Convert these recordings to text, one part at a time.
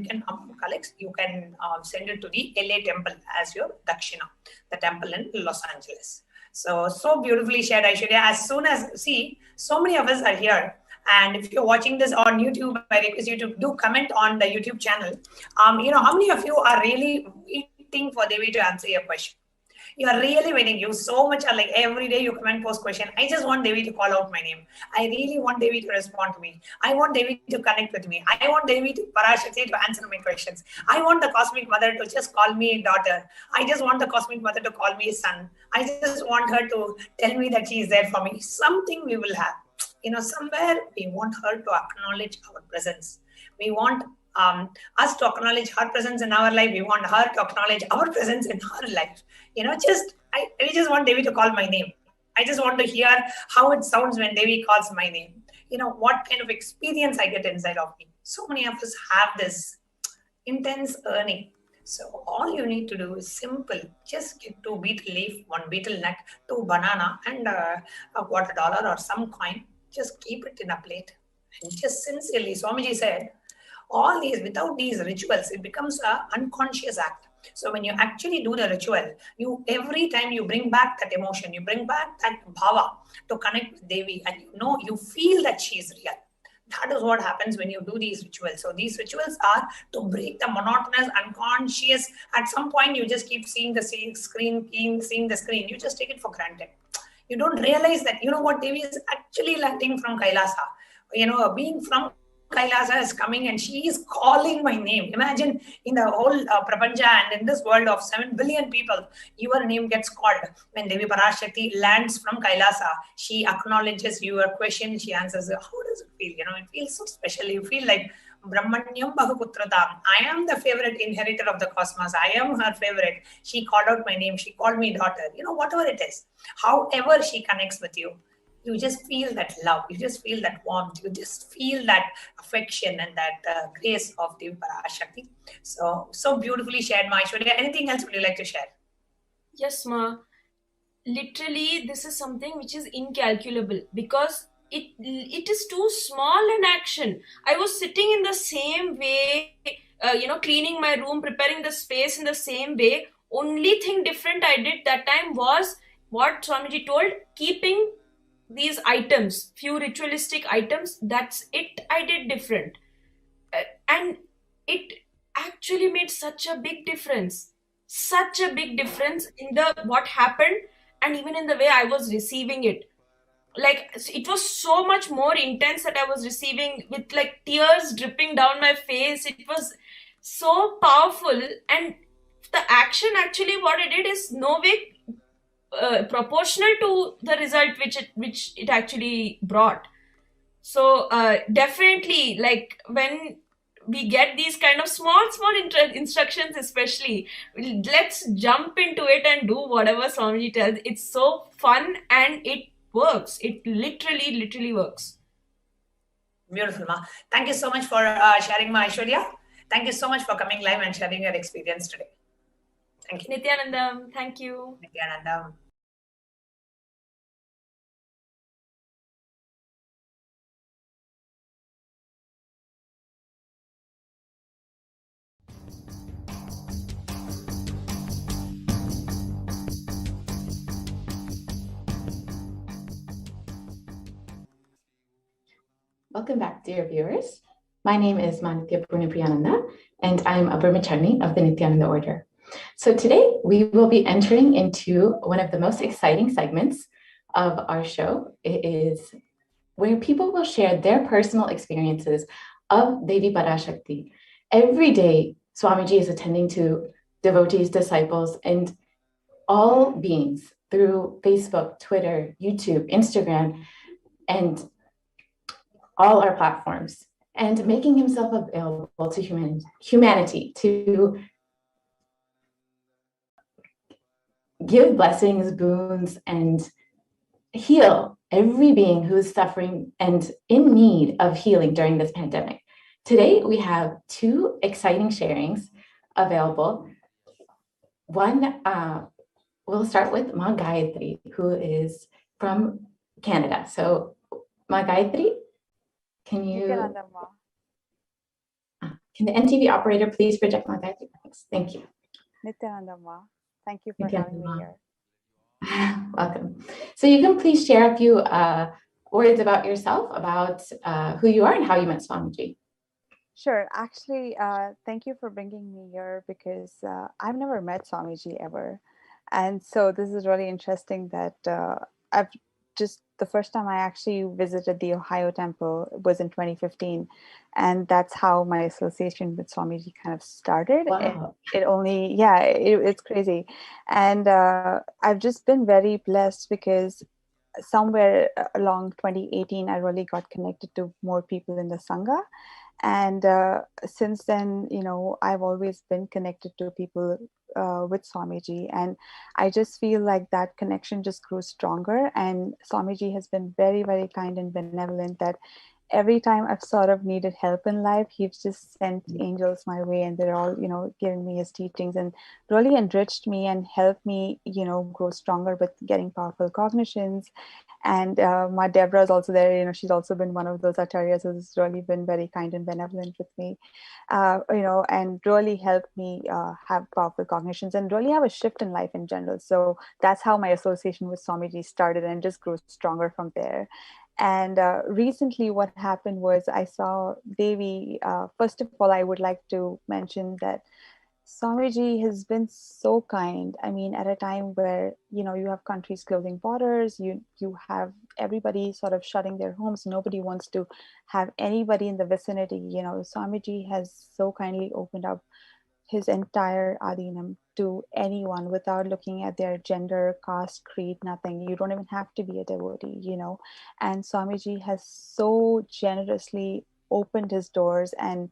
can collects, you can send it to the LA temple as your Dakshina, the temple in Los Angeles. So beautifully shared, Aishwarya. As soon as, see, so many of us are here. And if you're watching this on YouTube, I request you to do comment on the YouTube channel. How many of you are really waiting for Devi to answer your question? You are really waiting. You so much are like every day you come and post question. I just want Devi to call out my name. I really want Devi to respond to me. I want Devi to connect with me. I want Devi to Parashakti to answer my questions. I want the Cosmic Mother to just call me daughter. I just want the Cosmic Mother to call me son. I just want her to tell me that she is there for me. Something we will have. Somewhere we want her to acknowledge our presence. We want us to acknowledge her presence in our life. We want her to acknowledge our presence in her life. We just want Devi to call my name. I just want to hear how it sounds when Devi calls my name. What kind of experience I get inside of me. So many of us have this intense earning. So all you need to do is simple. Just get 2 beetle leaf, 1 beetle nut, 2 banana, and a $1 or some coin. Just keep it in a plate. And just sincerely, Swamiji said, all these, without these rituals, it becomes an unconscious act. So when you actually do the ritual, every time you bring back that emotion, you bring back that bhava to connect with Devi, and you feel that she is real. That is what happens when you do these rituals. So these rituals are to break the monotonous, unconscious. At some point, you just keep seeing the screen. You just take it for granted. You don't realize that, what Devi is actually landing from Kailasa. Being from Kailasa is coming and she is calling my name. Imagine in the whole Prapancha and in this world of 7 billion people, your name gets called. When Devi Parashakti lands from Kailasa, she acknowledges your question, she answers, how does it feel? It feels so special. You feel like Brahmanyam Bahuputratam. I am the favorite inheritor of the cosmos. I am her favorite. She called out my name. She called me daughter. Whatever it is. However she connects with you. You just feel that love, you just feel that warmth, you just feel that affection and that grace of Devi Parashakti. So beautifully shared, Ma Aishwarya. Anything else would you like to share? Yes, Ma. Literally, this is something which is incalculable because it is too small in action. I was sitting in the same way, cleaning my room, preparing the space in the same way. Only thing different I did that time was what Swamiji told, keeping these items, few ritualistic items, that's it I did different. And it actually made such a big difference in the what happened and even in the way I was receiving it. Like, it was so much more intense that I was receiving with like tears dripping down my face. It was so powerful, and the action actually what it did is no way proportional to the result which it actually brought. So definitely, like, when we get these kind of small instructions, especially, let's jump into it and do whatever Swamiji tells. It's so fun and it works. It literally works. Beautiful, Ma. Thank you so much for sharing, Ma Aishwarya. Thank you so much for coming live and sharing your experience today. Thank you. Nithyanandam, thank you. Nithyanandam. Welcome back, dear viewers. My name is Manitya Purnipriyananda, and I'm a Brahmachari of the Nithyananda order. So today we will be entering into one of the most exciting segments of our show. It is where people will share their personal experiences of Devi Parashakti. Every day, Swamiji is attending to devotees, disciples, and all beings through Facebook, Twitter, YouTube, Instagram, and all our platforms, and making himself available to humanity to give blessings, boons, and heal every being who is suffering and in need of healing during this pandemic. Today, we have 2 exciting sharings available. One, we'll start with Ma Gayatri, who is from Canada. So, Ma Gayatri, can you Can the NTV operator please project my guide? Thank you. Nithyanandama, thank you for having me here. Welcome. So you can please share a few words about yourself, about who you are and how you met Swamiji. Sure. Actually, thank you for bringing me here because I've never met Swamiji ever. And so this is really interesting that I've just the first time I actually visited the Ohio temple was in 2015. And that's how my association with Swamiji kind of started. Wow. It only, yeah, it's crazy. And I've just been very blessed because somewhere along 2018, I really got connected to more people in the Sangha. And since then, I've always been connected to people with Swamiji. And I just feel like that connection just grew stronger. And Swamiji has been very, very kind and benevolent that every time I've sort of needed help in life, he's just sent angels my way, and they're all, giving me his teachings and really enriched me and helped me, grow stronger with getting powerful cognitions. And my Deborah is also there. She's also been one of those acharyas who's really been very kind and benevolent with me, and really helped me have powerful cognitions and really have a shift in life in general. So that's how my association with Swamiji started and just grew stronger from there. And recently what happened was I saw Devi. First of all, I would like to mention that Swamiji has been so kind. I mean, at a time where, you have countries closing borders, you have everybody sort of shutting their homes. Nobody wants to have anybody in the vicinity. Swamiji has so kindly opened up his entire Adinam to anyone without looking at their gender, caste, creed, nothing. You don't even have to be a devotee, And Swamiji has so generously opened his doors and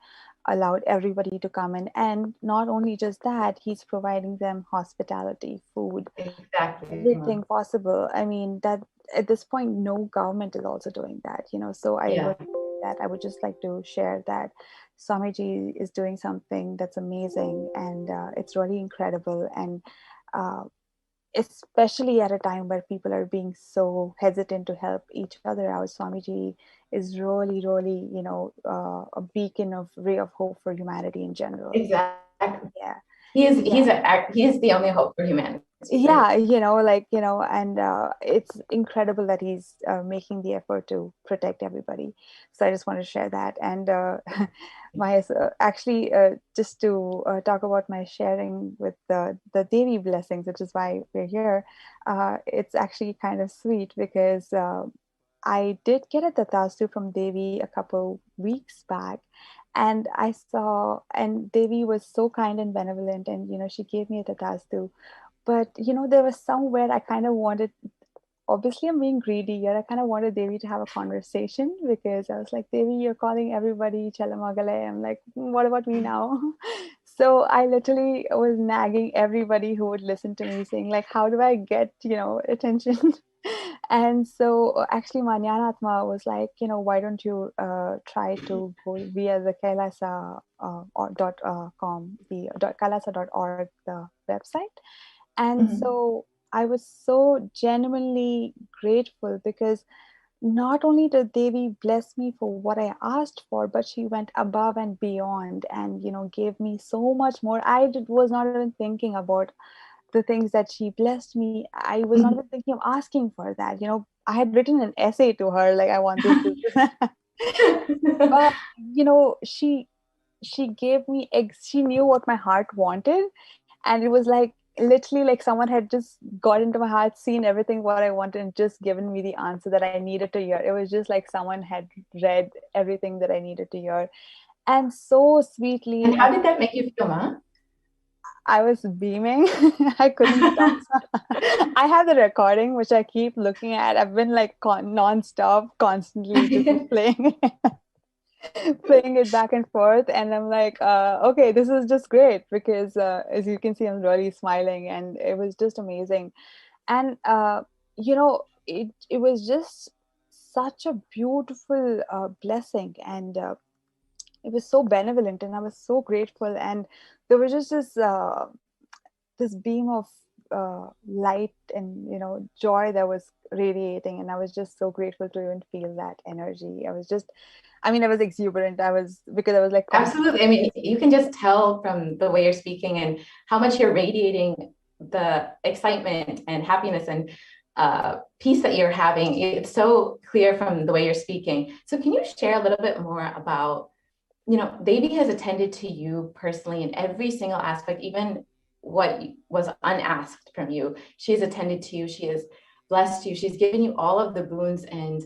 allowed everybody to come in. And not only just that, he's providing them hospitality, food, Exactly. everything possible. I mean, that at this point, no government is also doing that, So I would just like to share that Swamiji is doing something that's amazing, and it's really incredible. And especially at a time where people are being so hesitant to help each other out, Swamiji is really, really, a beacon of ray of hope for humanity in general. Exactly. Yeah. He is the only hope for humanity. Yeah, and it's incredible that he's making the effort to protect everybody. So I just want to share that. And just to talk about my sharing with the Devi blessings, which is why we're here. It's actually kind of sweet because I did get a tatastu from Devi a couple weeks back, and and Devi was so kind and benevolent, and she gave me a tatastu. But there was somewhere I kind of wanted, obviously I'm being greedy here, I kind of wanted Devi to have a conversation, because I was like, Devi, you're calling everybody Chalamagale. I'm like, what about me now? So I literally was nagging everybody who would listen to me, saying like, how do I get attention? And so actually Manyanatma was like, why don't you try to go via the Kailasa .com, the kailasa.org, the website. And so I was so genuinely grateful, because not only did Devi bless me for what I asked for, but she went above and beyond and, gave me so much more. Was not even thinking about the things that she blessed me. I was not even thinking of asking for that. I had written an essay to her, like, I want this. But, she gave me she knew what my heart wanted. And it was like, literally like someone had just got into my heart, seen everything what I wanted, and just given me the answer that I needed to hear. It was just like someone had read everything that I needed to hear. And so sweetly. And how did that make you feel, Ma? I was beaming. I couldn't stop. I have the recording, which I keep looking at. I've been like non-stop, constantly just playing playing it back and forth. And I'm like, okay, this is just great, because as you can see, I'm really smiling, and it was just amazing. And it was just such a beautiful blessing, and it was so benevolent, and I was so grateful. And there was just this beam of light and joy that was radiating, and I was just so grateful to even feel that energy. I mean, I was exuberant. Because I was like, Absolutely. I mean, you can just tell from the way you're speaking and how much you're radiating the excitement and happiness and peace that you're having. It's so clear from the way you're speaking. So can you share a little bit more about, Devi has attended to you personally in every single aspect, even what was unasked from you. She has attended to you. She has blessed you. She's given you all of the boons and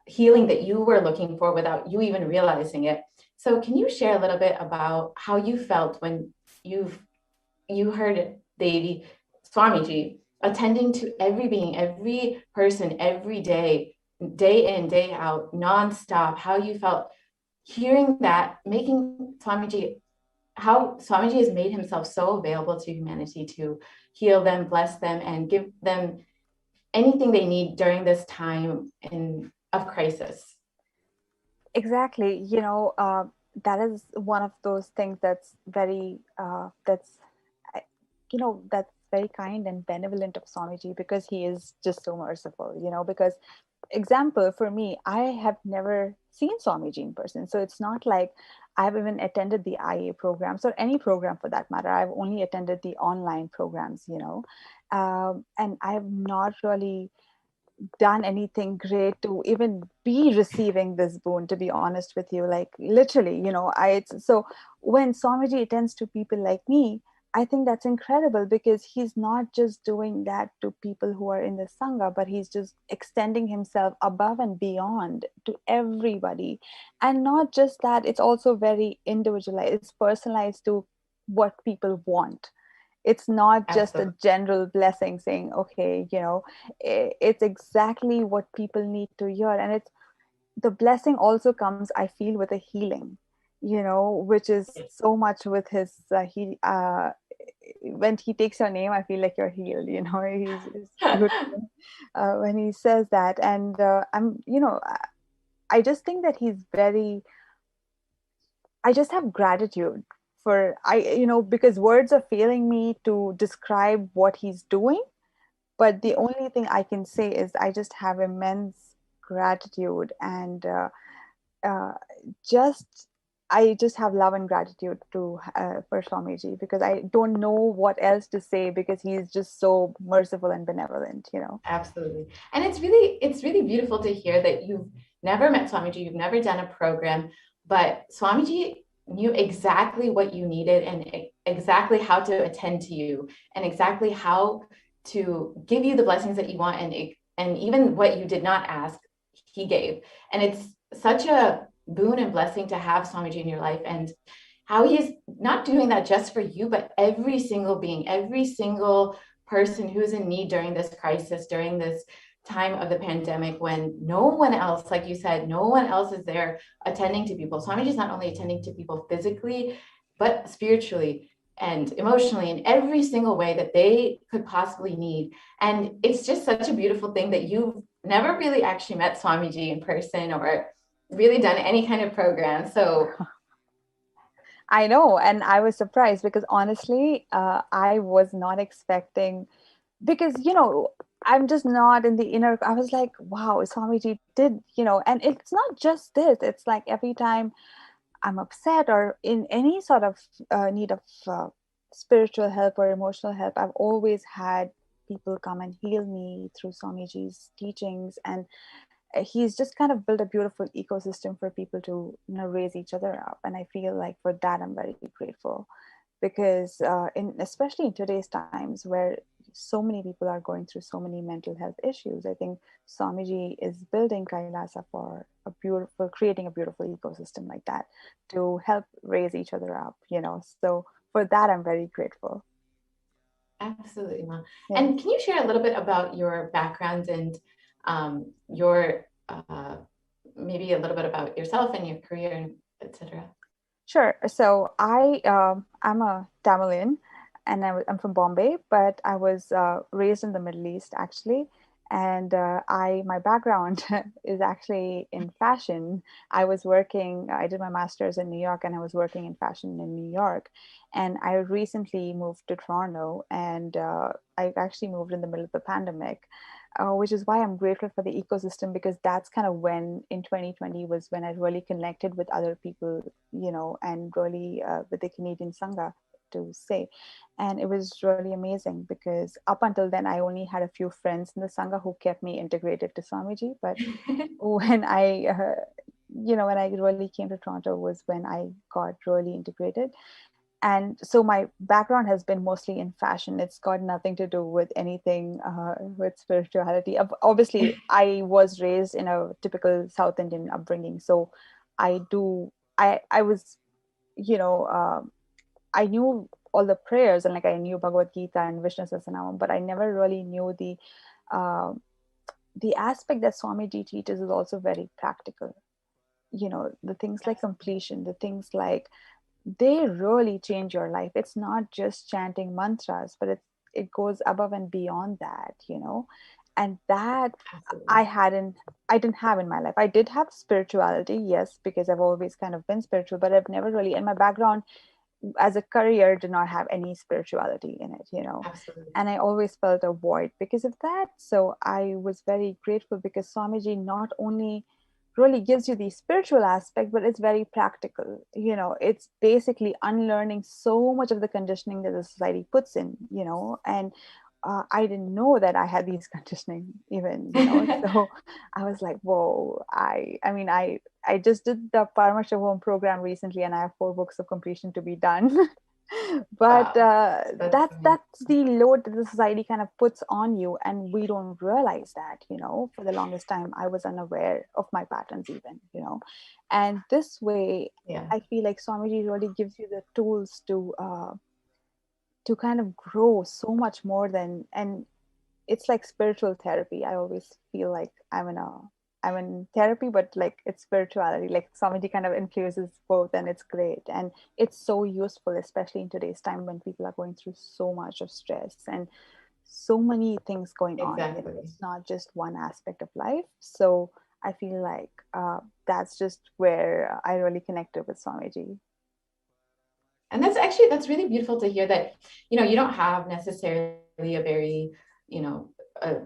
healing that you were looking for without you even realizing it. So can you share a little bit about how you felt when you heard Devi Swamiji attending to every being, every person, every day, day in, day out, nonstop, how you felt hearing that, making Swamiji, how Swamiji has made himself so available to humanity to heal them, bless them, and give them anything they need during this time of crisis. Exactly. That is one of those things that's very, uh, that's very kind and benevolent of Swamiji, because he is just so merciful, because example for me, I have never seen Swamiji in person. So it's not like I've even attended the IA programs or any program for that matter. I've only attended the online programs, and I have not really done anything great to even be receiving this boon, to be honest with you. Like literally, so when Swamiji attends to people like me, I think that's incredible, because he's not just doing that to people who are in the Sangha, but he's just extending himself above and beyond to everybody. And not just that, it's also very individualized, it's personalized to what people want. It's not just a Absolutely. general blessing saying, okay, it's exactly what people need to hear. And it's the blessing also comes, I feel, with a healing, which is so much with his when he takes your name, I feel like you're healed. He's beautiful when he says that. And I just think that he's very, I just have gratitude for, because words are failing me to describe what he's doing. But the only thing I can say is I just have immense gratitude, and uh, just I just have love and gratitude to for Swamiji, because I don't know what else to say, because he's just so merciful and benevolent. Absolutely. And it's really beautiful to hear that you've never met Swamiji, you've never done a program, but Swamiji knew exactly what you needed and exactly how to attend to you and exactly how to give you the blessings that you want, and even what you did not ask, he gave. And it's such a boon and blessing to have Swamiji in your life, and how he's not doing that just for you, but every single being, every single person who's in need during this crisis, during this time of the pandemic, when no one else, like you said, no one else is there attending to people. Swamiji is not only attending to people physically, but spiritually and emotionally in every single way that they could possibly need. And it's just such a beautiful thing that you've never really actually met Swamiji in person or really done any kind of program. So I know, and I was surprised, because honestly, I was not expecting, because I'm just not in the inner. I was like, wow, Swamiji did, and it's not just this. It's like every time I'm upset or in any sort of need of spiritual help or emotional help, I've always had people come and heal me through Swamiji's teachings. And he's just kind of built a beautiful ecosystem for people to raise each other up. And I feel like for that I'm very grateful, because especially in today's times where so many people are going through so many mental health issues, I think Swamiji is building Kailasa for creating a beautiful ecosystem like that to help raise each other up. So for that I'm very grateful. absolutely, Ma. Yeah. And can you share a little bit about your background and your maybe a little bit about yourself and your career, etc.? Sure. So I'm a Tamilian, and I'm from Bombay, but I was raised in the Middle East actually. And my background is actually in fashion. I did my master's in New York, and I was working in fashion in New York. And I recently moved to Toronto, and I actually moved in the middle of the pandemic. which is why I'm grateful for the ecosystem, because that's kind of when in 2020 was when I really connected with other people, and really with the Canadian Sangha to say. And it was really amazing because up until then, I only had a few friends in the Sangha who kept me integrated to Swamiji. But when when I really came to Toronto was when I got really integrated. And so my background has been mostly in fashion. It's got nothing to do with anything with spirituality. Obviously, I was raised in a typical South Indian upbringing. So I was, I knew all the prayers, and like I knew Bhagavad Gita and Vishnu Sahasranamam, but I never really knew uh, the aspect that Swamiji teaches is also very practical. The things like completion, the things like, they really change your life. It's not just chanting mantras, but it goes above and beyond that, and that Absolutely. I didn't have in my life. I did have spirituality, yes, because I've always kind of been spiritual, but I've never really, in my background as a career, did not have any spirituality in it, Absolutely. and I always felt a void because of that. So I was very grateful because Swamiji not only really gives you the spiritual aspect, but it's very practical. It's basically unlearning so much of the conditioning that the society puts in, and I didn't know that I had these conditioning even, so I was like, whoa, I just did the Paramashivam program recently, and I have 4 books of completion to be done. But Wow. that's the load that the society kind of puts on you, and we don't realize that. For the longest time I was unaware of my patterns even, and this way, Yeah. I feel like Swamiji really gives you the tools to kind of grow so much more than, and it's like spiritual therapy. I always feel like I'm in therapy, but like it's spirituality. Like Swamiji kind of infuses both, and it's great. And it's so useful, especially in today's time when people are going through so much of stress and so many things going on. Exactly. It's not just one aspect of life. So I feel like that's just where I really connected with Swamiji. And that's really beautiful to hear that, you don't have necessarily a very, a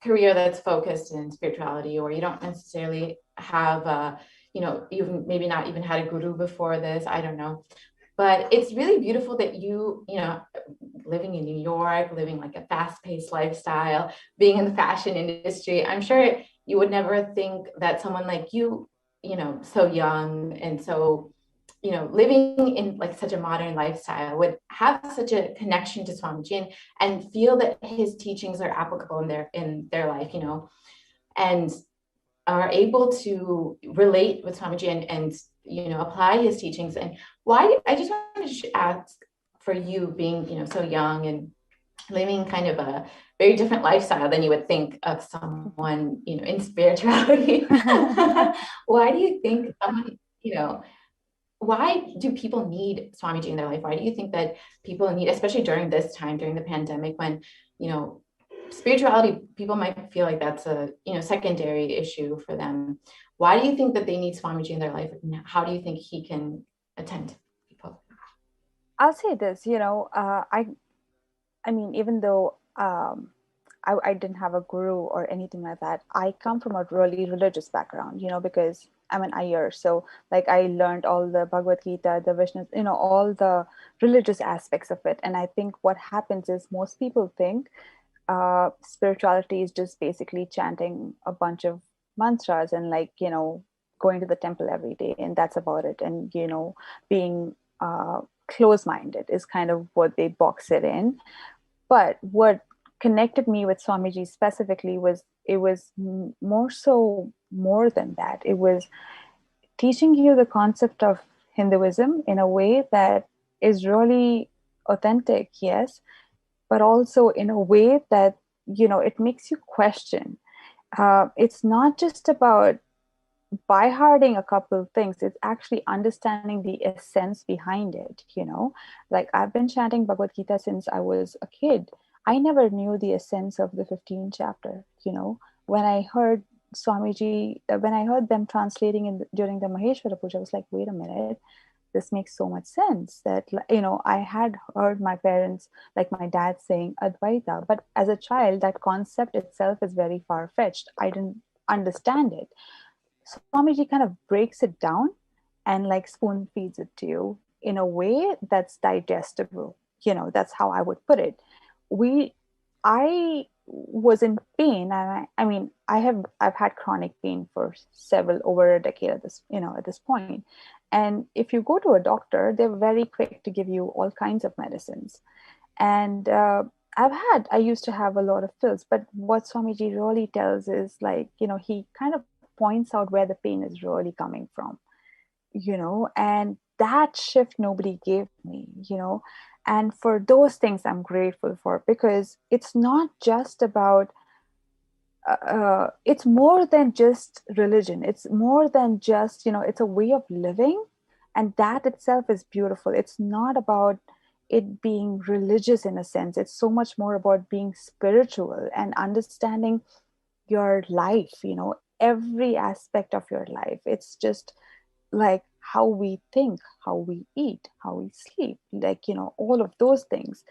career that's focused in spirituality, or you don't necessarily have you've maybe not even had a guru before this, I don't know. But it's really beautiful that living in New York, living like a fast-paced lifestyle, being in the fashion industry, I'm sure you would never think that someone like you, so young and so, living in like such a modern lifestyle would have such a connection to Swamiji and feel that his teachings are applicable in their life, and are able to relate with Swamiji and apply his teachings. And I just wanted to ask, for you being, so young and living kind of a very different lifestyle than you would think of someone, in spirituality. Why do you think someone, why do people need Swamiji in their life? Why do you think that people need, especially during this time, during the pandemic, when, spirituality, people might feel like that's a, secondary issue for them. Why do you think that they need Swamiji in their life? How do you think he can attend people? I'll say this, I mean, even though I didn't have a guru or anything like that, I come from a really religious background, because I'm an Iyer. So like I learned all the Bhagavad Gita, the Vishnu, all the religious aspects of it. And I think what happens is most people think spirituality is just basically chanting a bunch of mantras and like, going to the temple every day, and that's about it. And, being close-minded is kind of what they box it in. But what connected me with Swamiji specifically was it was more than that. It was teaching you the concept of Hinduism in a way that is really authentic, yes, but also in a way that, it makes you question. It's not just about by hearting a couple of things, it's actually understanding the essence behind it. Like I've been chanting Bhagavad Gita since I was a kid. I never knew the essence of the 15th chapter. When I heard Swamiji, when I heard them translating during the Maheshwara Puja, I was like, wait a minute, this makes so much sense that, I had heard my parents, like my dad, saying Advaita, but as a child, that concept itself is very far-fetched. I didn't understand it. Swamiji kind of breaks it down and like spoon feeds it to you in a way that's digestible. That's how I would put it. I was in pain, and I mean, I've had chronic pain for over a decade at this point. And if you go to a doctor, they're very quick to give you all kinds of medicines. And I used to have a lot of pills, but what Swamiji really tells is, like, he kind of points out where the pain is really coming from, and that shift nobody gave me. And for those things, I'm grateful for, because it's not just about, it's more than just religion. It's more than just, it's a way of living. And that itself is beautiful. It's not about it being religious in a sense. It's so much more about being spiritual and understanding your life, every aspect of your life. It's just like how we think, how we eat, how we sleep, like, all of those things.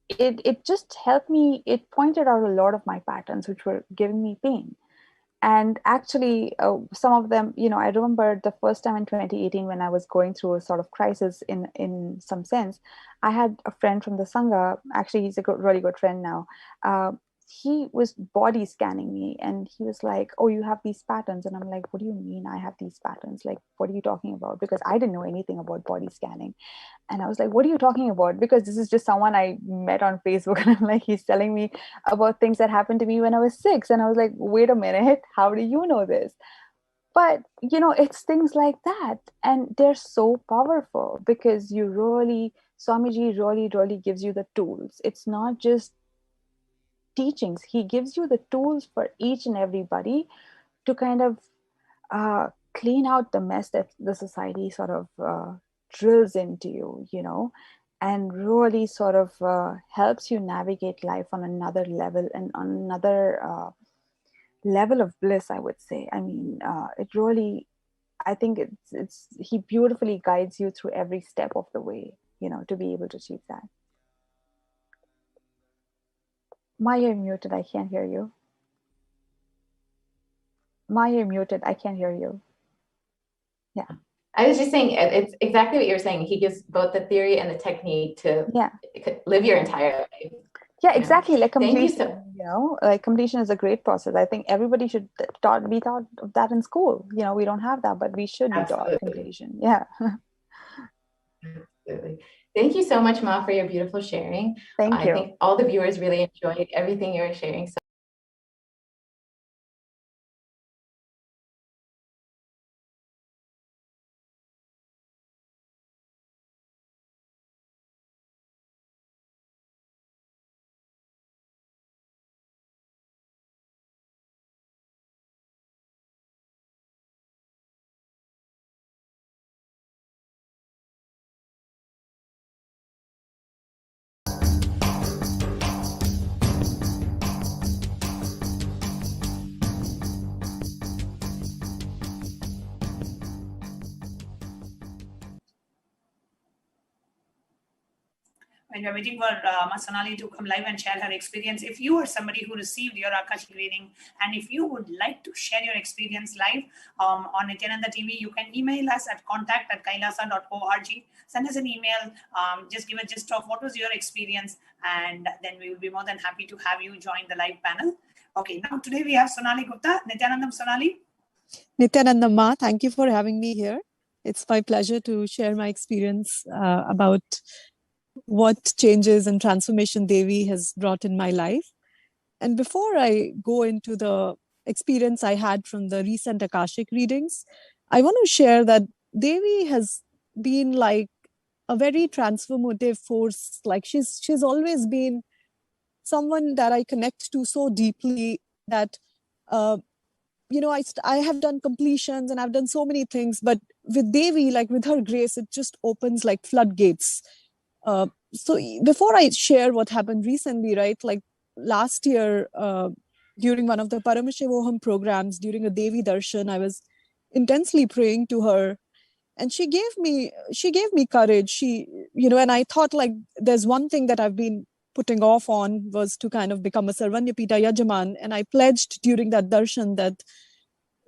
It just helped me. It pointed out a lot of my patterns, which were giving me pain. And actually, some of them, I remember the first time in 2018 when I was going through a sort of crisis in some sense. I had a friend from the Sangha. Actually, he's a really good friend now. He was body scanning me, and he was like, "Oh, you have these patterns." And I'm like, "What do you mean I have these patterns? Like, what are you talking about?" Because I didn't know anything about body scanning. And I was like, "What are you talking about?" Because this is just someone I met on Facebook. And I'm like, he's telling me about things that happened to me when I was 6. And I was like, wait a minute, how do you know this? But, it's things like that. And they're so powerful, because Swamiji really gives you the tools. It's not just teachings. He gives you the tools for each and everybody to kind of clean out the mess that the society sort of drills into you, and really sort of helps you navigate life on another level, and on another level of bliss, I would say. I mean, I think he beautifully guides you through every step of the way, to be able to achieve that. Maya, you're muted. I can't hear you. Maya, you're muted. I can't hear you. Yeah. I was just saying, it's exactly what you're saying. He gives both the theory and the technique to live your entire life. Yeah, exactly. Like completion, Thank you like completion is a great process. I think everybody should be taught of that in school. We don't have that, but we should be taught completion. Yeah. Absolutely. Thank you so much, Ma, for your beautiful sharing. Thank you. I think all the viewers really enjoyed everything you were sharing. So when we're waiting for Sonali to come live and share her experience, if you are somebody who received your Akashic reading, and if you would like to share your experience live on Nithyananda TV, you can email us at contact@kailasa.org. Send us an email. Just give a gist of what was your experience, and then we will be more than happy to have you join the live panel. Okay, now today we have Sonali Gupta. Nithyanandam, Sonali. Nithyanandam Ma, thank you for having me here. It's my pleasure to share my experience about what changes and transformation Devi has brought in my life. And before I go into the experience I had from the recent Akashic readings, I want to share that Devi has been like a very transformative force. Like she's always been someone that I connect to so deeply that I have done completions and I've done so many things, but with Devi, like with her grace, it just opens like floodgates. So before I share what happened recently, right, like last year, during one of the Paramashivoham programs, during a Devi Darshan, I was intensely praying to her. And she gave me courage. And I thought, like, there's one thing that I've been putting off on was to kind of become a Sarvanyapita Yajaman. And I pledged during that darshan that,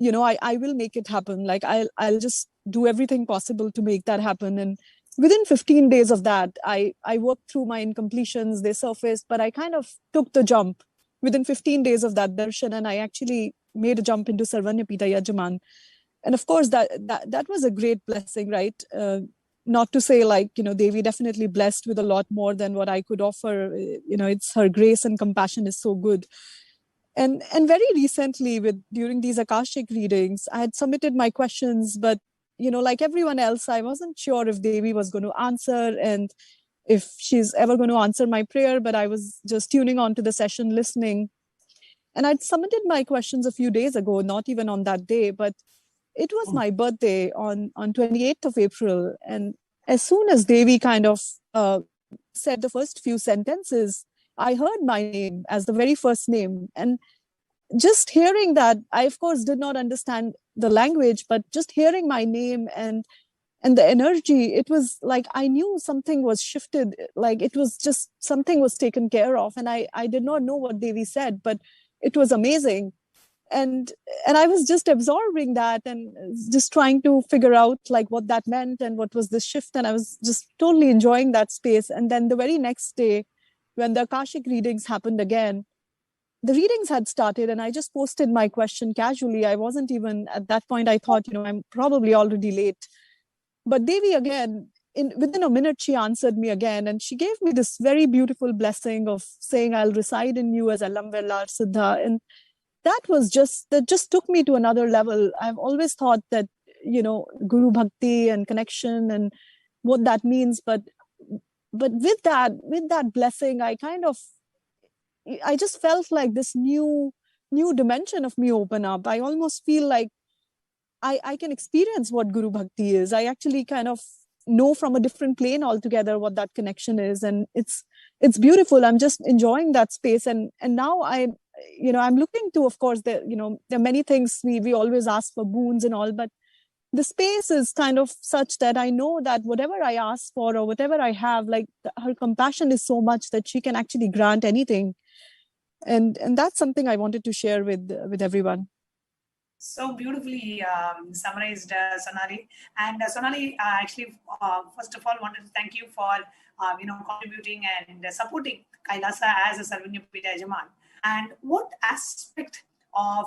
I will make it happen. Like, I'll just do everything possible to make that happen. And within 15 days of that, I worked through my incompletions. They surfaced, but I kind of took the jump within 15 days of that darshan, and I actually made a jump into Sarvanyapita Yajaman. And of course, that was a great blessing, right? Not to say, like, Devi definitely blessed with a lot more than what I could offer. It's her grace and compassion is so good. And very recently, during these Akashic readings, I had submitted my questions, but like everyone else, I wasn't sure if Devi was going to answer and if she's ever going to answer my prayer. But I was just tuning on to the session, listening, and I'd submitted my questions a few days ago, not even on that day, but it was my birthday on 28th of April. And as soon as Devi kind of said the first few sentences, I heard my name as the very first name. And just hearing that, I of course did not understand the language, but just hearing my name and the energy, it was like I knew something was shifted, like it was just something was taken care of. And I did not know what Devi said, but it was amazing. And I was just absorbing that and just trying to figure out like what that meant and what was this shift. And I was just totally enjoying that space. And then the very next day, when the Akashic readings happened again, the readings had started and I just posted my question casually. I wasn't even at that point, I thought, I'm probably already late. But Devi again, within a minute, she answered me again. And she gave me this very beautiful blessing of saying, I'll reside in you as Alam Vellar Siddha. And that just took me to another level. I've always thought that, Guru Bhakti and connection and what that means. But with that blessing, I just felt like this new dimension of me open up. I almost feel like I can experience what Guru Bhakti is. I actually kind of know from a different plane altogether what that connection is. And it's beautiful. I'm just enjoying that space. And now I'm looking to, of course, there are many things we always ask for boons and all, but the space is kind of such that I know that whatever I ask for or whatever I have, like her compassion is so much that she can actually grant anything. And that's something I wanted to share with everyone. So beautifully summarized, Sonali. And Sonali, actually, first of all, wanted to thank you for contributing and supporting Kailasa as a Sarvanyapita Yajaman. And what aspect of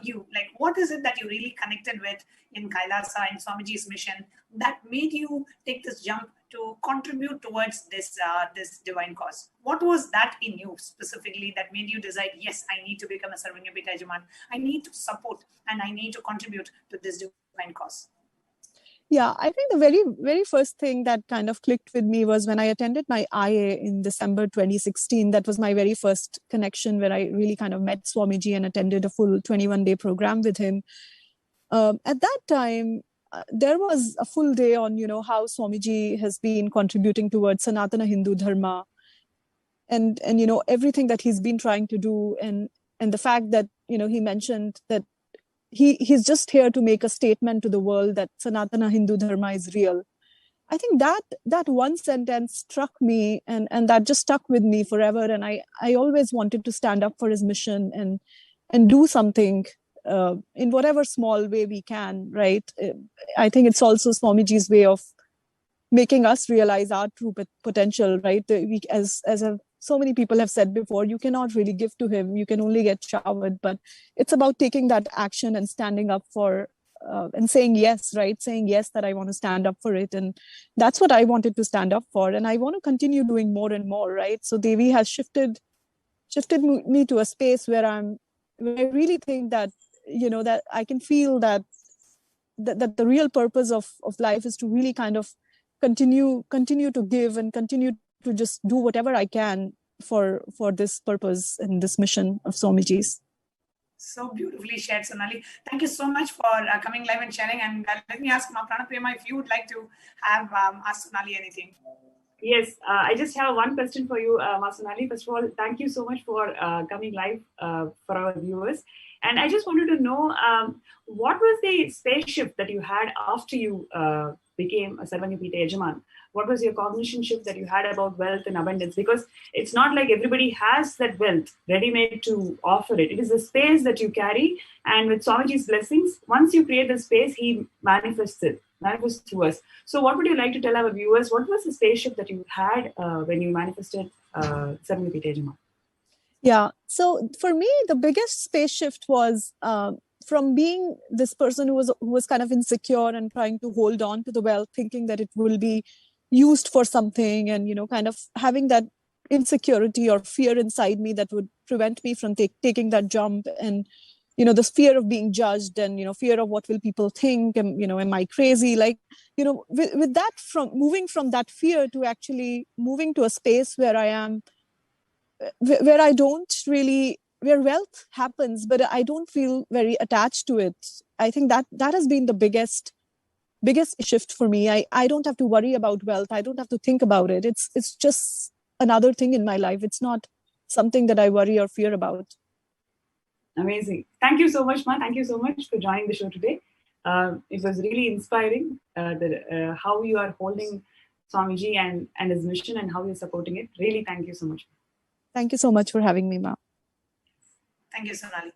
you, like what is it that you really connected with in Kailasa and Swamiji's mission that made you take this jump to contribute towards this divine cause? What was that in you specifically that made you decide, yes, I need to become a Sarvanyapita Yajaman, I need to support and I need to contribute to this divine cause? Yeah, I think the very, very first thing that kind of clicked with me was when I attended my IA in December 2016. That was my very first connection where I really kind of met Swamiji and attended a full 21-day program with him. At that time, there was a full day on, how Swamiji has been contributing towards Sanatana Hindu Dharma and everything that he's been trying to do. And the fact that, he mentioned that he's just here to make a statement to the world that Sanatana Hindu Dharma is real. I think that one sentence struck me and that just stuck with me forever. And I always wanted to stand up for his mission and do something in whatever small way we can, right? I think it's also Swamiji's way of making us realize our true potential, right? So many people have said before, you cannot really give to him, you can only get showered, but it's about taking that action and standing up for and saying yes, right? Saying yes, that I want to stand up for it. And that's what I wanted to stand up for. And I want to continue doing more and more, right? So Devi has shifted me to a space where I really think that, that I can feel that the real purpose of life is to really kind of continue to give and continue to just do whatever I can for this purpose and this mission of Swamiji's. So beautifully shared, Sonali. Thank you so much for coming live and sharing. And let me ask Ma Pranaprema if you would like to have ask Sonali anything. Yes, I just have one question for you, Ma Sonali. First of all, thank you so much for coming live for our viewers. And I just wanted to know, what was the space shift that you had after you became a Sarvanyapita Yajaman? What was your cognition shift that you had about wealth and abundance? Because it's not like everybody has that wealth ready-made to offer it. It is the space that you carry. And with Swamiji's blessings, once you create the space, he manifests through us. So what would you like to tell our viewers? What was the space shift that you had when you manifested Sarvanyapita Yajaman? Yeah. So for me, the biggest space shift was from being this person who was kind of insecure and trying to hold on to the wealth, thinking that it will be used for something, and kind of having that insecurity or fear inside me that would prevent me from taking that jump, and this fear of being judged, and fear of what will people think, and am I crazy? Like, with that, from moving from that fear to actually moving to a space where I am, where I don't really, where wealth happens, but I don't feel very attached to it. I think that has been the biggest shift for me. I don't have to worry about wealth. I don't have to think about it. It's just another thing in my life. It's not something that I worry or fear about. Amazing. Thank you so much, Ma. Thank you so much for joining the show today. It was really inspiring how you are holding Swamiji and his mission and how you're supporting it. Really, thank you so much. Thank you so much for having me, Ma. Thank you, Sonali.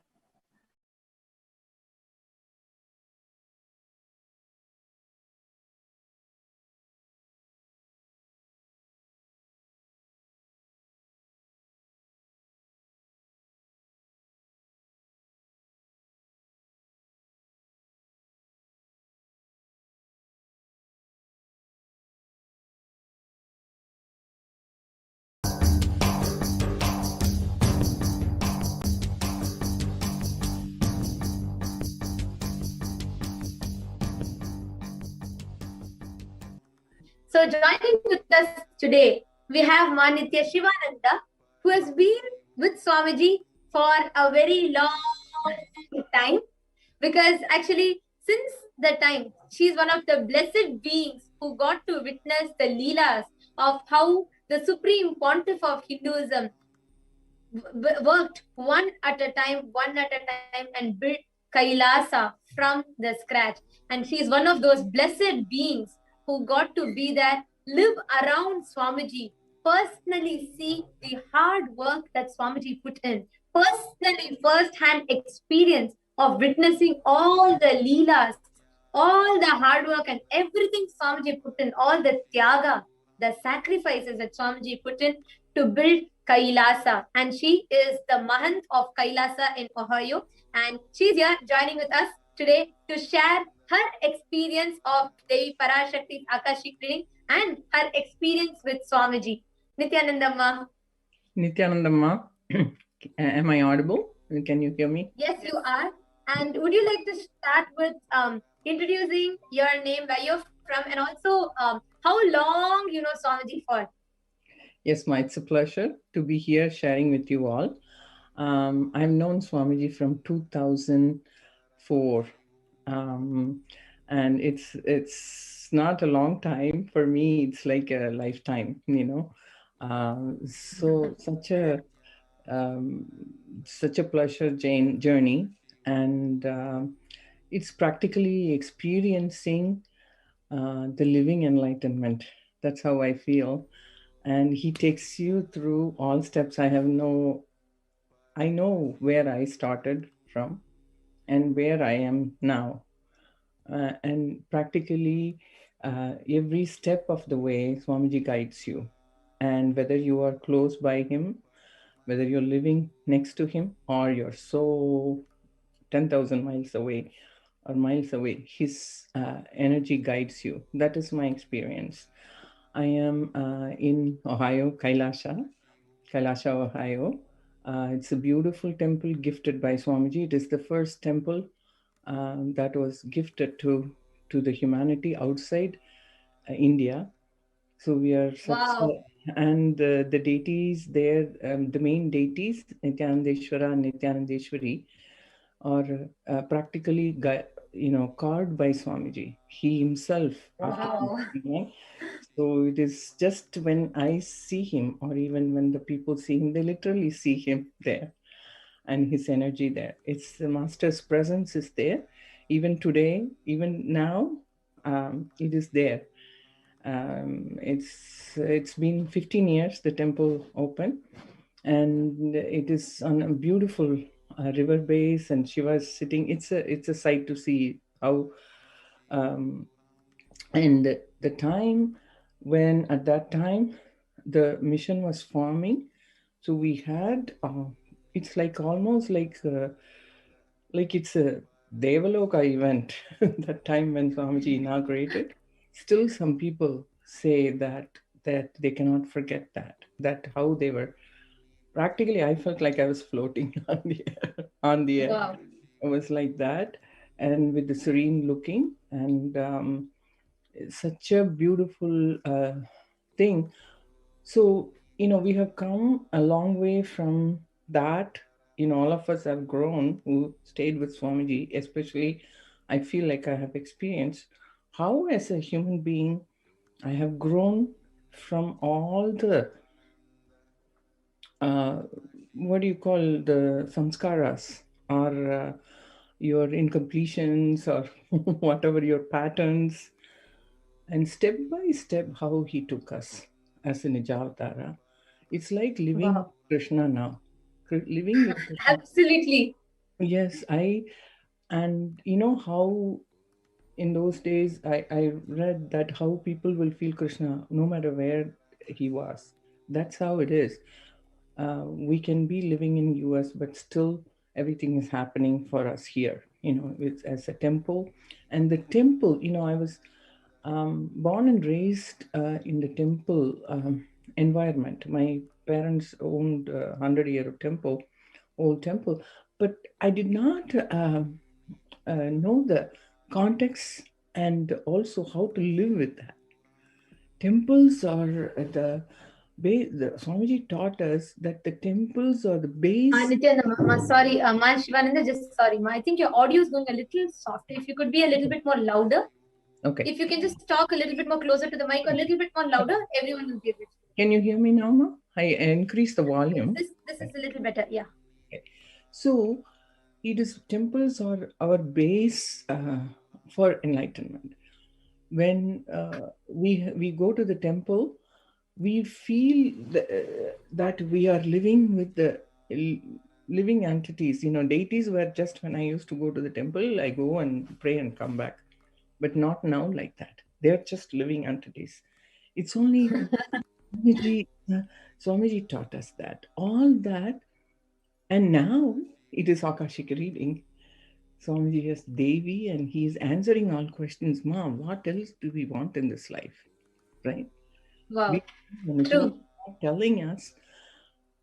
So joining with us today, we have Nithyananda, who has been with Swamiji for a very long time, because actually since the time, she is one of the blessed beings who got to witness the Leelas of how the Supreme Pontiff of Hinduism worked one at a time, and built Kailasa from the scratch. And she is one of those blessed beings who got to be there, live around Swamiji, personally see the hard work that Swamiji put in, personally first-hand experience of witnessing all the Leelas, all the hard work and everything Swamiji put in, all the tyaga, the sacrifices that Swamiji put in to build Kailasa. And she is the Mahant of Kailasa in Ohio. And she's here joining with us today to share her experience of Devi Parashakti's Akashic reading and her experience with Swamiji. Nithyanandamma. Nithyanandamma, am I audible? Can you hear me? Yes, you are. And would you like to start with introducing your name, where you're from, and also how long you know Swamiji for? Yes, Ma, it's a pleasure to be here sharing with you all. I've known Swamiji from 2004. And it's not a long time. For me, it's like a lifetime, So such a pleasure journey. And it's practically experiencing the living enlightenment. That's how I feel. And he takes you through all steps. I know where I started from and where I am now. And practically every step of the way, Swamiji guides you. And whether you are close by him, whether you're living next to him, or you're so 10,000 miles away or miles away, his energy guides you. That is my experience. I am in Ohio, Kailasa, Ohio. It's a beautiful temple gifted by Swamiji. It is the first temple that was gifted to the humanity outside India. So we are such, and the deities there, the main deities, Nithyanandeshwara and Nithyanandeshwari, are practically carved by Swamiji. He himself. Wow. So it is just when I see him, or even when the people see him, they literally see him there. and his energy there. It's the master's presence is there. Even today, even now, it is there. It's been 15 years, the temple open, and it is on a beautiful river base, and Shiva is sitting. It's a sight to see how, and the time when at that time the mission was forming, so we had it's like almost like it's a Devaloka event. That time when Swamiji inaugurated, still some people say that they cannot forget that how they were. Practically, I felt like I was floating on the air. On the air, Wow. it was like that, and with the serene looking, and such a beautiful thing. So, we have come a long way from that. All of us have grown who stayed with Swamiji, especially I feel like I have experienced how, as a human being, I have grown from all the, what do you call, the samskaras, or your incompletions, or whatever your patterns, and step by step how he took us as a Nijavatara. It's like living Wow. Krishna now. Living with Krishna. Absolutely. Yes, and how in those days I read that how people will feel Krishna no matter where he was. That's how it is. We can be living in US, but still everything is happening for us here. It's as a temple, and the temple. I was born and raised in the temple environment. My parents owned 100-year old temple, but I did not know the context and also how to live with that. Temples are the base. Swamiji taught us that the temples are the base. Nithyananda, sorry, Ma Shivananda, just sorry, Ma. I think your audio is going a little softer. If you could be a little bit more louder. Okay. If you can just talk a little bit more closer to the mic, or a little bit more louder, everyone will be able to. Can you hear me now, Ma? I increased the volume. This is a little better, yeah. Okay. So, temples are our base for enlightenment. When we go to the temple, we feel that we are living with the living entities. Deities were just when I used to go to the temple, I go and pray and come back. But not now like that. They're just living entities. It's only Swamiji taught us that. All that. And now it is Akashic reading. Swamiji has Devi, and he is answering all questions. Mom, what else do we want in this life? Right? Wow. True. Telling us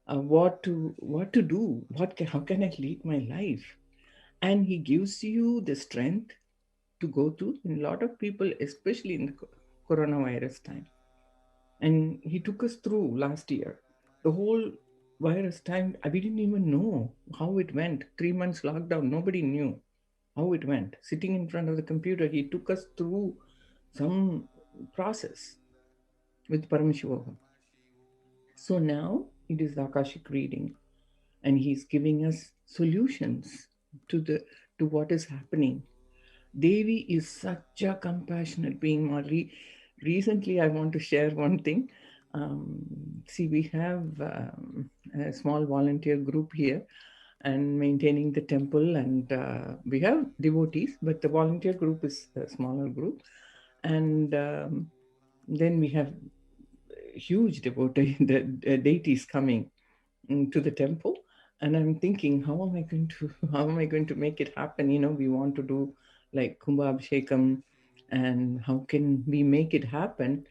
what to do. How can I lead my life? And he gives you the strength to go through. And a lot of people, especially in the coronavirus time. And he took us through last year. The whole virus time, we didn't even know how it went. 3 months lockdown, nobody knew how it went. Sitting in front of the computer, he took us through some process with Paramashiva. So now it is the Akashic reading, and he's giving us solutions to what is happening. Devi is such a compassionate being. Recently, I want to share one thing. See, we have a small volunteer group here and maintaining the temple, and we have devotees, but the volunteer group is a smaller group. And then we have huge devotee, the deities coming to the temple. And I'm thinking, how am I going to make it happen? We want to do like Kumbha Abhishekam, and how can we make it happen?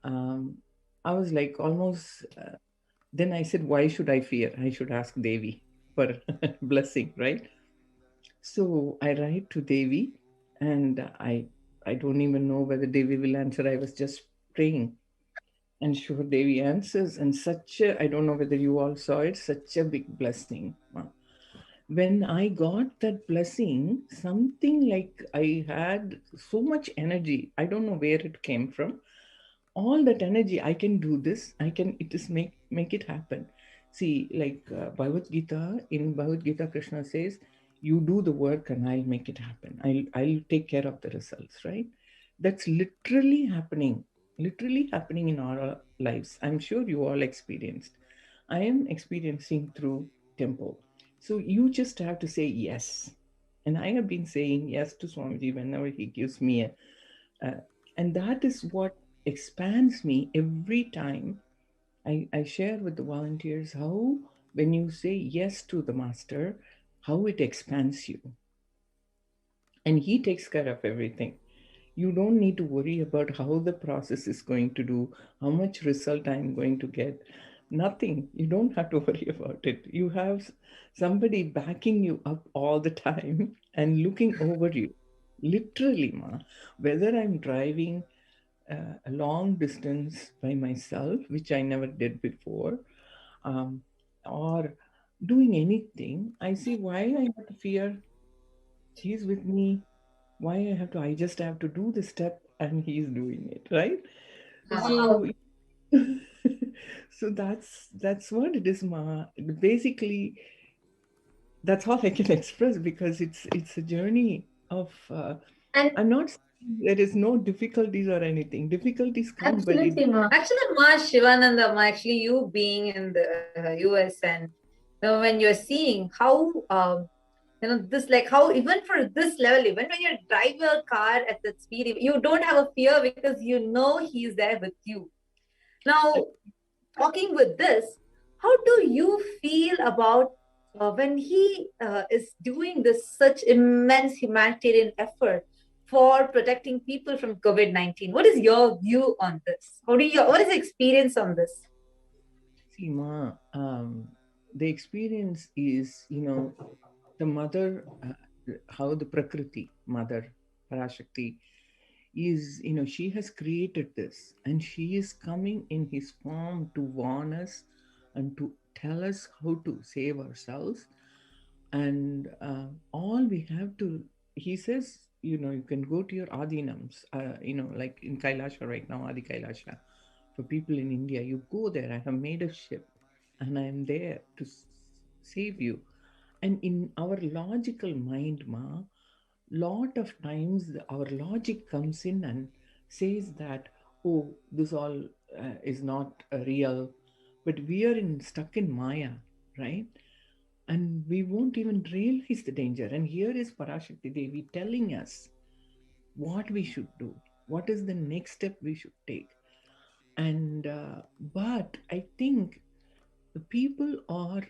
I was like almost, then I said, why should I fear? I should ask Devi for blessing, right? So I write to Devi, and I don't even know whether Devi will answer. I was just praying. And sure, Devi answers, and I don't know whether you all saw it, such a big blessing. When I got that blessing, something like I had so much energy. I don't know where it came from. All that energy, I can do this. It is make it happen. See, like Bhagavad Gita, in Bhagavad Gita, Krishna says, you do the work and I'll make it happen. I'll take care of the results, right? That's literally happening in our lives. I'm sure you all experienced. I am experiencing through temple. So you just have to say yes. And I have been saying yes to Swamiji whenever he gives me and that is what expands me every time. I share with the volunteers how, when you say yes to the master, how it expands you. And he takes care of everything. You don't need to worry about how the process is going to do, how much result I'm going to get. Nothing. You don't have to worry about it. You have somebody backing you up all the time and looking over you. Literally, ma. Whether I'm driving a long distance by myself, which I never did before, or doing anything, I see why I have to fear. He's with me. Why I just have to do the step and he's doing it, right? Wow. So so that's what it is, ma. Basically, that's all I can express because it's a journey of And I'm not saying there is no difficulties or anything. Difficulties come, but it absolutely, ma. Actually, ma, Shivananda, ma, actually, you being in the US, and when you're seeing how this, like how even for this level, even when you drive your car at that speed, you don't have a fear because you know he's there with you. Now, talking with this, how do you feel about when he is doing this such immense humanitarian effort for protecting people from COVID-19? What is your view on this? What is the experience on this? see, ma, the experience is, the mother, how the Prakriti, mother, Parashakti, is, she has created this and she is coming in his form to warn us and to tell us how to save ourselves. And all we have to, he says, you can go to your Adinams, like in Kailasha right now, Adi Kailasha. For people in India, you go there. I have made a ship and I am there to save you. And in our logical mind, ma, lot of times our logic comes in and says that, oh, this all is not real. But we are stuck in Maya, right? And we won't even realize the danger. And here is Parashakti Devi telling us what we should do, what is the next step we should take. And but I think the people are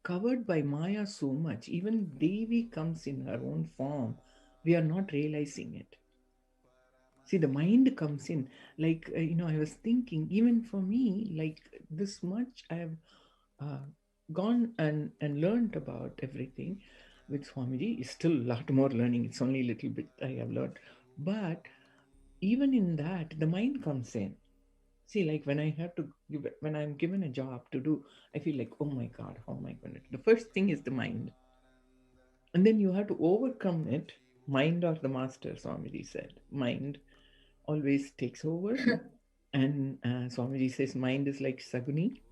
covered by Maya so much. Even Devi comes in her own form. We are not realizing it. See, the mind comes in. Like, I was thinking, even for me, like this much I have gone and learned about everything with Swamiji. Is still a lot more learning. It's only a little bit I have learned. But even in that, the mind comes in. See, like when when I'm given a job to do, I feel like, oh my God, how am I going to do? The first thing is the mind. And then you have to overcome it. Mind or the master, Swamiji said. Mind always takes over. And Swamiji says, mind is like Saguni.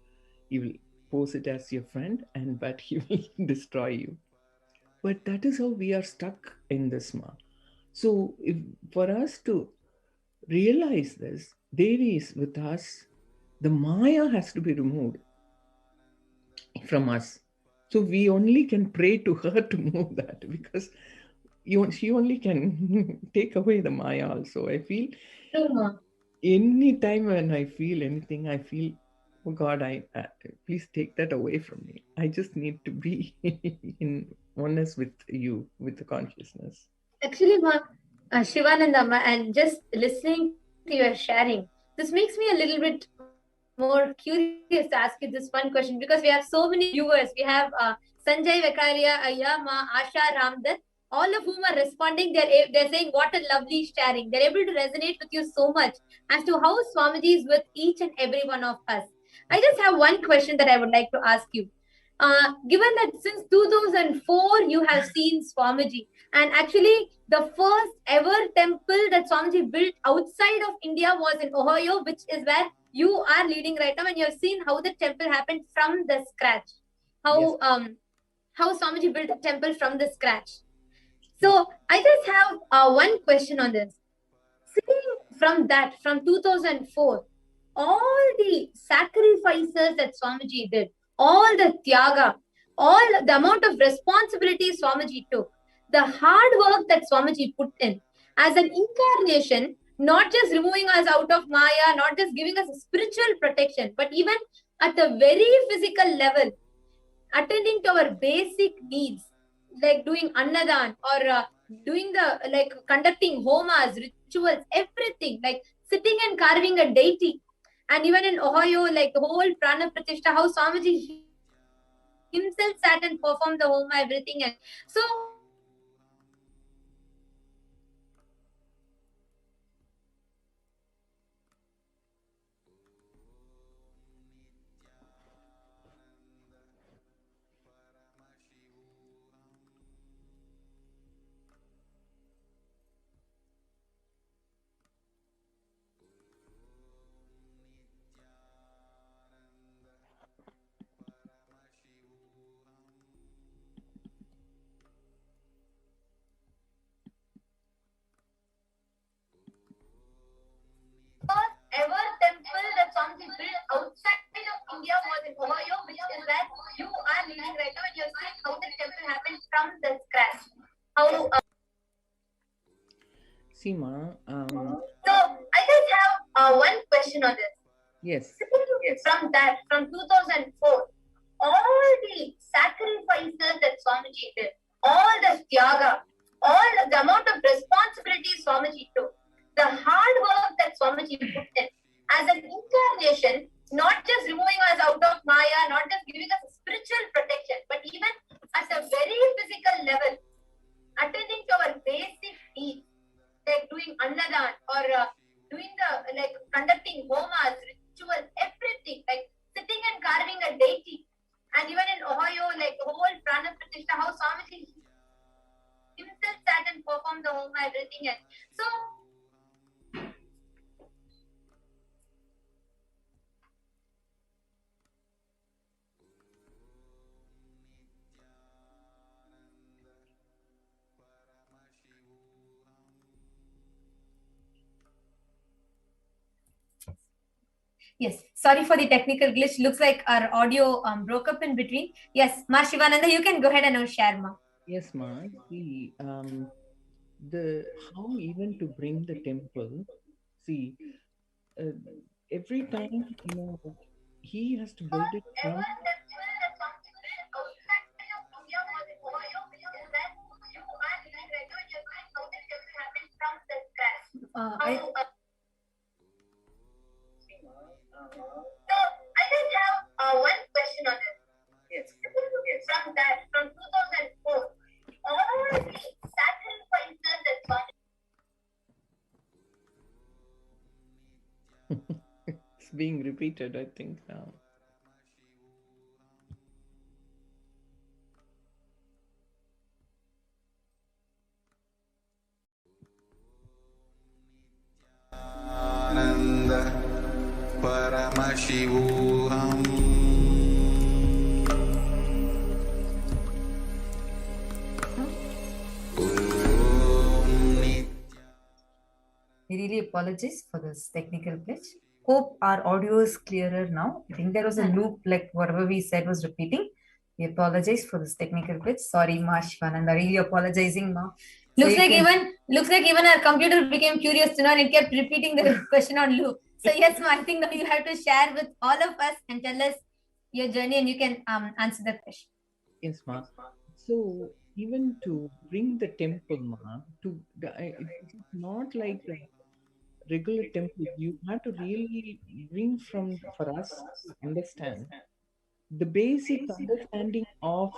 He will pose it as your friend, but he will destroy you. But that is how we are stuck in this ma. So for us to realize this, Devi is with us. The Maya has to be removed from us. So we only can pray to her to move that because she only can take away the Maya also. I feel any time when I feel anything, I feel, oh God, please take that away from me. I just need to be in oneness with you, with the consciousness. Actually, Shivananda, and just listening to your sharing, this makes me a little bit more curious to ask you this one question because we have so many viewers. We have Sanjay Vekaria, Ayya, Ma, Asha, Ramdat, all of whom are responding. They're saying, what a lovely sharing. They're able to resonate with you so much as to how Swamiji is with each and every one of us. I just have one question that I would like to ask you. given that since 2004 you have seen Swamiji, and actually the first ever temple that Swamiji built outside of India was in Ohio, which is where you are leading right now, and you have seen how the temple happened from the scratch. How Swamiji built the temple from the scratch. So I just have one question on this. Seeing from 2004, all the sacrifices that Swamiji did, all the tyaga, all the amount of responsibility Swamiji took, the hard work that Swamiji put in as an incarnation, not just removing us out of Maya, not just giving us a spiritual protection, but even at a very physical level, attending to our basic needs, like doing annadan or doing conducting homas, rituals, everything, like sitting and carving a deity. And even in Ohio, like the whole prana pratishtha, how Swamiji himself sat and performed the homa, everything. And so first ever temple that Swamiji built outside of India was in Ohio, which is where you are living right now, and you're seeing how the temple happened from the scratch. How Seema, So I just have one question on this. yes. From 2004, all the sacrifices that Swamiji did, all the tyaga, all the amount of responsibility Swamiji took, the hard work that Swamiji put in as an incarnation, not just removing us out of Maya, not just giving us a spiritual protection, but even at a very physical level, attending to our basic needs, like doing annadan or doing conducting homas, rituals, everything, like sitting and carving a deity. And even in Ohio, like the whole prana pratishtha, how Swamiji himself sat and performed the homa, everything. And so yes, sorry for the technical glitch. Looks like our audio broke up in between. Yes, Ma Shivananda, you can go ahead and now share, Ma. Yes, Ma. See, how even to bring the temple. See, every time he has to build it from. So I just have one question on this. Yes. From 2004, all the sacrifices that It's being repeated, I think now. Ananda Paramashivoham. We really apologize for this technical glitch. Hope our audio is clearer now. I think there was a loop, like whatever we said was repeating. We apologize for this technical glitch. Sorry, Ma Shivananda. Really apologizing, Ma. Looks like even our computer became curious to know and it kept repeating the question on loop. So yes, Ma, I think that you have to share with all of us and tell us your journey, and you can answer the question. Yes, Ma. So even to bring the temple, Ma, it's not like a regular temple. You have to really bring for us to understand the basic understanding of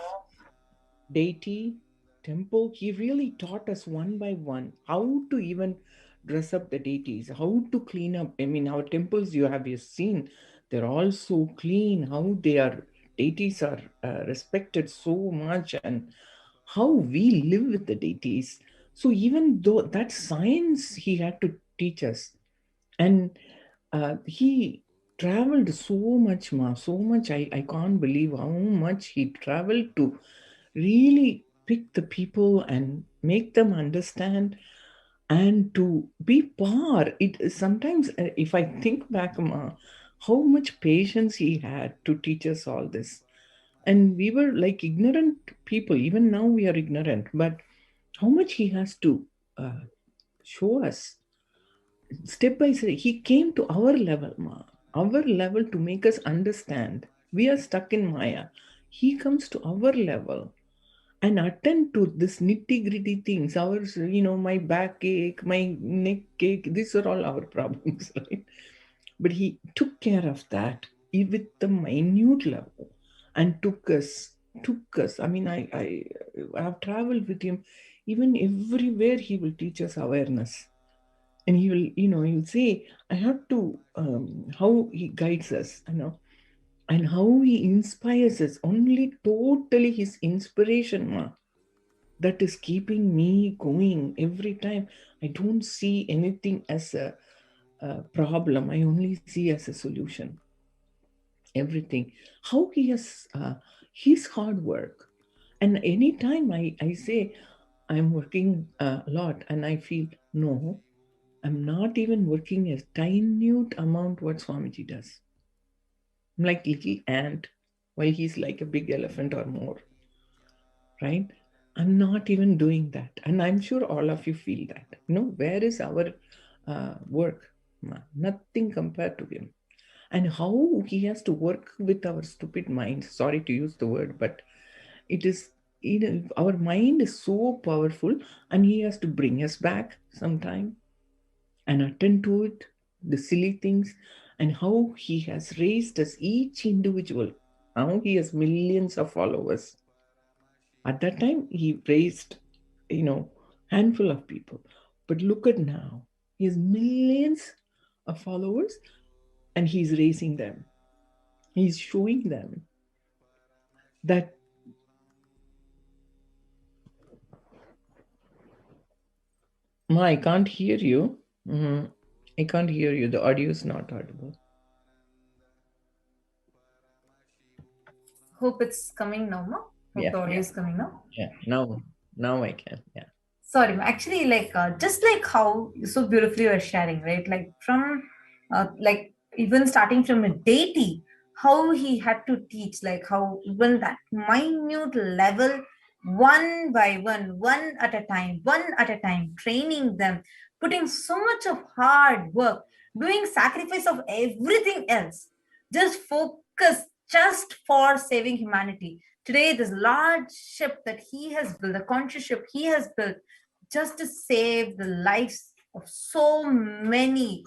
deity, temple. He really taught us one by one how to even dress up the deities, how to clean up. I mean, our temples, you seen, they're all so clean, how they are deities are respected so much, and how we live with the deities. So even though that science he had to teach us, and he traveled so much, so much. I can't believe how much he traveled to really pick the people and make them understand and to be par. It sometimes, if I think back, how much patience he had to teach us all this. And we were like ignorant people. Even now we are ignorant, but how much he has to show us step by step. He came to our level, our level, to make us understand. We are stuck in Maya. He comes to our level and attend to this nitty gritty things. Ours, my backache, my neck ache, these are all our problems, right? But he took care of that with the minute level and took us. I mean, I have traveled with him. Even everywhere, he will teach us awareness. And he will, he will say, I have to, how he guides us, and how he inspires us. Only totally his inspiration, that is keeping me going every time. I don't see anything as a problem. I only see as a solution. Everything. How he has his hard work. And anytime I say I'm working a lot and I feel, no, I'm not even working a minute amount what Swamiji does. I'm like little ant while he's like a big elephant or more. Right? I'm not even doing that. And I'm sure all of you feel that. Where is our work? Nothing compared to him. And how he has to work with our stupid minds. Sorry to use the word, but it is, our mind is so powerful, and he has to bring us back sometime and attend to it, the silly things, and how he has raised us, each individual. Now he has millions of followers. At that time, he raised, handful of people. But look at now, he has millions of followers, and he's raising them. He's showing them that I can't hear you. I can't hear you. The audio is not audible. Hope it's coming now, ma. Hope the audio is coming now. Yeah, now I can. Yeah. Sorry, actually, just like how so beautifully you're sharing, right? Like from, even starting from a deity, how he had to teach, like how even that minute level, one by one at a time, training them, putting so much of hard work, doing sacrifice of everything else, just focus just for saving humanity. Today, this large ship that he has built, the conscious ship he has built, just to save the lives of so many,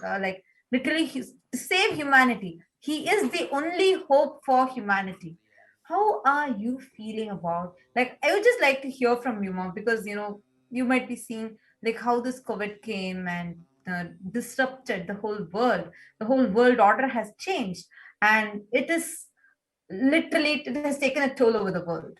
literally to save humanity. He is the only hope for humanity. How are you feeling about, like, I would just like to hear from you, mom, because you might be seeing like how this COVID came and disrupted the whole world order has changed, and it is literally, it has taken a toll over the world.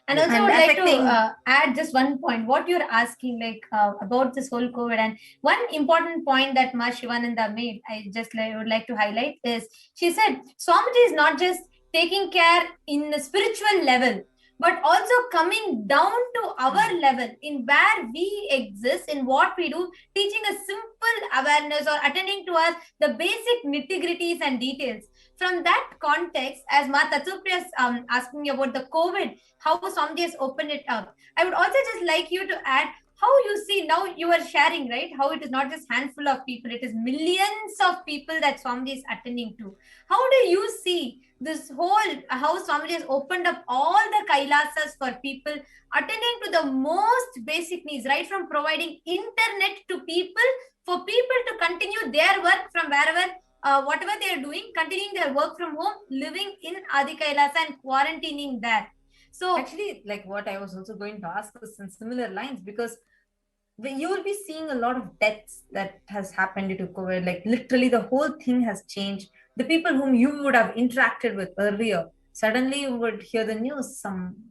And also, I would like to add just one point. What you're asking, about this whole COVID, and one important point that Ma Shivananda made, would like to highlight is she said Swamiji is not just taking care in the spiritual level, but also coming down to our level in where we exist, in what we do, teaching a simple awareness or attending to us the basic nitty-gritties and details. From that context, as Ma Tatsupriya is asking me about the COVID, how Swamiji has opened it up, I would also just like you to add how you see now. You are sharing, right, how it is not just handful of people, it is millions of people that Swamiji is attending to. How do you see this whole, how Swamiji has opened up all the Kailasas for people, attending to the most basic needs, right from providing internet to people, for people to continue their work from wherever, whatever they are doing, continuing their work from home, living in Adi Kailasa and quarantining there. So actually, like what I was also going to ask is in similar lines, because you will be seeing a lot of deaths that has happened due to COVID. Like literally the whole thing has changed. The people whom you would have interacted with earlier Suddenly you would hear the news,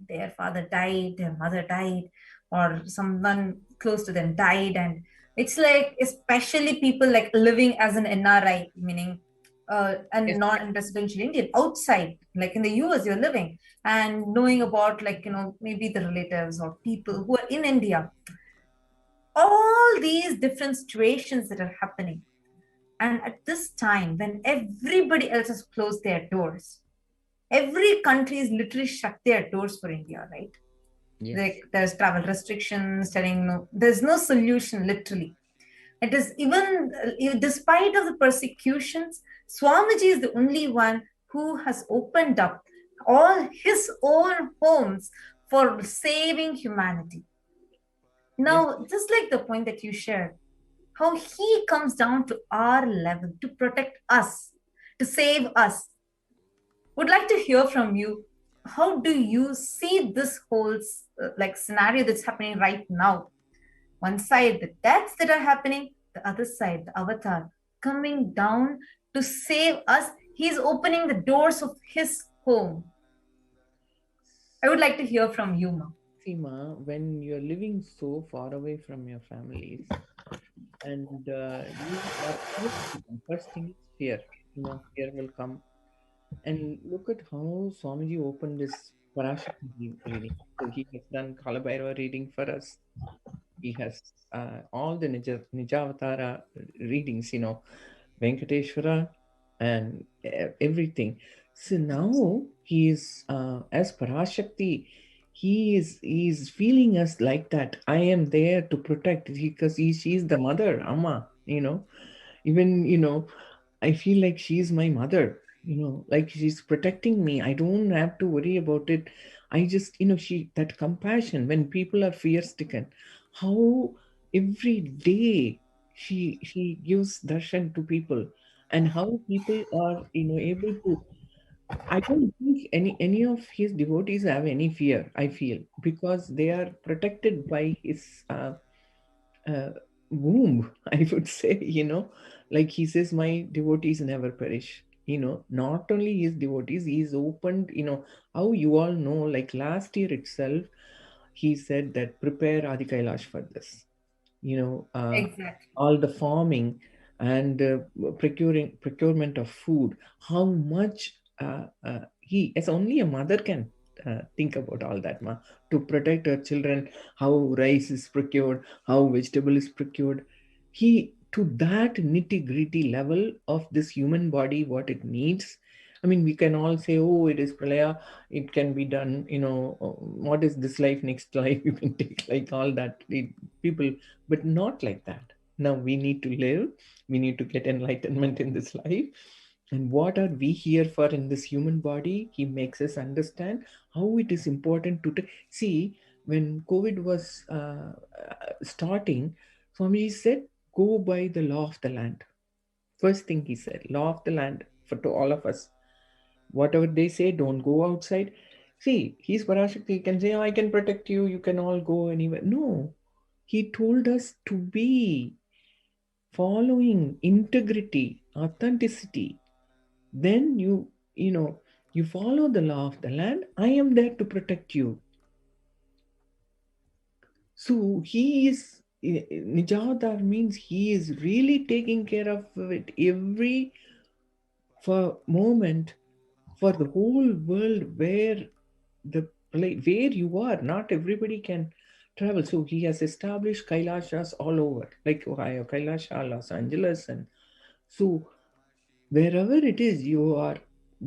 their father died, their mother died, or someone close to them died. And it's like, especially people like living as an NRI, meaning a Yes. non-residential Indian outside, like in the US you're living, and knowing about, like, maybe the relatives or people who are in India, all these different situations that are happening. And at this time, when everybody else has closed their doors, every country is literally shut their doors for India, right? Yes. Like there's travel restrictions, telling no, there's no solution, literally. It is even, despite of the persecutions, Swamiji is the only one who has opened up all his own homes for saving humanity. Now, Yes. just like the point that you shared, how he comes down to our level to protect us, to save us. Would like to hear from you. How do you see this whole like scenario that's happening right now? One side, the deaths that are happening, the other side, the avatar coming down to save us. He's opening the doors of his home. I would like to hear from you, Ma. Seema, when you're living so far away from your families and you are first thing is fear, fear will come. And look at how Swamiji opened this Parashakti reading. So he has done Kalabhairava reading for us. He has all the Nijavatara readings, Venkateshwara and everything. So now he is, as Parashakti, he is feeling us like that. I am there to protect because she is the mother, Amma, even, I feel like she's my mother, like she's protecting me. I don't have to worry about it. I just, that compassion when people are fear stricken, how every day she gives darshan to people and how people are, able to. I don't think any of his devotees have any fear, I feel, because they are protected by his uh, womb, I would say, like he says, my devotees never perish. Not only his devotees, he's opened, how you all know, like last year itself, he said that prepare Adi Kailash for this. Exactly. All the farming and procurement of food, how much he, as only a mother can think about all that, to protect her children, how rice is procured, how vegetable is procured. He, to that nitty gritty level of this human body, what it needs. I mean, we can all say, oh, it is pralaya, it can be done, what is this life, next life, you can take like all that. People, but not like that. Now we need to live, we need to get enlightenment in this life. And what are we here for in this human body? He makes us understand how it is important to see. When COVID was starting, Swamiji said, go by the law of the land. First thing he said, law of the land for to all of us. Whatever they say, don't go outside. See, he's Parashakti. He can say, oh, I can protect you. You can all go anywhere. No, he told us to be following integrity, authenticity. Then you follow the law of the land. I am there to protect you. So he is, Nijavatar means he is really taking care of it every moment for the whole world, where where you are, not everybody can travel. So he has established Kailashas all over, like Ohio, Kailasha, Los Angeles, and so wherever it is you are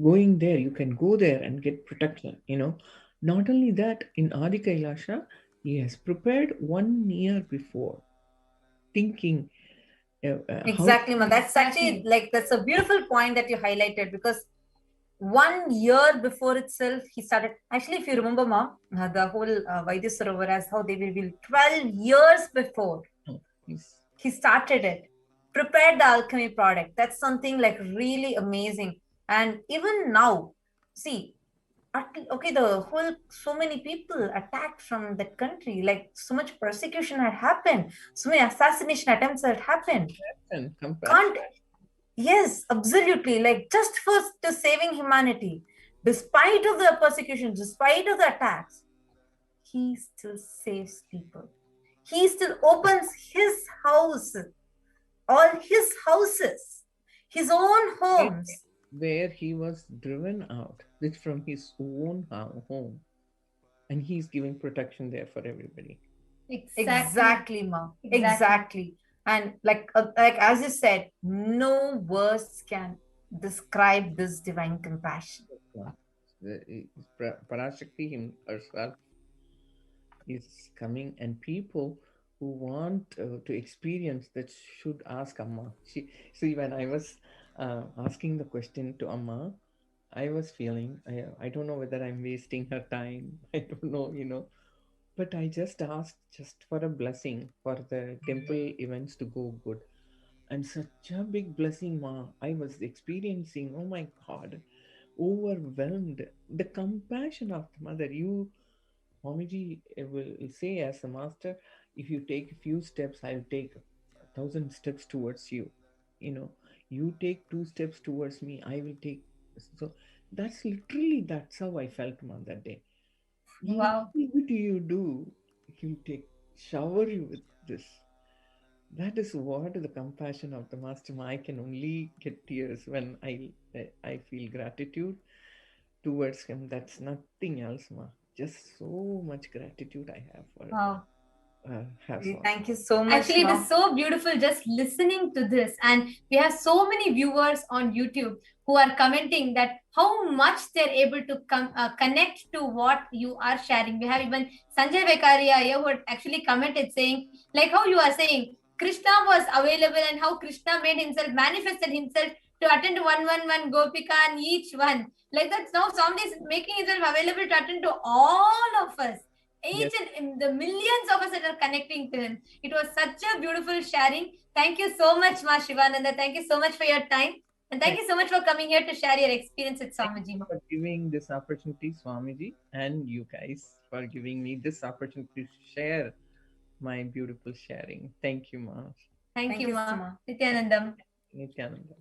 going there, you can go there and get protection. Not only that, in Adi Kailasha, he has prepared 1 year before, thinking how. Exactly, man. That's actually like, that's a beautiful point that you highlighted, because 1 year before itself, he started. Actually, if you remember, Ma, the whole Vaidya Sarovar, as how they will be 12 years before Yes. he started it, prepared the alchemy product. That's something like really amazing. And even now, see, okay, the whole, so many people attacked from that country, like so much persecution had happened, so many assassination attempts had happened. Compassion. Can't, yes, absolutely, like just for to saving humanity. despite of the persecution, despite of the attacks, he still saves people. He still opens his house, all his houses, his own homes. Where he was driven out, it's from his own home, and he's giving protection there for everybody. Exactly, ma. Exactly. And like as you said, no words can describe this divine compassion. Parashakti herself is coming, and people who want to experience that should ask Amma. See, when I was asking the question to Amma, I was feeling, I don't know whether I'm wasting her time. I don't know, but I just asked just for a blessing for the temple events to go good. And such a big blessing, Ma. I was experiencing, oh my God, overwhelmed. The compassion of the mother. Swamiji will say as a master, if you take a few steps, I'll take 1,000 steps towards you. You take 2 steps towards me, I will take. So that's how I felt, man, that day. Wow. What do you do? You take shower you with this. That is what the compassion of the master. I can only get tears when I feel gratitude towards him. That's nothing else, ma. Just so much gratitude I have for Wow. Thank you so much. Actually, it is so beautiful just listening to this. And we have so many viewers on YouTube who are commenting that how much they're able to connect to what you are sharing. We have even Sanjay Vekaria here who had actually commented saying, like how you are saying, Krishna was available and how Krishna made himself, manifested himself to attend to 111 Gopika and each one. Like that, now somebody is making himself available to attend to all of us. Each and the millions of us that are connecting to him. It was such a beautiful sharing. Thank you so much, Ma Shivananda. Thank you so much for your time. And thank you so much for coming here to share your experience with Swamiji. For giving this opportunity, Swamiji, and you guys for giving me this opportunity to share my beautiful sharing. Thank you, Ma. Thank you, Ma. Nithyanandam. Nithyanandam.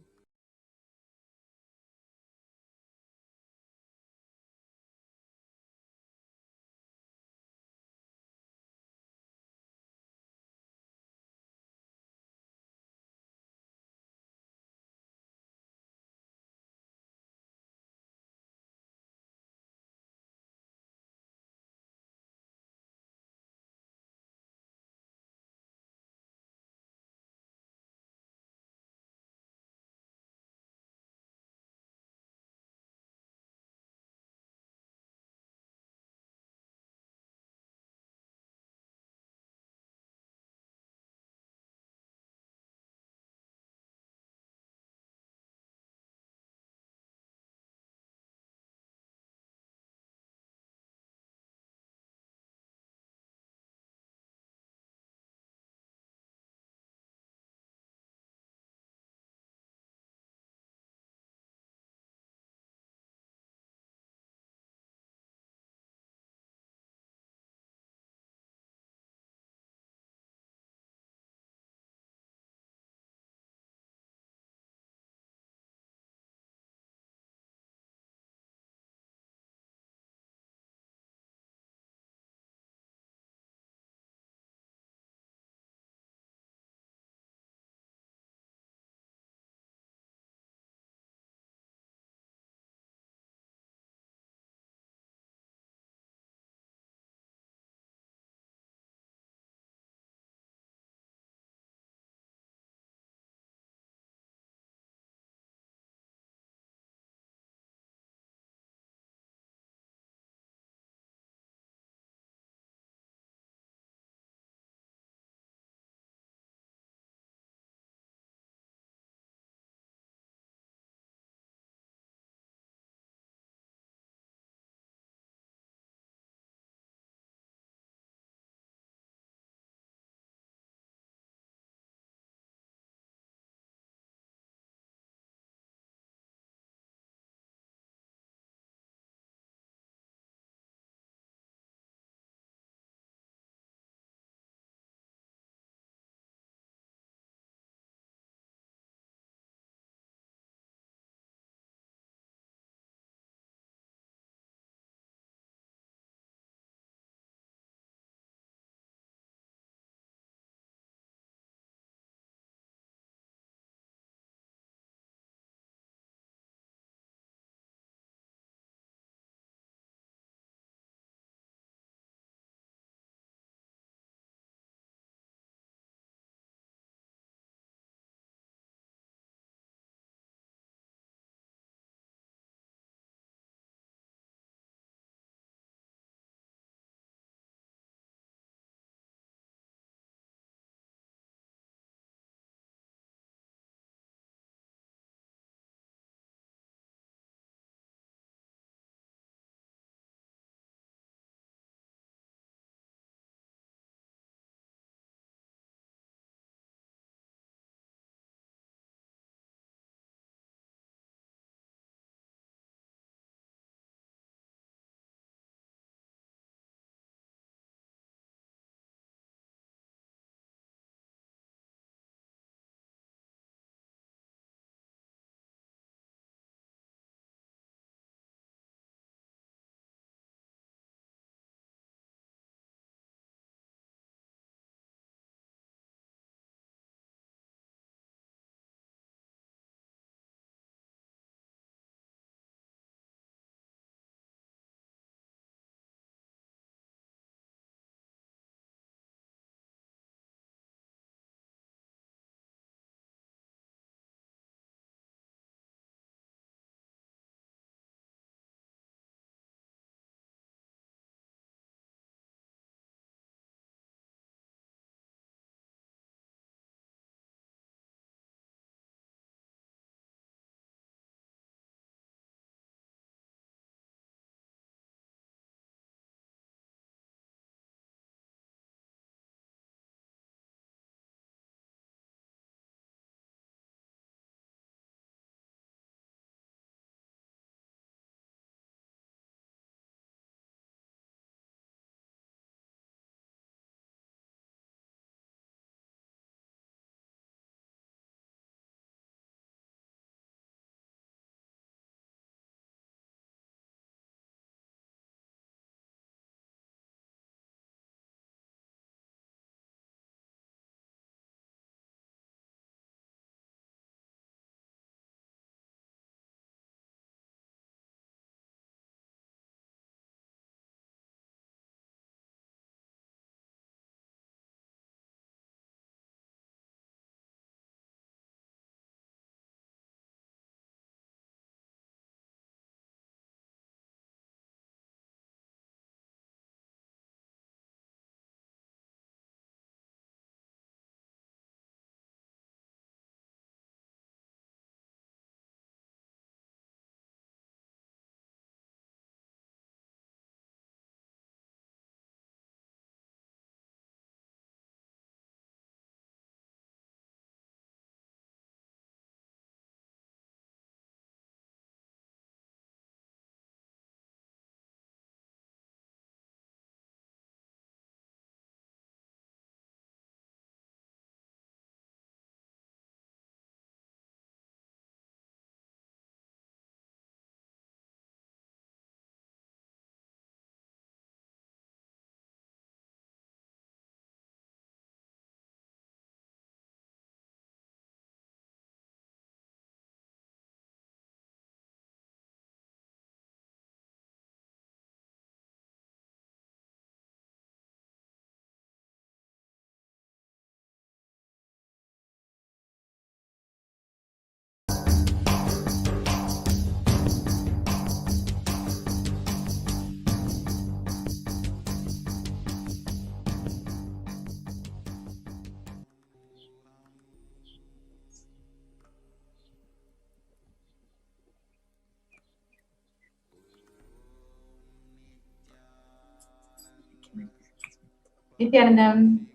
Nithyanandam,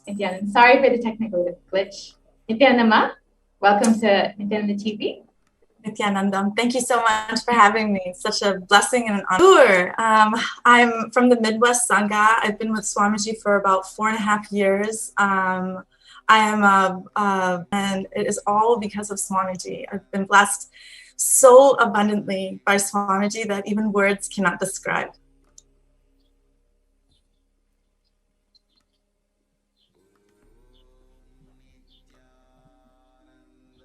Nithyanand, sorry for the technical glitch. Nithyanandama, welcome to Nithyananda TV. Nithyanandam, thank you so much for having me. It's such a blessing and an honor. Sure. I'm from the Midwest Sangha. I've been with Swamiji for about 4.5 years. I am and it is all because of Swamiji. I've been blessed so abundantly by Swamiji that even words cannot describe.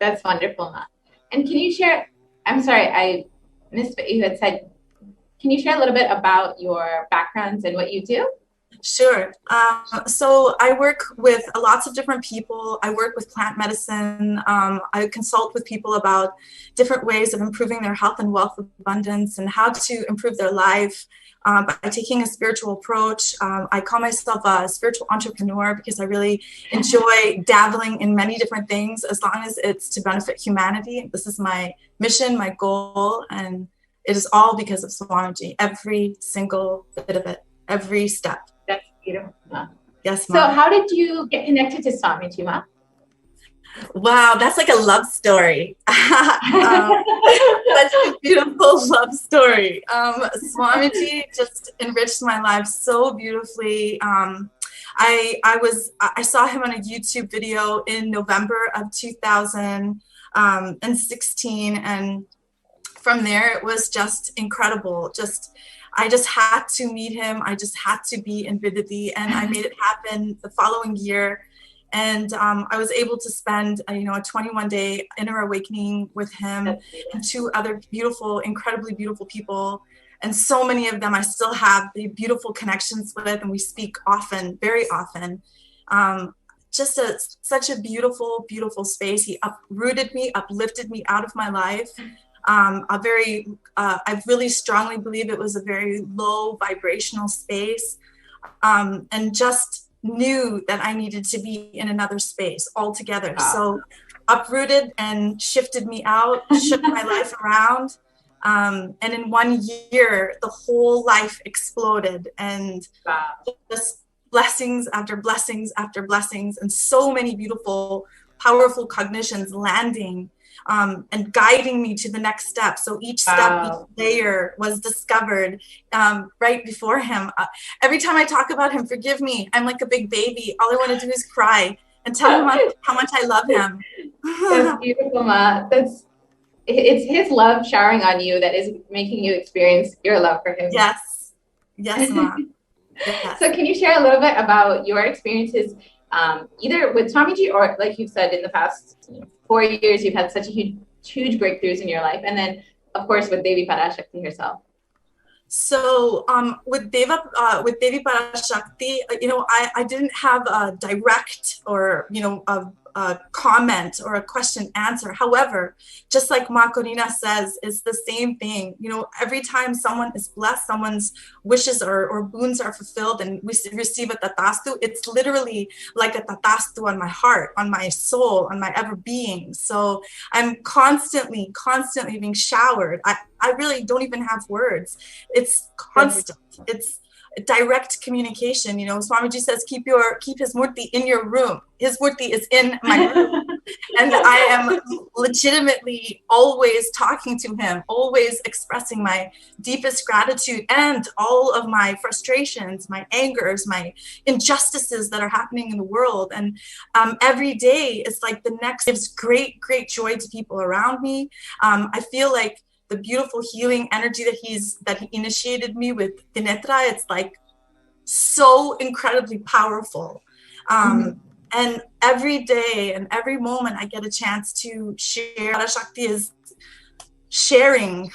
That's wonderful, Ma. And can you share, I'm sorry, I missed what you had said. Can you share a little bit about your backgrounds and what you do? Sure. So I work with lots of different people. I work with plant medicine. I consult with people about different ways of improving their health and wealth abundance and how to improve their life by taking a spiritual approach. I call myself a spiritual entrepreneur because I really enjoy dabbling in many different things as long as it's to benefit humanity. This is my mission, my goal, and it is all because of Swamiji, every single bit of it, every step. That's beautiful, Ma. Yes, Ma. Ma. So how did you get connected to Swamiji, Ma? Wow, that's like a love story. Such a beautiful love story. Swamiji just enriched my life so beautifully. I saw him on a YouTube video in November of 2016, and from there it was just incredible. I just had to meet him. I just had to be in Viditi, and I made it happen the following year. And I was able to spend, a 21-day inner awakening with him and 2 other beautiful, incredibly beautiful people. And so many of them I still have the beautiful connections with, and we speak often, very often. Such a beautiful, beautiful space. He uprooted me, uplifted me out of my life. I really strongly believe it was a very low vibrational space, and just knew that I needed to be in another space altogether. Wow. So uprooted and shifted me out, shook my life around. And in 1 year, the whole life exploded, and just blessings after blessings after blessings, and so many beautiful, powerful cognitions landing and guiding me to the next step. So each step, each layer was discovered right before him. Every time I talk about him, forgive me, I'm like a big baby. All I want to do is cry and tell him how much I love him. That's beautiful, Ma. It's his love showering on you that is making you experience your love for him. Yes. Yes, Ma. Yes. So can you share a little bit about your experiences either with Swamiji or, like you've said, in the past 4 years, you've had such a huge breakthroughs in your life. And then, of course, with Devi Parashakti herself. So with Devi Parashakti, I didn't have a direct or, a comment or a question answer. However, just like Ma Corina says, it's the same thing. Every time someone is blessed, someone's wishes or boons are fulfilled and we receive a tatastu, it's literally like a tatastu on my heart, on my soul, on my ever being. So I'm constantly being showered. I really don't even have words. It's constant. It's direct communication. Swamiji says, keep his murti in your room. His murti is in my room. And I am legitimately always talking to him, always expressing my deepest gratitude and all of my frustrations, my angers, my injustices that are happening in the world. And every day it's like the next gives great joy to people around me. I feel like the beautiful healing energy that he initiated me with Dinetra, it's like so incredibly powerful. And every day and every moment I get a chance to share, Shakti is sharing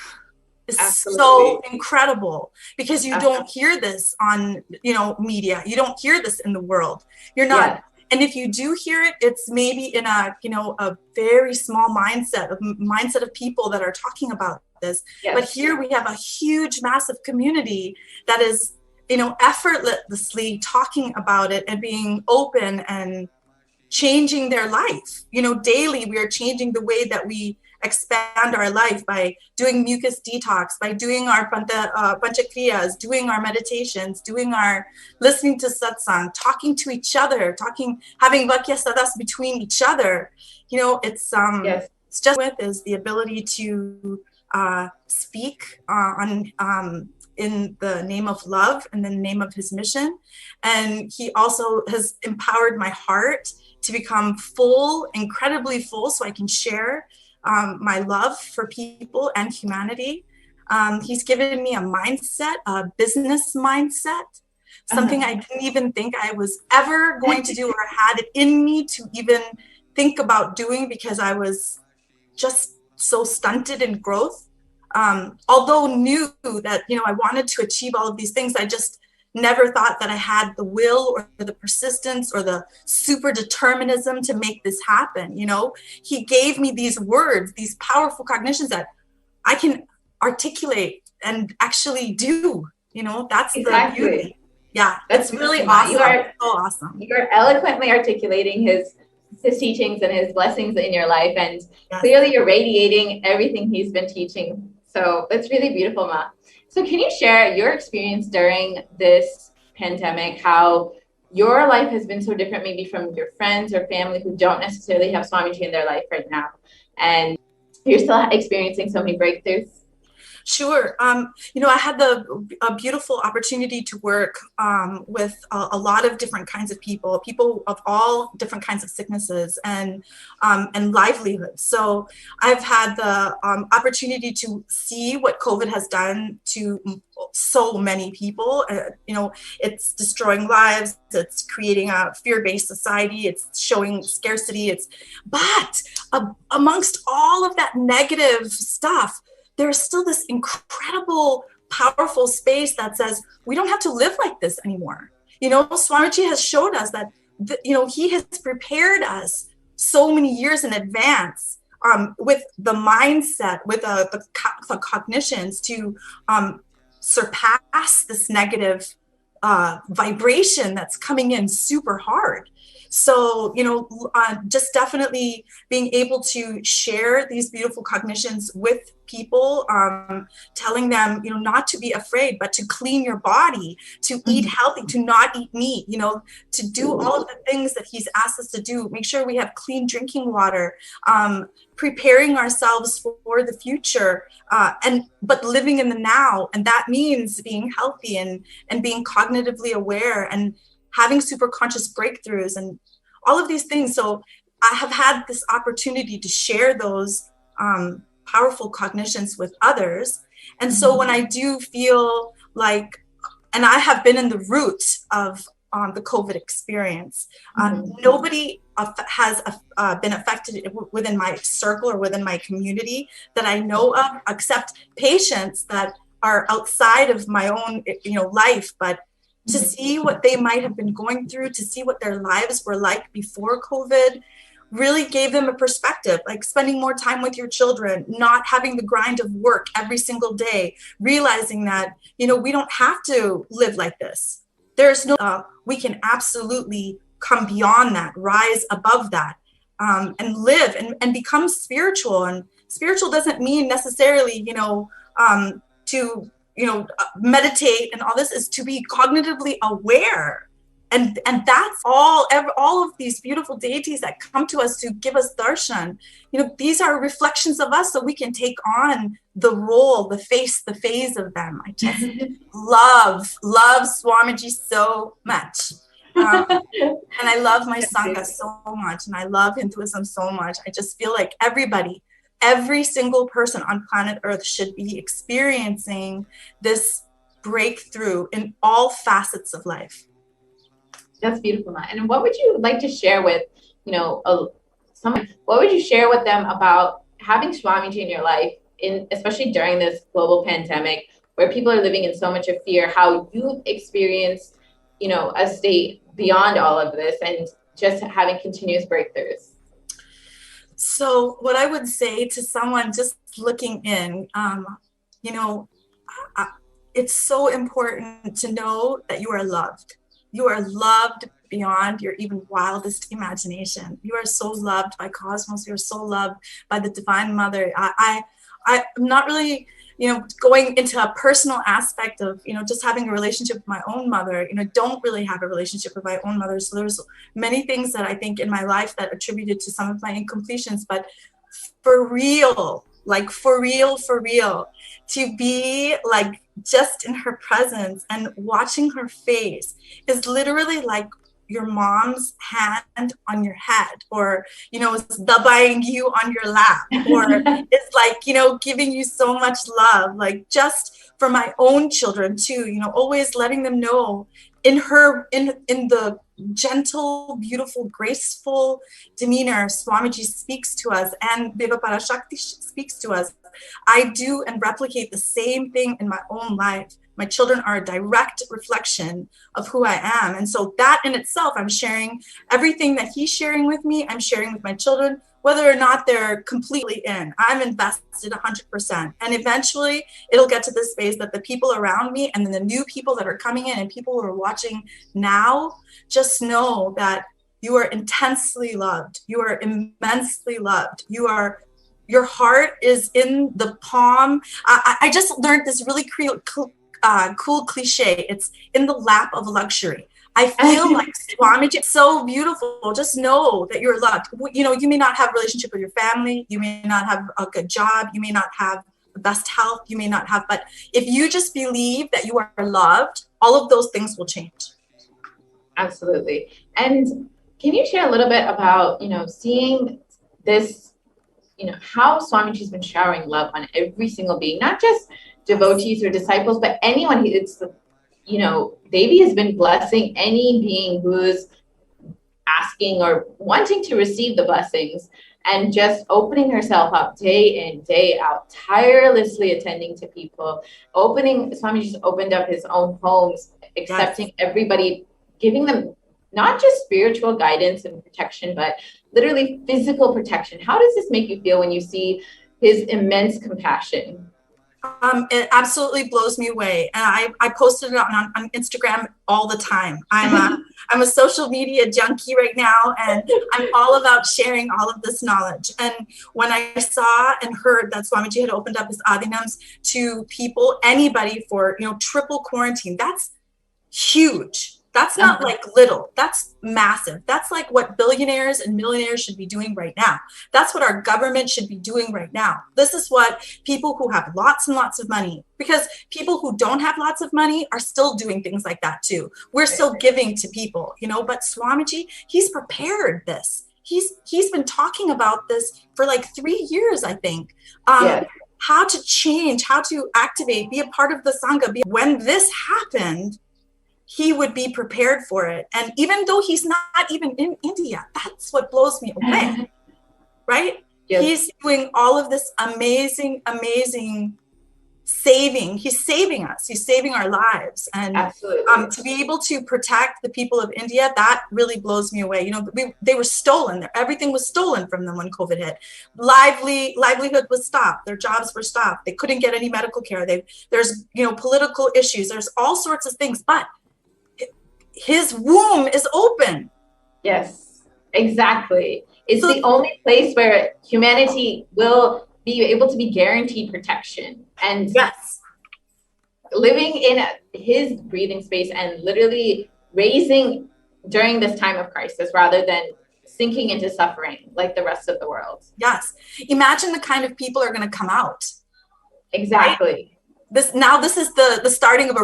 is so incredible, because you don't hear this on, media. You don't hear this in the world. You're not. Yeah. And if you do hear it, it's maybe in a very small mindset of people that are talking about this. Yes. But here we have a huge, massive community that is, effortlessly talking about it and being open and changing their life. Daily we are changing the way that we expand our life by doing mucus detox, by doing our panchakriyas, doing our meditations, listening to satsang, talking to each other, having vakya sadas between each other. You know, it's just is the ability to speak in the name of love and the name of his mission. And he also has empowered my heart to become full, incredibly full, so I can share my love for people and humanity. He's given me a mindset, a business mindset, something I didn't even think I was ever going to do or had it in me to even think about doing, because I was just so stunted in growth. Although knew that, you know, I wanted to achieve all of these things, I just never thought that I had the will or the persistence or the super determinism to make this happen. You know, he gave me these words, these powerful cognitions that I can articulate and actually do. You know, that's the beauty. Yeah, it's really awesome. You are so awesome. You're eloquently articulating his teachings and his blessings in your life, and clearly you're radiating everything he's been teaching. So it's really beautiful, Ma. So can you share your experience during this pandemic, how your life has been so different maybe from your friends or family who don't necessarily have Swamiji in their life right now, and you're still experiencing so many breakthroughs? Sure. You know, I had a beautiful opportunity to work with a lot of different kinds of people of all different kinds of sicknesses and livelihoods. So I've had the opportunity to see what COVID has done to so many people. You know, it's destroying lives. It's creating a fear-based society. It's showing scarcity. But amongst all of that negative stuff, there's still this incredible, powerful space that says, we don't have to live like this anymore. You know, Swamiji has showed us that, you know, he has prepared us so many years in advance with the mindset, with the cognitions to surpass this negative vibration that's coming in super hard. So, you know, just definitely being able to share these beautiful cognitions with people, telling them, you know, not to be afraid, but to clean your body, to eat healthy, to not eat meat, you know, to do all of the things that he's asked us to do, make sure we have clean drinking water, preparing ourselves for the future, but living in the now. And that means being healthy and being cognitively aware and having super conscious breakthroughs and all of these things. So I have had this opportunity to share those powerful cognitions with others. And so when I do feel like, and I have been in the root of the COVID experience, nobody has been affected within my circle or within my community that I know of, except patients that are outside of my own, you know, life. But to see what they might have been going through, to see what their lives were like before COVID, really gave them a perspective, like spending more time with your children, not having the grind of work every single day, realizing that, you know, we don't have to live like this. There's no, we can absolutely come beyond that, rise above that, and live and become spiritual. And spiritual doesn't mean necessarily, you know, to, you know, meditate and all this, is to be cognitively aware. And that's all of these beautiful deities that come to us to give us darshan, you know, these are reflections of us, so we can take on the role, the phase of them. I just love Swamiji so much. And I love my Sangha so much, and I love Hinduism so much. I just feel like every single person on planet Earth should be experiencing this breakthrough in all facets of life. That's beautiful, Ma. And what would you like to share with, you know, what would you share with them about having Swamiji in your life, especially during this global pandemic where people are living in so much of fear, how you've experienced, you know, a state beyond all of this and just having continuous breakthroughs? So what I would say to someone just looking in, you know, it's so important to know that you are loved. You are loved beyond your even wildest imagination. You are so loved by Cosmos. You're so loved by the Divine Mother. I'm not really, going into a personal aspect of, just having a relationship with my own mother. Don't really have a relationship with my own mother. So there's many things that I think in my life that attributed to some of my incompletions, but for real, to be like just in her presence and watching her face is literally like your mom's hand on your head, or dabaing you on your lap, or it's like giving you so much love, like just for my own children too, always letting them know in the gentle, beautiful, graceful demeanor Swamiji speaks to us and Deva Parashakti speaks to us. I do and replicate the same thing in my own life. My children are a direct reflection of who I am. And so that in itself, I'm sharing everything that he's sharing with me, I'm sharing with my children, whether or not they're completely in. I'm invested 100%. And eventually it'll get to this phase that the people around me and then the new people that are coming in and people who are watching now, just know that you are intensely loved. You are immensely loved. Your heart is in the palm. I just learned this really cool cliche. It's in the lap of luxury. I feel like Swamiji, it's so beautiful. Just know that you're loved. You may not have a relationship with your family. You may not have a good job. You may not have the best health. You may not have, but if you just believe that you are loved, all of those things will change. Absolutely. And can you share a little bit about, seeing this, how Swamiji's been showering love on every single being, not just devotees or disciples, but anyone. Devi has been blessing any being who's asking or wanting to receive the blessings, and just opening herself up day in, day out, tirelessly attending to people. Swamiji's opened up his own homes, accepting everybody, giving them not just spiritual guidance and protection, but literally physical protection. How does this make you feel when you see his immense compassion? It absolutely blows me away. And I posted it on Instagram all the time. I'm a social media junkie right now, and I'm all about sharing all of this knowledge. And when I saw and heard that Swamiji had opened up his adinams to people, anybody for, triple quarantine, that's huge. That's not like little, that's massive. That's like what billionaires and millionaires should be doing right now. That's what our government should be doing right now. This is what people who have lots and lots of money, because people who don't have lots of money are still doing things like that too. We're still giving to people, but Swamiji, he's prepared this. He's been talking about this for like 3 years, I think. How to change, how to activate, be a part of the Sangha. When this happened, he would be prepared for it. And even though he's not even in India, that's what blows me away, right? Yes. He's doing all of this amazing saving. He's saving us. He's saving our lives. And to be able to protect the people of India, that really blows me away. They were stolen. Everything was stolen from them when COVID hit. Livelihood was stopped. Their jobs were stopped. They couldn't get any medical care. There's political issues. There's all sorts of things, but his womb is open. Yes, exactly. It's the only place where humanity will be able to be guaranteed protection. And living in his breathing space and literally raising during this time of crisis rather than sinking into suffering like the rest of the world. Yes. Imagine the kind of people are going to come out. Exactly. Right? This is the starting of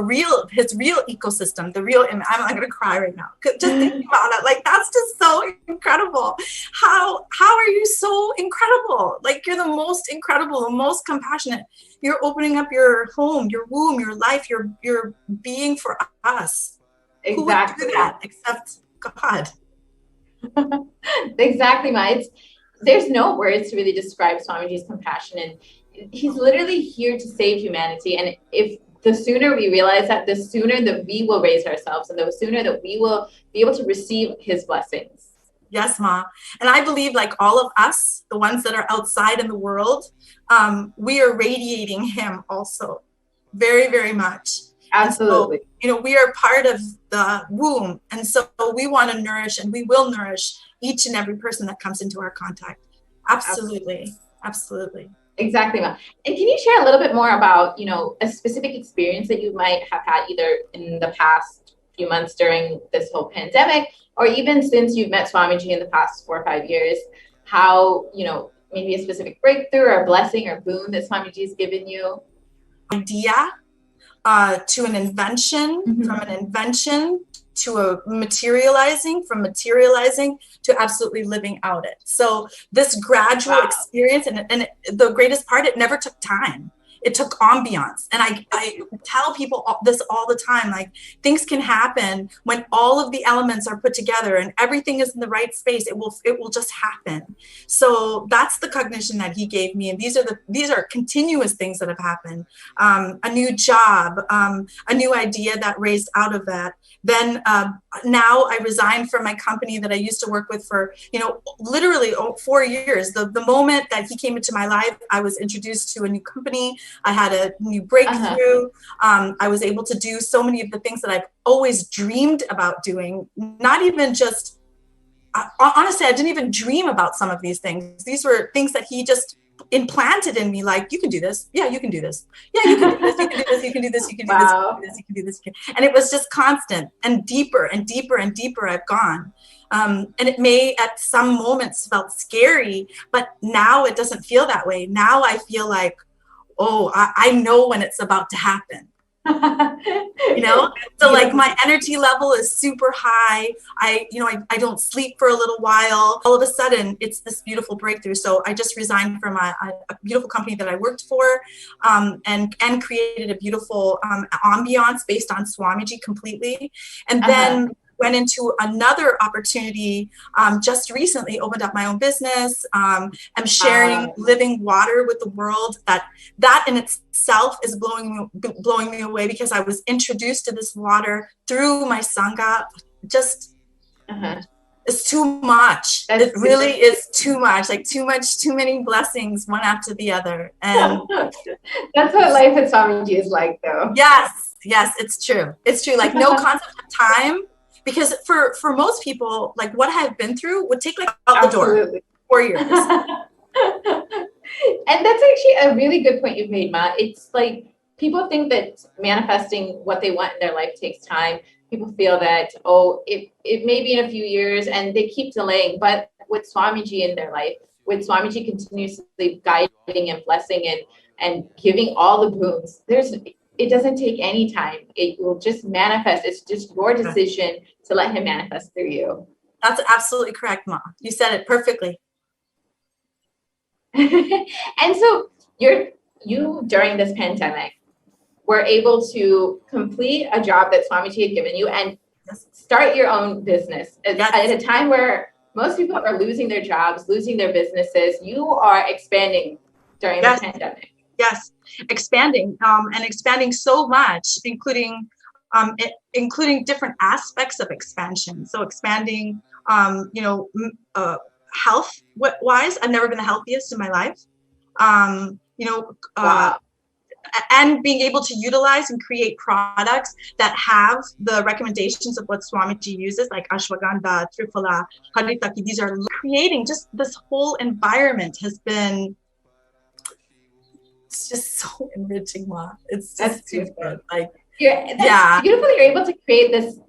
his real ecosystem, I'm going to cry right now. Just thinking about it, like, that's just so incredible. How are you so incredible? Like, you're the most incredible, the most compassionate. You're opening up your home, your womb, your life, your being for us. Exactly. Who would do that except God? Exactly, Ma. There's no words to really describe Swamiji's compassion, and he's literally here to save humanity. And if the sooner we realize that, the sooner that we will raise ourselves, and the sooner that we will be able to receive his blessings. Yes, Ma. And I believe, like all of us, the ones that are outside in the world, we are radiating him also very, very much. Absolutely. So we are part of the womb. And so we want to nourish, and we will nourish each and every person that comes into our contact. Absolutely. Absolutely. Exactly, Ma. And can you share a little bit more about, a specific experience that you might have had either in the past few months during this whole pandemic, or even since you've met Swamiji in the past 4 or 5 years, how, maybe a specific breakthrough or blessing or boon that Swamiji has given you? Idea to an invention, from an invention to a materializing, from materializing to absolutely living out it. So this gradual experience, and the greatest part, it never took time. It took ambiance. And I tell people this all the time, like, things can happen when all of the elements are put together and everything is in the right space. It will just happen. So that's the cognition that he gave me. And these are continuous things that have happened. A new job, a new idea that raised out of that. Then now I resigned from my company that I used to work with for, literally 4 years. The moment that he came into my life, I was introduced to a new company. I had a new breakthrough. I was able to do so many of the things that I've always dreamed about doing. Not even just, honestly, I didn't even dream about some of these things. These were things that he just implanted in me, like, you can do this. Yeah, you can do this. Yeah, you can do this. You can do this. You can do this. You can do this. You can do this. You can do this. And it was just constant, and deeper and deeper and deeper I've gone. And it may at some moments felt scary, but now it doesn't feel that way. Now I feel like, oh, I know when it's about to happen. So like my energy level is super high. I don't sleep for a little while. All of a sudden it's this beautiful breakthrough. So I just resigned from a beautiful company that I worked for, and created a beautiful ambiance based on Swamiji completely. And then went into another opportunity, just recently opened up my own business. I'm sharing living water with the world. That in itself is blowing me away, because I was introduced to this water through my Sangha. Just, it's too much. It really is too much, too many blessings, one after the other. And that's what life at Swamiji is like, though. Yes, it's true. It's true. Like, no concept of time. Because for most people, like, what I've been through would take like out the door. 4 years. And that's actually a really good point you've made, Ma. It's like, people think that manifesting what they want in their life takes time. People feel that, it may be in a few years, and they keep delaying. But with Swamiji in their life, with Swamiji continuously guiding and blessing and giving all the boons, it doesn't take any time. It will just manifest. It's just your decision to let him manifest through you. That's absolutely correct, Ma. You said it perfectly. And so you during this pandemic were able to complete a job that Swamiji had given you and start your own business at a time where most people are losing their jobs, losing their businesses. You are expanding during the pandemic. Yes, expanding, and expanding so much, including different aspects of expansion. So expanding, health-wise, I've never been the healthiest in my life. And being able to utilize and create products that have the recommendations of what Swamiji uses, like ashwagandha, triphala, haritaki. These are creating just this whole environment has been. It's just so enriching, Ma. It's just too good. Like, that's beautiful. You're able to create this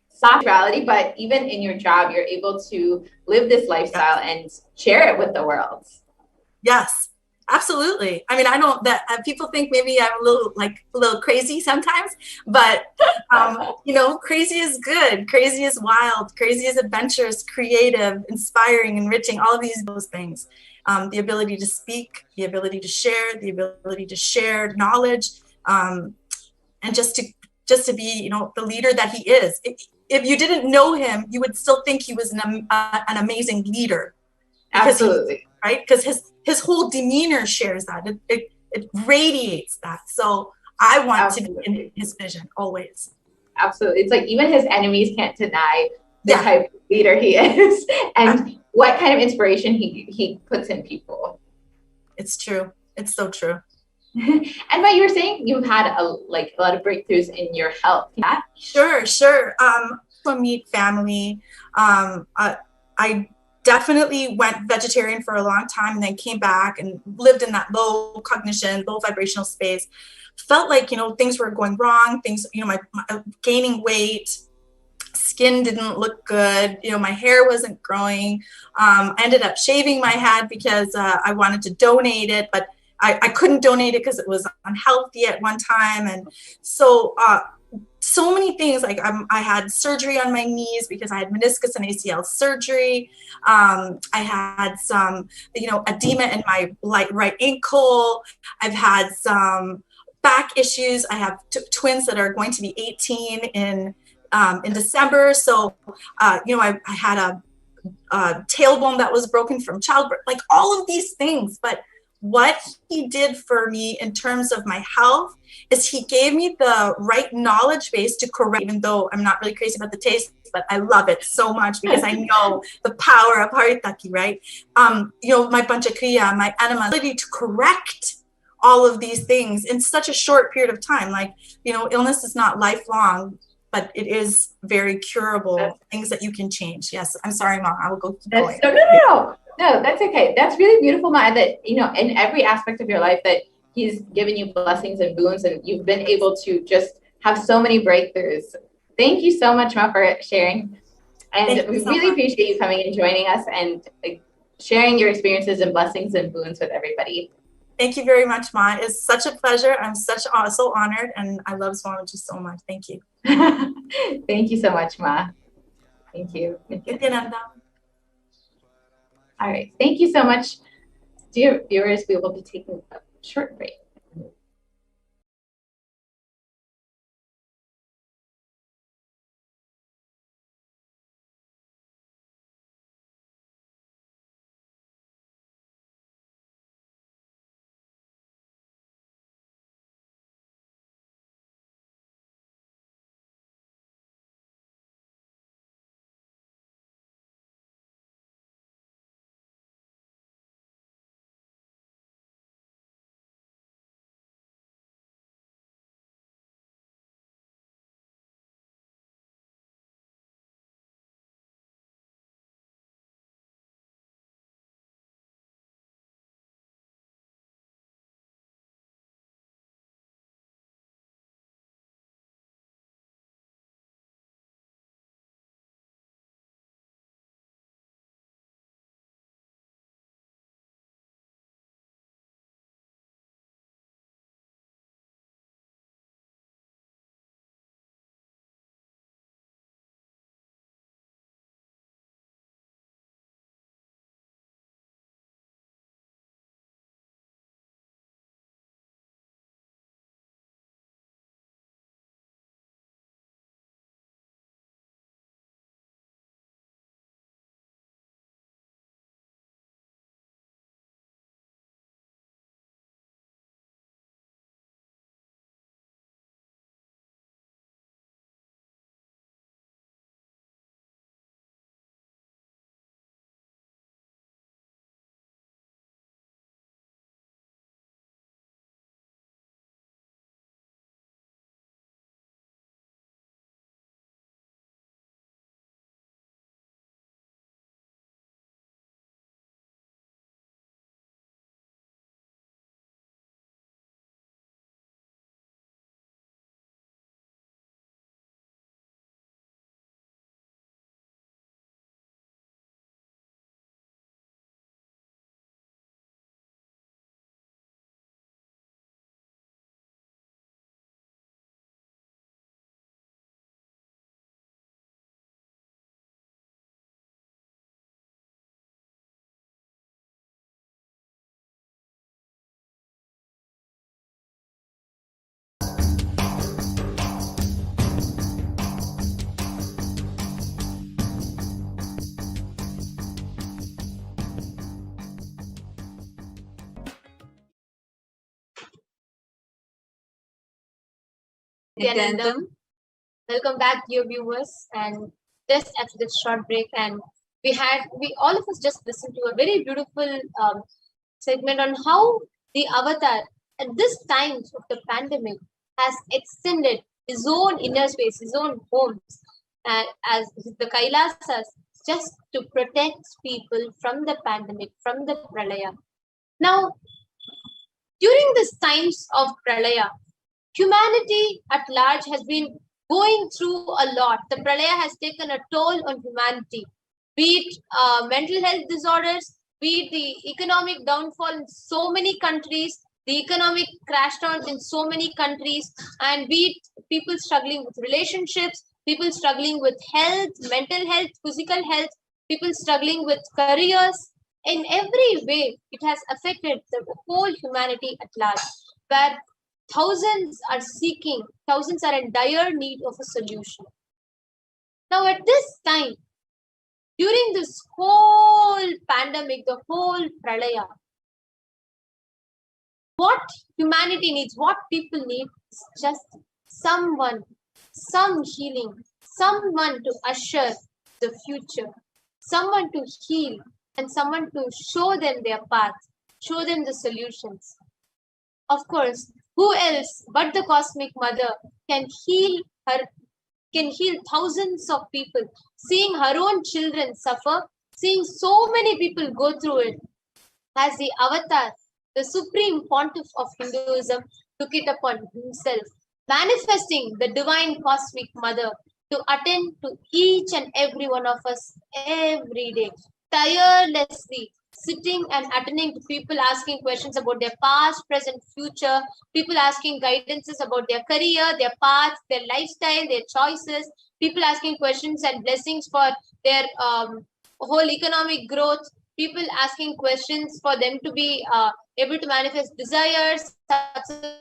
spirituality, but even in your job, you're able to live this lifestyle and share it with the world. Yes, absolutely. I mean, people think maybe I'm a little crazy sometimes, but crazy is good. Crazy is wild. Crazy is adventurous, creative, inspiring, enriching. All of those things. The ability to speak, the ability to share, the ability to share knowledge, and just to be, the leader that he is. If you didn't know him, you would still think he was an amazing leader. Absolutely. Right? Because his whole demeanor shares that. It radiates that. So I want to be in his vision always. Absolutely. It's like even his enemies can't deny the type of leader he is and what kind of inspiration he puts in people. It's true. It's so true. And what you were saying, you've had a lot of breakthroughs in your health. Yeah. Sure. From meat family. I definitely went vegetarian for a long time and then came back and lived in that low cognition, low vibrational space. Felt like, things were going wrong. Things, my gaining weight, skin didn't look good. My hair wasn't growing. I ended up shaving my head because I wanted to donate it, but I couldn't donate it because it was unhealthy at one time. And so many things, like I had surgery on my knees because I had meniscus and ACL surgery. I had some, edema in my right ankle. I've had some back issues. I have twins that are going to be 18 in December. So, I had a tailbone that was broken from childbirth, like all of these things. But what he did for me in terms of my health is he gave me the right knowledge base to correct, even though I'm not really crazy about the taste, but I love it so much because I know the power of haritaki, right? My panchakriya, my anima, ability to correct all of these things in such a short period of time. Like, illness is not lifelong, but it is very curable, things that you can change. Yes, I'm sorry, Mom, I will go keep going. No, that's okay. That's really beautiful, Ma, that, in every aspect of your life that he's given you blessings and boons and you've been able to just have so many breakthroughs. Thank you so much, Ma, for sharing. And we really appreciate you coming and joining us and sharing your experiences and blessings and boons with everybody. Thank you very much, Ma. It's such a pleasure. I'm so honored, and I love Swamiji so much. Thank you. Thank you so much, Ma. Thank you. Nithyananda. All right. Thank you so much. Dear viewers, we will be taking a short break. Nithyanandam. Welcome back, dear viewers. And just after this short break, and we all of us just listened to a very beautiful segment on how the avatar at this time of the pandemic, has extended his own inner space, his own homes, as the Kailasas, just to protect people from the pandemic, from the pralaya. Now, during these times of pralaya, humanity at large has been going through a lot. The pralaya has taken a toll on humanity, be it mental health disorders, be it the economic downfall in so many countries, the economic crash down in so many countries, and be it people struggling with relationships, people struggling with health, mental health, physical health, people struggling with careers. In every way, it has affected the whole humanity at large, where thousands are in dire need of a solution. Now, at this time, during this whole pandemic, the whole pralaya, what humanity needs, what people need is just someone, some healing, someone to usher the future, someone to heal, and someone to show them their path, show them the solutions. Of course, who else but the Cosmic Mother can heal thousands of people, seeing her own children suffer, seeing so many people go through it. As the avatar, the supreme pontiff of Hinduism took it upon himself, manifesting the divine Cosmic Mother to attend to each and every one of us every day, tirelessly sitting and attending to people asking questions about their past, present, future, people asking guidances about their career, their path, their lifestyle, their choices, people asking questions and blessings for their whole economic growth, people asking questions for them to be able to manifest desires, success,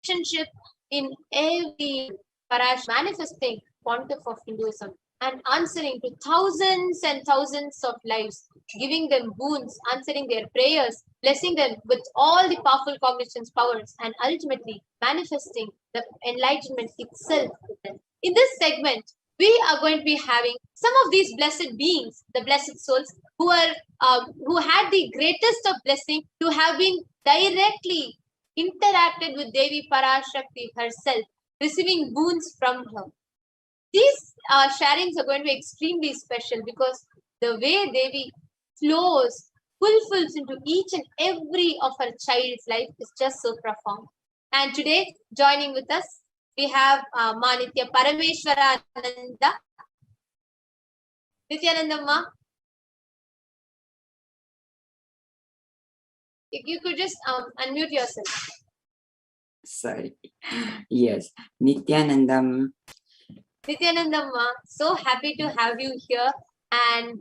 relationship in every Parash, manifesting pontiff of Hinduism and answering to thousands and thousands of lives, giving them boons, answering their prayers, blessing them with all the powerful cognitions, powers, and ultimately manifesting the enlightenment itself. In this segment, we are going to be having some of these blessed beings, the blessed souls, who had the greatest of blessing to have been directly interacted with Devi Parashakti herself, receiving boons from her. These sharings are going to be extremely special because the way Devi flows, fulfills into each and every of her child's life is just so profound. And today, joining with us, we have Manitya Parameshwara Ananda. Nithyanandamma, if you could just unmute yourself. Sorry. Yes, Nithyanandam. Nithyanandamma, so happy to have you here. And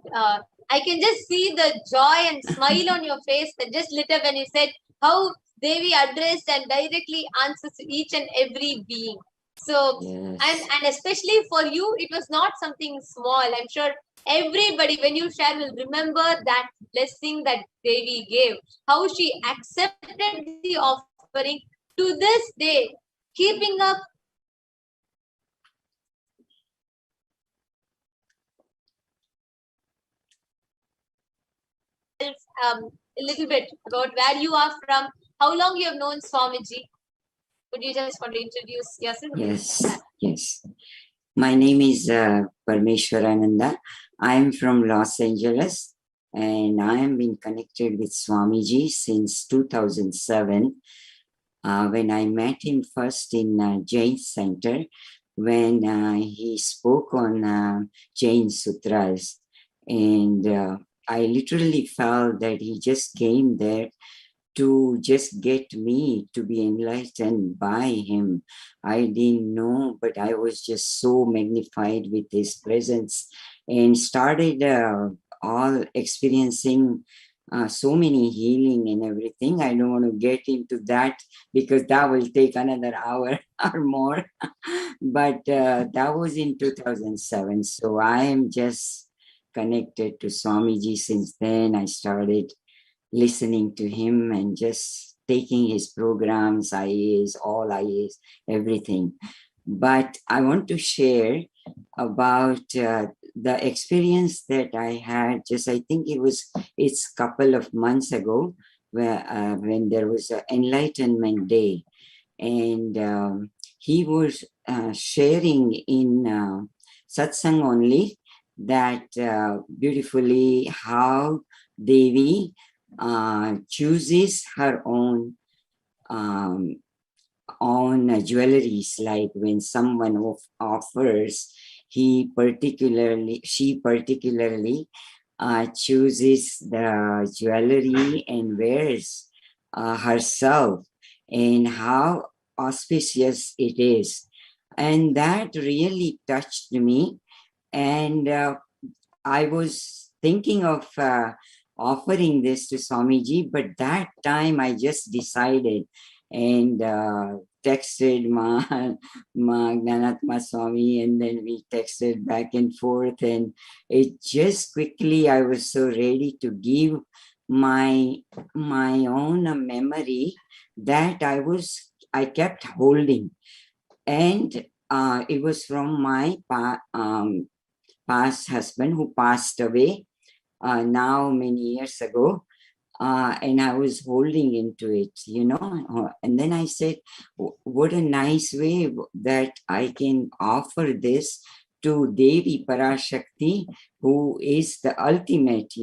I can just see the joy and smile on your face that just lit up when you said how Devi addressed and directly answers to each and every being. So, yes. and especially for you, it was not something small. I'm sure everybody, when you share, will remember that blessing that Devi gave, how she accepted the offering to this day, keeping up a little bit about where you are from, how long you have known Swamiji. Would you just want to introduce yourself? Yes. My name is Parameshwarananda. I am from Los Angeles and I have been connected with Swamiji since 2007 when I met him first in Jain Center when he spoke on Jain Sutras, and I literally felt that he just came there to just get me to be enlightened by him. I didn't know, but I was just so magnified with his presence and started all experiencing so many healing and everything. I don't want to get into that because that will take another hour or more. But that was in 2007. So I am just connected to Swamiji since then. I started listening to him and just taking his programs, IAs, all IAs, everything. But I want to share about the experience that I had, just I think it's couple of months ago, where when there was an Enlightenment Day, and he was sharing in satsang only that beautifully how Devi chooses her own jewelries. Like when someone offers, she particularly chooses the jewelry and wears herself, and how auspicious it is. And that really touched me. And I was thinking of offering this to Swamiji, but that time I just decided and texted Ma Gnanatma Swami, and then we texted back and forth, and it just quickly, I was so ready to give my own memory that I kept holding. And it was from my past husband who passed away now many years ago. And I was holding into it, and then I said, what a nice way that I can offer this to Devi Parashakti, who is the ultimate,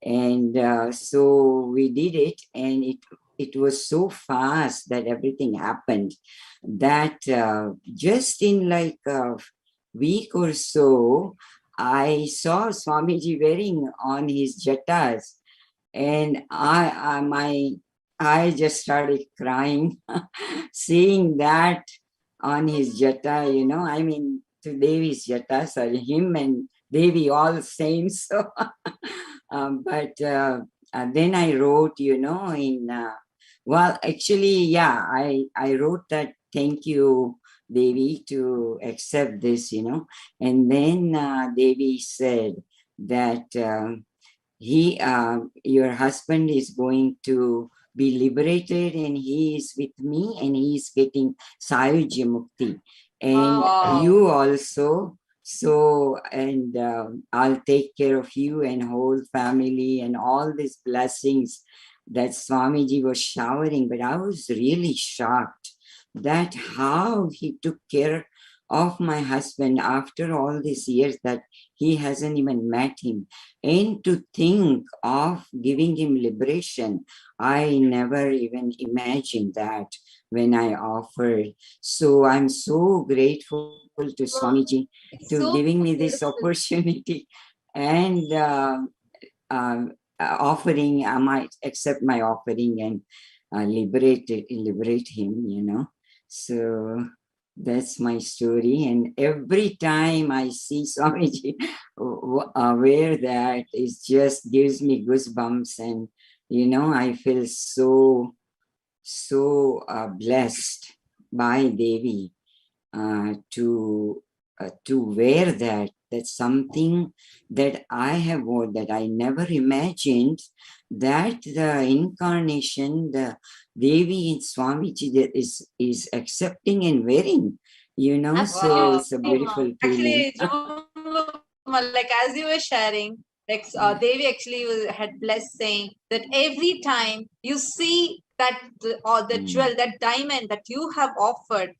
and so we did it, and it was so fast that everything happened, that just in like a week or so, I saw Swamiji wearing on his jatas, and I just started crying seeing that on his jata, I mean, to Devi's jatas are him and Devi all same. So but then I wrote, well, actually, yeah, I wrote that, thank you, Devi, to accept this, and then Devi said that your husband is going to be liberated, and he is with me, and he is getting Sayujya Mukti, and you also. So, and I'll take care of you and whole family and all these blessings that Swamiji was showering. But I was really shocked that how he took care of my husband after all these years, that he hasn't even met him. And to think of giving him liberation, I never even imagined that when I offered. So I'm so grateful to Swamiji to giving me this opportunity, and offering, I might accept my offering and liberate him, So that's my story. And every time I see Swamiji wear that, it just gives me goosebumps, and I feel so blessed by Devi to wear that. That's something that I have worn, that I never imagined that the incarnation, the Devi in Swamiji, that is accepting and wearing, so it's a beautiful feeling. Actually, like as you were sharing, like Devi actually had blessed, saying that every time you see that the jewel, that diamond that you have offered,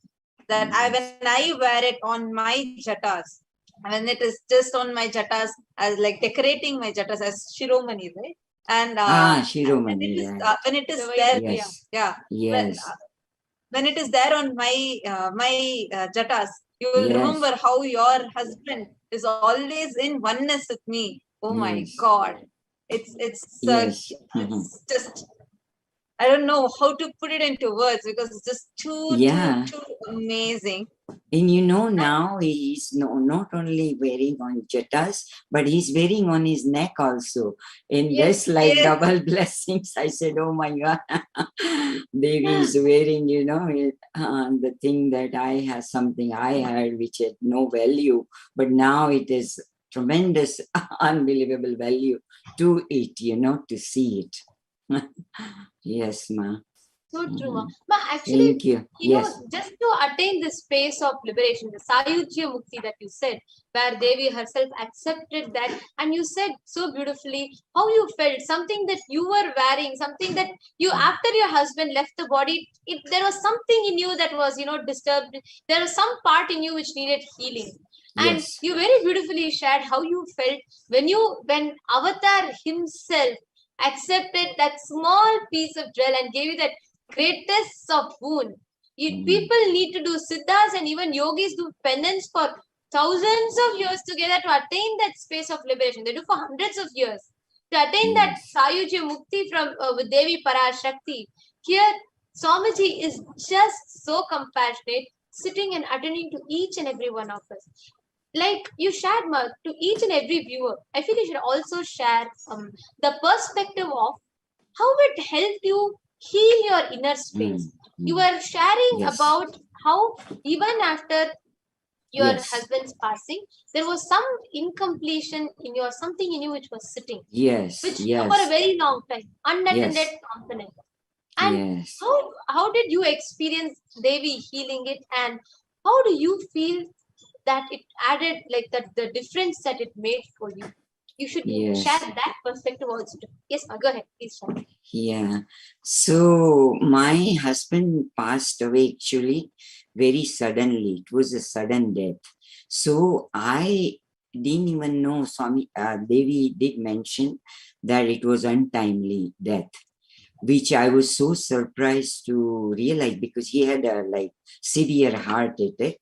that when I wear it on my jatas, when it is just on my jatas, as like decorating my jatas as Shiromani, right? And Shiromani, when it is there, yes. yeah, Yes. when it is there on my jatas, you will remember how your husband is always in oneness with me. Oh my God, it's just, I don't know how to put it into words, because it's just too amazing. And now he's not only wearing on jatas, but he's wearing on his neck also. And that's like double blessings. I said, oh my God, Devi is wearing, the thing that something I had which had no value, but now it is tremendous, unbelievable value to it, to see it. Yes, ma. So true, Ma. Ma, actually, Thank you. you know, Yes. just to attain this space of liberation, the Sayujya Mukti that you said, where Devi herself accepted that, and you said so beautifully how you felt, something that you were wearing, something that you, after your husband left the body, there was something in you that was, you know, disturbed. There was some part in you which needed healing. And Yes. you very beautifully shared how you felt when Avatar himself accepted that small piece of gel and gave you that greatest of boon. People need to do siddhas and even yogis do penance for thousands of years together to attain that space of liberation. They do for hundreds of years to attain that Sayujya Mukti from with Devi Parashakti. Here, Swamiji is just so compassionate, sitting and attending to each and every one of us. Like you shared, Mark, to each and every viewer, I feel you should also share the perspective of how it helped you heal your inner space. You were sharing Yes. about how even after your Yes. husband's passing, there was some incompletion in your, something in you which was sitting, Yes. which Yes. for a very long time, unattended Yes. component. And Yes. how did you experience Devi healing it, and how do you feel that it added, like that the difference that it made for you? You should Yes. share that perspective also. Yes, Ma, go ahead, please share. Yeah. So my husband passed away actually very suddenly. It was a sudden death. So I didn't even know. Swami Devi did mention that it was untimely death, which I was so surprised to realize because he had a like severe heart attack.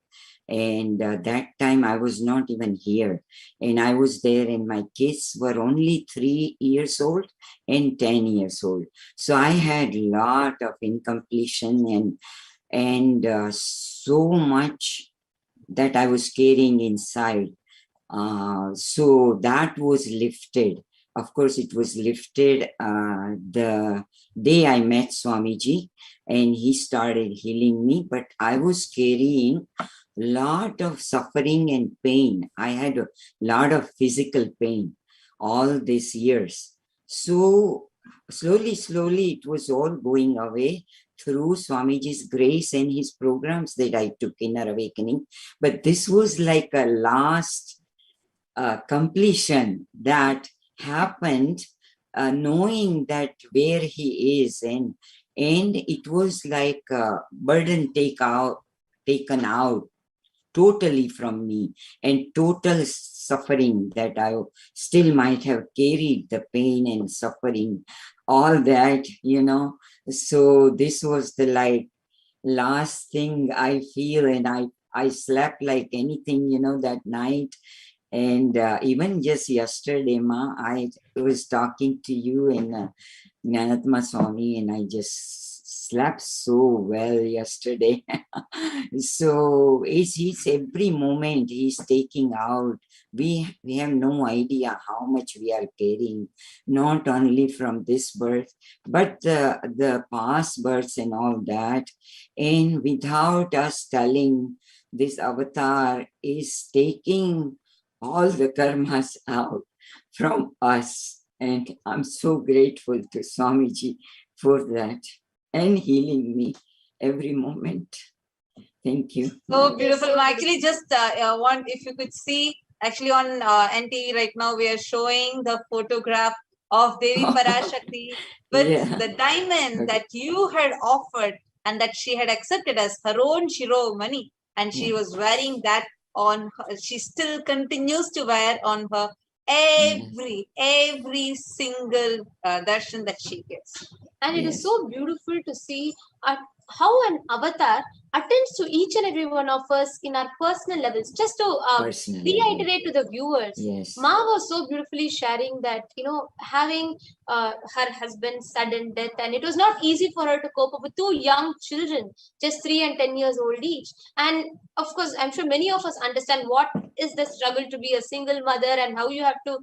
And that time I was not even here, and I was there, and my kids were only 3 years old and 10 years old. So I had a lot of incompletion and so much that I was carrying inside. So that was lifted. Of course, it was lifted the day I met Swamiji, and he started healing me. But I was carrying a lot of suffering and pain. I had a lot of physical pain all these years. So slowly, it was all going away through Swamiji's grace and his programs that I took in our awakening. But this was like a last completion that happened, knowing that where he is, and it was like a burden taken out totally from me, and total suffering that I still might have carried, the pain and suffering, all that, So this was the like last thing I feel, and I slept like anything, that night. And even just yesterday, Ma, I was talking to you and Jnanatma Swami, and I just slept so well yesterday. So it's every moment he's taking out. We have no idea how much we are carrying, not only from this birth, but the past births and all that. And without us telling, this avatar is taking all the karmas out from us. And I'm so grateful to Swamiji for that and healing me every moment. Thank you. So beautiful. Actually, just want, if you could see, actually on NTV right now, we are showing the photograph of Devi Parashakti with the diamond that you had offered and that she had accepted as her own Shiromani. And she was wearing that on her, she still continues to wear on her every single darshan that she gets. And it is so beautiful to see how an avatar attends to each and every one of us in our personal levels. Just to reiterate to the viewers, Ma was so beautifully sharing that, having her husband's sudden death, and it was not easy for her to cope up with two young children, just 3 and 10 years old each. And of course, I'm sure many of us understand what is the struggle to be a single mother and how you have to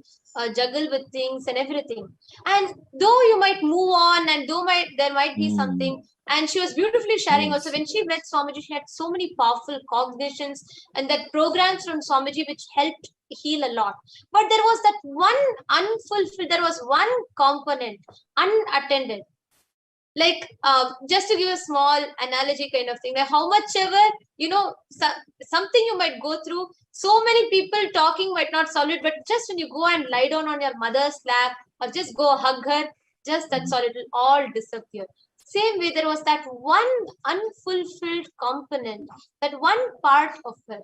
juggle with things and everything. And though you might move on, and though there might be something, and she was beautifully sharing also when she met Swamiji, she had so many powerful cognitions and that programs from Swamiji which helped heal a lot. But there was that one unfulfilled, there was one component unattended. Like, just to give a small analogy kind of thing, like how much ever, something you might go through, so many people talking might not solve it, but just when you go and lie down on your mother's lap or just go hug her, just that's all, it will all disappear. Same way, there was that one unfulfilled component, that one part of her,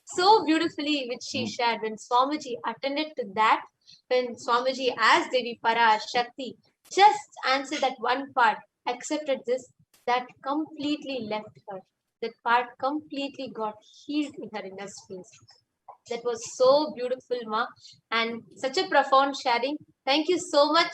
so beautifully, which she shared when Swamiji attended to that, when Swamiji asked Devi Para Shakti, just answer that one part, accepted this, that completely left her. That part completely got healed in her inner space. That was so beautiful, Ma, and such a profound sharing. Thank you so much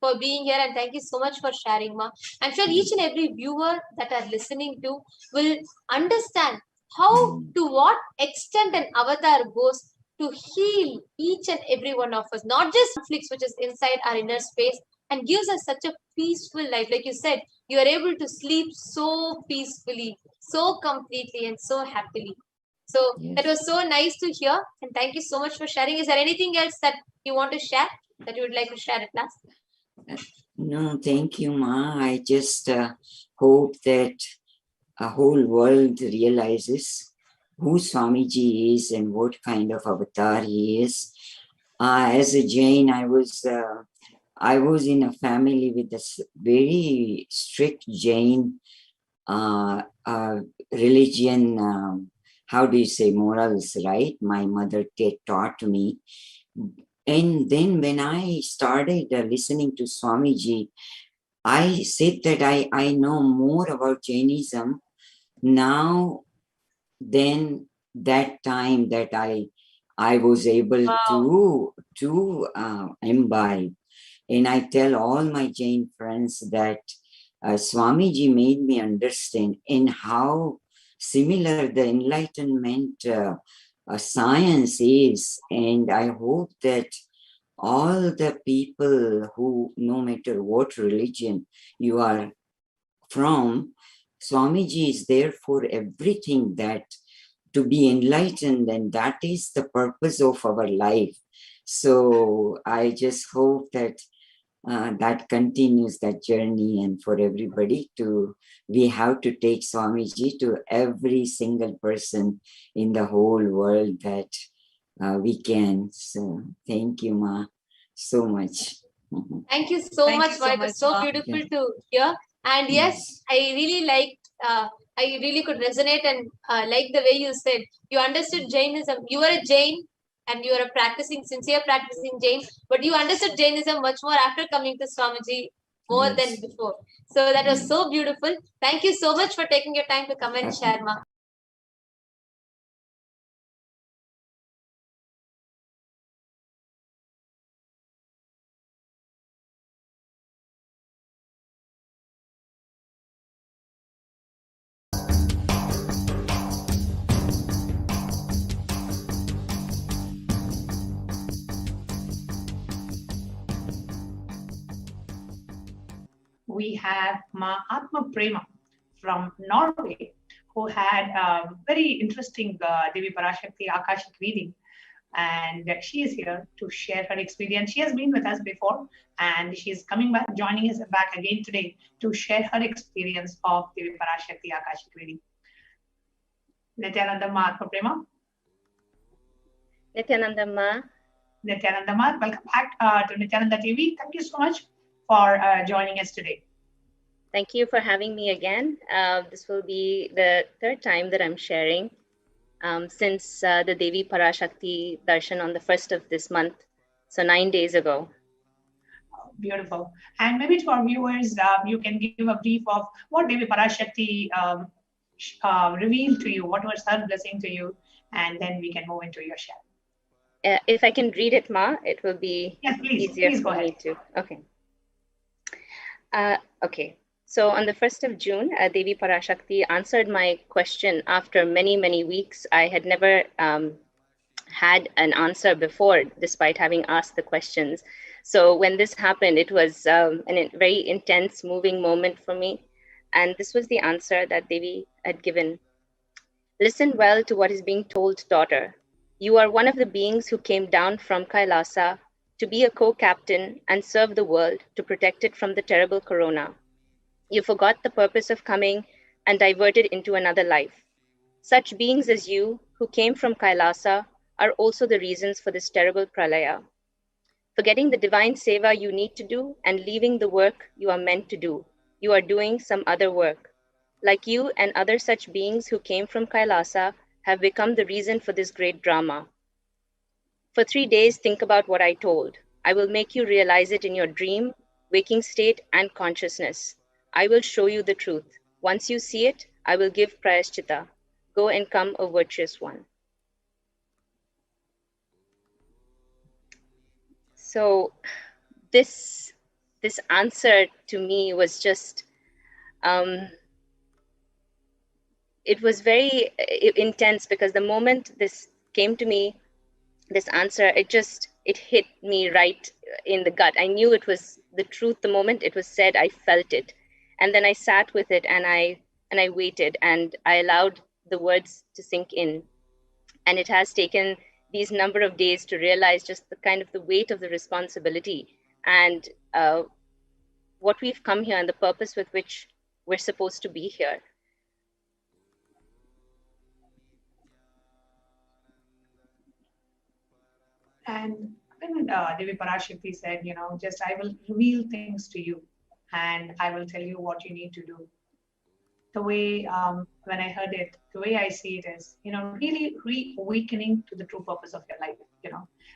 for being here, and thank you so much for sharing, Ma. I'm sure each and every viewer that are listening to will understand how, to what extent an avatar goes to heal each and every one of us, not just conflicts which is inside our inner space, and gives us such a peaceful life. Like you said, you are able to sleep so peacefully, so completely, and so happily. So that was so nice to hear, and thank you so much for sharing. Is there anything else that you want to share, that you would like to share at last? No, thank you, Ma. I just hope that a whole world realizes who Swamiji is and what kind of avatar he is. As a Jain, I was in a family with a very strict Jain religion. How do you say, morals, right? My mother taught me. And then when I started listening to Swamiji, I said that I know more about Jainism now than that time that I was able to imbibe. And I tell all my Jain friends that Swamiji made me understand in how similar the enlightenment science is. And I hope that all the people who, no matter what religion you are from, Swamiji is there for everything, that to be enlightened, and that is the purpose of our life. So I just hope that that continues, that journey, and for everybody we have to take Swamiji to every single person in the whole world that we can. So thank you, Ma, so much. Thank you so much, Ma. It was so beautiful to hear. And yes, I really liked, I really could resonate and like the way you said, you understood Jainism. You were a Jain and you are a sincere practicing Jain, but you understood Jainism much more after coming to Swamiji more than before. So that was so beautiful. Thank you so much for taking your time to come and share, Ma. We have Ma Atma Prema from Norway, who had a very interesting Devi Parashakti Akashic reading. And she is here to share her experience. She has been with us before, and she is coming back, joining us back again today to share her experience of Devi Parashakti Akashic reading. Nithyananda Ma Atma Prema. Nithyananda Ma. Nithyananda Ma, welcome back to Nithyananda TV. Thank you so much for joining us today. Thank you for having me again. This will be the third time that I'm sharing since the Devi Parashakti Darshan on the 1st of this month, so 9 days ago. Beautiful. And maybe to our viewers, you can give a brief of what Devi Parashakti revealed to you, what was her blessing to you, and then we can move into your share. If I can read it, Ma, it will be easier for me to. Okay. Okay. So on the 1st of June, Devi Parashakti answered my question after many, many weeks. I had never had an answer before, despite having asked the questions. So when this happened, it was a very intense, moving moment for me. And this was the answer that Devi had given. Listen well to what is being told, daughter. You are one of the beings who came down from Kailasa to be a co-captain and serve the world to protect it from the terrible corona. You forgot the purpose of coming and diverted into another life. Such beings as you, who came from Kailasa, are also the reasons for this terrible pralaya. Forgetting the divine seva you need to do and leaving the work you are meant to do, you are doing some other work. Like you and other such beings who came from Kailasa have become the reason for this great drama. For 3 days, think about what I told. I will make you realize it in your dream, waking state, and consciousness. I will show you the truth. Once you see it, I will give prayashchitta. Go and come a virtuous one. So this answer to me was just, it was very intense, because the moment this came to me, this answer, it hit me right in the gut. I knew it was the truth the moment it was said. I felt it, and then I sat with it, and I waited, and I allowed the words to sink in. And it has taken these number of days to realize just the kind of the weight of the responsibility and what we've come here and the purpose with which we're supposed to be here. And when Devi Parashakti said, just I will reveal things to you and I will tell you what you need to do. The way, when I heard it, the way I see it is, really reawakening to the true purpose of your life,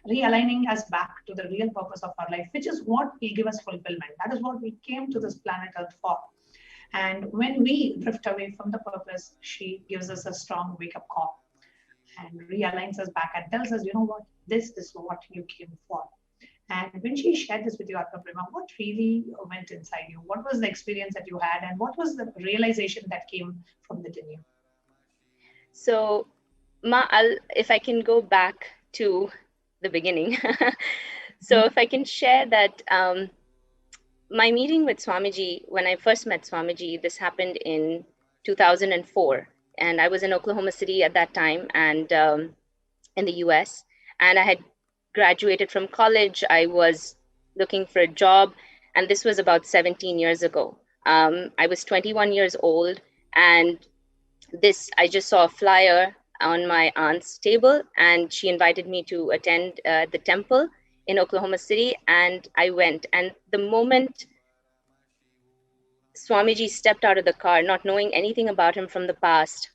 realigning us back to the real purpose of our life, which is what will give us fulfillment. That is what we came to this planet Earth for. And when we drift away from the purpose, she gives us a strong wake-up call and realigns us back and tells us, you know what, this is what you came for. And when she shared this with you, Atma Prema, what really went inside you? What was the experience that you had, and what was the realization that came from within you? So, Ma, if I can go back to the beginning. So if I can share that my meeting with Swamiji, when I first met Swamiji, this happened in 2004. And I was in Oklahoma City at that time, and in the US. And I had graduated from college. I was looking for a job, and this was about 17 years ago. I was 21 years old, and I just saw a flyer on my aunt's table, and she invited me to attend the temple in Oklahoma City, and I went. And the moment Swamiji stepped out of the car, not knowing anything about him from the past,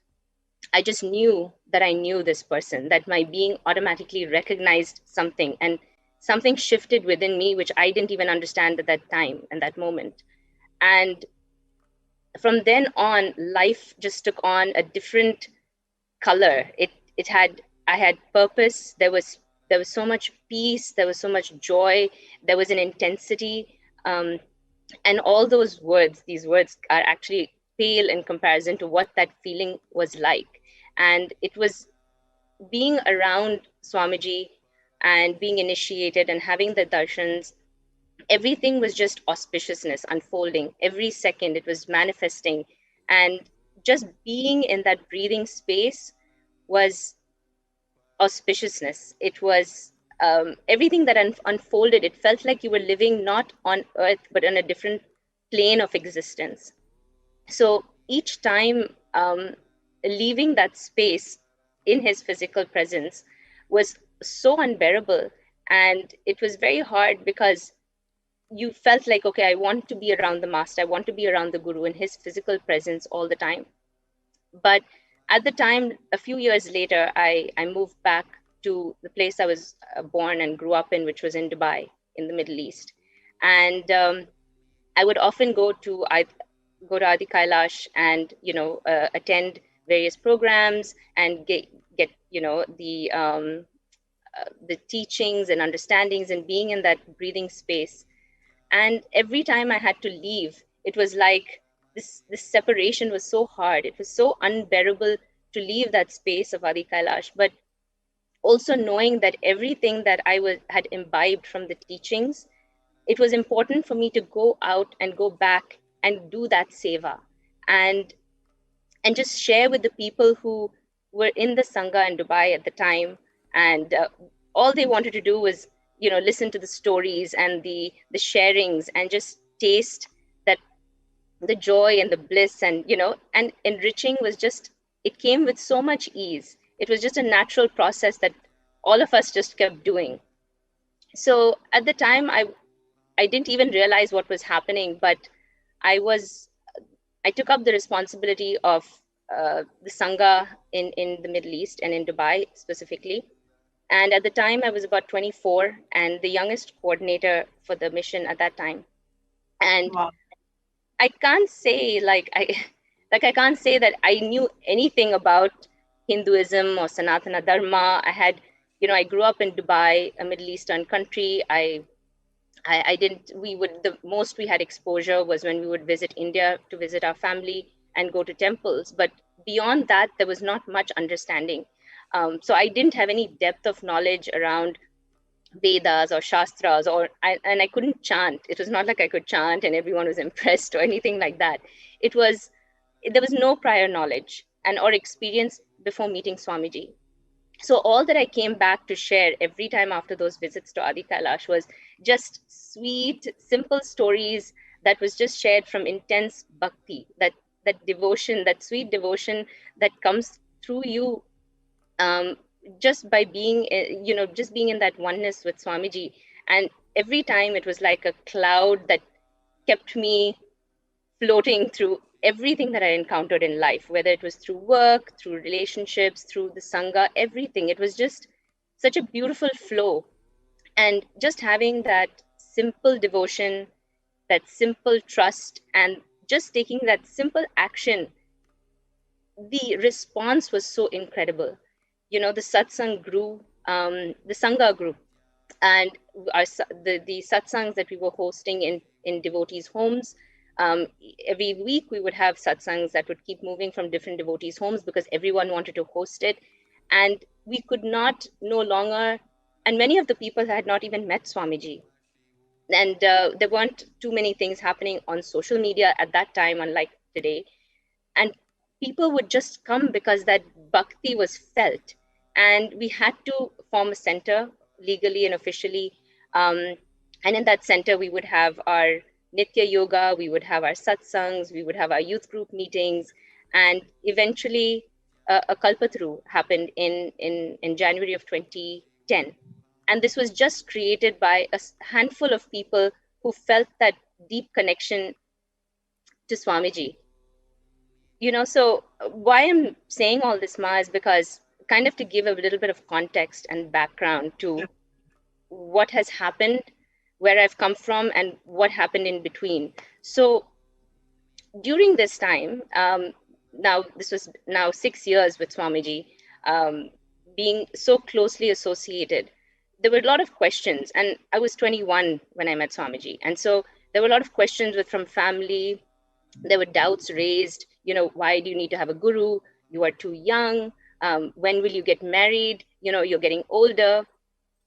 I just knew that I knew this person, that my being automatically recognized something, and something shifted within me, which I didn't even understand at that time and that moment. And from then on, life just took on a different color. I had purpose. There was so much peace. There was so much joy. There was an intensity. And all these words are actually pale in comparison to what that feeling was like. And it was being around Swamiji and being initiated and having the darshans. Everything was just auspiciousness unfolding. Every second it was manifesting. And just being in that breathing space was auspiciousness. It was everything that unfolded. It felt like you were living not on earth, but on a different plane of existence. So each time leaving that space in his physical presence was so unbearable. And it was very hard, because you felt like, okay, I want to be around the master. I want to be around the guru in his physical presence all the time. But at the time, a few years later, I moved back to the place I was born and grew up in, which was in Dubai, in the Middle East. And I would often go to Adi Kailash and attend various programs and get the teachings and understandings, and being in that breathing space. And every time I had to leave, it was like this separation was so hard. It was so unbearable to leave that space of Adi Kailash, but also knowing that everything that I had imbibed from the teachings, it was important for me to go out and go back and do that seva and just share with the people who were in the Sangha in Dubai at the time. And all they wanted to do was, listen to the stories and the sharings and just taste the joy and the bliss, and and enriching was just, it came with so much ease. It was just a natural process that all of us just kept doing. So at the time, I didn't even realize what was happening, but I took up the responsibility of the Sangha in the Middle East and in Dubai specifically. And at the time I was about 24 and the youngest coordinator for the mission at that time. And Wow. I can't say I can't say that I knew anything about Hinduism or Sanatana Dharma. I grew up in Dubai, a Middle Eastern country. The most we had exposure was when we would visit India to visit our family and go to temples. But beyond that, there was not much understanding. So I didn't have any depth of knowledge around Vedas or Shastras, and I couldn't chant. It was not like I could chant and everyone was impressed or anything like that. There was no prior knowledge or experience before meeting Swamiji. So all that I came back to share every time after those visits to Adi Kailash was just sweet, simple stories that was just shared from intense bhakti, that devotion, that sweet devotion that comes through you just by being, just being in that oneness with Swamiji. And every time it was like a cloud that kept me floating through everything that I encountered in life, whether it was through work, through relationships, through the Sangha, everything. It was just such a beautiful flow. And just having that simple devotion, that simple trust, and just taking that simple action, the response was so incredible. The satsang grew, the Sangha grew. And the satsangs that we were hosting in devotees' homes, every week we would have satsangs that would keep moving from different devotees' homes because everyone wanted to host it. And we could not no longer, and many of the people had not even met Swamiji. And there weren't too many things happening on social media at that time, unlike today. And people would just come because that bhakti was felt. And we had to form a center legally and officially. And in that center, we would have our Nitya Yoga, we would have our satsangs, we would have our youth group meetings. And eventually, a Kalpataru happened in January of 2010. And this was just created by a handful of people who felt that deep connection to Swamiji. So why I'm saying all this, Ma, is because kind of to give a little bit of context and background to what has happened, where I've come from, and what happened in between. So during this time, now this was now 6 years with Swamiji, being so closely associated, there were a lot of questions. And I was 21 when I met Swamiji. And so there were a lot of questions from family. There were doubts raised, why do you need to have a guru? You are too young. When will you get married? You're getting older.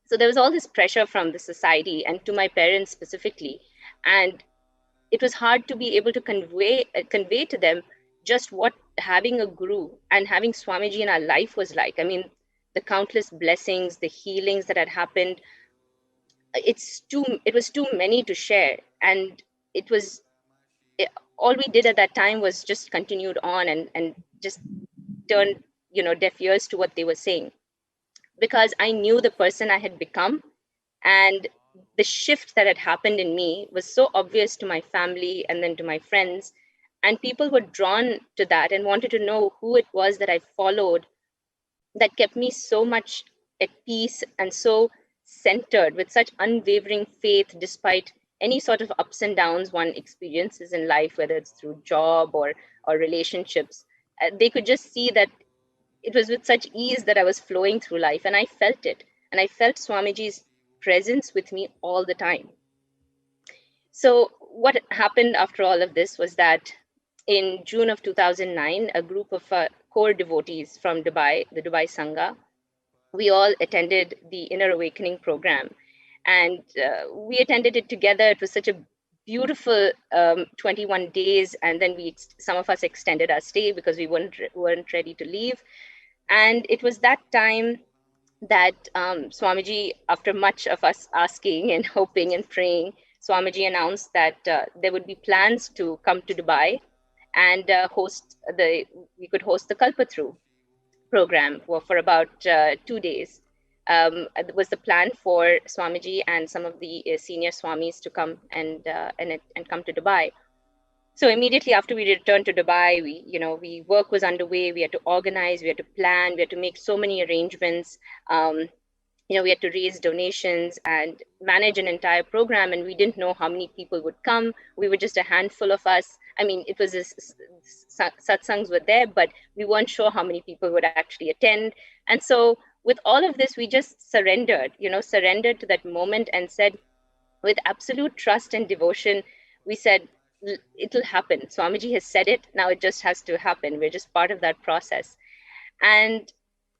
So there was all this pressure from the society and to my parents specifically. And it was hard to be able to convey to them just what having a guru and having Swamiji in our life was like. I mean, the countless blessings, the healings that had happened, it was too many to share. And all we did at that time was just continued on and just turned, deaf ears to what they were saying, because I knew the person I had become, and the shift that had happened in me was so obvious to my family and then to my friends, and people were drawn to that and wanted to know who it was that I followed that kept me so much at peace and so centered with such unwavering faith despite any sort of ups and downs one experiences in life, whether it's through job or relationships. They could just see that it was with such ease that I was flowing through life, and I felt it. And I felt Swamiji's presence with me all the time. So what happened after all of this was that in June of 2009, a group of core devotees from Dubai, the Dubai Sangha, we all attended the Inner Awakening program. And we attended it together. It was such a beautiful 21 days. And then some of us extended our stay because we weren't ready to leave. And it was that time that Swamiji, after much of us asking and hoping and praying, Swamiji announced that there would be plans to come to Dubai and we could host the Kalpataru program for about 2 days. It was the plan for Swamiji and some of the senior Swamis to come and come to Dubai. So immediately after we returned to Dubai, work was underway. We had to organize, we had to plan, we had to make so many arrangements. We had to raise donations and manage an entire program, and we didn't know how many people would come. We were just a handful of us. I mean, it was satsangs were there, but we weren't sure how many people would actually attend. And so with all of this, we just surrendered to that moment and said, with absolute trust and devotion, we said, it'll happen. Swamiji has said it, now it just has to happen. We're just part of that process. And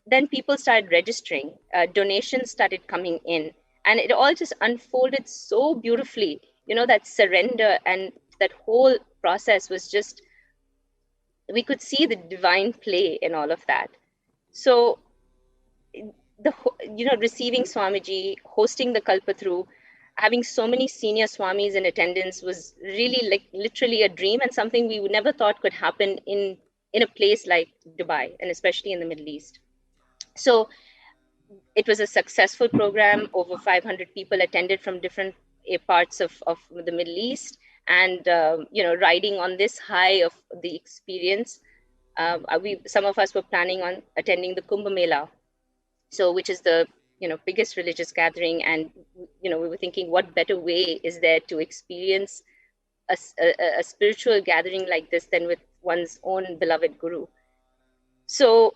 then people started registering, donations started coming in, and it all just unfolded so beautifully. That surrender and that whole process was just, we could see the divine play in all of that. So, receiving Swamiji, hosting the Kalpataru, having so many senior Swamis in attendance was really like literally a dream, and something we never thought could happen in a place like Dubai, and especially in the Middle East. So it was a successful program. Over 500 people attended from different parts of the Middle East, and riding on this high of the experience, some of us were planning on attending the Kumbh Mela, which is the biggest religious gathering, and we were thinking, what better way is there to experience a spiritual gathering like this than with one's own beloved Guru. So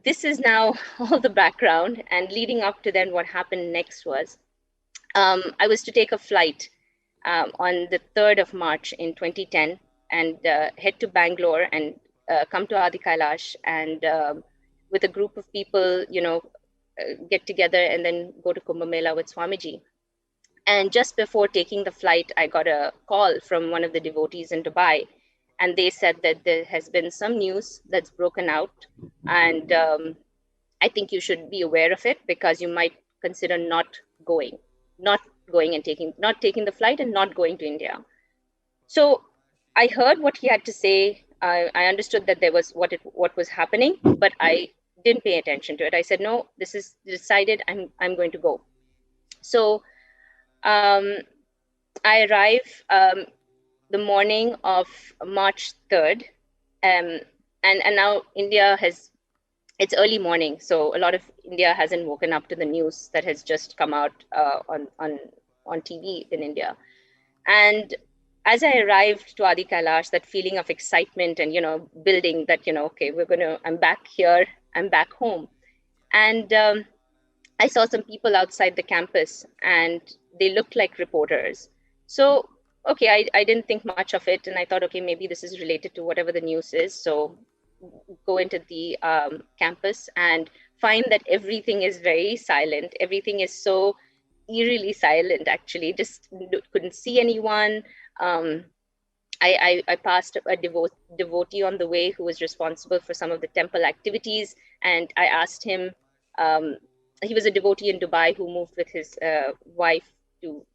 this is now all the background, and leading up to then what happened next was, I was to take a flight on the 3rd of March in 2010 and head to Bangalore and come to Adi Kailash and with a group of people, get together and then go to Kumbh Mela with Swamiji. And just before taking the flight, I got a call from one of the devotees in Dubai. And they said that there has been some news that's broken out. And I think you should be aware of it, because you might consider not going and not taking the flight and not going to India. So I heard what he had to say. I understood that there was what was happening, but I didn't pay attention to it. I said, no, this is decided. I'm going to go. So I arrive the morning of March 3rd. And now India it's early morning. So a lot of India hasn't woken up to the news that has just come out on TV in India. And as I arrived to Adi Kailash, that feeling of excitement and, building that, okay, I'm back here, I'm back home. And I saw some people outside the campus and they looked like reporters. So, okay, I didn't think much of it. And I thought, okay, maybe this is related to whatever the news is. So go into the campus and find that everything is very silent. Everything is so eerily silent, actually. Just couldn't see anyone. I passed a devotee on the way who was responsible for some of the temple activities. And I asked him, he was a devotee in Dubai who moved with his wife to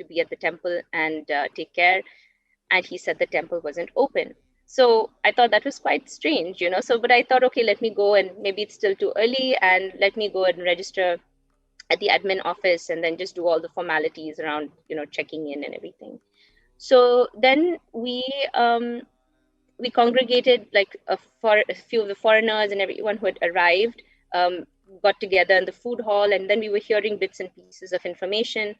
be at the temple and take care. And he said the temple wasn't open. So I thought that was quite strange, but I thought, okay, let me go, and maybe it's still too early, and let me go and register at the admin office and then just do all the formalities around, checking in and everything. So then we congregated, like for a few of the foreigners and everyone who had arrived, got together in the food hall, and then we were hearing bits and pieces of information,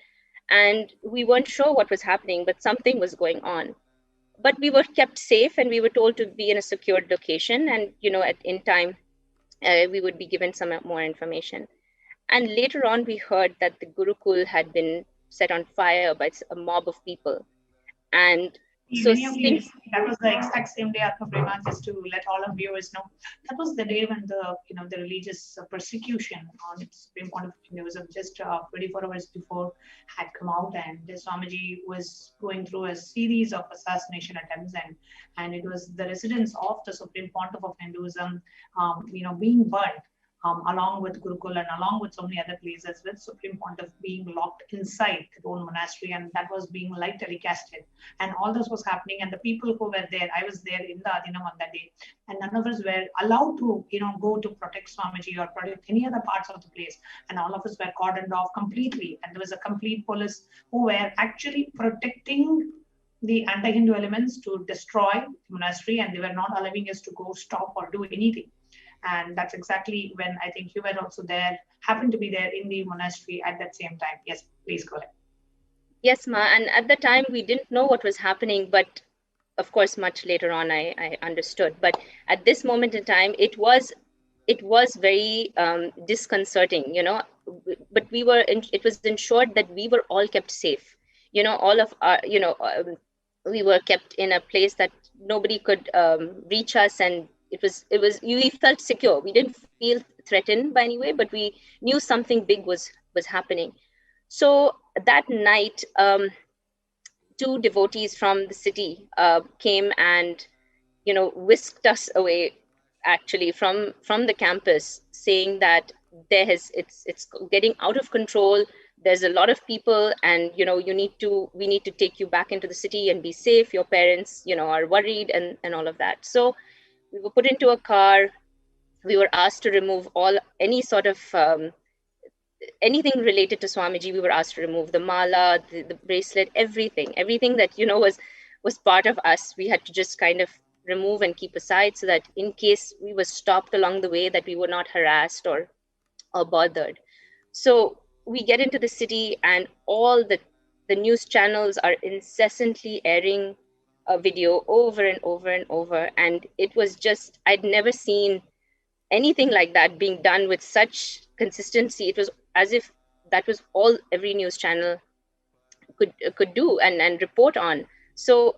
and we weren't sure what was happening, but something was going on. But we were kept safe, and we were told to be in a secured location, and in time we would be given some more information. And later on, we heard that the Gurukul had been set on fire by a mob of people. And so that was the exact same day, Akaprema, just to let all of viewers know, that was the day when the religious persecution on the Supreme Court of Hinduism just 24 hours before had come out, and Swamiji was going through a series of assassination attempts, and it was the residence of the Supreme Pontiff of Hinduism, being burnt along with Gurukul and along with so many other places, with Supreme Pontiff being locked inside their own monastery, and that was being live telecasted. And all this was happening, and the people who were there, I was there in the Adinam on that day, and none of us were allowed to, go to protect Swamiji or protect any other parts of the place. And all of us were cordoned off completely. And there was a complete police who were actually protecting the anti-Hindu elements to destroy the monastery, and they were not allowing us to go stop or do anything. And that's exactly when I think you were also there, happened to be there in the monastery at that same time. Yes, please go ahead. Yes, Ma. And at the time, we didn't know what was happening, but of course, much later on, I understood. But at this moment in time, it was very disconcerting, but it was ensured that we were all kept safe. All of our, we were kept in a place that nobody could reach us, and we felt secure. We didn't feel threatened by any way, but we knew something big was happening. So that night, two devotees from the city came and, whisked us away, actually, from the campus, saying that it's getting out of control. There's a lot of people, and we need to take you back into the city and be safe. Your parents, are worried, and all of that. So we were put into a car. We were asked to remove any sort of anything related to Swamiji. We were asked to remove the mala, the bracelet, everything that was part of us. We had to just kind of remove and keep aside, so that in case we were stopped along the way, that we were not harassed or bothered. So we get into the city, and all the news channels are incessantly airing a video over and over and over. And it was just, I'd never seen anything like that being done with such consistency. It was as if that was all every news channel could do and report on. So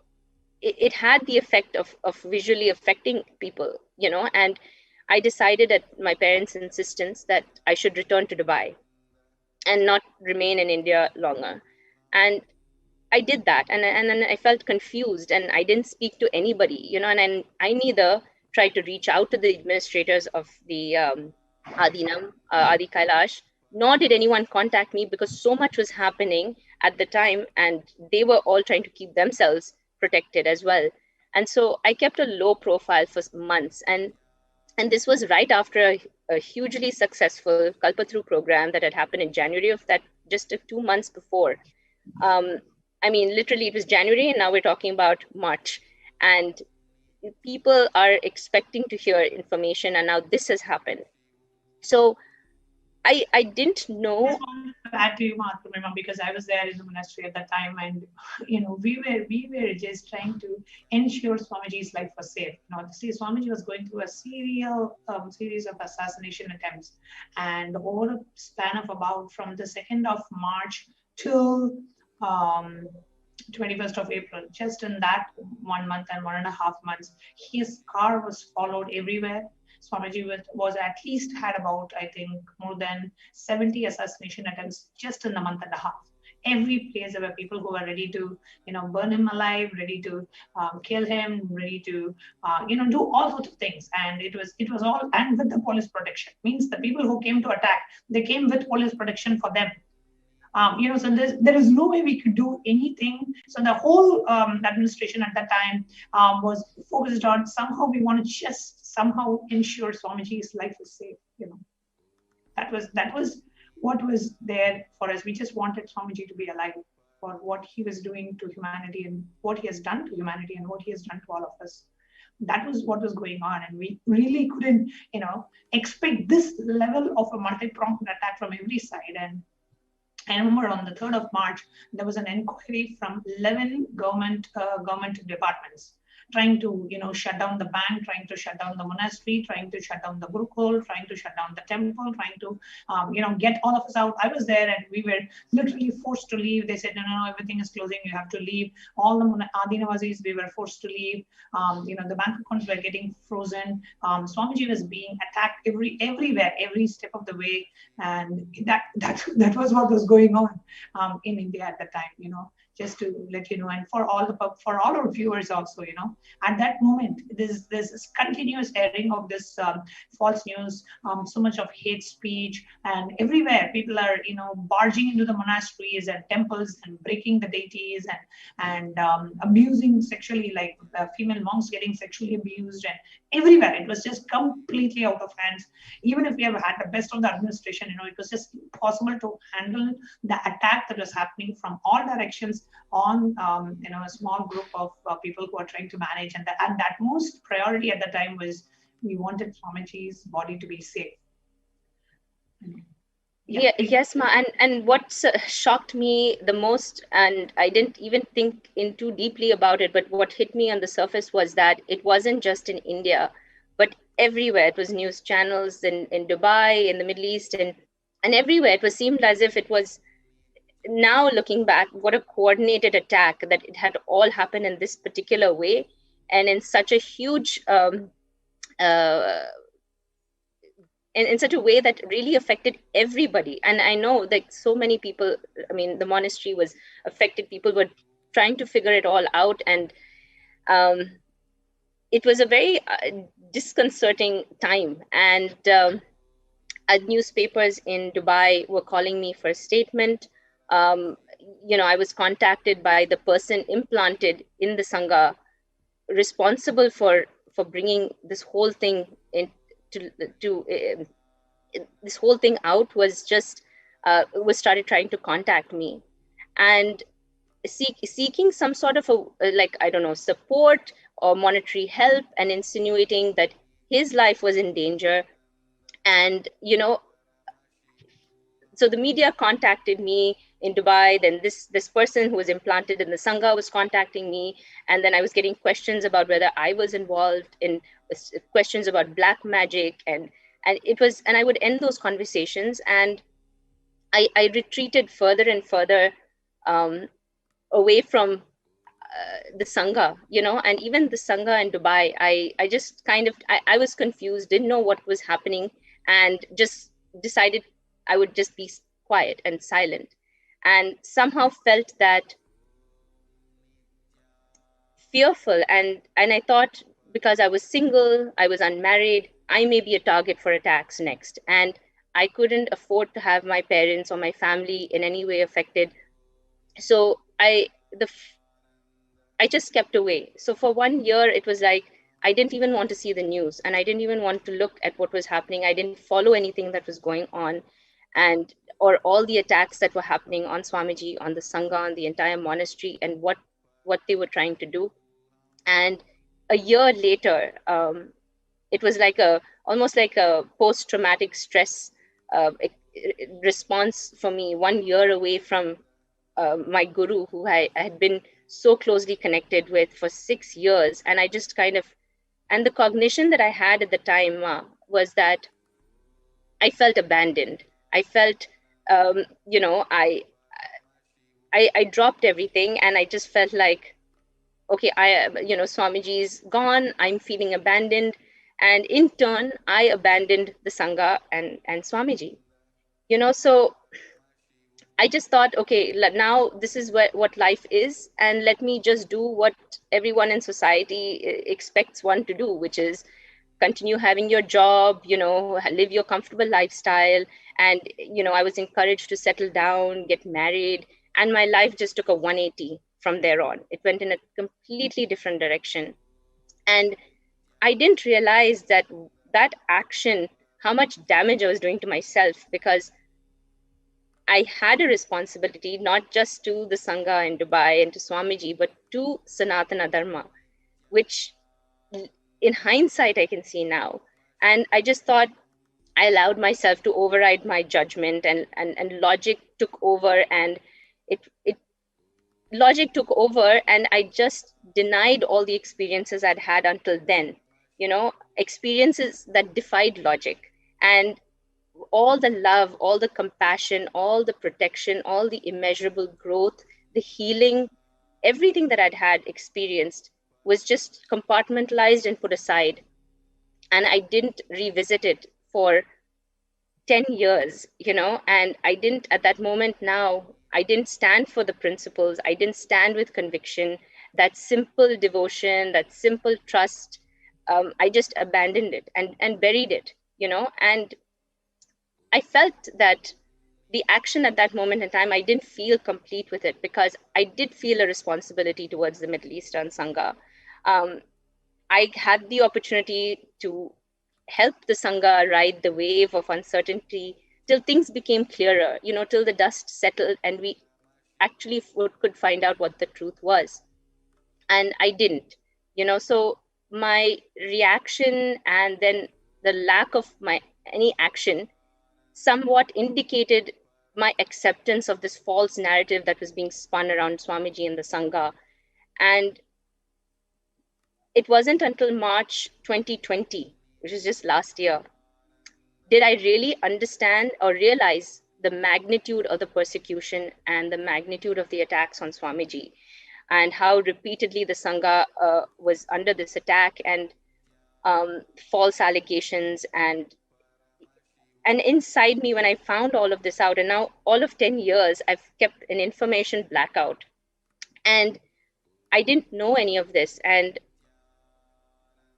it had the effect of visually affecting people, and I decided at my parents' insistence that I should return to Dubai and not remain in India longer. And I did that, and then I felt confused, and I didn't speak to anybody, and I neither tried to reach out to the administrators of the Adinam, Adi Kailash, nor did anyone contact me, because so much was happening at the time, and they were all trying to keep themselves protected as well. And so I kept a low profile for months, and this was right after a hugely successful Kalpataru program that had happened in January of that, just 2 months before. I mean, literally, it was January, and now we're talking about March. And people are expecting to hear information, and now this has happened. So I didn't know. I just wanted to add to you, Mahatma, because I was there in the monastery at that time, and we were just trying to ensure Swamiji's life was safe. Swamiji was going through a series of assassination attempts, and over a span of about from the 2nd of March till 21st of April, just in that 1 month and 1.5 months, his car was followed everywhere. Swamiji was at least had about, I think, more than 70 assassination attempts just in a month and a half. Every place there were people who were ready to, burn him alive, ready to kill him, ready to, do all sorts of things. And it was all, and with the police protection. Means the people who came to attack, they came with police protection for them. So there is no way we could do anything. So the whole administration at that time was focused on somehow we want to just somehow ensure Swamiji's life is safe. That was what was there for us. We just wanted Swamiji to be alive for what he was doing to humanity and what he has done to humanity and what he has done to all of us. That was what was going on, and we really couldn't, expect this level of a multi-pronged attack from every side. And I remember on the 3rd of March, there was an inquiry from 11 government departments trying to, shut down the bank, trying to shut down the monastery, trying to shut down the Gurukul, trying to shut down the temple, trying to, get all of us out. I was there, and we were literally forced to leave. They said, no, everything is closing. You have to leave. All the Adinavasis, we were forced to leave. The bank accounts were getting frozen. Swamiji was being attacked everywhere, every step of the way. And that was what was going on in India at the time, just to let you know, and for all our viewers also, at that moment, there's this continuous airing of this false news, so much of hate speech, and everywhere people are, barging into the monasteries and temples and breaking the deities and abusing sexually, like female monks getting sexually abused, and everywhere it was just completely out of hands. Even if we have had the best of the administration, it was just impossible to handle the attack that was happening from all directions on a small group of people who are trying to manage, and that most priority at the time was we wanted Swamiji's body to be safe. Yes, Ma. And what shocked me the most, and I didn't even think in too deeply about it, but what hit me on the surface was that it wasn't just in India, but everywhere. It was news channels in Dubai, in the Middle East, and everywhere. It seemed as if it was, now looking back, what a coordinated attack, that it had all happened in this particular way and in such a huge in such a way that really affected everybody. And I know that so many people, I mean, the monastery was affected, people were trying to figure it all out, and it was a very disconcerting time. And newspapers in Dubai were calling me for a statement. I was contacted by the person implanted in the Sangha, responsible for bringing this whole thing in this whole thing out, was started trying to contact me and seeking some sort of support or monetary help, and insinuating that his life was in danger. And so the media contacted me in Dubai, then this person who was implanted in the Sangha was contacting me, and then I was getting questions about whether I was involved in questions about black magic, and I would end those conversations, and I retreated further and further away from the Sangha, and even the Sangha in Dubai, I just I was confused, didn't know what was happening, and just decided I would just be quiet and silent, and somehow felt that fearful. And I thought, because I was single, I was unmarried, I may be a target for attacks next. And I couldn't afford to have my parents or my family in any way affected. So I just kept away. So for 1 year, it was like, I didn't even want to see the news, and I didn't even want to look at what was happening. I didn't follow anything that was going on, or all the attacks that were happening on Swamiji, on the Sangha, on the entire monastery, and what they were trying to do. And a year later, it was almost like a post-traumatic stress response for me, 1 year away from my guru, who I had been so closely connected with for 6 years. And I just and the cognition that I had at the time was that I felt abandoned. I felt, I dropped everything, and I just felt like, okay, Swamiji's gone, I'm feeling abandoned. And in turn, I abandoned the Sangha and Swamiji, so I just thought, okay, now this is what life is, and let me just do what everyone in society expects one to do, which is continue having your job, live your comfortable lifestyle. And, I was encouraged to settle down, get married, and my life just took a 180 from there on. It went in a completely different direction. And I didn't realize that action, how much damage I was doing to myself, because I had a responsibility, not just to the Sangha in Dubai and to Swamiji, but to Sanatana Dharma, which in hindsight, I can see now. And I just thought, I allowed myself to override my judgment, and logic took over, and logic took over, and I just denied all the experiences I'd had until then, experiences that defied logic. And all the love, all the compassion, all the protection, all the immeasurable growth, the healing, everything that I'd had experienced was just compartmentalized and put aside. And I didn't revisit it for 10 years, and I didn't at that moment now I didn't stand for the principles. I didn't stand with conviction, that simple devotion, that simple trust. I just abandoned it and buried it, and I felt that the action at that moment in time, I didn't feel complete with it, because I did feel a responsibility towards the Middle Eastern Sangha. I had the opportunity to help the Sangha ride the wave of uncertainty till things became clearer, till the dust settled and we actually could find out what the truth was. And I didn't, so my reaction and then the lack of any action somewhat indicated my acceptance of this false narrative that was being spun around Swamiji and the Sangha. And it wasn't until March 2020, which is just last year, did I really understand or realize the magnitude of the persecution and the magnitude of the attacks on Swamiji, and how repeatedly the Sangha was under this attack and false allegations. And inside me, when I found all of this out, and now all of 10 years, I've kept an information blackout. And I didn't know any of this. And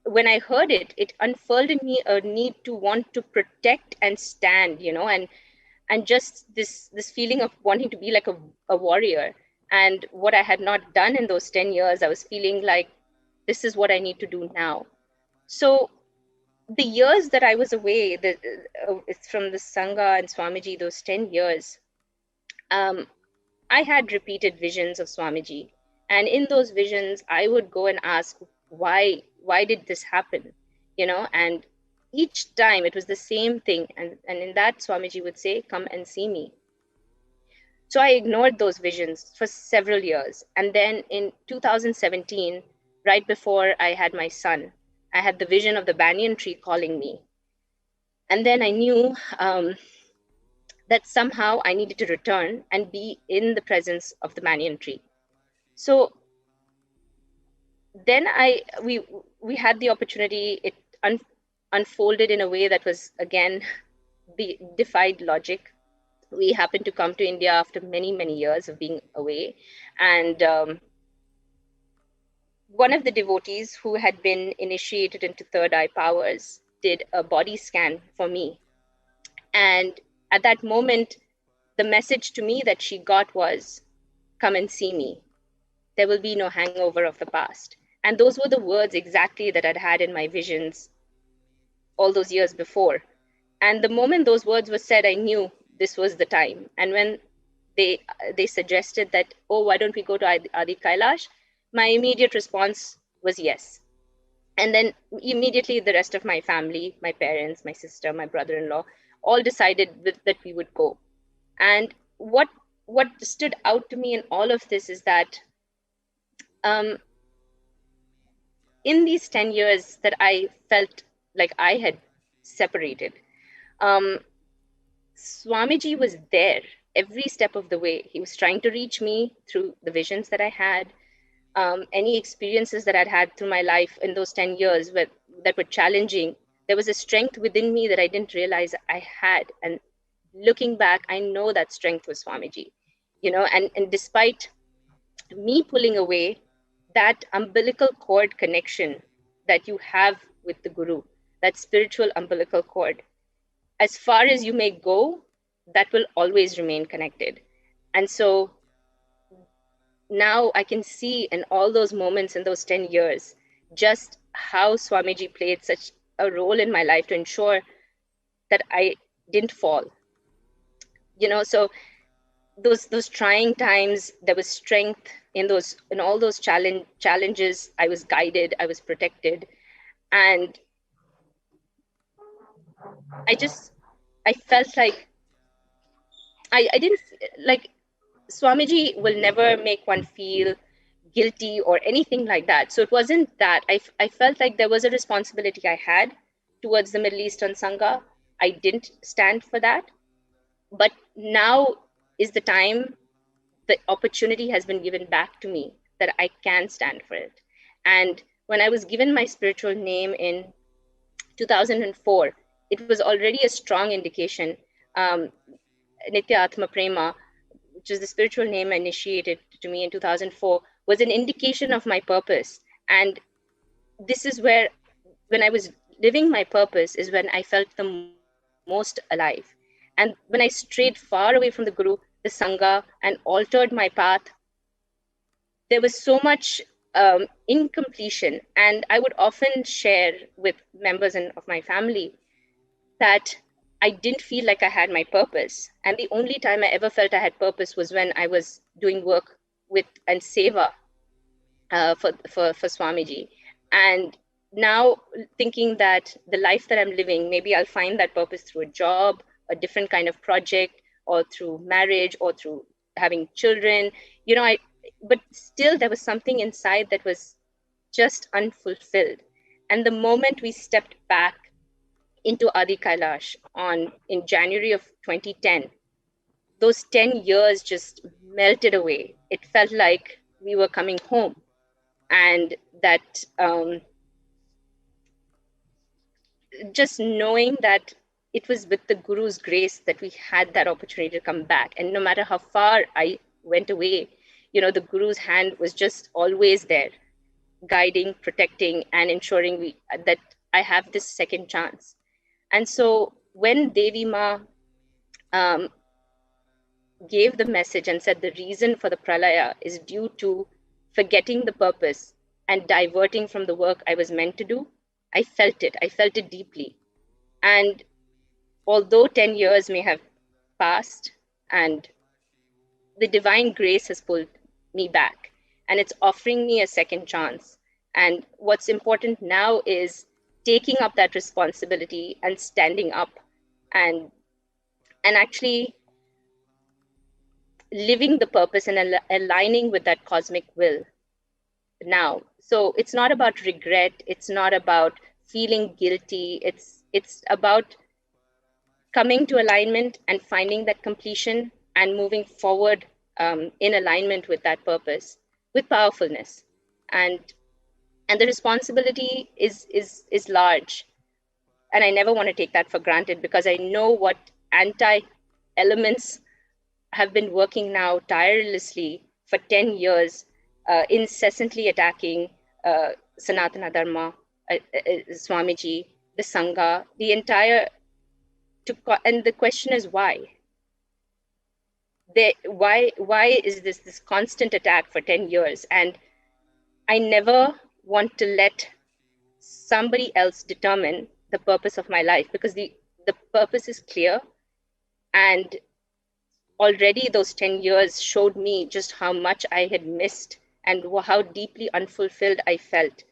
when I heard it, it unfurled in me a need to want to protect and stand, and just this feeling of wanting to be like a warrior. And what I had not done in those 10 years, I was feeling like this is what I need to do now. So the years that I was away, it's from the Sangha and Swamiji, those 10 years, I had repeated visions of Swamiji. And in those visions, I would go and ask, why did this happen? And each time it was the same thing. And in that, Swamiji would say, come and see me. So I ignored those visions for several years. And then in 2017, right before I had my son, I had the vision of the banyan tree calling me. And then I knew that somehow I needed to return and be in the presence of the banyan tree. So then we had the opportunity. It unfolded in a way that was, again, defied logic. We happened to come to India after many, many years of being away. And one of the devotees who had been initiated into third eye powers did a body scan for me. And at that moment, the message to me that she got was, come and see me. There will be no hangover of the past. And those were the words exactly that I'd had in my visions all those years before. And the moment those words were said, I knew this was the time. And when they suggested that, oh, why don't we go to Adi Kailash? My immediate response was yes. And then immediately the rest of my family, my parents, my sister, my brother-in-law, all decided that we would go. And what stood out to me in all of this is that in these 10 years that I felt like I had separated, Swamiji was there every step of the way. He was trying to reach me through the visions that I had, any experiences that I'd had through my life in those 10 years that were challenging. There was a strength within me that I didn't realize I had. And looking back, I know that strength was Swamiji, and despite me pulling away, that umbilical cord connection that you have with the Guru, that spiritual umbilical cord, as far as you may go, that will always remain connected. And so now I can see in all those moments in those 10 years, just how Swamiji played such a role in my life to ensure that I didn't fall. So those trying times, there was strength in all those challenges. I was guided, I was protected. And I felt like I didn't, like, Swamiji will never make one feel guilty or anything like that. So it wasn't that. I felt like there was a responsibility I had towards the Middle Eastern Sangha. I didn't stand for that. But now is the time, the opportunity has been given back to me that I can stand for it. And when I was given my spiritual name in 2004, it was already a strong indication. Nitya Atma Prema, which is the spiritual name initiated to me in 2004, was an indication of my purpose. And this is where, when I was living my purpose, is when I felt the most alive. And when I strayed far away from the Guru, the Sangha, and altered my path, there was so much incompletion. And I would often share with members of my family that I didn't feel like I had my purpose. And the only time I ever felt I had purpose was when I was doing work with and seva for Swamiji. And now thinking that the life that I'm living, maybe I'll find that purpose through a job, a different kind of project, or through marriage, or through having children, but still there was something inside that was just unfulfilled. And the moment we stepped back into Adi Kailash in January of 2010, those 10 years just melted away. It felt like we were coming home, and that just knowing that it was with the Guru's grace that we had that opportunity to come back. And no matter how far I went away, the Guru's hand was just always there, guiding, protecting, and ensuring that I have this second chance. And so when Devi Ma gave the message and said the reason for the pralaya is due to forgetting the purpose and diverting from the work I was meant to do, I felt it deeply. And although 10 years may have passed, and the divine grace has pulled me back, and it's offering me a second chance. And what's important now is taking up that responsibility and standing up and actually living the purpose and aligning with that cosmic will now. So it's not about regret. It's not about feeling guilty. It's about coming to alignment and finding that completion and moving forward in alignment with that purpose, with powerfulness. And the responsibility is large. And I never want to take that for granted, because I know what anti-elements have been working now tirelessly for 10 years, incessantly attacking Sanatana Dharma, Swamiji, the Sangha, the entire, and the question is why? Why is this constant attack for 10 years? And I never want to let somebody else determine the purpose of my life, because the purpose is clear. And already those 10 years showed me just how much I had missed and how deeply unfulfilled I felt.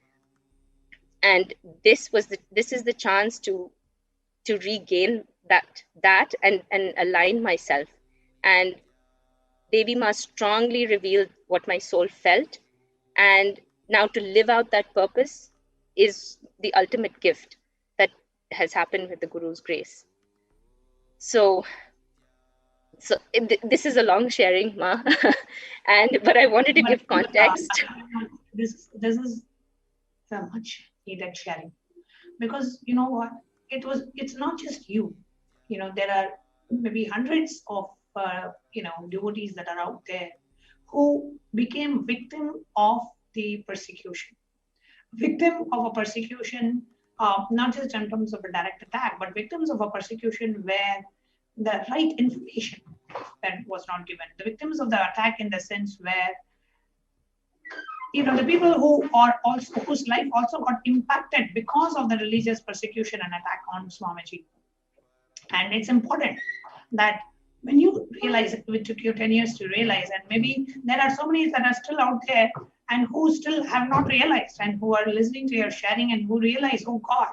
And this is the chance to regain that and align myself. And Devi Ma strongly revealed what my soul felt. And now to live out that purpose is the ultimate gift that has happened with the Guru's grace. So this is a long sharing, Ma, but I wanted to give context. This is a much needed sharing, because you know what, it's not just you. There are maybe hundreds of devotees that are out there who became victim of the persecution, not just in terms of a direct attack, but victims of a persecution where the right information then was not given. The victims of the attack in the sense where, the people whose life also got impacted because of the religious persecution and attack on Swamiji. And it's important that when you realize, it took you 10 years to realize, and maybe there are so many that are still out there and who still have not realized, and who are listening to your sharing and who realize, oh God,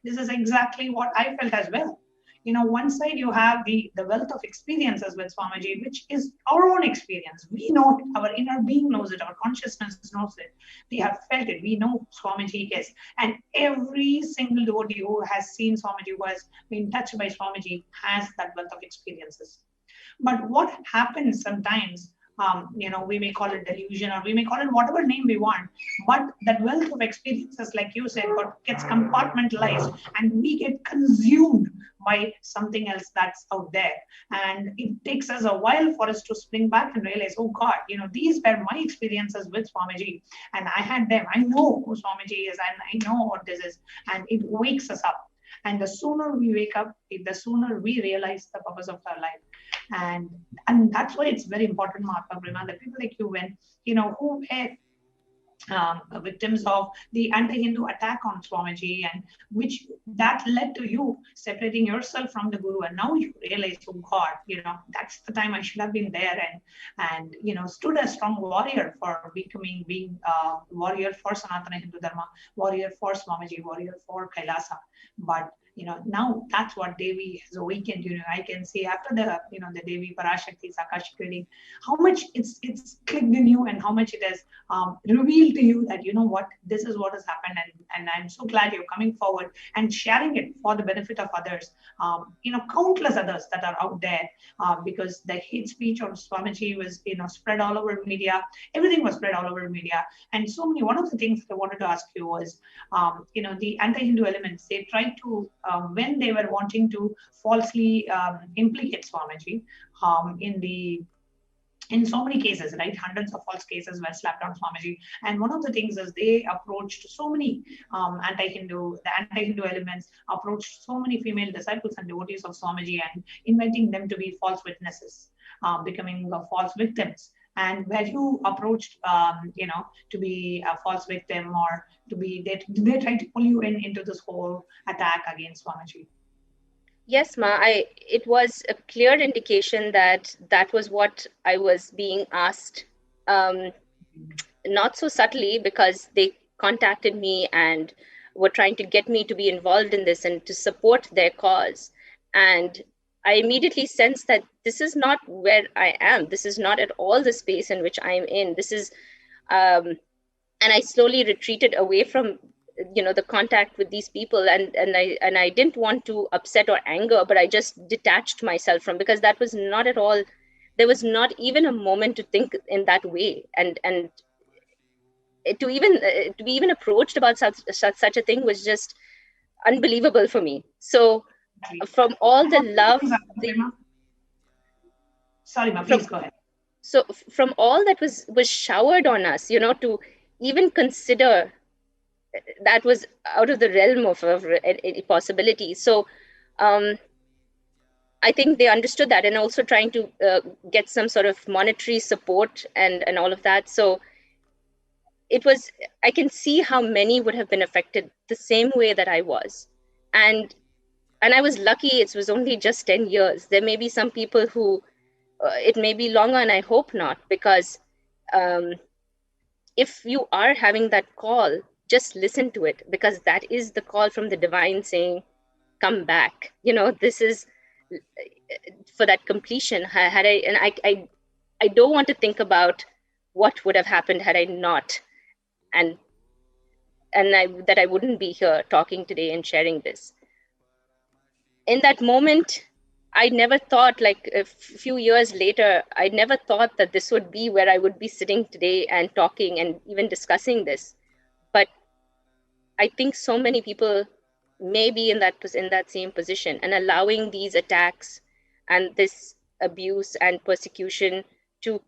this is exactly what I felt as well. One side you have the wealth of experiences with Swamiji, which is our own experience. We know it, our inner being knows it, our consciousness knows it. We have felt it. We know Swamiji is. And every single devotee who has seen Swamiji, who has been touched by Swamiji, has that wealth of experiences. But what happens sometimes, we may call it delusion, or we may call it whatever name we want, but that wealth of experiences, like you said, gets compartmentalized, and we get consumed by something else that's out there. And it takes us a while for us to spring back and realize, oh God, these were my experiences with Swamiji, and I had them. I know who Swamiji is, and I know what this is, and it wakes us up. And the sooner we wake up, the sooner we realize the purpose of our life. And that's why it's very important, Mahatma Brahma, that people like you, when who were victims of the anti-Hindu attack on Swamiji, and which that led to you separating yourself from the Guru, and now you realize, oh God, that's the time I should have been there and stood a strong warrior for being warrior for Sanatana Hindu Dharma, warrior for Swamiji, warrior for Kailasa. But now that's what Devi has awakened. I can see after the the Devi Parashakti's Akashic reading, how much it's clicked in you, and how much it has revealed to you that what, this is what has happened, and I'm so glad you're coming forward and sharing it for the benefit of others. Countless others that are out there, because the hate speech on Swamiji was spread all over media. Everything was spread all over media, and so many. One of the things I wanted to ask you was, the anti-Hindu elements, they tried to when they were wanting to falsely implicate Swamiji in so many cases, right? Hundreds of false cases were slapped on Swamiji. And one of the things is they approached so many anti-Hindu elements approached so many female disciples and devotees of Swamiji and inviting them to be false witnesses, becoming false victims. And were you approached, to be a false victim, or to be, did they try to pull you into this whole attack against Swamiji? Yes, Ma. It was a clear indication that was what I was being asked. Not so subtly, because they contacted me and were trying to get me to be involved in this and to support their cause. And I immediately sensed that this is not where I am. This is not at all the space in which I'm in. This is, and I slowly retreated away from, the contact with these people. And I didn't want to upset or anger, but I just detached myself from, because that was not at all, there was not even a moment to think in that way. And to be even approached about such a thing was just unbelievable for me. So from all the love, sorry, Ma, please go ahead. So from all that was showered on us, to even consider, that was out of the realm of any possibility. So I think they understood that, and also trying to get some sort of monetary support and all of that. So it was, I can see how many would have been affected the same way that I was. And I was lucky it was only just 10 years. There may be some people who, it may be longer, and I hope not, because if you are having that call, just listen to it, because that is the call from the divine saying, come back. This is for that completion. I don't want to think about what would have happened had I not, and that I wouldn't be here talking today and sharing this. In that moment, I never thought, like a few years later, I never thought that this would be where I would be sitting today and talking and even discussing this. But I think so many people may be in that same position, and allowing these attacks and this abuse and persecution to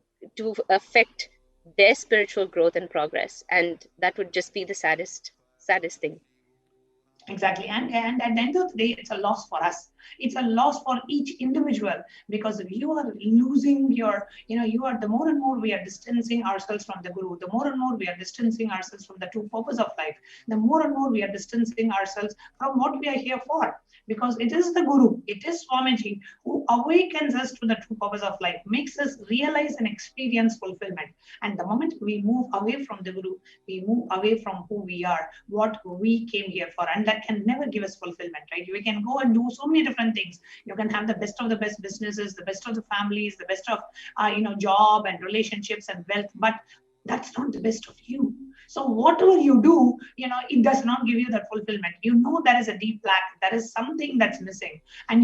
affect their spiritual growth and progress. And that would just be the saddest thing. Exactly. And at the end of the day, it's a loss for us. It's a loss for each individual, because if you are losing your, the more and more we are distancing ourselves from the Guru, the more and more we are distancing ourselves from the true purpose of life, the more and more we are distancing ourselves from what we are here for. Because it is the Guru, it is Swamiji who awakens us to the true purpose of life, makes us realize and experience fulfillment. And the moment we move away from the Guru, we move away from who we are, what we came here for, and that can never give us fulfillment, right? We can go and do so many different things. You can have the best of the best businesses, the best of the families, the best of job and relationships and wealth, but that's not the best of you. So whatever you do, it does not give you that fulfillment. There is a deep lack, there is something that's missing, and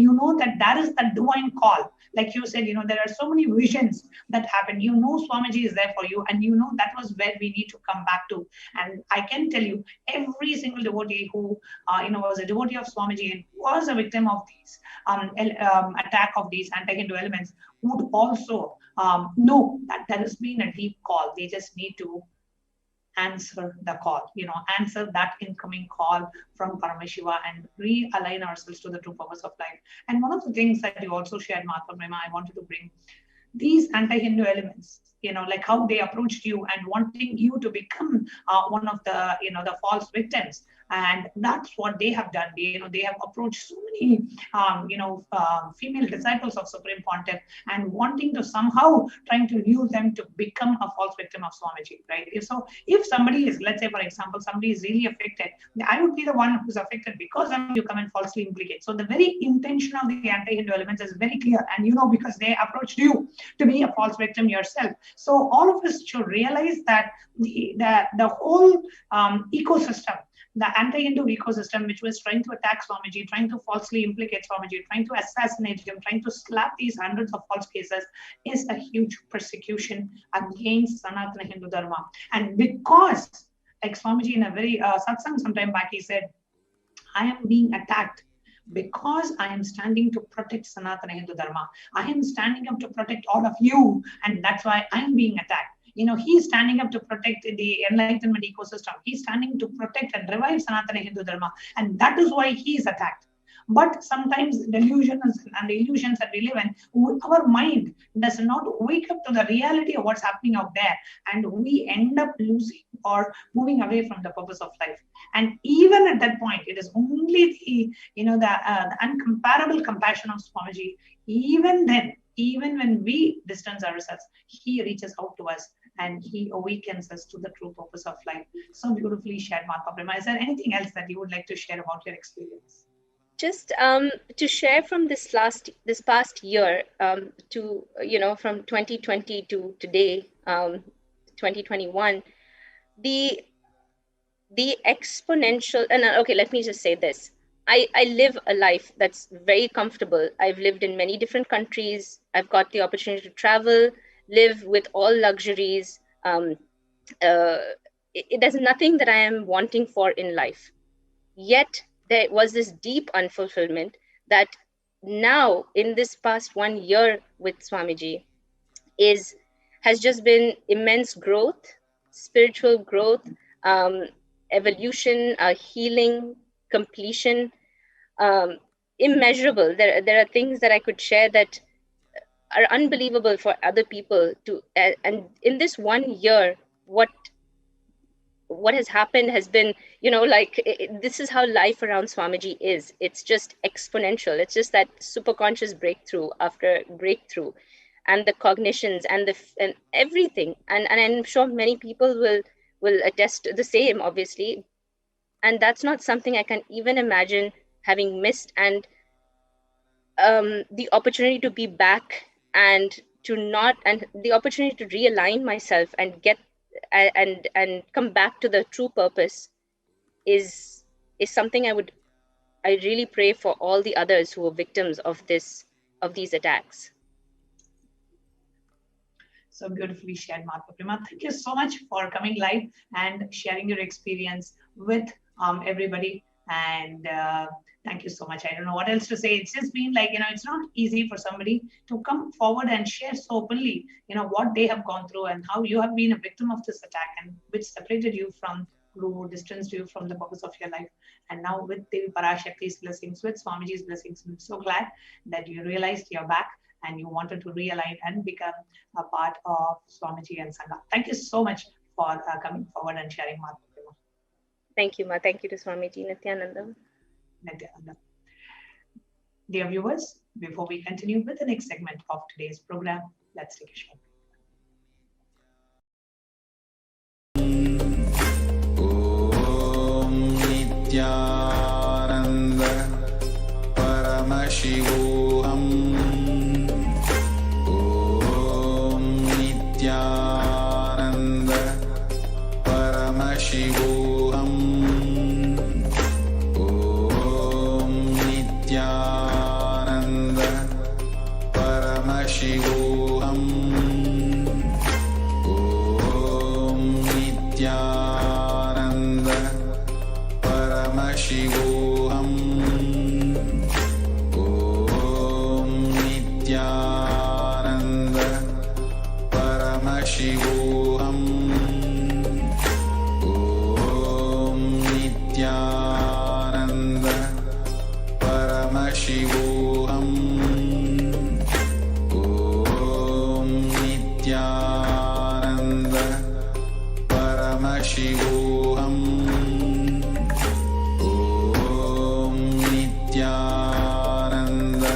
that is the divine call. Like you said, there are so many visions that happen. Swamiji is there for you, and that was where we need to come back to. And I can tell you, every single devotee who was a devotee of Swamiji and was a victim of these attack of these anti-Hindu elements would also know that there has been a deep call. They just need to answer the call, answer that incoming call from Paramashiva and realign ourselves to the true purpose of life. And one of the things that you also shared, Mahatma Prema, I wanted to bring these anti-Hindu elements, like how they approached you and wanting you to become one of the, the false victims. And that's what they have done. They have approached so many, female disciples of Supreme Pontiff and wanting to somehow trying to use them to become a false victim of Swamiji, right? If somebody is, let's say, for example, somebody is really affected, I would be the one who's affected because you come and falsely implicate. So the very intention of the anti-Hindu elements is very clear. And, because they approached you to be a false victim yourself. So all of us should realize that the whole ecosystem, the anti-Hindu ecosystem, which was trying to attack Swamiji, trying to falsely implicate Swamiji, trying to assassinate him, trying to slap these hundreds of false cases, is a huge persecution against Sanatana Hindu Dharma. And because, like Swamiji in a very satsang sometime back, he said, I am being attacked because I am standing to protect Sanatana Hindu Dharma. I am standing up to protect all of you, and that's why I am being attacked. He's standing up to protect the enlightenment ecosystem. He's standing to protect and revive Sanatana Hindu Dharma. And that is why he is attacked. But sometimes delusions and illusions that we live in, our mind does not wake up to the reality of what's happening out there. And we end up losing or moving away from the purpose of life. And even at that point, it is only the uncomparable compassion of Swamiji. Even then, even when we distance ourselves, he reaches out to us and he awakens us to the true purpose of life. So beautifully shared, Mahatma Prema. Is there anything else that you would like to share about your experience? Just to share from this past year, to from 2020 to today, 2021, the exponential. And okay, let me just say this. I live a life that's very comfortable. I've lived in many different countries. I've got the opportunity to travel, live with all luxuries. There's nothing that I am wanting for in life. Yet there was this deep unfulfillment that now in this past 1 year with Swamiji has just been immense growth, spiritual growth, evolution, healing, completion, immeasurable. There are things that I could share that are unbelievable for other people to, and in this 1 year, what has happened has been, this is how life around Swamiji is. It's just exponential. It's just that super conscious breakthrough after breakthrough, and the cognitions and everything. And I'm sure many people will attest the same, obviously. And that's not something I can even imagine having missed. And the opportunity to be back and the opportunity to realign myself and get and come back to the true purpose is something I really pray for all the others who are victims of these attacks. So beautifully shared, Mahatma Prema. Thank you so much for coming live and sharing your experience with everybody. And thank you so much. I don't know what else to say. It's just been like, it's not easy for somebody to come forward and share so openly, what they have gone through and how you have been a victim of this attack and which separated you from Guru, distanced you from the purpose of your life. And now with Devi Parashakti's blessings, with Swamiji's blessings, I'm so glad that you realized you're back and you wanted to realign and become a part of Swamiji and Sangha. Thank you so much for coming forward and sharing, Mahatma Prema. Thank you, Ma. Thank you to Swamiji. Nithyananda. Nithyananda. Dear viewers, before we continue with the next segment of today's program, let's take a short break. Nithyananda Paramashivoham. Om Nithyananda Paramashivoham. Shivoham. Om Nithyananda Paramashivoham. Om Nithyananda Paramashivoham. Om Nithyananda Paramashivoham. Om Nithyananda Paramashivoham. Om Nithyananda Paramashivoham. Om Nithyananda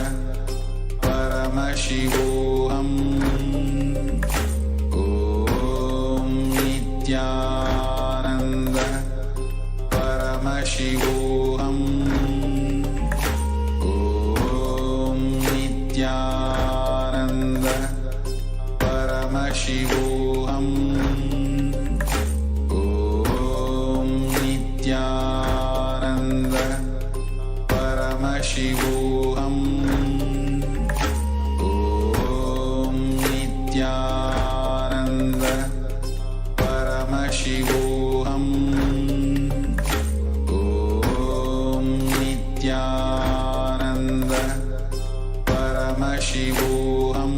Paramashivoham. Om Nithyananda Paramashivoham. Om Nithyananda Paramashivoham. Om Nithyananda Paramashivoham. Om Nithyananda Paramashivoham. Om Nithyananda Paramashivoham.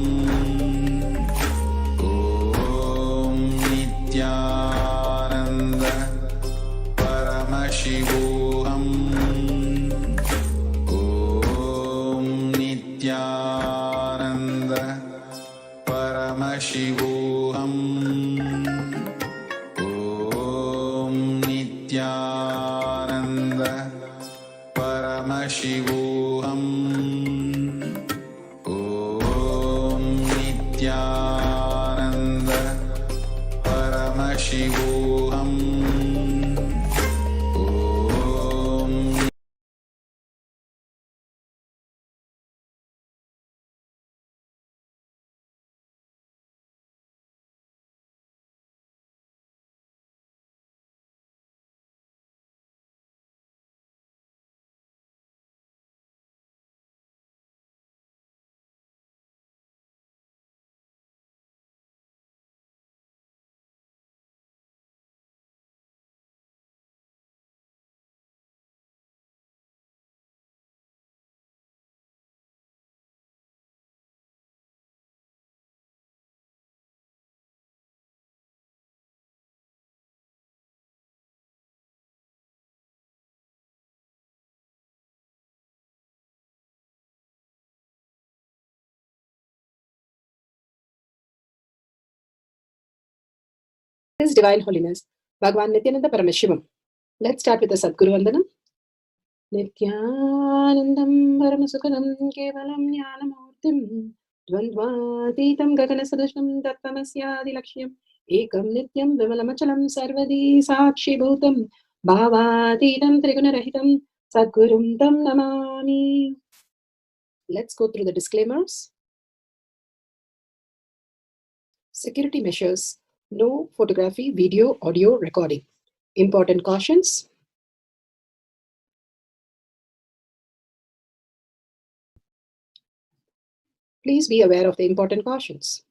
Om Nithyananda Paramashivoham. Om Nithyananda Paramashivoham. Om Nithyananda Paramashivoham. Om Nithyananda Paramashivoham. Om His Divine Holiness, Bhagavan Nithyananda Paramashivam. Let's start with the Sadguru Vandanam. Nithyanandam Paramasukhanam Kevalam Jnanamurtim Dvandvatitam Gaganasadushnam Tattamasyadi Lakshyam Ekam Nityam Vimalamachalam Sarvadi Sakshi Bhutam Bhavatitam Trigunarahitam Sadgurum Tam Namami. Let's go through the disclaimers. Security measures. No photography, video, audio recording. Important cautions. Please be aware of the important cautions.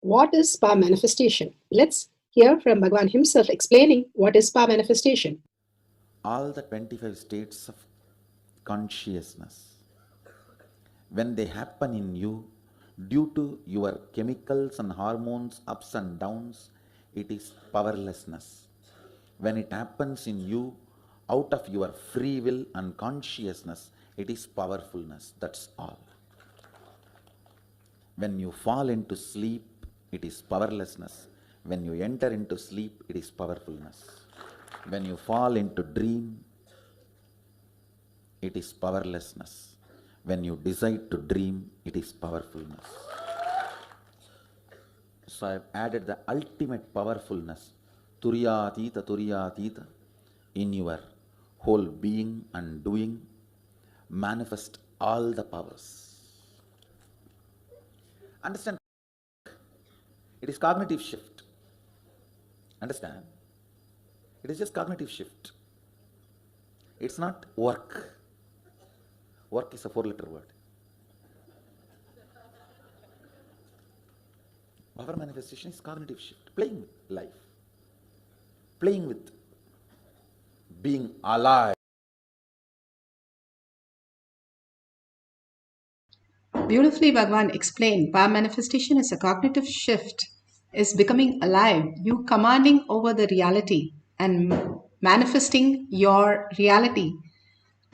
What is spa manifestation? Let's hear from Bhagavan himself explaining what is spa manifestation. All the 25 states of consciousness, when they happen in you, due to your chemicals and hormones ups and downs, it is powerlessness. When it happens in you, out of your free will and consciousness, it is powerfulness. That's all. When you fall into sleep, it is powerlessness. When you enter into sleep, it is powerfulness. When you fall into dream, it is powerlessness. When you decide to dream, it is powerfulness. So I have added the ultimate powerfulness, Turyatita, in your whole being and doing. Manifest all the powers. Understand? It is cognitive shift. Understand? It is just cognitive shift. It's not work. Work is a 4-letter word. Power manifestation is cognitive shift. Playing with life. Playing with being alive. Beautifully, Bhagwan explained, power manifestation is a cognitive shift, is becoming alive, you commanding over the reality and manifesting your reality.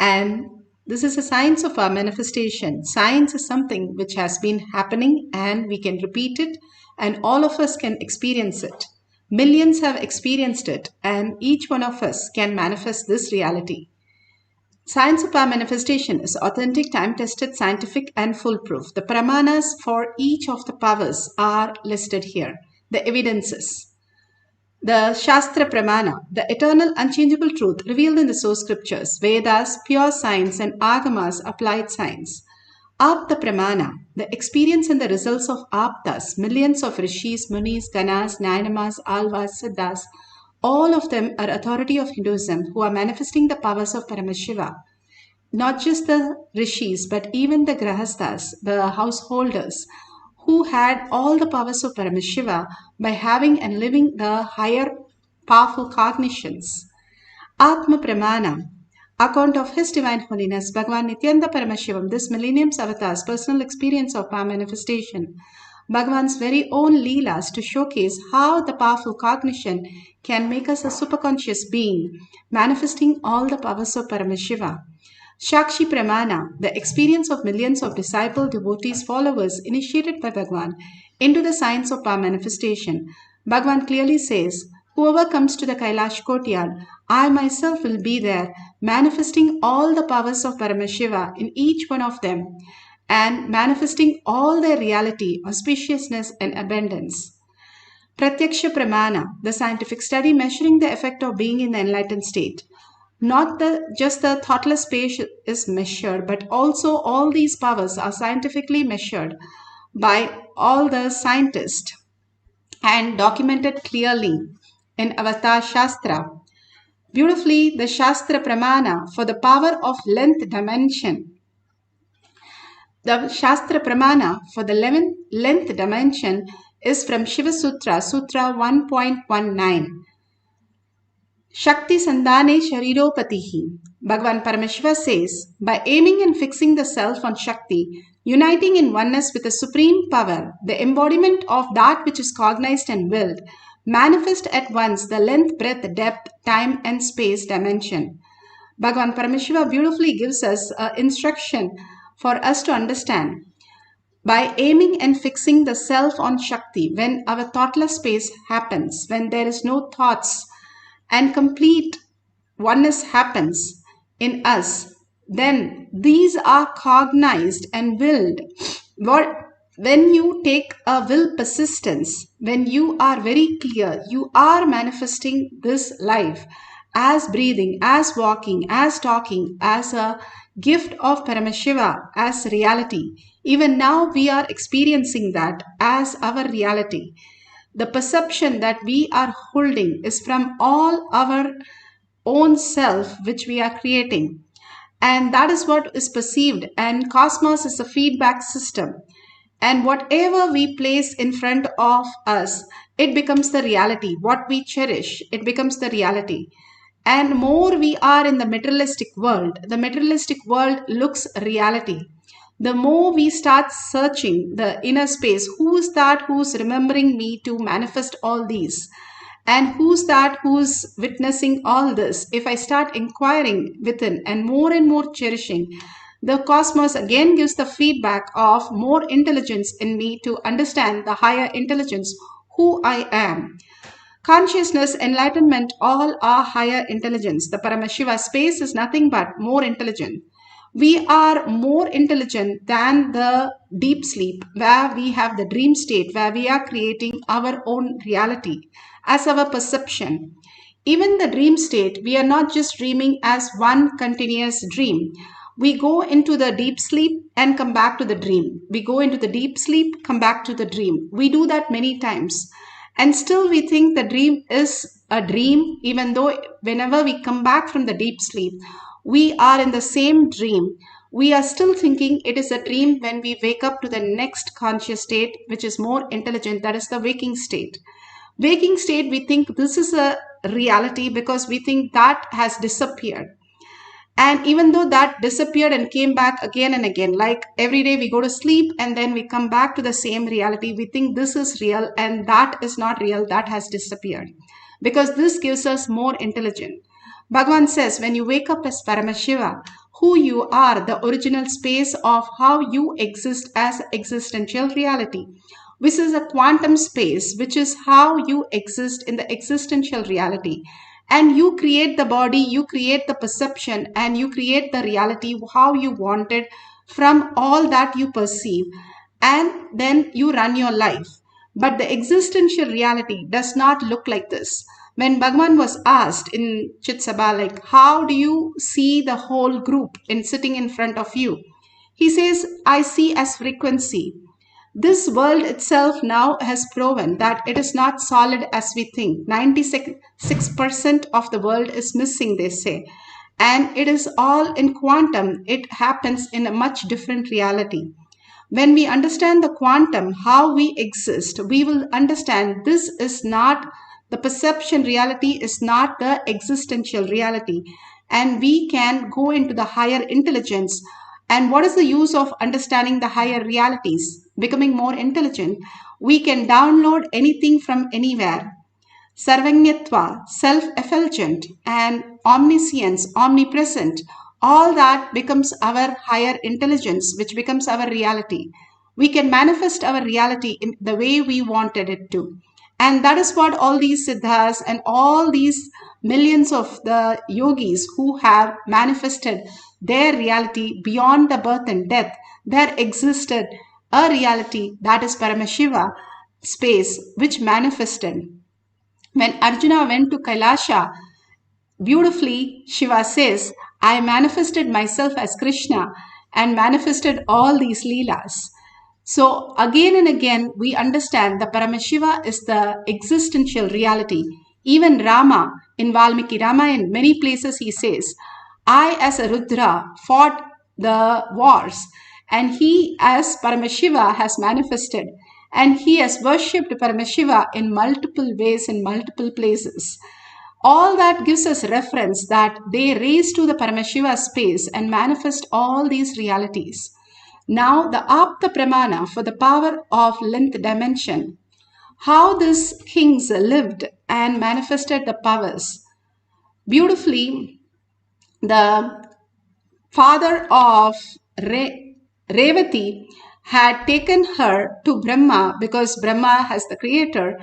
And this is a science of our manifestation. Science is something which has been happening and we can repeat it and all of us can experience it. Millions have experienced it and each one of us can manifest this reality. Science of power manifestation is authentic, time-tested, scientific and foolproof. The pramanas for each of the powers are listed here. The evidences. The Shastra Pramana, the eternal unchangeable truth revealed in the source scriptures, Vedas, pure science and Agamas, applied science. Apta Pramana, the experience and the results of Aptas, millions of rishis, munis, ganas, nainamas, alvas, siddhas, all of them are authority of Hinduism who are manifesting the powers of Paramashiva. Not just the rishis, but even the grahasthas, the householders, who had all the powers of Paramashiva by having and living the higher powerful cognitions. Atma Pramana, account of His Divine Holiness, Bhagavan Nityananda Paramashivam, this millennium's avatar's personal experience of power manifestation. Bhagavan's very own leelas to showcase how the powerful cognition can make us a superconscious being, manifesting all the powers of Paramashiva. Shakshi Pramana, the experience of millions of disciple, devotees, followers initiated by Bhagavan into the science of power manifestation. Bhagavan clearly says, whoever comes to the Kailash courtyard, I myself will be there, manifesting all the powers of Paramashiva in each one of them and manifesting all their reality, auspiciousness and abundance. Pratyaksha Pramana, the scientific study measuring the effect of being in the enlightened state. Not just the thoughtless space is measured, but also all these powers are scientifically measured by all the scientists and documented clearly in Avatar Shastra. Beautifully, the Shastra Pramana for the power of length dimension. The Shastra Pramana for the length dimension is from Shiva Sutra, Sutra 1.19. Shakti Sandhane Shariropatihi. Bhagavan Paramashiva says, by aiming and fixing the self on Shakti, uniting in oneness with the supreme power, the embodiment of that which is cognized and willed, manifest at once the length, breadth, depth, time and space dimension. Bhagavan Paramashiva beautifully gives us instruction for us to understand. By aiming and fixing the self on Shakti, when our thoughtless space happens, when there is no thoughts, and complete oneness happens in us, then these are cognized and willed. When you take a will persistence, when you are very clear, you are manifesting this life as breathing, as walking, as talking, as a gift of Paramashiva, as reality. Even now we are experiencing that as our reality. The perception that we are holding is from all our own self which we are creating. And that is what is perceived. And cosmos is a feedback system. And whatever we place in front of us, it becomes the reality. What we cherish, it becomes the reality. And more we are in the materialistic world looks reality. The more we start searching the inner space, who's that who's remembering me to manifest all these? And who's that who's witnessing all this? If I start inquiring within and more cherishing, the cosmos again gives the feedback of more intelligence in me to understand the higher intelligence, who I am. Consciousness, enlightenment, all are higher intelligence. The Paramashiva space is nothing but more intelligent. We are more intelligent than the deep sleep, where we have the dream state, where we are creating our own reality as our perception. Even the dream state, we are not just dreaming as one continuous dream. We go into the deep sleep and come back to the dream. We go into the deep sleep, come back to the dream. We do that many times. And still we think the dream is a dream, even though whenever we come back from the deep sleep, we are in the same dream. We are still thinking it is a dream when we wake up to the next conscious state, which is more intelligent. That is the waking state. Waking state, we think this is a reality because we think that has disappeared. And even though that disappeared and came back again and again, like every day we go to sleep and then we come back to the same reality, we think this is real and that is not real, that has disappeared. Because this gives us more intelligence. Bhagavan says, when you wake up as Paramashiva, who you are, the original space of how you exist as existential reality. This is a quantum space, which is how you exist in the existential reality. And you create the body, you create the perception, and you create the reality how you want it from all that you perceive. And then you run your life. But the existential reality does not look like this. When Bhagavan was asked in Chitsabha, like, how do you see the whole group in sitting in front of you? He says, I see as frequency. This world itself now has proven that it is not solid as we think. 96% of the world is missing, they say. And it is all in quantum. It happens in a much different reality. When we understand the quantum, how we exist, we will understand this is not, the perception reality is not the existential reality. And we can go into the higher intelligence. And what is the use of understanding the higher realities? Becoming more intelligent. We can download anything from anywhere. Sarvagnyatva, self-effulgent, and omniscience, omnipresent, all that becomes our higher intelligence, which becomes our reality. We can manifest our reality in the way we wanted it to. And that is what all these siddhas and all these millions of the yogis who have manifested their reality beyond the birth and death, there existed a reality that is Paramashiva space which manifested. When Arjuna went to Kailasha, beautifully Shiva says, I manifested myself as Krishna and manifested all these leelas. So again and again, we understand the Paramashiva is the existential reality. Even Rama, in Valmiki Ramayana, in many places he says, I as a Rudra fought the wars and he as Paramashiva has manifested. And he has worshipped Paramashiva in multiple ways in multiple places. All that gives us reference that they raise to the Paramashiva space and manifest all these realities. Now the Apta Pramana for the power of length dimension. How these kings lived and manifested the powers. Beautifully, the father of Revati had taken her to Brahma because Brahma has the creator,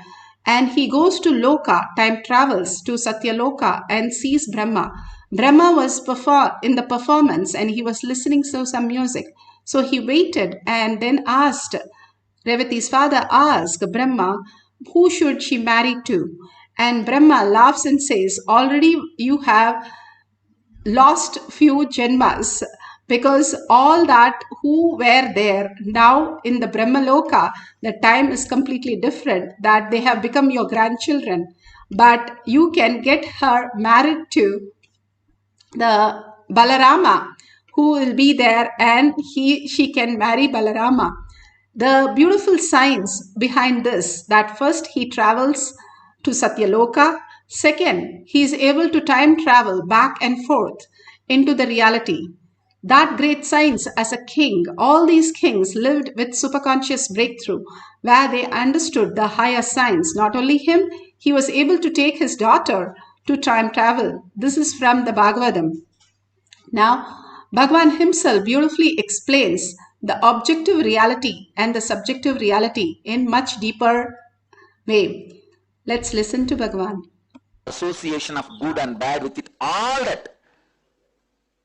and he goes to Loka, time travels to Satyaloka and sees Brahma. Brahma was in the performance and he was listening to some music. So he waited and then asked, Revati's father asked Brahma, who should she marry to? And Brahma laughs and says, already you have lost few janmas because all that who were there now in the Brahmaloka, the time is completely different, that they have become your grandchildren. But you can get her married to the Balarama who will be there and she can marry Balarama. The beautiful science behind this, that first he travels to Satyaloka. Second, he is able to time travel back and forth into the reality. That great science as a king, all these kings lived with superconscious breakthrough where they understood the higher science. Not only him, he was able to take his daughter to time travel. This is from the Bhagavatam. Now, Bhagavan himself beautifully explains the objective reality and the subjective reality in much deeper way. Let's listen to Bhagavan. Association of good and bad with it, all that.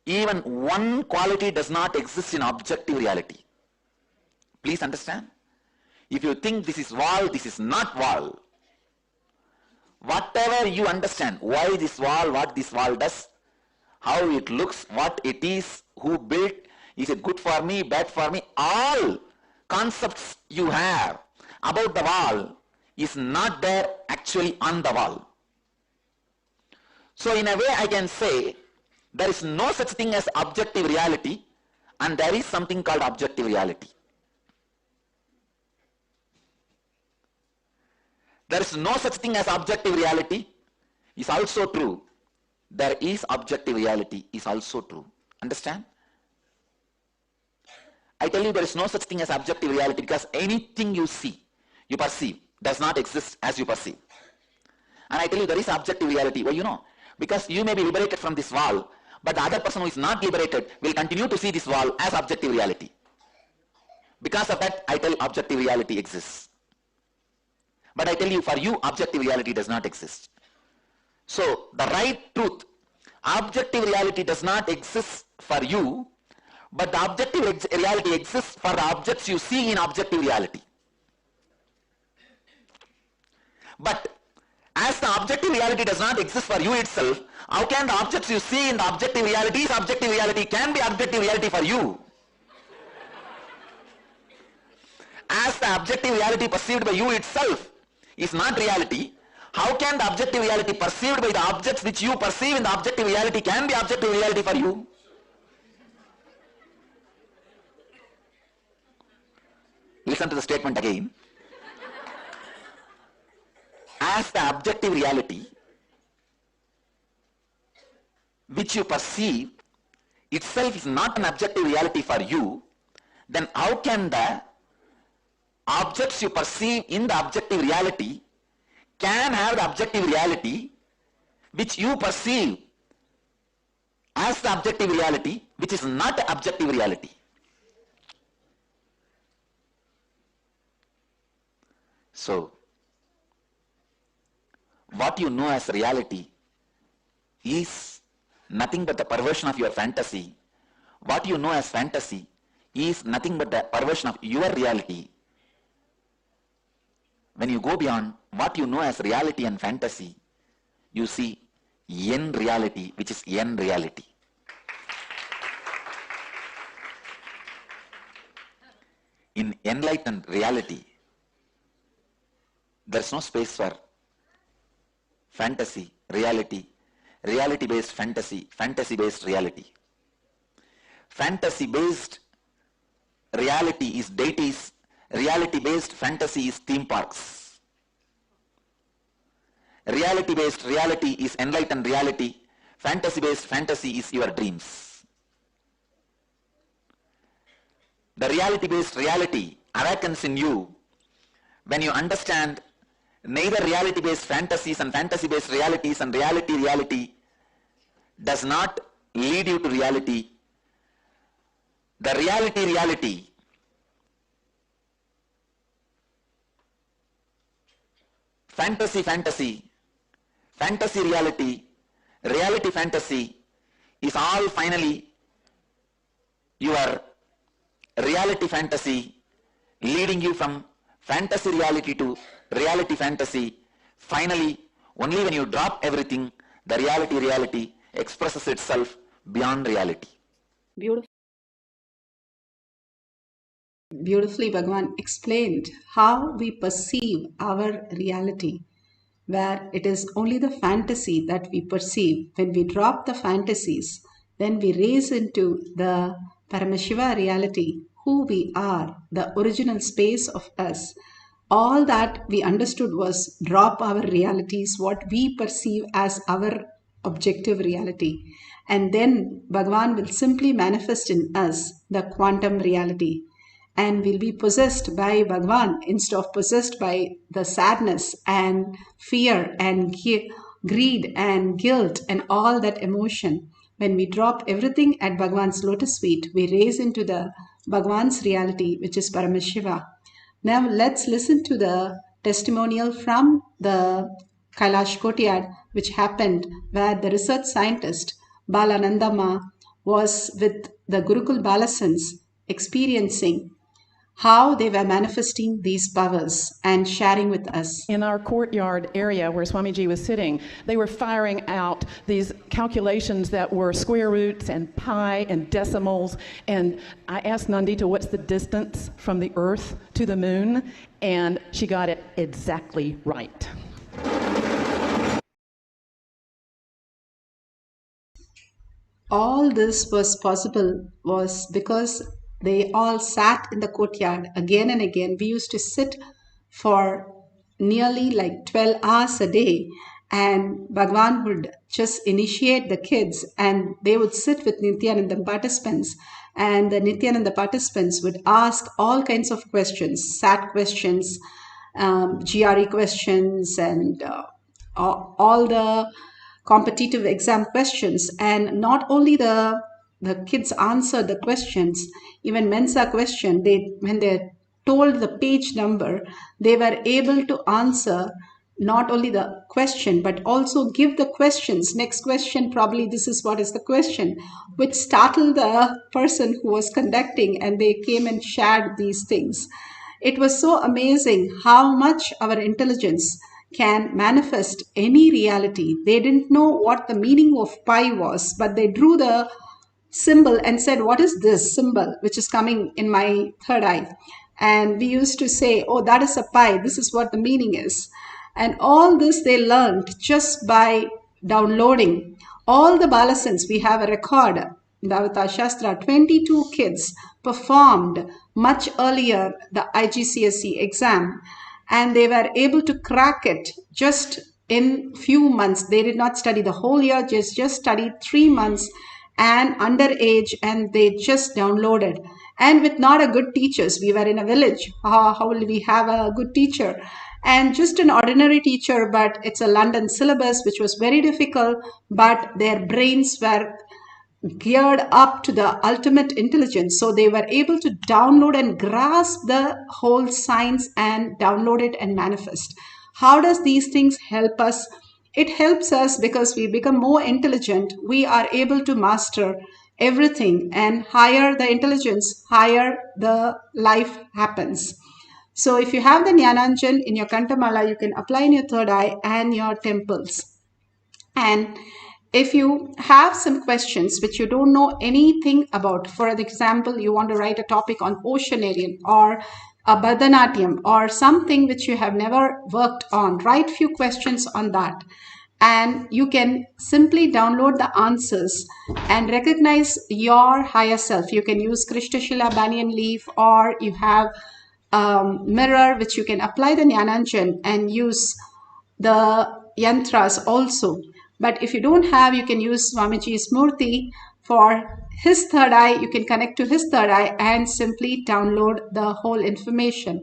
Even one quality does not exist in objective reality. Please understand. If you think this is wall, this is not wall. Whatever you understand, why this wall, what this wall does, how it looks, what it is, who built, is it good for me, bad for me, all concepts you have about the wall is not there actually on the wall. So in a way I can say there is no such thing as objective reality and there is something called objective reality. There is no such thing as objective reality is also true. There is objective reality is also true. Understand? I tell you there is no such thing as objective reality because anything you see, you perceive, does not exist as you perceive. And I tell you there is objective reality. Well, you know, because you may be liberated from this wall, but the other person who is not liberated will continue to see this wall as objective reality. Because of that, I tell objective reality exists. But I tell you, for you, objective reality does not exist. So, the right truth, objective reality does not exist for you, but the objective reality exists for the objects you see in objective reality. But as the objective reality does not exist for you itself, how can the objects you see in the objective reality can be objective reality for you? As the objective reality perceived by you itself is not reality, how can the objective reality perceived by the objects which you perceive in the objective reality can be objective reality for you? Listen to the statement again. As the objective reality which you perceive itself is not an objective reality for you, then how can the objects you perceive in the objective reality can have the objective reality which you perceive as the objective reality which is not the objective reality? So, what you know as reality is nothing but the perversion of your fantasy. What you know as fantasy is nothing but the perversion of your reality. When you go beyond what you know as reality and fantasy, you see N reality, which is N reality. In enlightened reality, there is no space for fantasy, reality, reality-based fantasy, fantasy-based reality. Fantasy-based reality is deities, reality-based fantasy is theme parks. Reality-based reality is enlightened reality, fantasy-based fantasy is your dreams. The reality-based reality awakens in you when you understand neither reality-based fantasies and fantasy-based realities and reality does not lead you to reality. The reality, fantasy, fantasy reality, reality fantasy is all finally your reality fantasy leading you from fantasy reality to reality fantasy. Finally, only when you drop everything, the reality expresses itself beyond reality. Beautifully, Bhagavan explained how we perceive our reality, where it is only the fantasy that we perceive. When we drop the fantasies, then we raise into the Paramashiva reality, who we are, the original space of us. All that we understood was drop our realities, what we perceive as our objective reality. And then Bhagavan will simply manifest in us the quantum reality. And will be possessed by Bhagavan instead of possessed by the sadness and fear and greed and guilt and all that emotion. When we drop everything at Bhagavan's lotus feet, we raise into the Bhagavan's reality, which is Paramashiva. Now let's listen to the testimonial from the Kailash Kotiad, which happened where the research scientist Balanandama was with the Gurukul Balasans experiencing how they were manifesting these powers and sharing with us. In our courtyard area where Swamiji was sitting, they were firing out these calculations that were square roots and pi and decimals. And I asked Nandita, what's the distance from the Earth to the moon? And she got it exactly right. All this was possible was because they all sat in the courtyard again and again. We used to sit for nearly like 12 hours a day, and Bhagwan would just initiate the kids, and they would sit with Nithyananda participants, and the Nithyananda participants would ask all kinds of questions, SAT questions, GRE questions, and all the competitive exam questions. And not only the kids answered the questions, even Mensa question, when they told the page number, they were able to answer not only the question but also give the questions. Next question, probably this is what is the question, which startled the person who was conducting, and they came and shared these things. It was so amazing how much our intelligence can manifest any reality. They didn't know what the meaning of pi was, but they drew the symbol and said, what is this symbol which is coming in my third eye? And we used to say, oh, that is a pi. This is what the meaning is. And all this they learned just by downloading. All the balasins, we have a record in the Avatar Shastra, 22 kids performed much earlier the IGCSE exam, and they were able to crack it just in few months. They did not study the whole year, just studied 3 months and underage, and they just downloaded. And with not a good teachers, we were in a village. How will we have a good teacher? And just an ordinary teacher, but it's a London syllabus, which was very difficult, but their brains were geared up to the ultimate intelligence. So they were able to download and grasp the whole science and download it and manifest. How does these things help us? It helps us because we become more intelligent. We are able to master everything, and higher the intelligence, higher the life happens. So if you have the Jnananjan in your Kantamala, you can apply in your third eye and your temples. And if you have some questions which you don't know anything about, for example, you want to write a topic on Oceanarian or a Bharatanatyam or something which you have never worked on, write few questions on that. And you can simply download the answers and recognize your higher self. You can use Krishnashila banyan leaf, or you have mirror which you can apply the Jnananjan and use the yantras also. But if you don't have, you can use Swamiji's Murti for his third eye. You can connect to his third eye and simply download the whole information.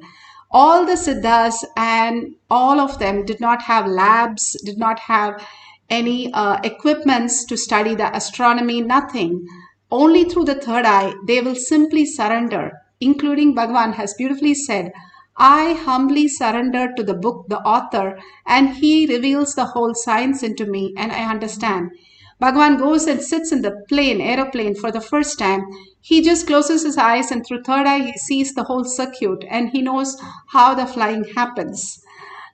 All the Siddhas and all of them did not have labs, did not have any equipments to study the astronomy, nothing. Only through the third eye, they will simply surrender, including Bhagavan has beautifully said, I humbly surrender to the book, the author, and he reveals the whole science into me, and I understand. Bhagavan goes and sits in the aeroplane for the first time. He just closes his eyes, and through third eye, he sees the whole circuit, and he knows how the flying happens.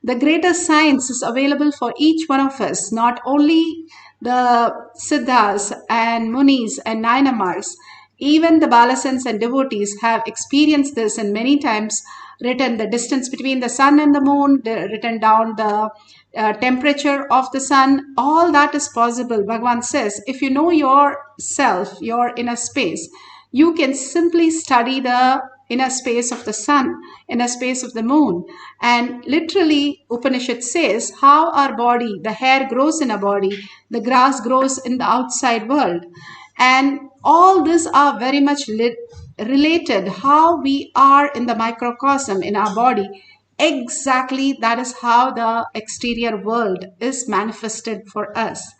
The greater science is available for each one of us, not only the Siddhas and Munis and Nainamars. Even the Balasans and devotees have experienced this, and many times written the distance between the sun and the moon, written down the temperature of the sun. All that is possible. Bhagavan says, if you know yourself, your inner space, you can simply study the inner space of the sun, inner space of the moon. And literally, Upanishad says how our body, the hair grows in our body, the grass grows in the outside world. And all these are very much related, how we are in the microcosm in our body. Exactly, that is how the exterior world is manifested for us.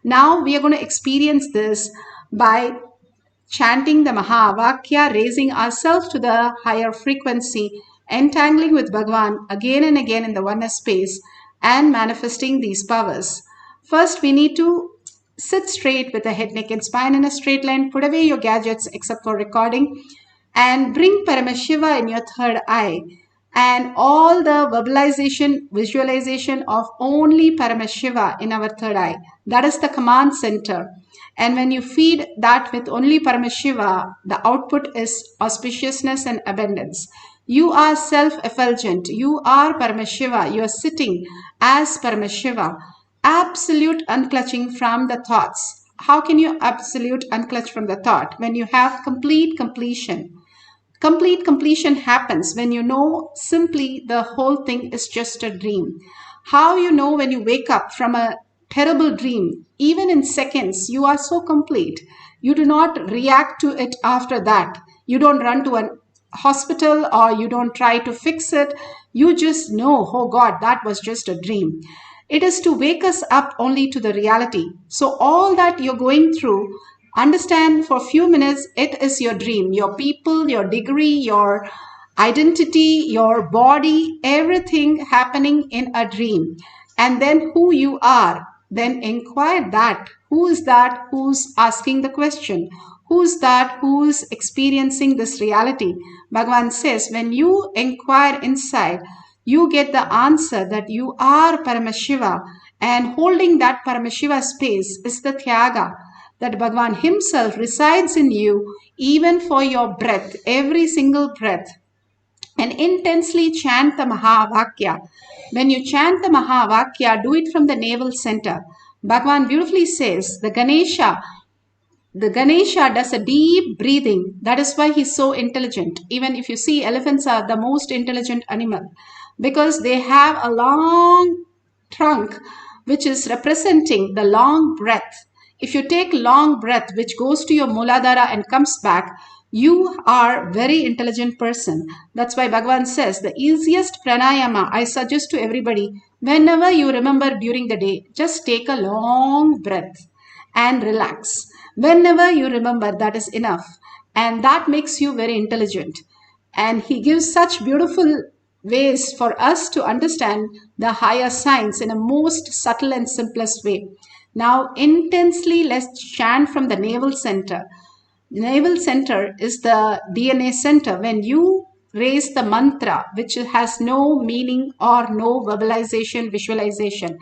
Now we are going to experience this by chanting the Mahavakya, raising ourselves to the higher frequency, entangling with Bhagavan again and again in the oneness space, and manifesting these powers. First, we need to sit straight with the head, neck, and spine in a straight line. Put away your gadgets except for recording. and bring Paramashiva in your third eye, and all the verbalization, visualization of only Paramashiva in our third eye. That is the command center. And when you feed that with only Paramashiva, the output is auspiciousness and abundance. You are self-effulgent. You are Paramashiva. You are sitting as Paramashiva, absolute unclutching from the thoughts. How can you absolute unclutch from the thought? When you have complete completion. Complete completion happens when you know simply the whole thing is just a dream. How you know when you wake up from a terrible dream, even in seconds, you are so complete. You do not react to it after that. You don't run to a hospital or you don't try to fix it. You just know, oh God, that was just a dream. It is to wake us up only to the reality. So all that you're going through, understand for a few minutes, it is your dream. Your people, your degree, your identity, your body, everything happening in a dream. And then who you are, then inquire that. Who is that who's asking the question? Who's that who's experiencing this reality? Bhagavan says, when you inquire inside, you get the answer that you are Paramashiva, and holding that Paramashiva space is the Tyaga, that Bhagavan himself resides in you even for your breath, every single breath. And intensely chant the Mahavakya. When you chant the Mahavakya, do it from the navel center. Bhagavan beautifully says, the Ganesha does a deep breathing. That is why he's so intelligent. Even if you see, elephants are the most intelligent animal because they have a long trunk which is representing the long breath. If you take long breath which goes to your Muladhara and comes back, you are very intelligent person. That's why Bhagavan says the easiest pranayama I suggest to everybody, whenever you remember during the day, just take a long breath and relax. Whenever you remember, that is enough. And that makes you very intelligent. And he gives such beautiful ways for us to understand the higher science in a most subtle and simplest way. Now, intensely, let's chant from the navel center. The navel center is the DNA center. When you raise the mantra, which has no meaning or no verbalization, visualization,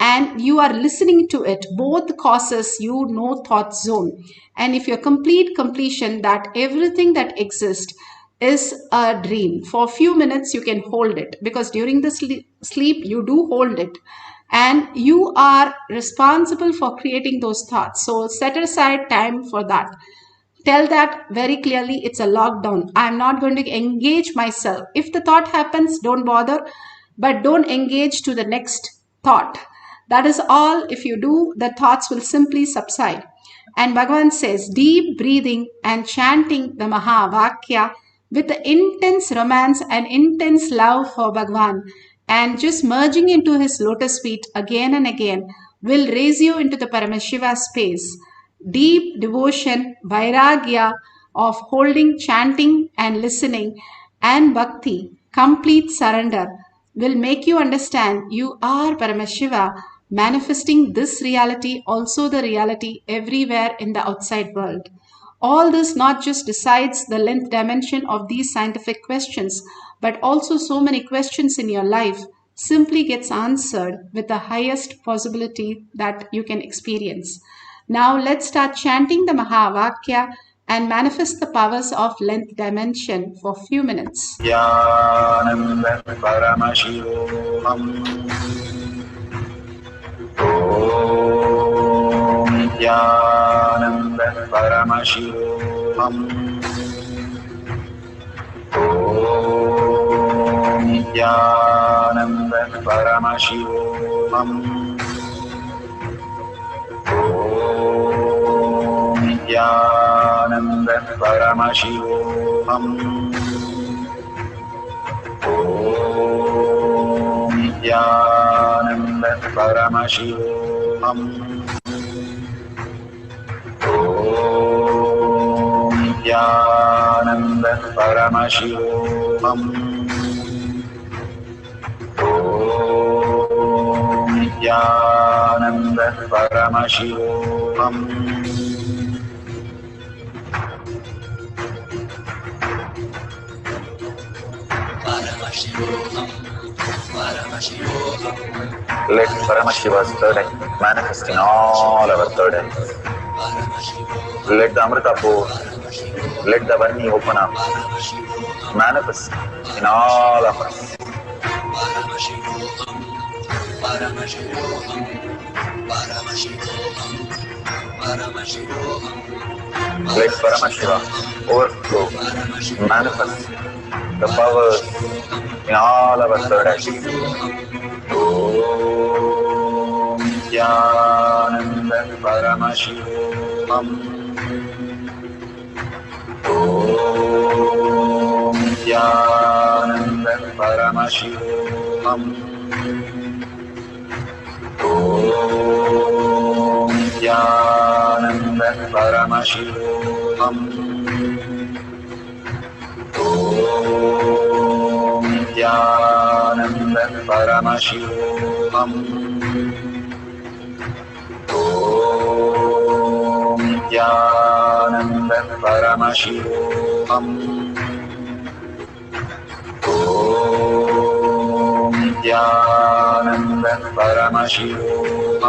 and you are listening to it, both causes you no thought zone. And if your complete completion that everything that exists is a dream, for a few minutes you can hold it, because during the sleep you do hold it, and you are responsible for creating those thoughts. So set aside time for that. Tell that very clearly, it's a lockdown. I'm not going to engage myself. If the thought happens, don't bother, but don't engage to the next thought. That is all. If you do, the thoughts will simply subside. And Bhagavan says, deep breathing and chanting the Mahavakya with the intense romance and intense love for Bhagavan and just merging into his lotus feet again and again will raise you into the Paramashiva space. Deep devotion, vairagya of holding, chanting and listening, and bhakti, complete surrender, will make you understand you are Paramashiva, manifesting this reality, also the reality everywhere in the outside world. All this not just decides the length dimension of these scientific questions, but also so many questions in your life simply gets answered with the highest possibility that you can experience. Now let's start chanting the Mahavakya and manifest the powers of length dimension for a few minutes. Nithyananda Paramashivoham. Om Nithyananda Paramashivoham. Om Nithyananda Paramashivoham. Om Nithyananda Paramashivoham. Om Nithyananda Paramashivoham. Om Nithyananda Paramashivoham. Om Nithyananda Paramashivoham. Let Paramashiva's third eye manifest in all our third eyes. Let the Amrita pour, let the Varni open up, manifest in all of us. Let Paramashiva overflow, manifest the powers in all our third eyes. Om Nithyananda Paramashivam. Om Nithyananda Paramashivam. Om Nithyananda Paramashivam. Om Nithyananda Paramashivam. Om Nithyananda Paramashivam. Om Nithyananda Paramashivam. Om Nithyananda Paramashivam. Om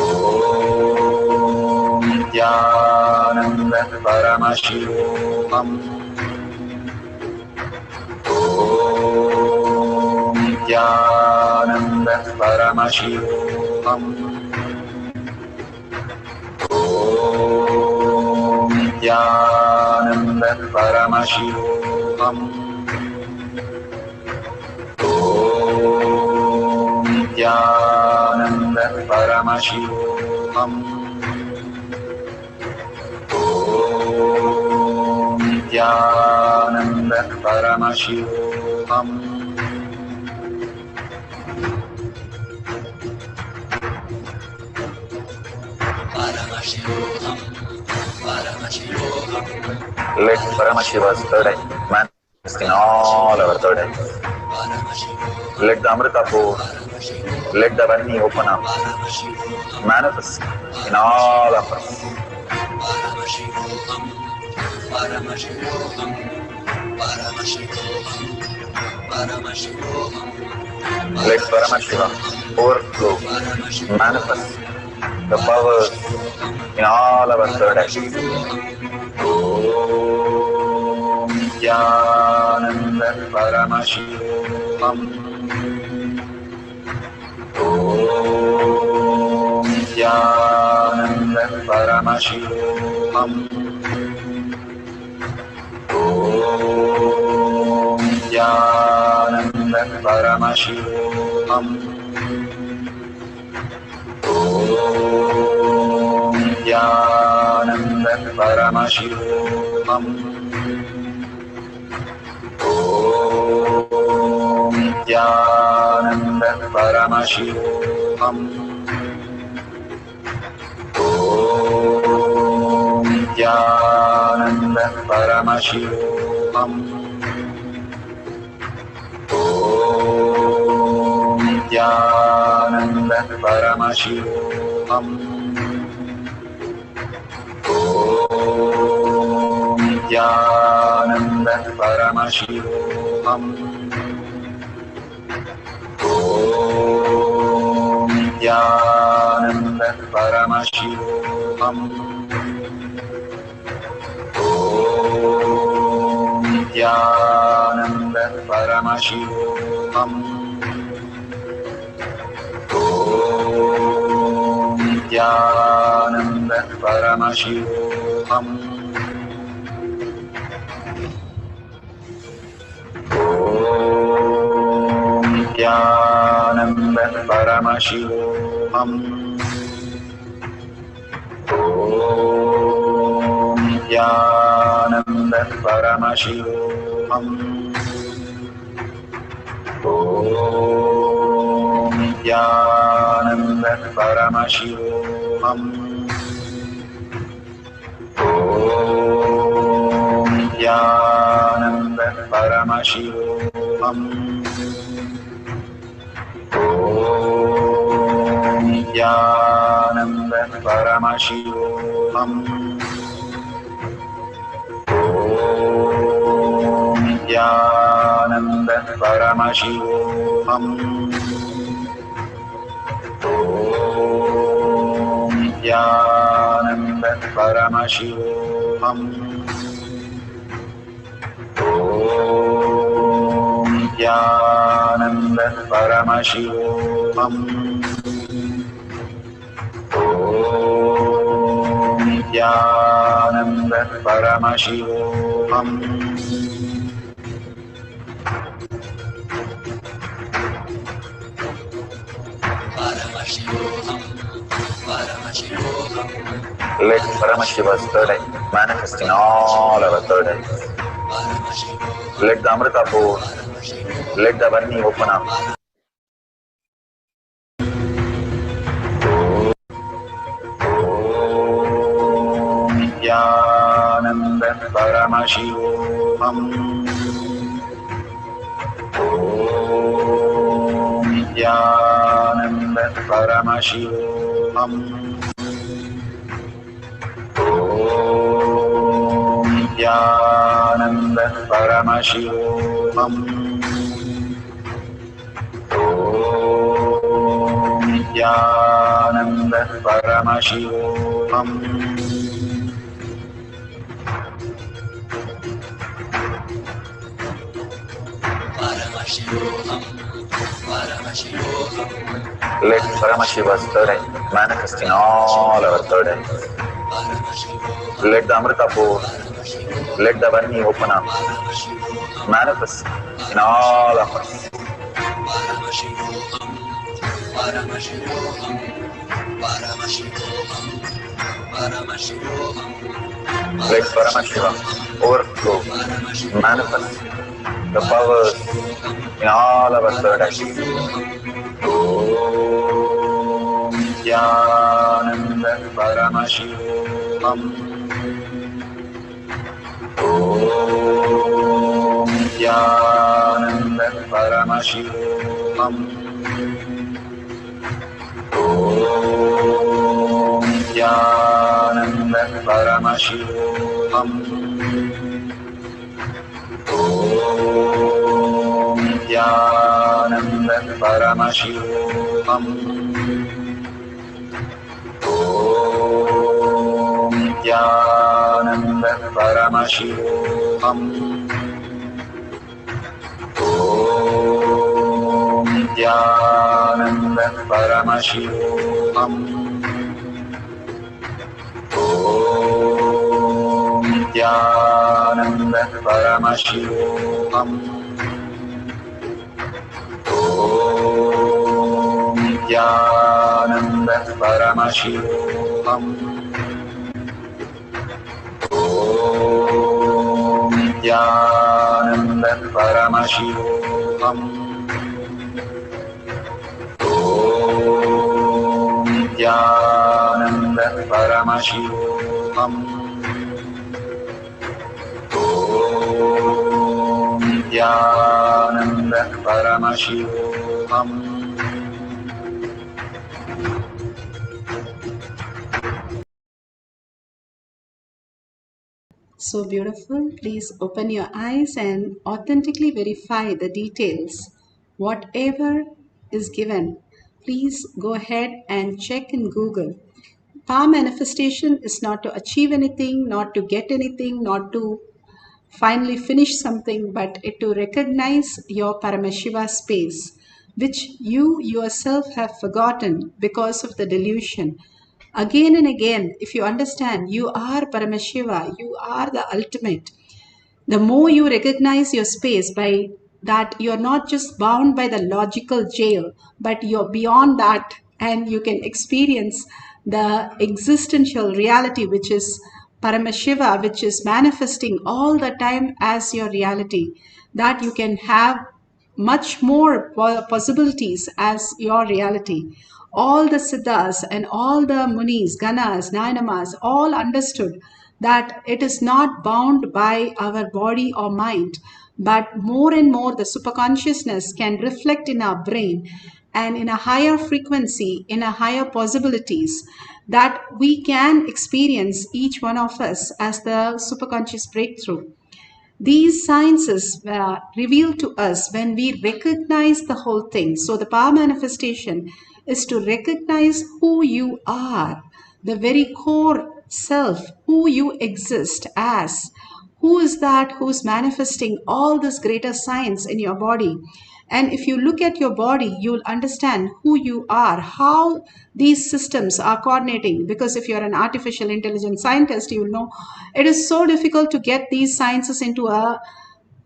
Nithyananda Paramashivam. Om Nithyananda Paramashivam. Om Nithyananda Paramashivam. Om Nithyananda Paramashivam. Let Paramashiva's third eye manifest in all our third eyes. Let the Amrita pour, let the Varni open up, manifest in all of us. Let Paramashiva overflow, manifest the powers in all our third eyes. Om Nithyananda Paramashivam. Om Nithyananda Paramashivam. Om Nithyananda Paramashivam. Om Nithyananda Paramashivam. Om Nithyananda Paramashivam. Om Nithyananda Paramashivam. Om Nithyananda Paramashivam. Om Nithyananda Paramashivam. Om Nithyananda Paramashivam. Om Nithyananda Paramashivam. Om Nithyananda Paramashivam. Om Nithyananda Paramashivam. Om Nithyananda Paramashivam. Om Nithyananda Paramashivam. Om Nithyananda Paramashivam. Om Nithyananda Paramashivam. Om Paramashivoham. Om Nithyananda Paramashivoham. Om Nithyananda Paramashivoham. Om Nithyananda Paramashivoham. Let Paramashiva's third eye manifest in all our third eyes. Let the Amrita pour, let the Varni open up. Om Nithyananda Paramashivoham. Om Nithyananda Paramashivoham. Om Nithyananda Paramashivoham. Om Nithyananda Paramashivoham. Let Paramashiva's third eye manifest in all our third eyes. Let the Amrita pour, let the Varni open up, manifest in all of us. Let Paramashiva overflow, manifest the powers in all our third eyes. Om Nithyananda Paramashivoham. Om Nithyananda Paramashivoham. Om Nithyananda Paramashivoham. Om Nithyananda Paramashivoham. Om Nithyananda Paramashivoham. Om Nithyananda Paramashivoham. Om Nithyananda Paramashivoham. Om Nithyananda Paramashivoham. Om Nithyananda Paramashivoham. Om Nithyananda Paramashivoham. Om Nithyananda Paramashivoham. So beautiful. Please open your eyes and authentically verify the details. Whatever is given, please go ahead and check in Google. Power manifestation is not to achieve anything, not to get anything, not to finally finish something, but it to recognize your Paramashiva space, which you yourself have forgotten because of the delusion. Again and again, if you understand, you are Paramashiva, you are the ultimate. The more you recognize your space by that, you're not just bound by the logical jail, but you're beyond that, and you can experience the existential reality, which is Paramashiva, which is manifesting all the time as your reality, that you can have much more possibilities as your reality. All the Siddhas and all the Munis, Ganas, Nayanamas, all understood that it is not bound by our body or mind, but more and more the superconsciousness can reflect in our brain and in a higher frequency, in a higher possibilities, that we can experience each one of us as the superconscious breakthrough. these sciences were revealed to us when we recognize the whole thing. So the power manifestation is to recognize who you are, the very core self, who you exist as. Who is that who's manifesting all this greater science in your body? And if you look at your body, you'll understand who you are, how these systems are coordinating. Because if you're an artificial intelligence scientist, you'll know it is so difficult to get these sciences into a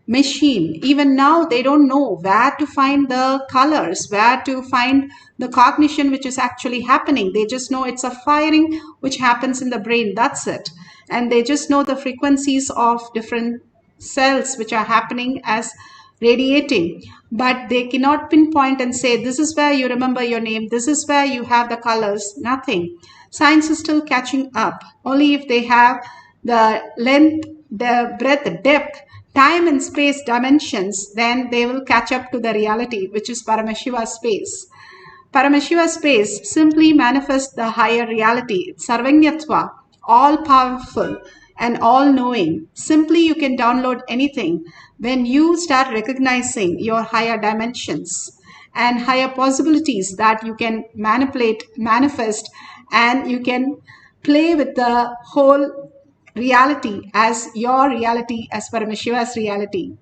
machine. Even now, they don't know where to find the colors, where to find the cognition which is actually happening. They just know it's a firing which happens in the brain. That's it. And they just know the frequencies of different cells which are happening as radiating, but they cannot pinpoint and say, this is where you remember your name, this is where you have the colors. Nothing. Science is still catching up. Only if they have the length, the breadth, depth, time and space dimensions, then they will catch up to the reality, which is Paramashiva space. Paramashiva space simply manifests the higher reality. It's Sarvanyatva, all powerful and all knowing. Simply you can download anything when you start recognizing your higher dimensions and higher possibilities that you can manipulate, manifest, and you can play with the whole reality as your reality, as Paramashiva's reality.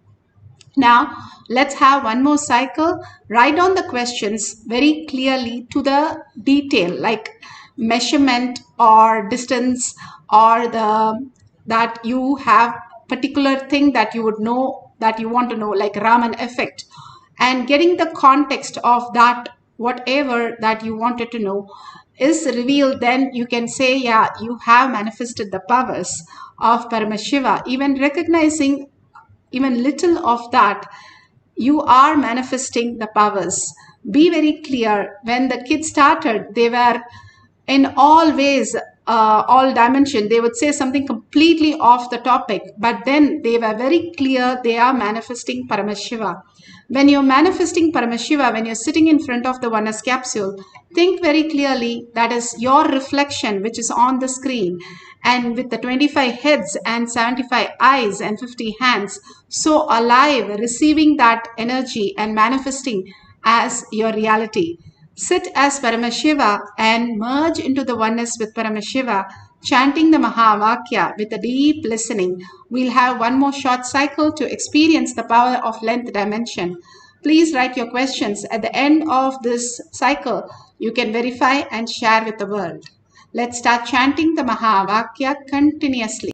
Now, let's have one more cycle. Write down the questions very clearly to the detail, like measurement or distance, or the that you have particular thing that you would know, that you want to know, like Raman effect, and getting the context of that whatever that you wanted to know is revealed. Then you can say, yeah, you have manifested the powers of Paramashiva. Even recognizing even little of that, you are manifesting the powers. Be very clear. When the kids started, they were in all ways, all dimension. They would say something completely off the topic, but then they were very clear they are manifesting Paramashiva. When you're manifesting Paramashiva, when you're sitting in front of the oneness capsule, think very clearly that is your reflection which is on the screen, and with the 25 heads and 75 eyes and 50 hands, so alive, receiving that energy and manifesting as your reality. Sit as Paramashiva and merge into the oneness with Paramashiva, chanting the Mahavakya with a deep listening. We'll have one more short cycle to experience the power of length dimension. Please write your questions. At the end of this cycle, you can verify and share with the world. Let's start chanting the Mahavakya continuously.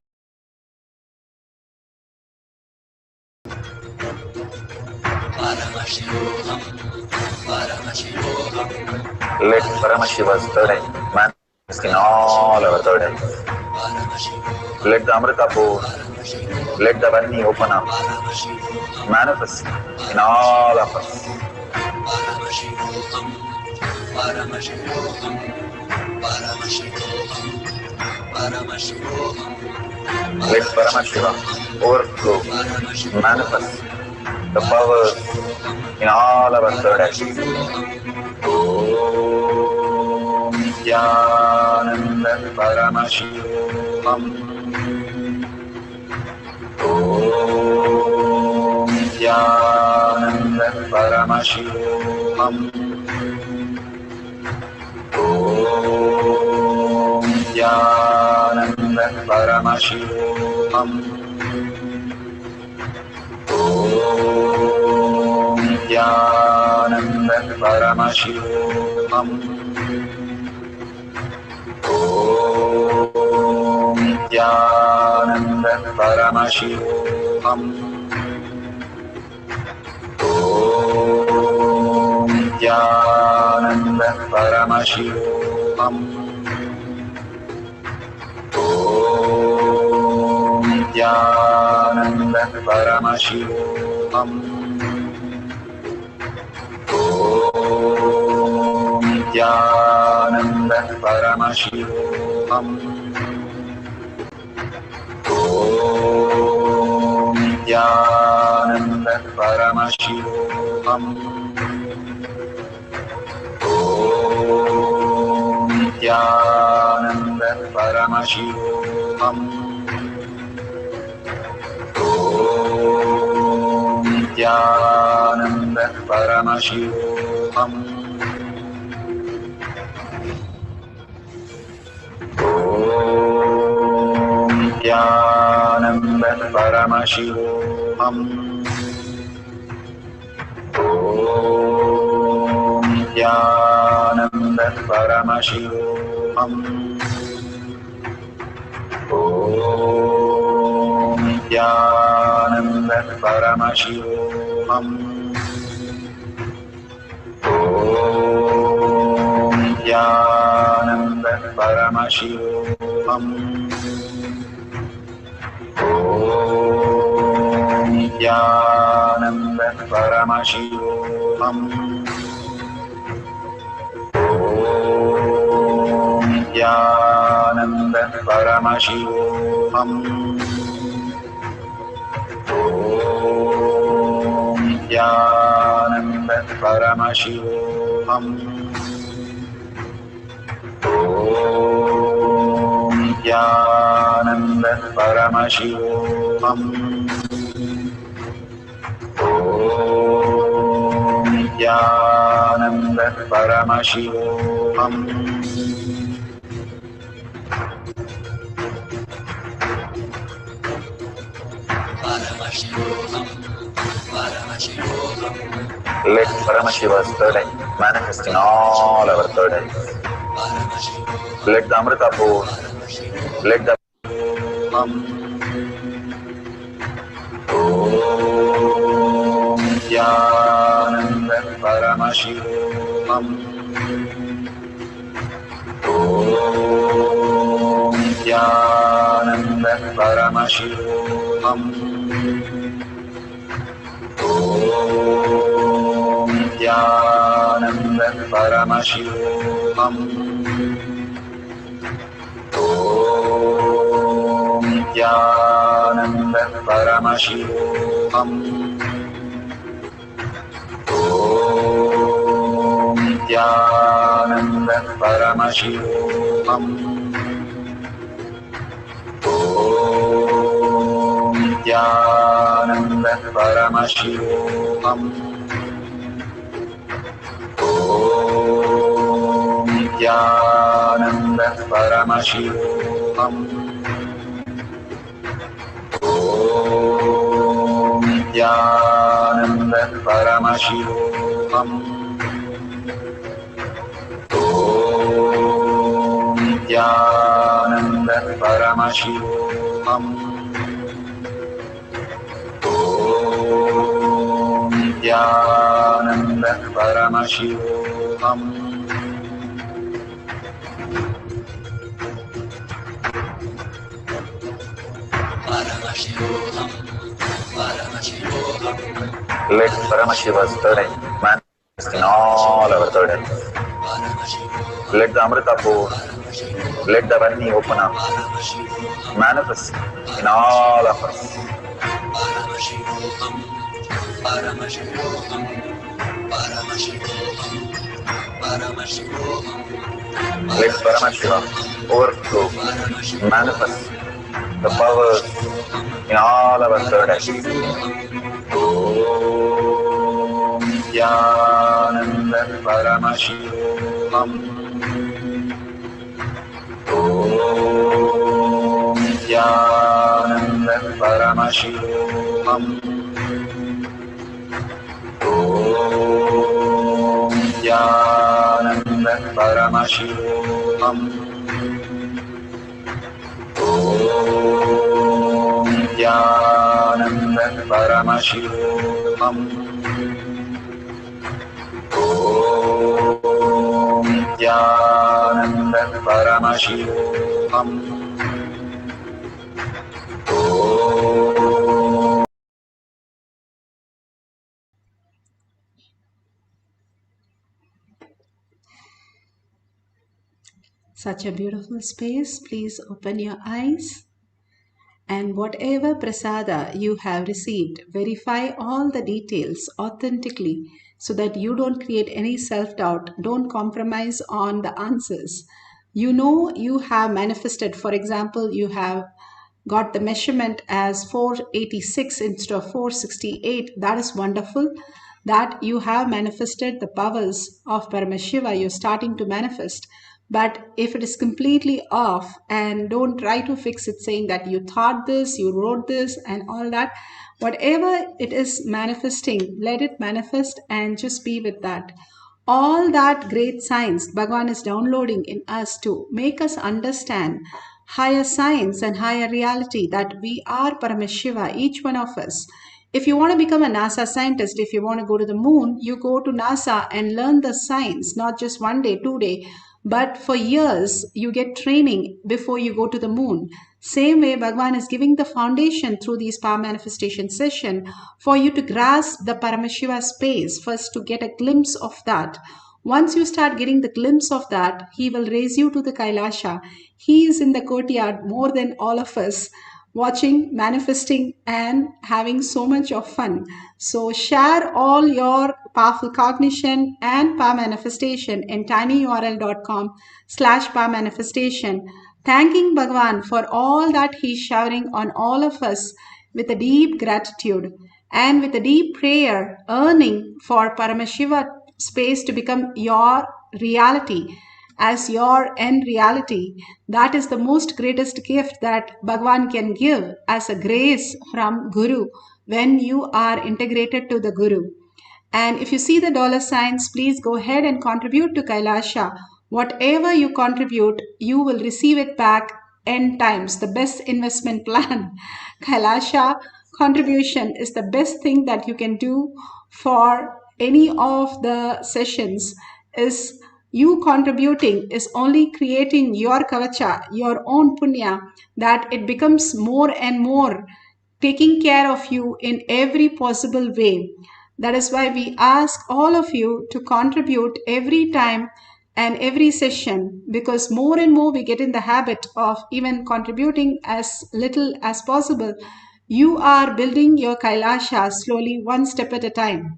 Let Paramashiva's third eye manifest in all our third eyes. Let the Amrita-pur, let the Varni open up, manifest in all of us. Let Paramashiva overflow, manifest the powers in all our third eyes. Om Nithyanandam Paramashivam. Om Nithyanandam Paramashivam. Om Nithyanandam Paramashivam. Om Nithyanandam Paramashivam. Om Nithyanandam Paramashivam. Om Nithyanandam Paramashivam. Om Nithyanandam Paramashivam. Om Nithyanandam Paramashivam. Om Nithyanandam Paramashivam. Om Nithyanandam Paramashivam. Om Nityanand परमशिवोऽहम् नित्यानन्द परमशिवोऽहम् नित्यानन्द परमशिवोऽहम् नित्यानन्द परमशिवोऽहम् नित्यानन्द परमशिवोऽहम् नित्यानन्द परमशिवोऽहम् नित्यानन्द परमशिवोऽहम् नित्यानन्द परमशिवोऽहम् नित्यानन्द परमशिवोऽहम् नित्यानन्द परमशिवोऽहम् Let Paramashiva's third eye manifest in all our third eyes. Let the Amrita pour, let the Om Nithyananda Paramashivoham Om Nithyananda Paramashivoham Om Nithyananda Paramashivoham Om Nithyananda Paramashivoham Om Nithyananda Paramashivoham Om Nithyananda Paramashivoham Om Nithyananda Paramashivoham Om Nithyananda Paramashivoham Om Nithyananda Paramashivoham Om Nithyananda Paramashivoham Let Paramashiva's third eye manifest in all our third eyes. Let the Amrita pour, let the Varni open up, manifest in all of us. Let Paramashiva overflow, manifest the powers in all our third eyes. Om Nithyananda Paramashivoham Om Nithyananda Paramashivoham Om Nithyananda Paramashivoham Om Nithyananda Paramashivoham Om Nithyananda Paramashivoham Such a beautiful space. Please open your eyes. And whatever prasada you have received, verify all the details authentically so that you don't create any self-doubt. Don't compromise on the answers. You know you have manifested. For example, you have got the measurement as 486 instead of 468. That is wonderful that you have manifested the powers of Paramashiva. You're starting to manifest. But if it is completely off, and don't try to fix it saying that you thought this, you wrote this, and all that, whatever it is manifesting, let it manifest and just be with that. All that great science Bhagavan is downloading in us to make us understand higher science and higher reality, that we are Paramashiva, each one of us. If you want to become a NASA scientist, if you want to go to the moon, you go to NASA and learn the science, not just one day, 2 day, but for years you get training before you go to the moon. Same way, Bhagavan is giving the foundation through these power manifestation session for you to grasp the Paramashiva space, first to get a glimpse of that. Once you start getting the glimpse of that, he will raise you to the Kailasha. He is in the courtyard more than all of us, watching, manifesting, and having so much of fun. So share all your powerful cognition and power manifestation in tinyurl.com/power manifestation, thanking Bhagavan for all that he's showering on all of us with a deep gratitude and with a deep prayer, earning for Paramashiva space to become your reality, as your end reality. That is the most greatest gift that Bhagavan can give as a grace from Guru when you are integrated to the Guru. And if you see the dollar signs, please go ahead and contribute to Kailasha. Whatever you contribute, you will receive it back n times. The best investment plan. Kailasha contribution is the best thing that you can do for any of the sessions. Is you contributing is only creating your kavacha, your own punya, that it becomes more and more taking care of you in every possible way. That is why we ask all of you to contribute every time and every session, because more and more we get in the habit of even contributing as little as possible. You are building your Kailasha slowly, one step at a time.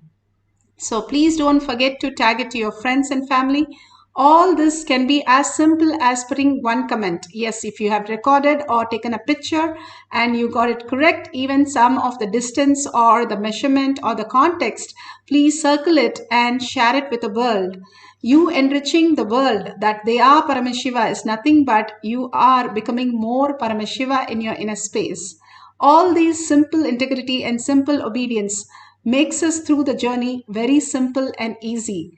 So please don't forget to tag it to your friends and family. All this can be as simple as putting one comment. Yes, if you have recorded or taken a picture and you got it correct, even some of the distance or the measurement or the context, please circle it and share it with the world. You enriching the world that they are Paramashiva is nothing but you are becoming more Paramashiva in your inner space. All these simple integrity and simple obedience makes us through the journey very simple and easy.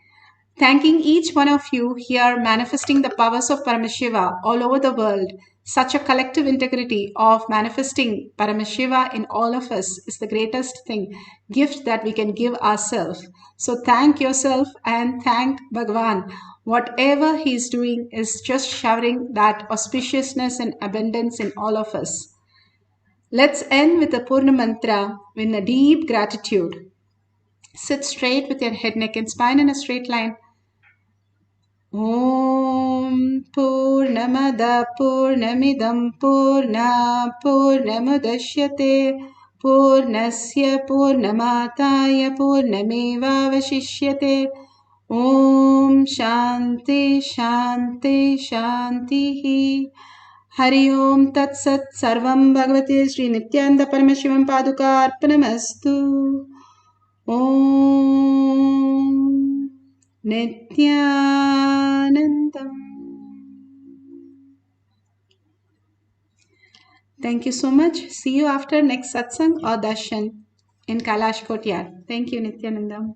Thanking each one of you here manifesting the powers of Paramashiva all over the world. Such a collective integrity of manifesting Paramashiva in all of us is the greatest gift that we can give ourselves. So thank yourself and thank Bhagavan. Whatever he is doing is just showering that auspiciousness and abundance in all of us. Let's end with a Purna mantra with a deep gratitude. Sit straight with your head, neck, and spine in a straight line. Om Purnamada Purnamidam Purna Purnamudashyate Purnasya Purnamataya Purnameva Vashishyate. Om Shanti Shanti Shanti. Hari Om Tat Sat Sarvam Bhagavate Sri Nithyananda Paramashivam Paduka Arpanamastu. Om Nithyanandam. Thank you so much. See you after next satsang or darshan in Kailash Courtyard. Thank you, Nithyanandam.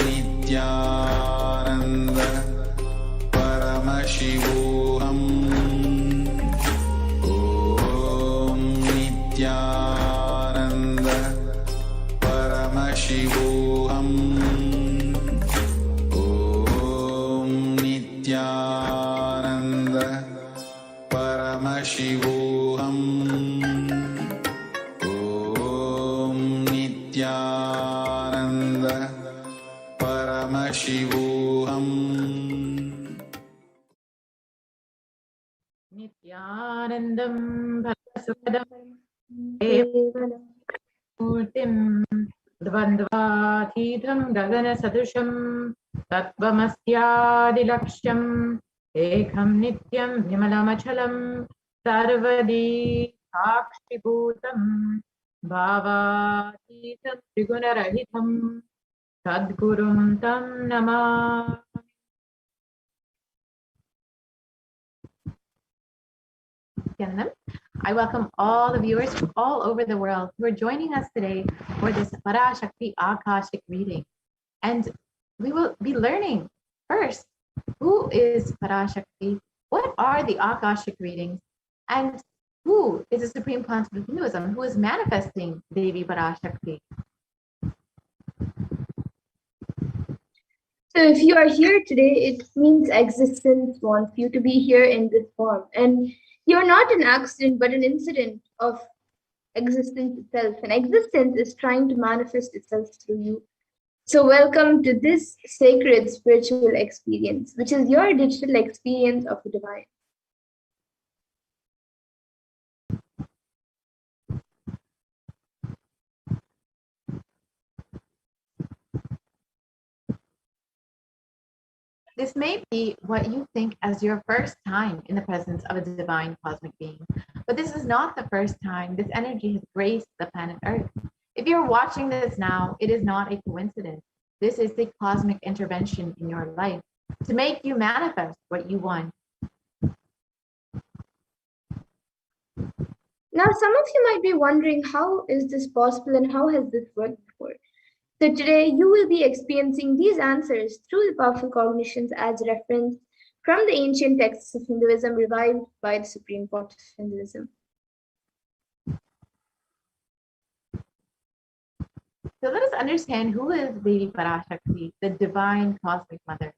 Paramashivoham. Om Nithyananda Paramashivoham. Om Nithyananda Paramashivoham. Nithyanandam Bhaktasukadam Murtim Dvandvathidham Gagana Sadusham Tattvamasyadilaksham Ekam Nityam Vimalamachalam Sarvadi Sakshibhutam Bhavathidham Trigunarahitam Sadgurum Tam Namah. I welcome all the viewers from all over the world who are joining us today for this Parashakti Akashic reading. And we will be learning first, who is Parashakti? What are the Akashic readings? And who is the Supreme Concept of Hinduism who is manifesting Devi Parashakti? So if you are here today, it means existence wants you to be here in this form. And you're not an accident, but an incident of existence itself. And existence is trying to manifest itself through you. So welcome to this sacred spiritual experience, which is your digital experience of the divine. This may be what you think as your first time in the presence of a divine cosmic being, but this is not the first time this energy has graced the planet Earth. If you're watching this now, it is not a coincidence. This is a cosmic intervention in your life to make you manifest what you want. Now, some of you might be wondering, how is this possible and how has this worked before? So today you will be experiencing these answers through the powerful cognitions as referenced from the ancient texts of Hinduism revived by the Supreme Pontiff of Hinduism. So let us understand who is Devi Parashakti, the divine cosmic mother.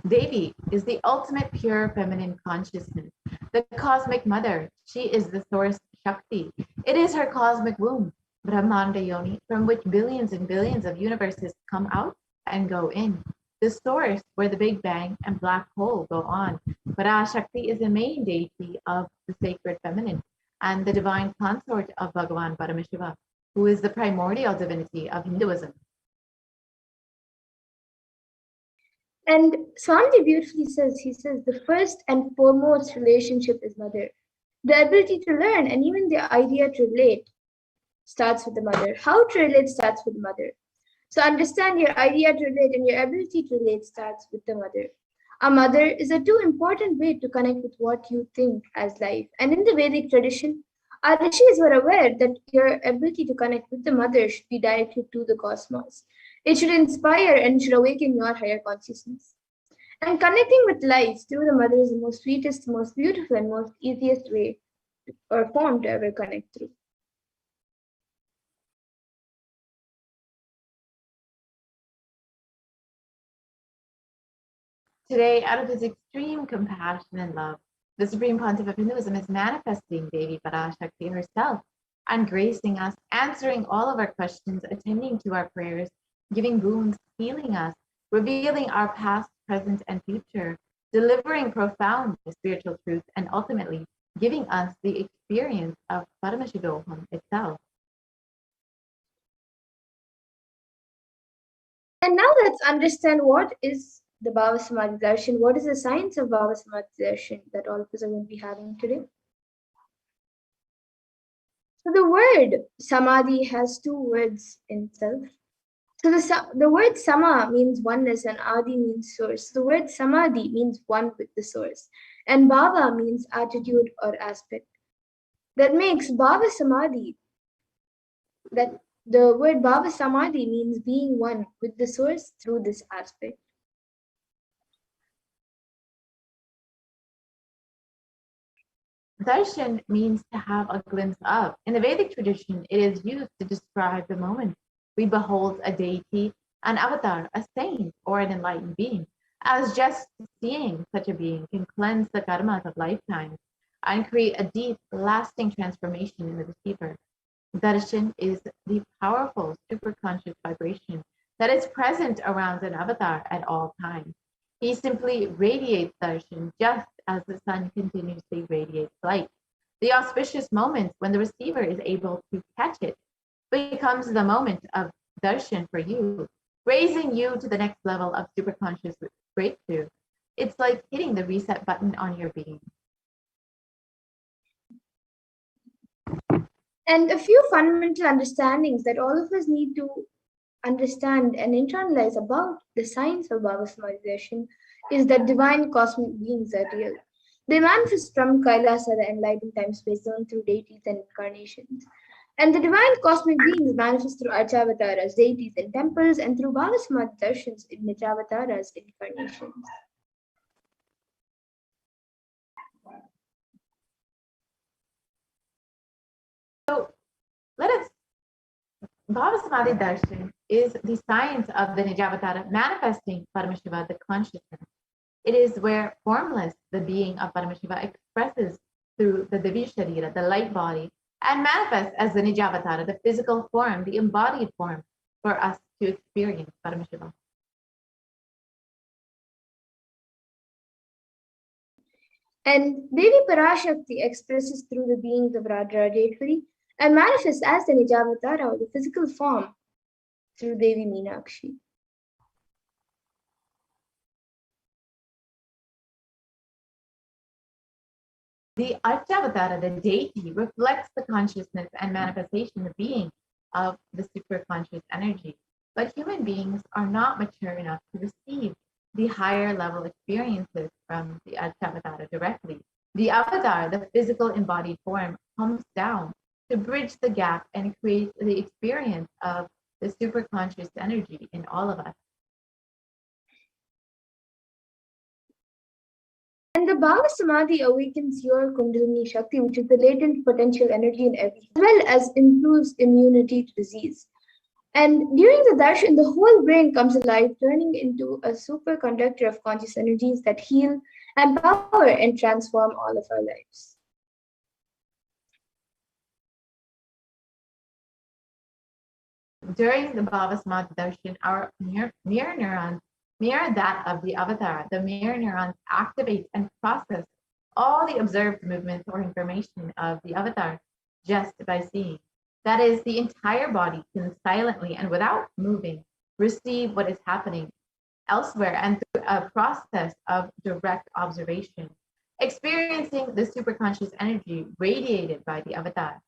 Devi is the ultimate pure feminine consciousness, the cosmic mother. She is the source Shakti. It is her cosmic womb, Brahmanda Yoni, from which billions and billions of universes come out and go in. The source where the Big Bang and black hole go on. Parashakti is the main deity of the sacred feminine and the divine consort of Bhagavan Paramashiva, who is the primordial divinity of Hinduism. And Swamiji beautifully says, he says, the first and foremost relationship is mother. The ability to learn and even the idea to relate starts with the mother. How to relate starts with the mother. So understand your idea to relate and your ability to relate starts with the mother. A mother is a too important way to connect with what you think as life. And in the Vedic tradition, our rishis were aware that your ability to connect with the mother should be directed to the cosmos. It should inspire and should awaken your higher consciousness. And connecting with life through the mother is the most sweetest, most beautiful, and most easiest way or form to ever connect through. Today, out of his extreme compassion and love, the Supreme Pontiff of Hinduism is manifesting Devi Parashakti herself and gracing us, answering all of our questions, attending to our prayers, giving boons, healing us, revealing our past, present, and future, delivering profound spiritual truth, and ultimately giving us the experience of Paramashivoham itself. And now let's understand what is the Bhava Samadhi Darshan. What is the science of Bhava Samadhi Darshan that all of us are going to be having today? So the word Samadhi has two words in itself. So the word Sama means oneness and Adi means source. The word Samadhi means one with the source. And Bhava means attitude or aspect. That makes Bhava Samadhi, that the word Bhava Samadhi means being one with the source through this aspect. Darshan means to have a glimpse of. In the Vedic tradition, it is used to describe the moment we behold a deity, an avatar, a saint, or an enlightened being, as just seeing such a being can cleanse the karmas of lifetimes and create a deep, lasting transformation in the receiver. Darshan is the powerful, superconscious vibration that is present around an avatar at all times. He simply radiates darshan just as the sun continuously radiates light. The auspicious moment when the receiver is able to catch it becomes the moment of darshan for you, raising you to the next level of superconscious breakthrough. It's like hitting the reset button on your being. And a few fundamental understandings that all of us need to understand and internalize about the science of Baba Samadhi is that divine cosmic beings are real. They manifest from Kailasa, the enlightened time-space zone, through deities and incarnations. And the divine cosmic beings manifest through Archavataras, deities in temples, and through Baba Samadhi darshans in Nijavataras, incarnations. So let us, Bhava Samadhi Darshan is the science of the Nijavatara manifesting Paramashiva, the consciousness. It is where formless, the being of Paramashiva, expresses through the Divya Sharira, the light body, and manifests as the Nijavatara, the physical form, the embodied form for us to experience Paramashiva. And Devi Parashakti expresses through the beings of Radharajeshwari and manifests as the Nijavatara, or the physical form, through Devi Meenakshi. The Archavatara, the deity, reflects the consciousness and manifestation, the being of the superconscious energy. But human beings are not mature enough to receive the higher level experiences from the Archavatara directly. The avatar, the physical embodied form, comes down to bridge the gap and create the experience of the superconscious energy in all of us. And the Bhava Samadhi awakens your Kundalini Shakti, which is the latent potential energy in everything, as well as improves immunity to disease. And during the darshan, the whole brain comes alive, turning into a superconductor of conscious energies that heal, empower, and transform all of our lives. During the Bhava Samadhi darshan, our mirror neurons mirror that of the avatar. The mirror neurons activate and process all the observed movements or information of the avatar just by seeing. That is, the entire body can silently and without moving receive what is happening elsewhere and through a process of direct observation, experiencing the superconscious energy radiated by the avatar.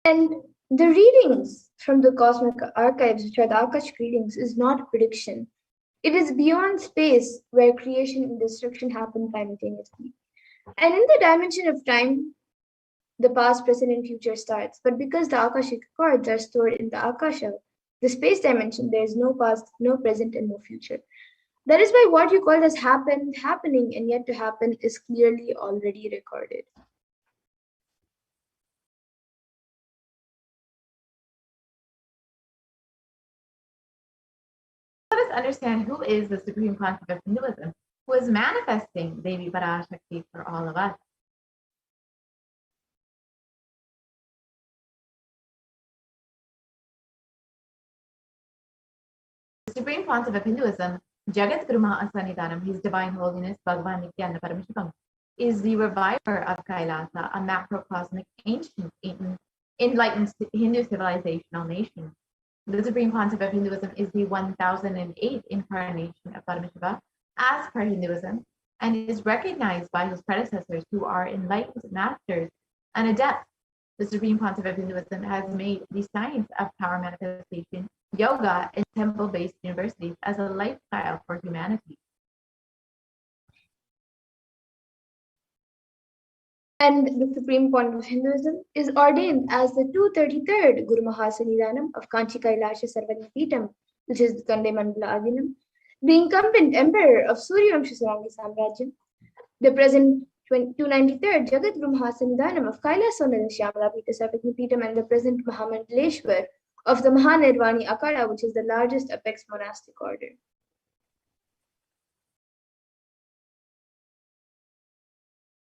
And the readings from the cosmic archives, which are the Akashic readings, is not prediction. It is beyond space where creation and destruction happen simultaneously. And in the dimension of time, the past, present, and future starts. But because the Akashic records are stored in the Akasha, the space dimension, there is no past, no present, and no future. That is why what you call as happened, happening, and yet to happen is clearly already recorded. Let us understand who is the supreme concept of Hinduism, who is manifesting Devi Parashakti for all of us. The supreme concept of Hinduism, Jagat Guru Mahasanidhanam, His Divine Holiness Bhagavan Nithyananda Parameshivam, is the reviver of Kailasa, a macrocosmic ancient enlightened Hindu civilizational nation. The supreme concept of Hinduism is the 1008th incarnation of Parameshiva as per Hinduism, and is recognized by his predecessors who are enlightened masters and adepts. The supreme concept of Hinduism has made the science of power manifestation, yoga, and temple-based universities as a lifestyle for humanity. And the supreme point of Hinduism is ordained as the 233rd Guru Mahasanidhanam of Kanchi Kailasha Sarvanipitam, which is the Kande Mandala Adinam, the incumbent emperor of Suryavamsha Sarangi Samrajyam, the present 293rd Jagat Brahmasanidhanam of Kailasonada Shyamalapita Sarvajnapeetam and the present Mahamandaleshwar of the Mahanirvani Akada, which is the largest apex monastic order.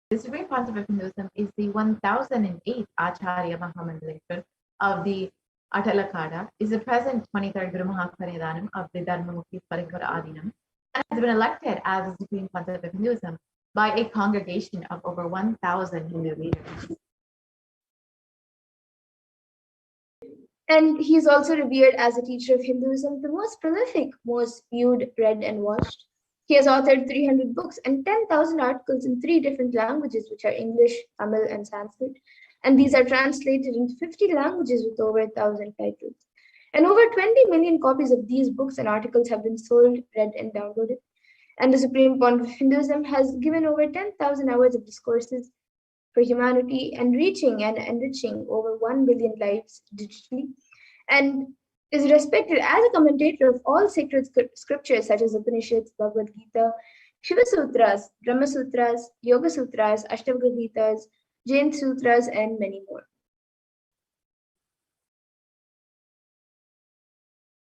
The Supreme Concept of Hinduism is the 1008th Acharya Mahamandaleshwar of the Atalakada, is the present 23rd Guru Mahakaryadanam of the Dharmamukhi Parikara Adinam, and has been elected as the Supreme Concept of Hinduism by a congregation of over 1,000 Hindu leaders. And he is also revered as a teacher of Hinduism, the most prolific, most viewed, read, and watched. He has authored 300 books and 10,000 articles in 3 different languages, which are English, Tamil, and Sanskrit. And these are translated into 50 languages with over 1,000 titles. And over 20 million copies of these books and articles have been sold, read, and downloaded. And the Supreme Pontiff of Hinduism has given over 10,000 hours of discourses for humanity and reaching and enriching over 1 billion lives digitally, and is respected as a commentator of all sacred scriptures such as Upanishads, Bhagavad Gita, Shiva Sutras, Brahma Sutras, Yoga Sutras, Ashtavakra Gitas, Jain Sutras, and many more.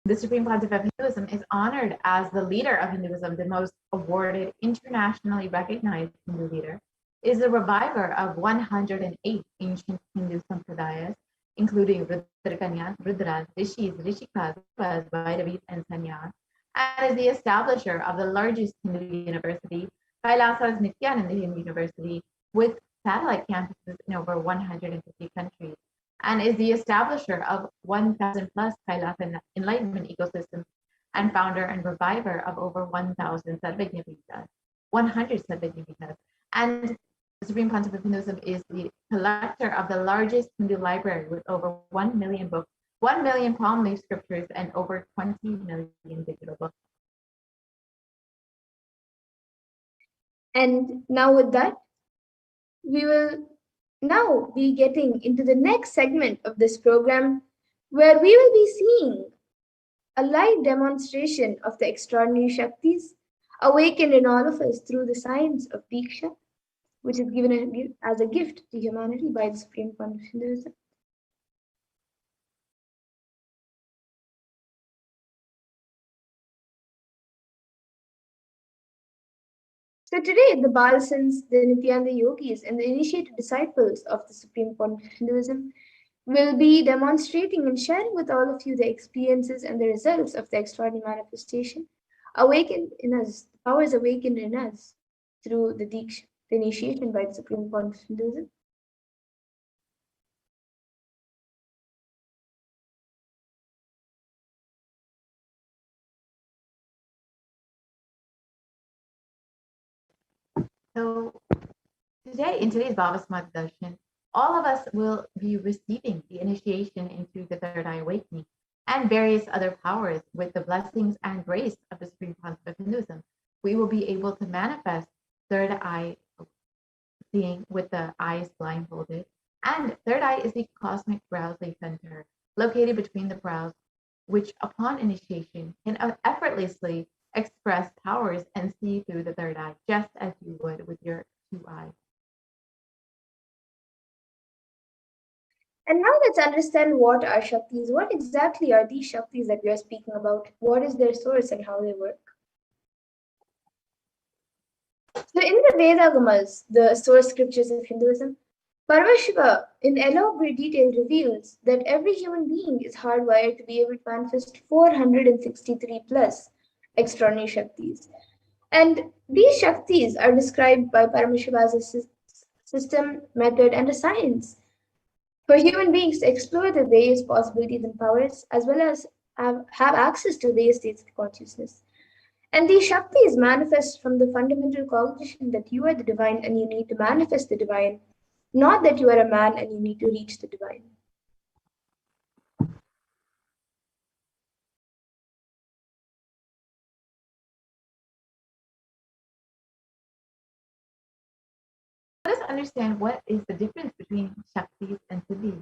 The Supreme Pontiff of Hinduism is honored as the leader of Hinduism, the most awarded, internationally recognized Hindu leader, is the reviver of 108 ancient Hindu sampradayas, including Rudrakanyas, Rudras, Rishis, Rishikas, Vairavis, and Sanyas, and is the establisher of the largest Hindu university, Kailasa's Nithyananda University, with satellite campuses in over 150 countries, and is the establisher of 1,000 plus Kailasa enlightenment ecosystems, and founder and reviver of over 1,000 Sarvajnapeethas, 100 Sarvajnapeethas, and the Supreme Pontiff of Hinduism is the collector of the largest Hindu library with over 1 million books, 1 million palm leaf scriptures, and over 20 million digital books. And now with that, we will now be getting into the next segment of this program, where we will be seeing a live demonstration of the extraordinary Shaktis awakened in all of us through the science of Diksha, which is given as a gift to humanity by the Supreme Pontiff of Hinduism. So today, the Balasans, the Nityananda Yogis, and the initiated disciples of the Supreme Pontiff of Hinduism will be demonstrating and sharing with all of you the experiences and the results of the extraordinary manifestation awakened in us, the powers awakened in us through the Diksha, the initiation by the Supreme Pontiff of Hinduism. So today, in today's Bhava Samadhi Darshan, all of us will be receiving the initiation into the third eye awakening and various other powers with the blessings and grace of the Supreme Pontiff of Hinduism. We will be able to manifest third eye seeing with the eyes blindfolded. And third eye is the cosmic browsing center located between the brows, which upon initiation can effortlessly express powers and see through the third eye, just as you would with your 2 eyes. And now let's understand what are Shaktis. What exactly are these Shaktis that we are speaking about? What is their source and how they work? So in the Vedagamas, the source scriptures of Hinduism, Paramashiva in elaborate detail reveals that every human being is hardwired to be able to manifest 463 plus extraordinary Shaktis. And these Shaktis are described by Paramashiva as a system, method, and a science for human beings to explore the various possibilities and powers, as well as have access to various states of consciousness. And these Shaktis manifest from the fundamental cognition that you are the divine and you need to manifest the divine, not that you are a man and you need to reach the divine. Let us understand what is the difference between Shaktis and Siddhis.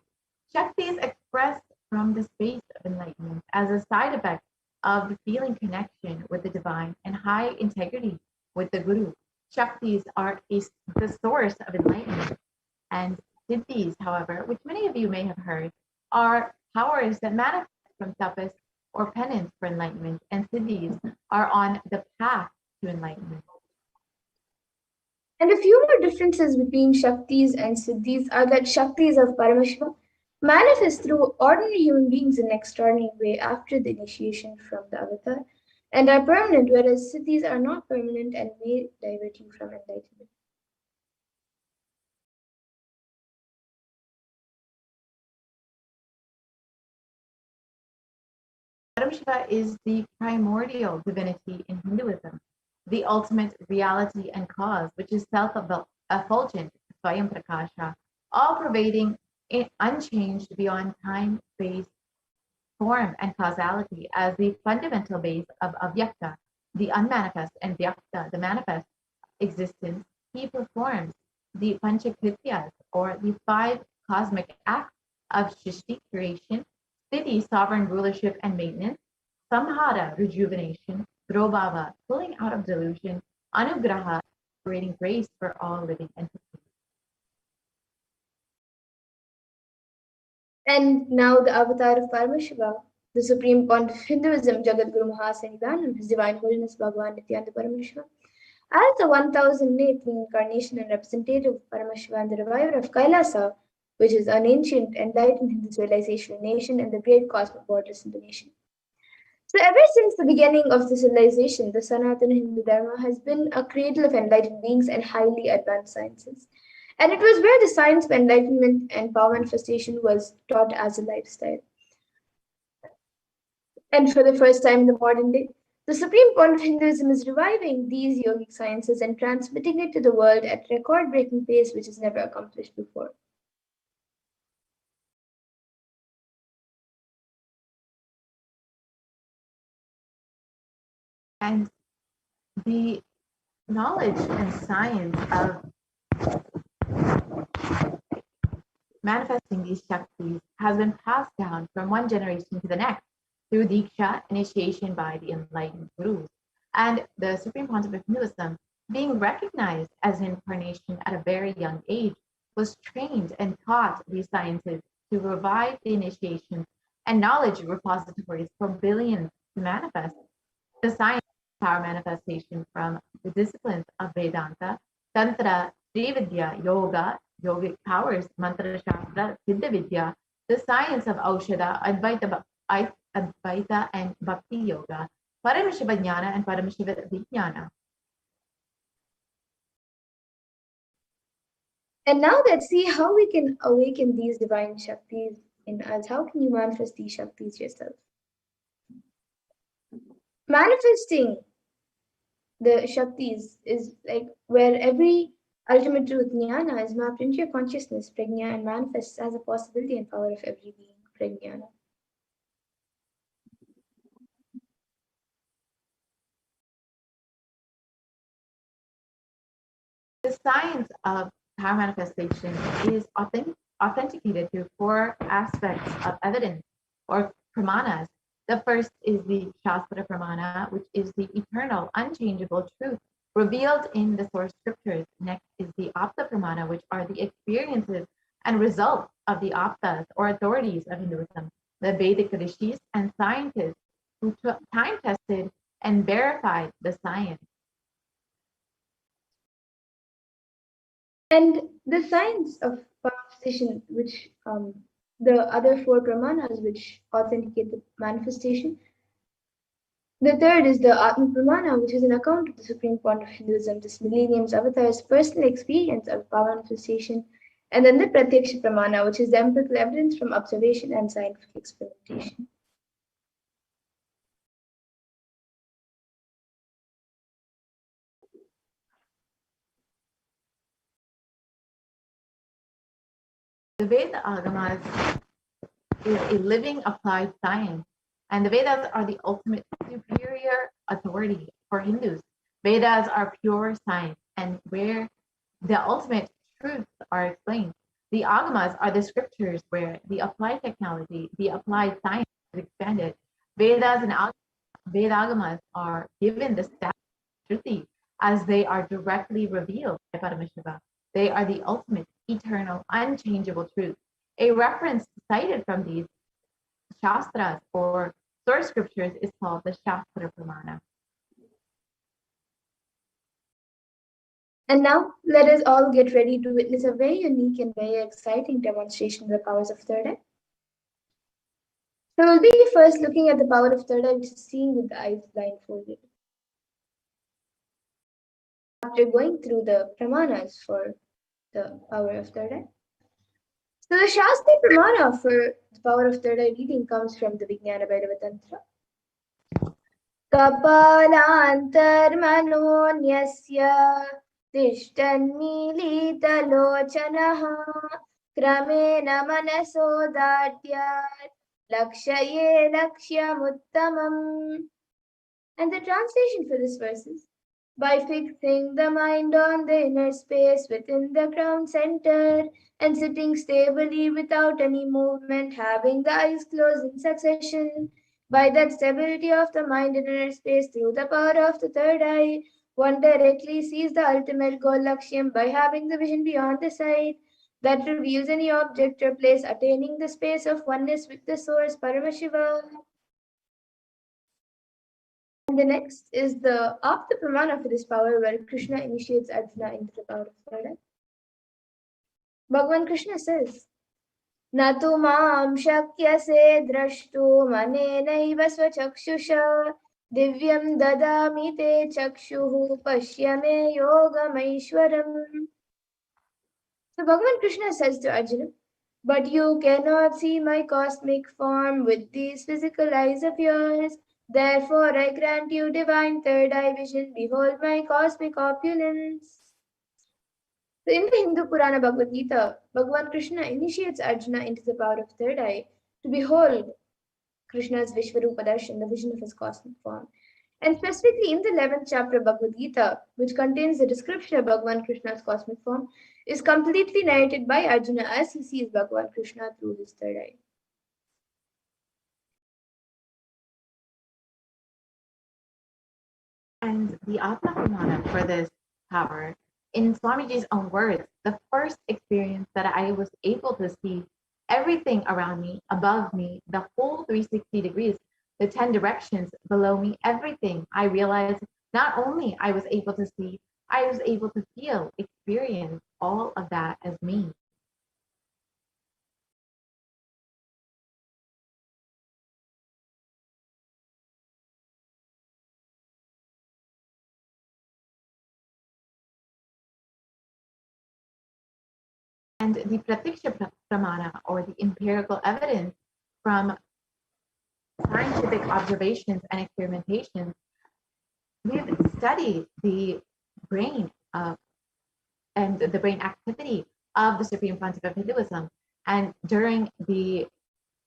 Shaktis expressed from the space of enlightenment as a side effect of feeling connection with the divine and high integrity with the Guru. Shaktis are the the source of enlightenment. And siddhis, however, which many of you may have heard, are powers that manifest from tapas or penance for enlightenment, and siddhis are on the path to enlightenment. And a few more differences between Shaktis and Siddhis are that Shaktis of Paramashiva manifest through ordinary human beings in an extraordinary way after the initiation from the avatar and are permanent, whereas Siddhis are not permanent and may divert you from enlightenment. Paramashiva is the primordial divinity in Hinduism, the ultimate reality and cause, which is self-effulgent, Swayam Prakasha, all-pervading, unchanged beyond time, space, form, and causality as the fundamental base of Avyakta, the unmanifest, and Vyakta, the manifest existence. He performs the Panchakrityas, or the 5 cosmic acts of Shishti, creation, Sthiti, sovereign rulership and maintenance, Samhara, rejuvenation, Drobhava, pulling out of delusion, Anugraha, creating grace for all living entities. And now the avatar of Paramashiva, the supreme pontiff of Hinduism, Jagadguru Mahasannidhanam, His Divine Holiness Bhagavan Nithyananda Paramashiva, as the 1008th incarnation and representative of Paramashiva and the reviver of Kailasa, which is an ancient enlightened Hindu civilization nation and the great cosmic borderless in the nation. So ever since the beginning of the civilization, the Sanatana Hindu Dharma has been a cradle of enlightened beings and highly advanced sciences. And it was where the science of enlightenment and power manifestation was taught as a lifestyle. And for the first time in the modern day, the supreme point of Hinduism is reviving these yogic sciences and transmitting it to the world at record-breaking pace, which is never accomplished before. And the knowledge and science of manifesting these Shaktis has been passed down from one generation to the next through Diksha, initiation by the enlightened gurus. And the Supreme Pontiff of Hinduism, being recognized as an incarnation at a very young age, was trained and taught these sciences to revive the initiation and knowledge repositories for billions to manifest. The science of power manifestation from the disciplines of Vedanta, Tantra, Trividya, Yoga, yogic powers, Mantra Shastra, Siddha Vidya, the science of Aushadha, Advaita and Bhakti Yoga, Paramashiva Jnana and Paramashiva Vijnana. And now let's see how we can awaken these divine Shaktis in us. How can you manifest these Shaktis yourself? Manifesting the Shaktis is like where every ultimate truth, jnana, is mapped into your consciousness, prajna, and manifests as a possibility and power of every being, prajnana. The science of power manifestation is authenticated through 4 aspects of evidence or pramanas. The first is the Shastra Pramana, which is the eternal, unchangeable truth revealed in the source scriptures. Next is the Apta Pramana, which are the experiences and results of the Aptas or authorities of Hinduism, the Vedic rishis and scientists who time tested and verified the science. And the science of manifestation, which the other 4 pramanas which authenticate the manifestation. The third is the Atma Pramana, which is an account of the supreme point of Hinduism, this millennium's avatar's personal experience of power manifestation. And then the Pratyaksha Pramana, which is the empirical evidence from observation and scientific experimentation. The Veda Agamas is a living applied science, and the Vedas are the ultimate superior authority for Hindus. Vedas are pure science, and where the ultimate truths are explained. The Agamas are the scriptures where the applied technology, the applied science is expanded. Vedas and Vedagamas are given the status of Shruti as they are directly revealed by Paramashiva. They are the ultimate, eternal, unchangeable truth. A reference cited from these Shastras or source scriptures is called the Shastra Pramana. And now, let us all get ready to witness a very unique and very exciting demonstration of the powers of third eye. So we'll be first looking at the power of third eye, which is seen with the eyes blindfolded. After going through the pramanas for the power of third eye. So the Shastri Pramana for the power of third eye reading comes from the Vijnana Bhairava Tantra. Kapalantarmanonyasya तिष्ठन्मीलितलोचनः क्रमेण मनसोदार्ट्यात् lakshye lakshyamutamam. And the translation for this verse is, by fixing the mind on the inner space within the crown center and sitting stably without any movement, having the eyes closed in succession, by that stability of the mind in inner space through the power of the third eye, one directly sees the ultimate goal lakshyam by having the vision beyond the sight that reveals any object or place, attaining the space of oneness with the source, Paramashiva. And the next is the after pramana for this power, where Krishna initiates Arjuna into the power of third eye. Bhagavan Krishna says, Natu maam shakyase drashtu manenaiva swachakshusha divyam dadami te chakshuhu pashyame yogamaishwaram. So Bhagavan Krishna says to Arjuna, but you cannot see my cosmic form with these physical eyes of yours. Therefore, I grant you divine third eye vision. Behold my cosmic opulence. So in the Hindu Purana Bhagavad Gita, Bhagavan Krishna initiates Arjuna into the power of third eye to behold Krishna's Vishvarupa Darshan, the vision of his cosmic form. And specifically in the 11th chapter of Bhagavad Gita, which contains the description of Bhagavan Krishna's cosmic form, is completely narrated by Arjuna as he sees Bhagavan Krishna through his third eye. And the Atma Pramana for this power, in Swamiji's own words, the first experience that I was able to see everything around me, above me, the whole 360 degrees, the 10 directions below me, everything, I realized not only I was able to see, I was able to feel, experience all of that as me. And the Pratiksha Pramana, or the empirical evidence from scientific observations and experimentations, we've studied the brain and the brain activity of the Supreme Pontiff of Hinduism. And during the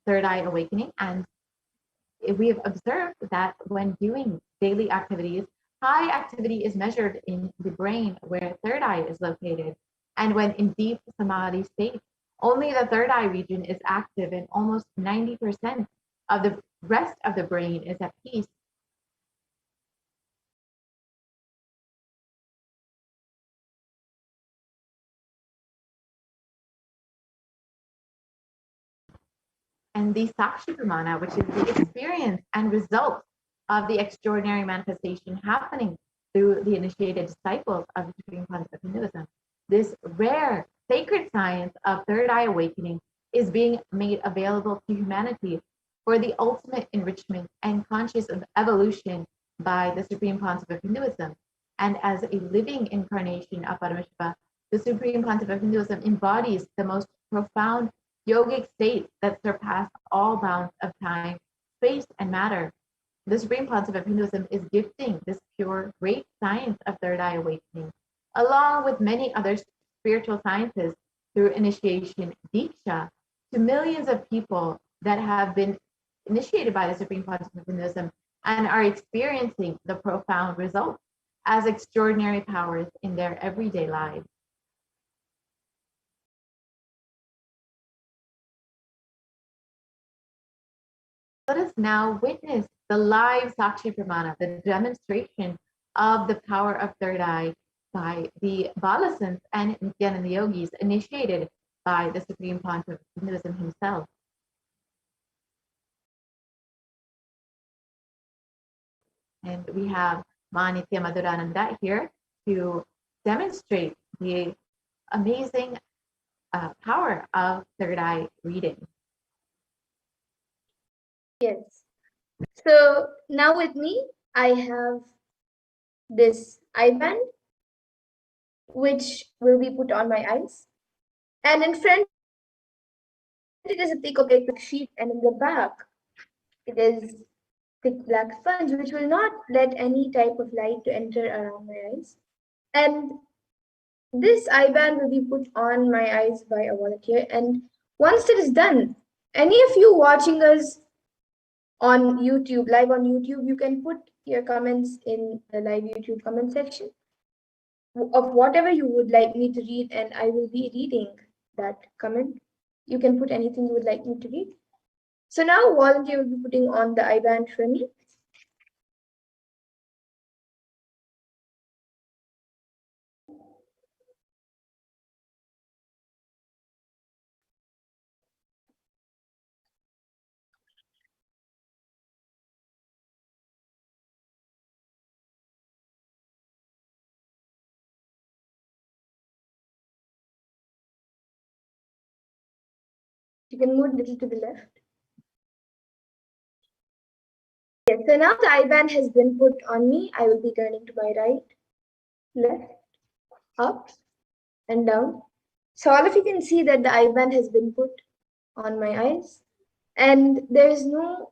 Third Eye Awakening, and we have observed that when doing daily activities, high activity is measured in the brain where third eye is located. And when in deep samadhi state, only the third eye region is active and almost 90% of the rest of the brain is at peace. And the Sakshi Pramana, which is the experience and result of the extraordinary manifestation happening through the initiated disciples of the Supreme Pontiff of Hinduism. This rare sacred science of third eye awakening is being made available to humanity for the ultimate enrichment and conscious of evolution by the Supreme Pontiff of Hinduism. And as a living incarnation of Paramashiva, the Supreme Pontiff of Hinduism embodies the most profound yogic states that surpass all bounds of time, space, and matter. The Supreme Pontiff of Hinduism is gifting this pure, great science of third eye awakening, along with many other spiritual sciences through initiation Diksha, to millions of people that have been initiated by the Supreme Pontiff of Hinduism and are experiencing the profound results as extraordinary powers in their everyday lives. Let us now witness the live Sakshi Pramana, the demonstration of the power of third eye by the Balasants and Nithyananda Yogis, initiated by the Supreme Pontiff of Hinduism himself. And we have Ma Nithya Madhurananda here to demonstrate the amazing power of third eye reading. Yes. So now with me, I have this eye band, which will be put on my eyes. And in front, it is a thick opaque sheet, and in the back, it is thick black sponge, which will not let any type of light to enter around my eyes. And this eye band will be put on my eyes by a volunteer. And once it is done, any of you watching us on YouTube, live on YouTube, you can put your comments in the live YouTube comment section of whatever you would like me to read, and I will be reading that comment. You can put anything you would like me to read. So now volunteer will be putting on the eye band for me. You can move a little to the left. Yes, so now the eye band has been put on me. I will be turning to my right, left, up, and down. So all of you can see that the eye band has been put on my eyes, and there is no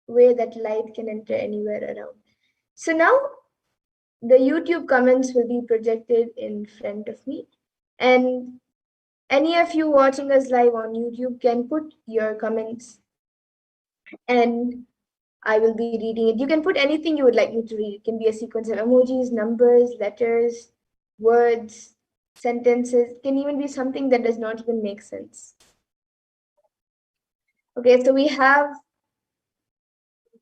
way that light can enter anywhere around. So now the YouTube comments will be projected in front of me, and any of you watching us live on YouTube can put your comments and I will be reading it. You can put anything you would like me to read. It can be a sequence of emojis, numbers, letters, words, sentences. It can even be something that does not even make sense. Okay, so we have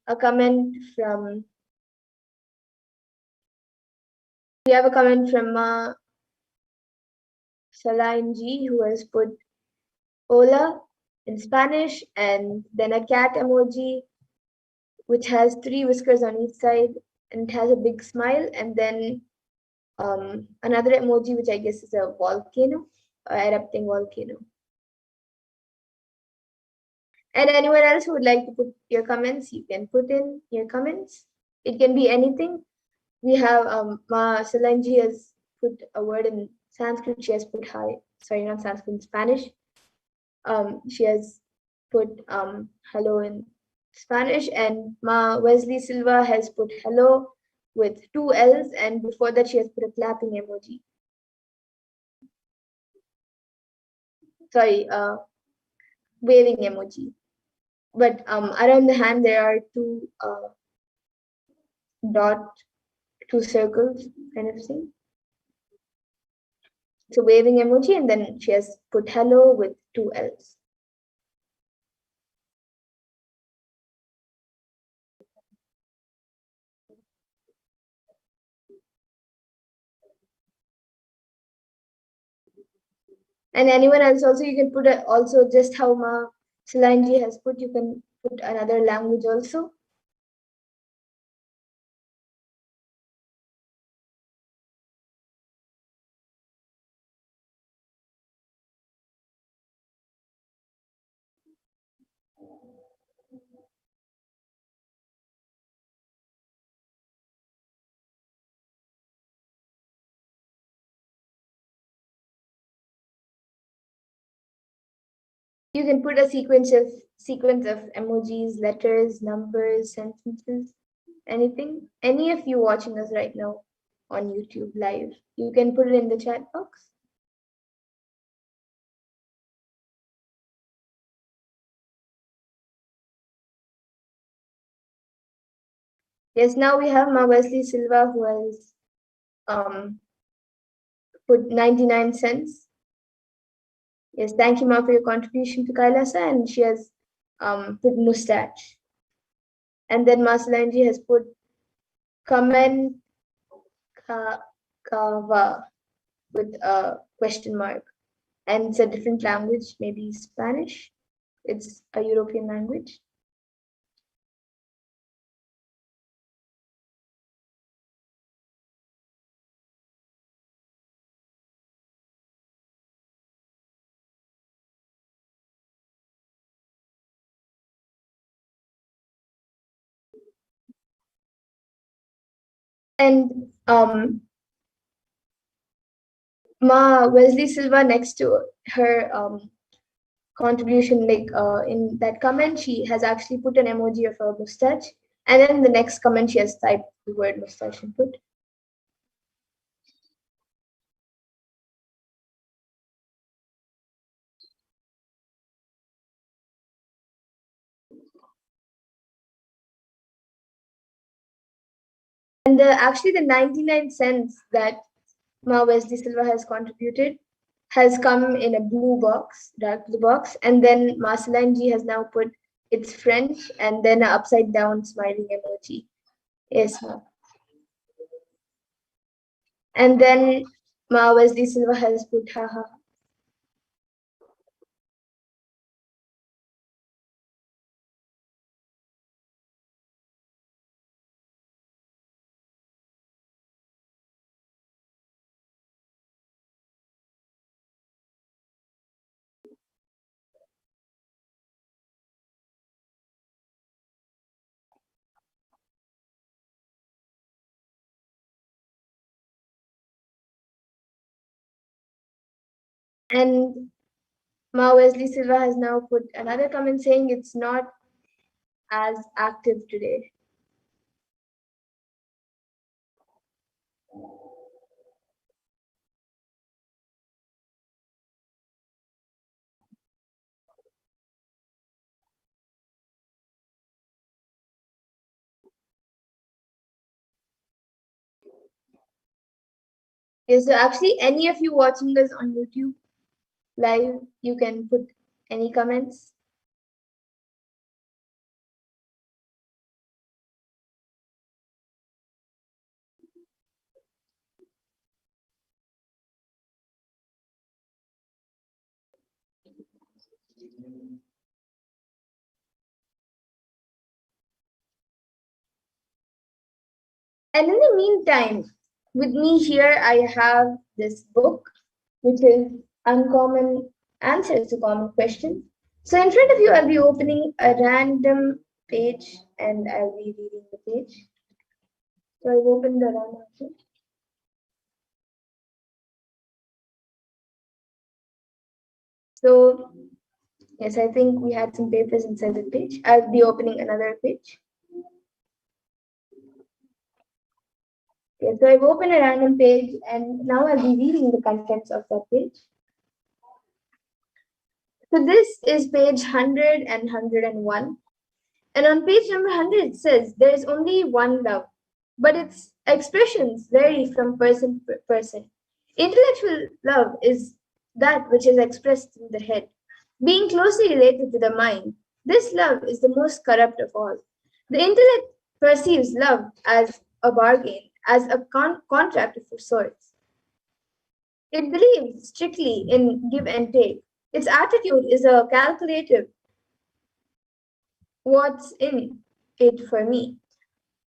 a comment from Salain G, who has put hola in Spanish, and then a cat emoji which has 3 whiskers on each side, and it has a big smile, and then another emoji which I guess is a volcano, erupting volcano. And anyone else who would like to put your comments, you can put in your comments. It can be anything. We have Ma Solange has put a word in Sanskrit. She has put hi. Sorry, not Sanskrit, in Spanish. She has put hello in Spanish, and Ma Wesley Silva has put hello with 2 L's, and before that she has put a clapping emoji. Sorry, waving emoji. But around the hand there are 2 2 circles kind of thing. It's a waving emoji, and then she has put hello with 2 L's. And anyone else also, you can put also just how Ma Solange has put, you can put another language also. You can put a sequence of emojis, letters, numbers, sentences, anything. Any of you watching us right now on YouTube live, you can put it in the chat box. Yes, now we have Ma Wesley Silva, who has put 99 cents. Yes, thank you, Ma, for your contribution to Kailasa, and she has put mustache. And then Ma Solange has put comment Kava with a question mark. And it's a different language, maybe Spanish. It's a European language. And Ma Wesley Silva, next to her contribution, like in that comment, she has actually put an emoji of a mustache, and then the next comment she has typed the word mustache and put. And actually, the 99 cents that Ma Wesley Silva has contributed has come in a blue box, dark blue box, and then Marceline G has now put it's French and then an upside down smiling emoji. Yes, Ma. And then Ma Wesley Silva has put haha. And Ma Wesley Silva has now put another comment saying it's not as active today. Okay, so actually, any of you watching this on YouTube live, you can put any comments. And in the meantime, with me here, I have this book, which is Uncommon Answers to Common Questions. So in front of you, I'll be opening a random page and I'll be reading the page. So I've opened the random page. So yes, I think we had some papers inside the page. I'll be opening another page. Okay, so I've opened a random page and now I'll be reading the contents of that page. So this is page 100 and 101. And on page number 100, it says there is only one love, but its expressions vary from person to person. Intellectual love is that which is expressed through the head. Being closely related to the mind, this love is the most corrupt of all. The intellect perceives love as a bargain, as a contract of sorts. It believes strictly in give and take. Its attitude is a calculative what's in it for me.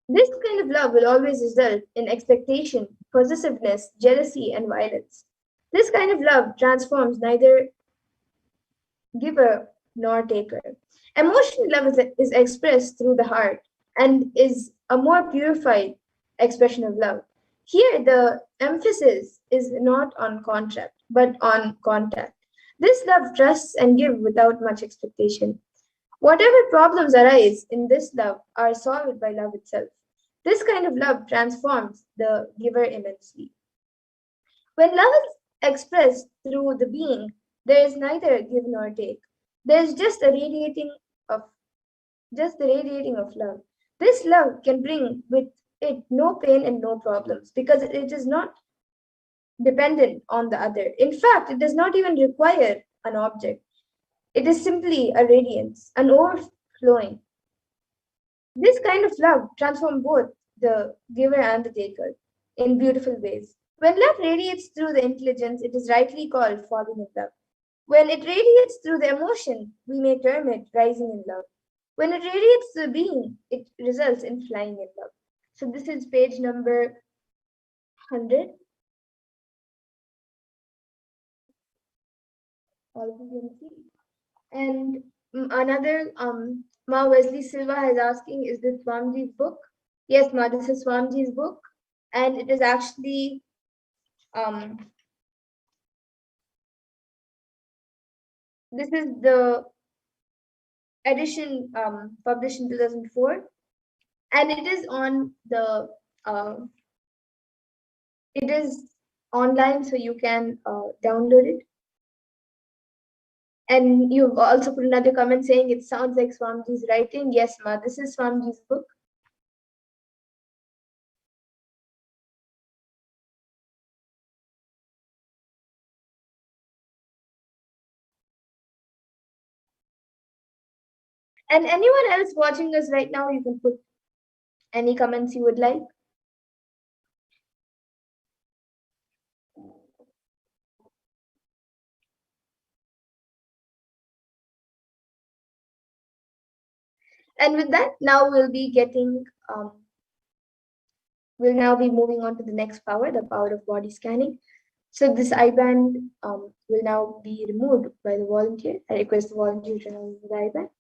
This kind of love will always result in expectation, possessiveness, jealousy, and violence. This kind of love transforms neither giver nor taker. Emotional love is expressed through the heart and is a more purified expression of love. Here, the emphasis is not on contract, but on contact. This love trusts and gives without much expectation. Whatever problems arise in this love are solved by love itself. This kind of love transforms the giver immensely. When love is expressed through the being, there is neither give nor take. There is just the radiating of love. This love can bring with it no pain and no problems because it is not dependent on the other. In fact, it does not even require an object. It is simply a radiance, an overflowing. This kind of love transforms both the giver and the taker in beautiful ways. When love radiates through the intelligence, it is rightly called falling in love. When it radiates through the emotion, we may term it rising in love. When it radiates through the being, it results in flying in love. So this is page number 100. All of you can see. And another, Ma Wesley Silva is asking, is this Swamiji's book? Yes, Ma, this is Swamiji's book. And it is actually, this is the edition published in 2004. And it is on the, it is online, so you can download it. And you've also put another comment saying it sounds like Swamiji's writing. Yes, Ma, this is Swamiji's book. And anyone else watching us right now, you can put any comments you would like. And with that, now we'll now be moving on to the next power, the power of body scanning. So this IBand will now be removed by the volunteer. I request the volunteer to remove the IBand.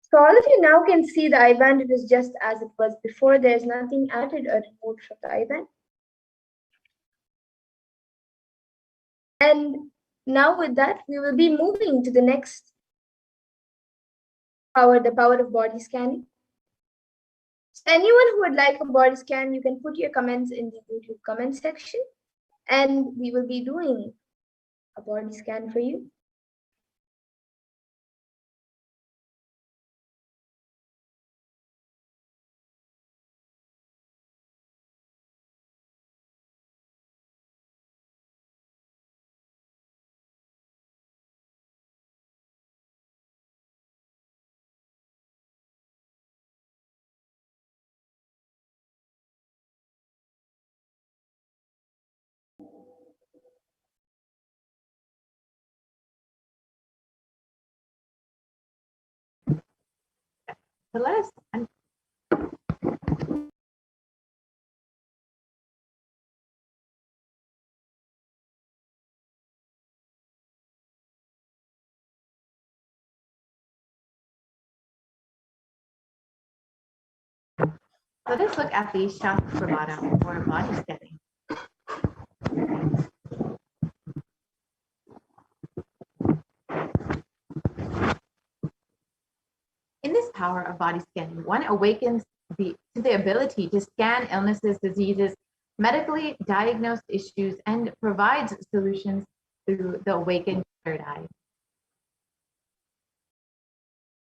So all of you now can see the IBand. It is just as it was before. There is nothing added or removed from the IBand. And now with that, we will be moving to the next power, the power of body scanning. So anyone who would like a body scan, you can put your comments in the YouTube comment section, and we will be doing a body scan for you. So let us let us look at the Shastra Pramana or body scanning. In this power of body scanning, one awakens to the ability to scan illnesses, diseases, medically diagnosed issues, and provides solutions through the awakened third eye.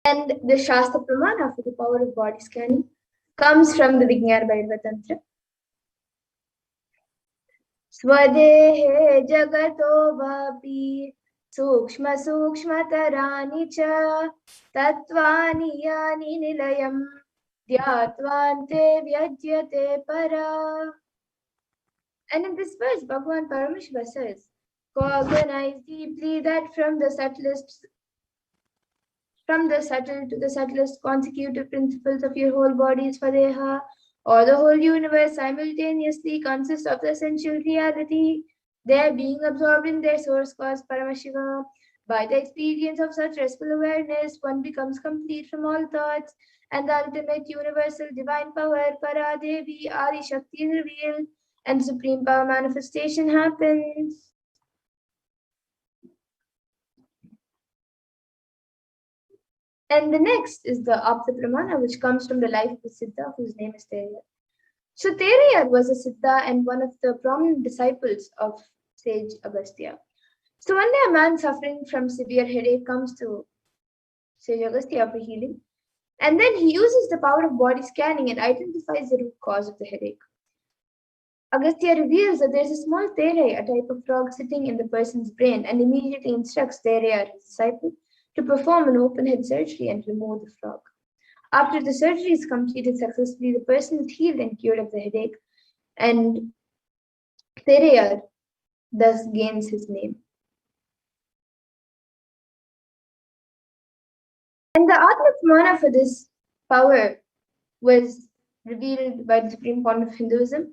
And the Shastra Pramana for the power of body scanning comes from the Vijnana Bhairava Tantra. Swadehe jagato vapi sukshma sukshmatarani cha tatvani yani nilayam dhyatvante vyajyate para. And in this verse, Bhagavan Parameshwara says, cognize deeply that from the subtle to the subtlest consecutive principles of your whole body is Swadeha, or the whole universe simultaneously consists of the essential reality, there being absorbed in their source cause Paramashiva. By the experience of such restful awareness, one becomes complete from all thoughts, and the ultimate universal divine power, Paradevi, Adi Shakti is revealed, and supreme power manifestation happens. And the next is the Apta Pramana, which comes from the life of the Siddha, whose name is Teriyar. So Teriyar was a Siddha and one of the prominent disciples of sage Agastya. So one day a man suffering from severe headache comes to sage Agastya for healing. And then he uses the power of body scanning and identifies the root cause of the headache. Agastya reveals that there is a small tere, a type of frog, sitting in the person's brain, and immediately instructs tere, his disciple, to perform an open head surgery and remove the frog. After the surgery is completed successfully, the person is healed and cured of the headache, and Tereyar thus gains his name. And the Atmatmana for this power was revealed by the Supreme Court of Hinduism.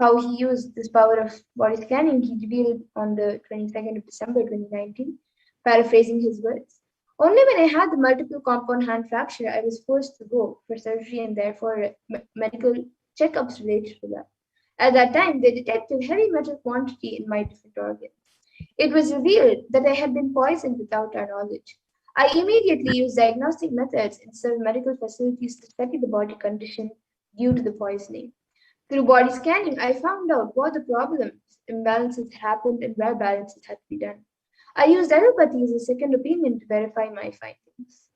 How he used this power of body scanning, he revealed on the 22nd of December 2019, paraphrasing his words. Only when I had the multiple compound hand fracture, I was forced to go for surgery and therefore medical checkups related to that. At that time, they detected heavy metal quantity in my different organs. It was revealed that I had been poisoned without our knowledge. I immediately used diagnostic methods instead of medical facilities to study the body condition due to the poisoning. Through body scanning, I found out what the problems, imbalances happened, and where balances had to be done. I used allopathy as a second opinion to verify my findings.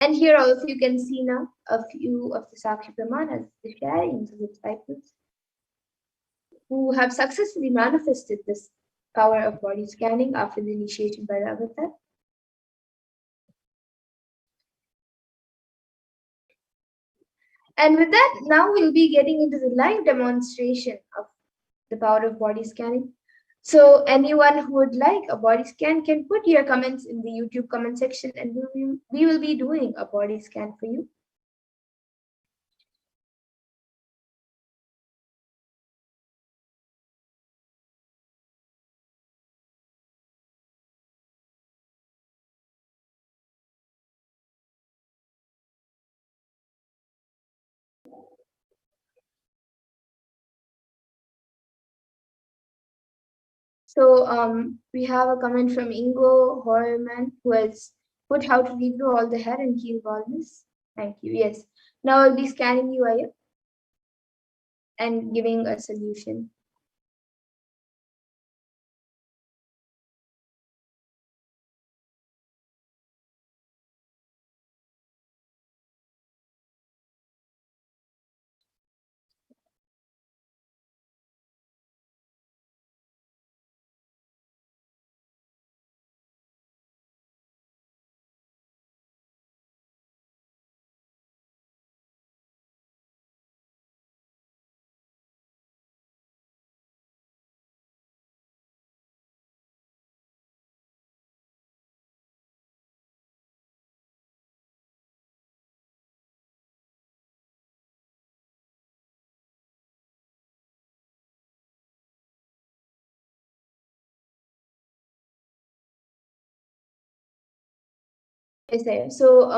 And here also you can see now a few of the Sakshi Pramanas, the sharings of the disciples, who have successfully manifested this power of body scanning after the initiation by the avatar. And with that, now we'll be getting into the live demonstration of the power of body scanning. So anyone who would like a body scan can put your comments in the YouTube comment section, and we will be doing a body scan for you. So we have a comment from Ingo Horman, who has put how to regrow all the hair and heal baldness. Thank you. Yes. Now I'll be scanning you, Aya, and giving a solution. Yes, Aya. So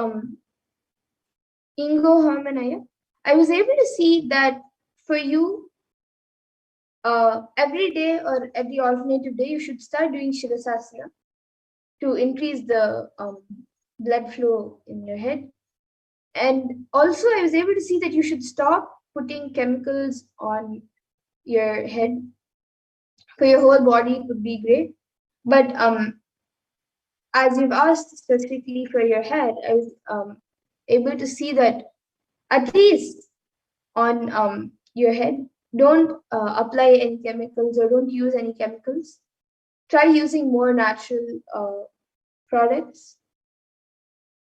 Ingo Horman, Aya, I was able to see that for you, every day or every alternative day, you should start doing Shirasasana to increase the blood flow in your head. And also, I was able to see that you should stop putting chemicals on your head. For your whole body, it would be great. But as you've asked specifically for your head, I was able to see that at least on your head, don't apply any chemicals or don't use any chemicals. Try using more natural products,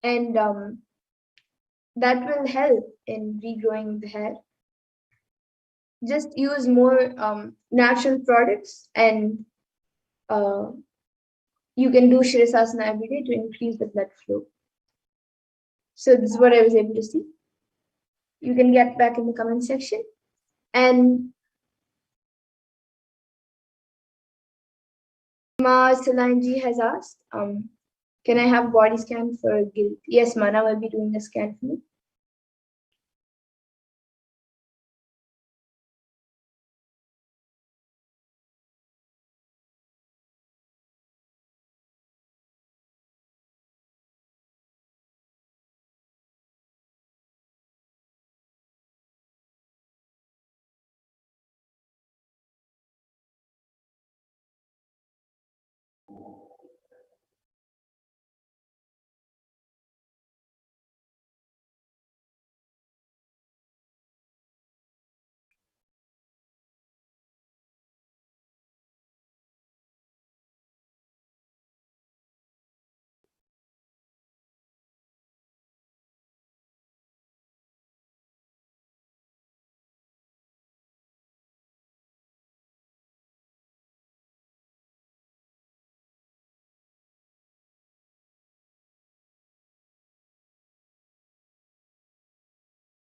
and that will help in regrowing the hair. Just use more natural products, and you can do Shirasasana every day to increase the blood flow. So this is what I was able to see. You can get back in the comment section. And Ma Salanji has asked, can I have body scan for guilt? Yes, Mana will be doing a scan for me.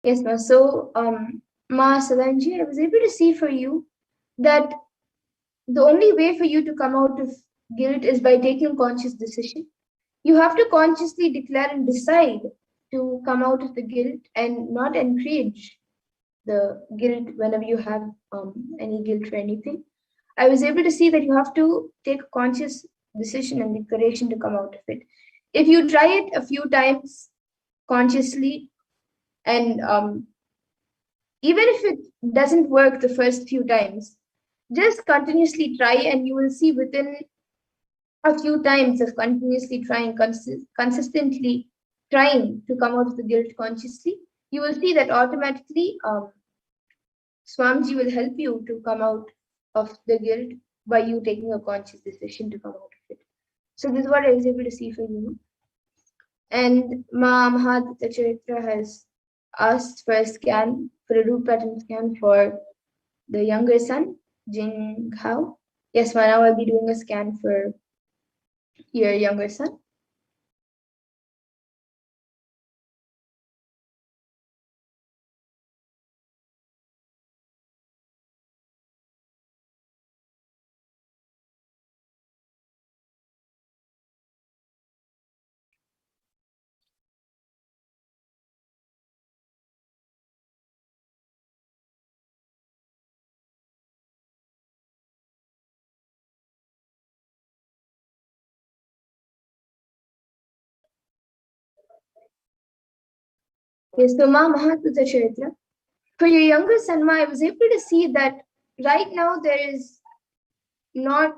Yes, ma'am. So, Ma Salanji, I was able to see for you that the only way for you to come out of guilt is by taking conscious decision. You have to consciously declare and decide to come out of the guilt and not encourage the guilt whenever you have any guilt for anything. I was able to see that you have to take a conscious decision and declaration to come out of it. If you try it a few times consciously, and even if it doesn't work the first few times, just continuously try, and you will see within a few times of continuously trying, consistently trying to come out of the guilt consciously, you will see that automatically Swamiji will help you to come out of the guilt by you taking a conscious decision to come out of it. So this is what I was able to see for you. And Ma Mahatma Charitra has asked for a scan, for a root pattern scan for the younger son, Jing Hao. Yes, ma, now I'll be doing a scan for your younger son. Yes, so Ma Mahatma Charitra. For your younger son, Ma, I was able to see that right now there is no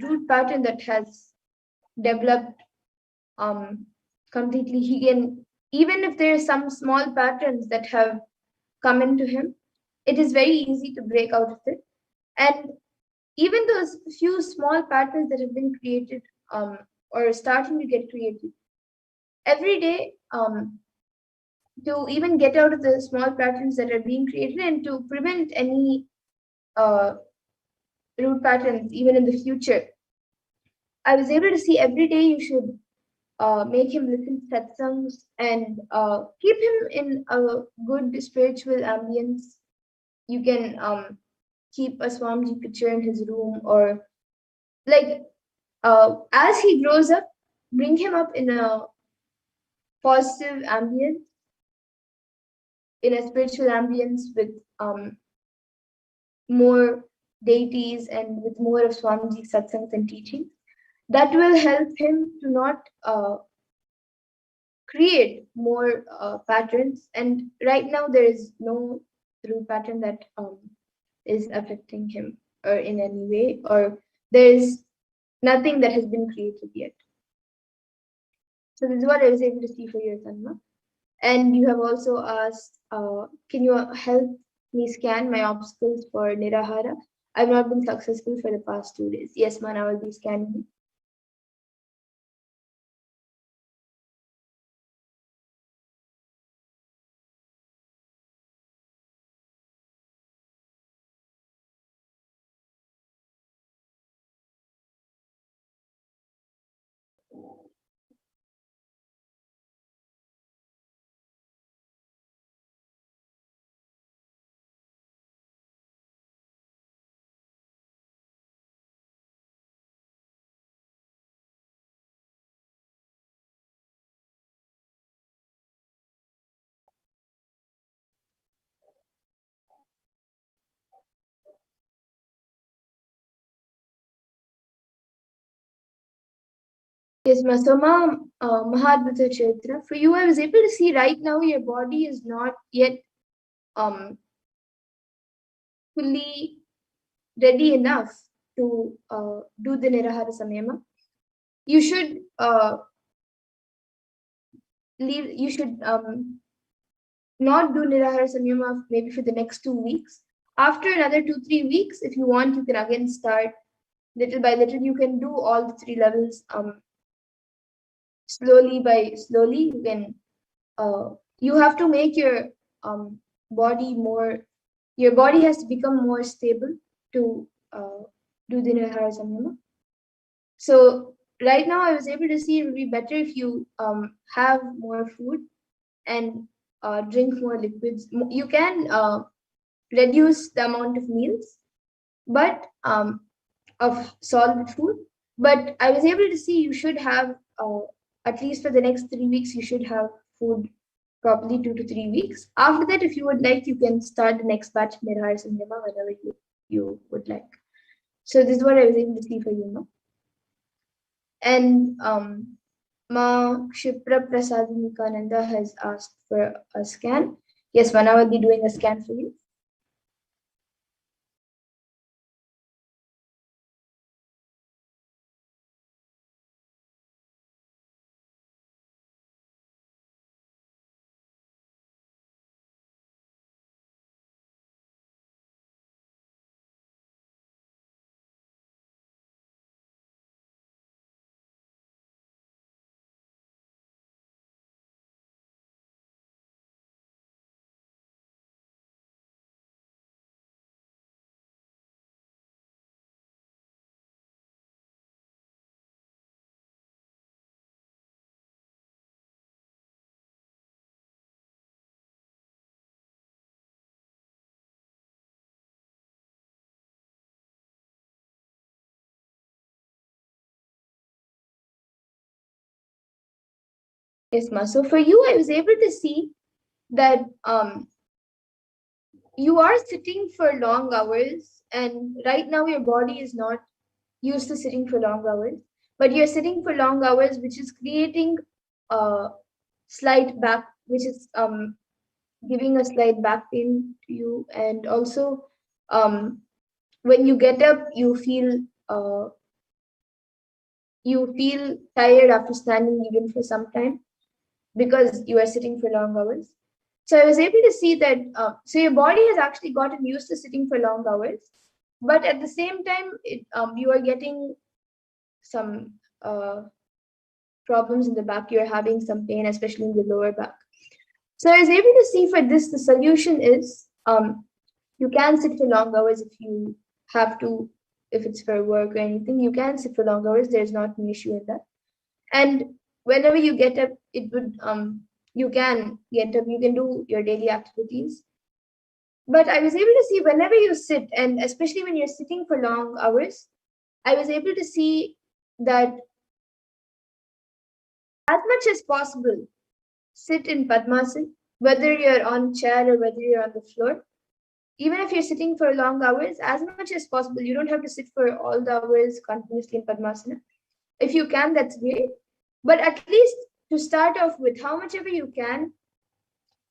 root pattern that has developed completely. He can, even if there are some small patterns that have come into him, it is very easy to break out of it. And even those few small patterns that have been created or starting to get created, every day to even get out of the small patterns that are being created and to prevent any root patterns even in the future, I was able to see every day you should make him listen to satsangs and keep him in a good spiritual ambience. You can keep a Swamiji picture in his room, or like as he grows up, bring him up in a positive ambience, in a spiritual ambience with more deities and with more of Swamiji satsangs and teachings. That will help him to not create more patterns. And right now there is no root pattern that is affecting him or in any way, or there is nothing that has been created yet. So this is what I was able to see for your Tanma. And you have also asked, can you help me scan my obstacles for Nirahara? I've not been successful for the past 2 days. Yes, man, I will be scanning. Yes, Masama Mahadvita Chaitra. For you, I was able to see right now your body is not yet fully ready enough to do the Nirahara Samyama. You should you should not do Nirahara Samyama maybe for the next 2 weeks. After another 2-3 weeks, if you want, you can again start little by little. You can do all the 3 levels slowly by slowly. You can you have to make your body more, your body has to become more stable to do the Nirahara Samyama. So right now I was able to see it would be better if you have more food and drink more liquids. You can reduce the amount of meals, but of solid food. But I was able to see you should have at least for the next 3 weeks, you should have food probably 2 to 3 weeks. After that, if you would like, you can start the next batch of Nirahara Samyama whenever you would like. So this is what I was able to see for you now. And Ma Kshipra Prasadinikananda has asked for a scan. Yes, Mana will be doing a scan for you. Yes, Ma. So for you, I was able to see that you are sitting for long hours, and right now your body is not used to sitting for long hours, but you're sitting for long hours, which is creating a slight back, which is giving a slight back pain to you, and also when you get up, you feel tired after standing even for some time because you are sitting for long hours. So I was able to see that, so your body has actually gotten used to sitting for long hours, but at the same time, you are getting some problems in the back. You're having some pain, especially in the lower back. So I was able to see for this, the solution is you can sit for long hours if you have to, if it's for work or anything, you can sit for long hours. There's not an issue in that. And whenever you get up, it would you can get up, you can do your daily activities. But I was able to see whenever you sit, and especially when you're sitting for long hours, I was able to see that as much as possible, sit in Padmasana, whether you're on chair or whether you're on the floor. Even if you're sitting for long hours, as much as possible, you don't have to sit for all the hours continuously in Padmasana. If you can, that's great. But at least to start off with, how much ever you can,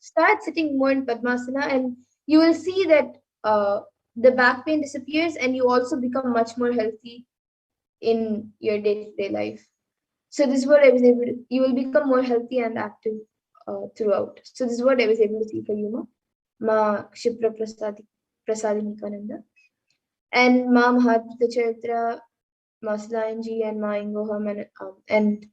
start sitting more in Padmasana, and you will see that the back pain disappears, and you also become much more healthy in your day-to-day life. So this is what I was able to, you will become more healthy and active throughout. So this is what I was able to see for you, Ma Kshipra Prasadinikananda. And Ma Mahatma Charitra, Ma Slanji, and Ma Ingo Herman, and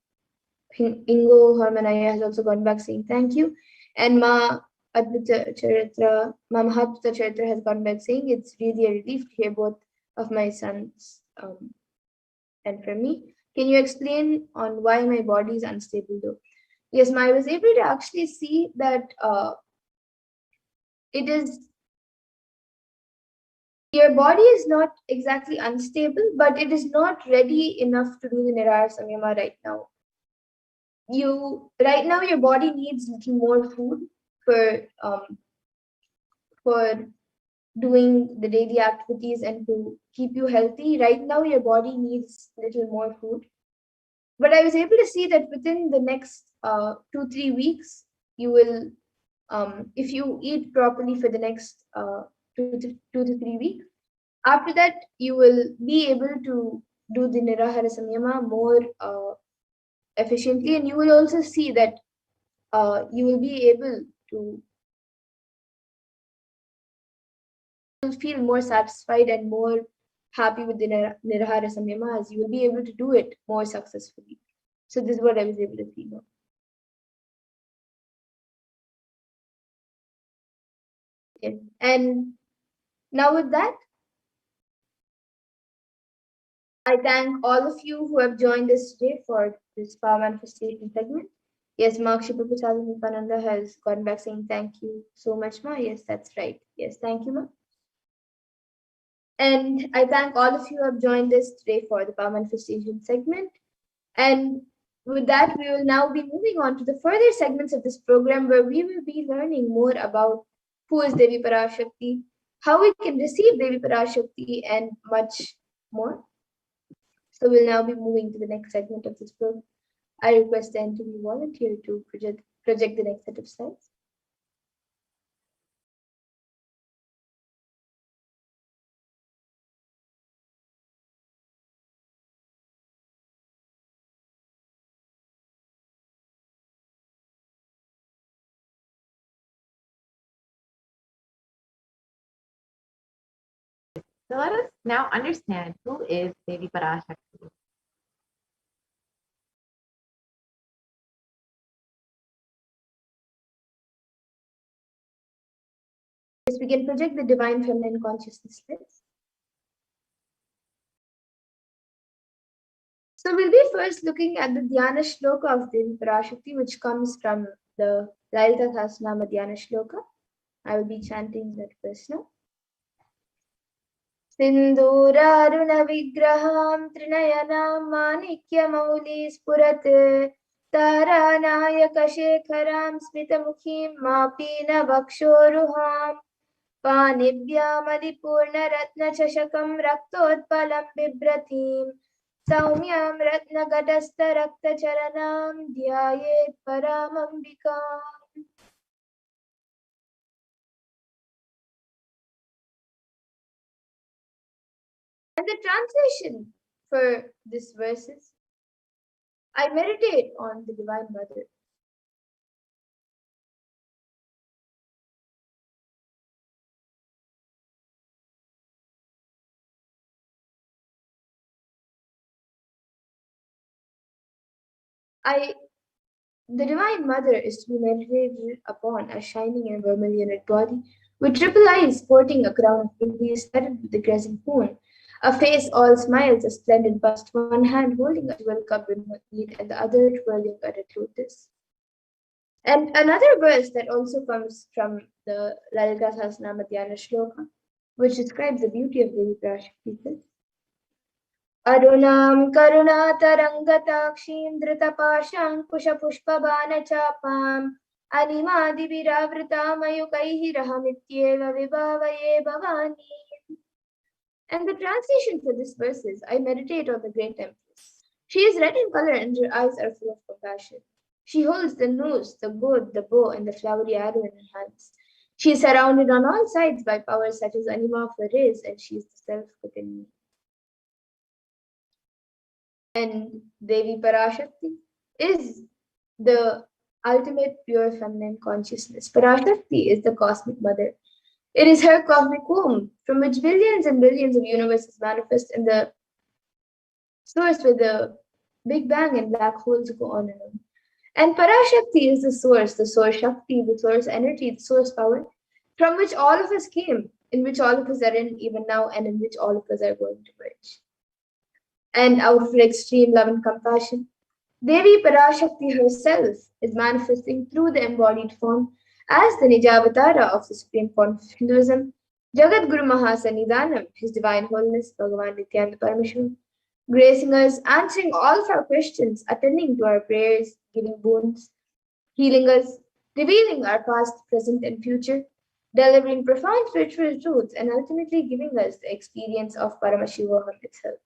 Ingo Harmanaya has also gone back saying thank you. And Ma Advaita Charitra, Ma Mahatma Charitra has gone back saying it's really a relief to hear both of my sons and for me. Can you explain on why my body is unstable though? Yes, Ma, I was able to actually see that it is, your body is not exactly unstable, but it is not ready enough to do the Nirahara Samyama right now. Right now your body needs little more food for doing the daily activities and to keep you healthy. Right now your body needs little more food. But I was able to see that within the next 2-3 weeks, you will, if you eat properly for the next 2 to 3 weeks, after that you will be able to do the Nirahara Samyama more efficiently, and you will also see that you will be able to feel more satisfied and more happy with the Nirahara Samyama, as you will be able to do it more successfully. So this is what I was able to see now. Okay. And now with that, I thank all of you who have joined us today for this power manifestation segment. Yes, Makshi Prasad Nipananda has gone back saying thank you so much, Ma. Yes, that's right. Yes, thank you, Ma. And I thank all of you who have joined us today for the Power Manifestation segment. And with that, we will now be moving on to the further segments of this program where we will be learning more about who is Devi Parashakti, how we can receive Devi Parashakti, and much more. So we'll now be moving to the next segment of this program. I request the interview volunteer to project the next set of slides. So let us now understand who is Devi Parashakti. Yes, we can project the divine feminine consciousness list. So we'll be first looking at the Dhyana Shloka of Devi Parashakti, which comes from the Lalita Sahasranama Dhyana Shloka. I will be chanting that verse now. Sindhuraruna vigraham trinayanam manikya mauli spurat taranayaka shekharam smitamukhim mapina vakshoruham panibhyamadi ratna chashakam raktotpalam bibratim Saumyam ratna gadastha rakta charanam dhyayet paramambikam. And the translation for this verse is, I meditate on the Divine Mother. The Divine Mother is to be meditated upon as shining and vermilionate body, with triple eyes sporting a crown of rubies studded with the crescent moon, a face all smiles, a splendid bust, one hand holding a jewel cup with mead and the other twirling a red lotus. And another verse that also comes from the Lalita Sahasranama Dhyana Shloka, which describes the beauty of Devi Parashakti. Arunam karunatarangatakshin dhritapaşankuşapuşpabanachapam animadibiravritamayukaihi rahamityeva vibhavaye bhavani. And the translation for this verse is, I meditate on the great Empress. She is red in color and her eyes are full of compassion. She holds the noose, the gourd, the bow, and the flowery arrow in her hands. She is surrounded on all sides by powers such as Anima of the rays, and she is the self within me. And Devi Parashakti is the ultimate pure feminine consciousness. Parashakti is the cosmic mother. It is her cosmic womb from which billions and billions of universes manifest, and the source where the Big Bang and black holes go on and on. And Parashakti is the source Shakti, the source energy, the source power from which all of us came, in which all of us are in even now, and in which all of us are going to merge. And out of her extreme love and compassion, Devi Parashakti herself is manifesting through the embodied form as the Nijavatara of the Supreme Form of Hinduism, Jagat Guru Mahasannidhanam, His Divine Holiness, Bhagavan Nithyananda Parameshwaran, gracing us, answering all of our questions, attending to our prayers, giving boons, healing us, revealing our past, present, and future, delivering profound spiritual truths, and ultimately giving us the experience of Paramashivoham itself.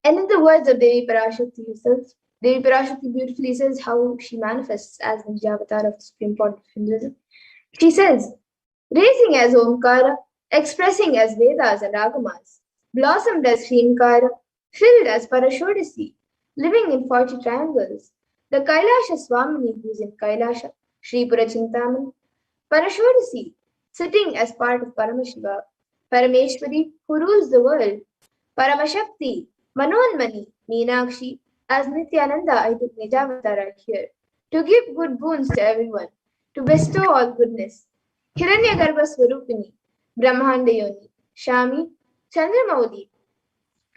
And in the words of Devi Parashakti herself, Devi Parashakti beautifully says how she manifests as the Nijavatar of the Supreme Point of Hinduism. She says, raising as Omkara, expressing as Vedas and Agamas, blossomed as Shrinkara, filled as Parashodasi, living in 40 triangles, the Kailasha Swamini who is in Kailasha, Sri Purachintamani, Parashodasi, sitting as part of Paramashiva, Parameshwari who rules the world, Paramashakti, Manonmani, Meenakshi, as Nithyananda, I took Nijavatara here, to give good boons to everyone, to bestow all goodness. Hiranyagarbha Swarupini, Brahmanda Yoni, Shami, Chandramauli,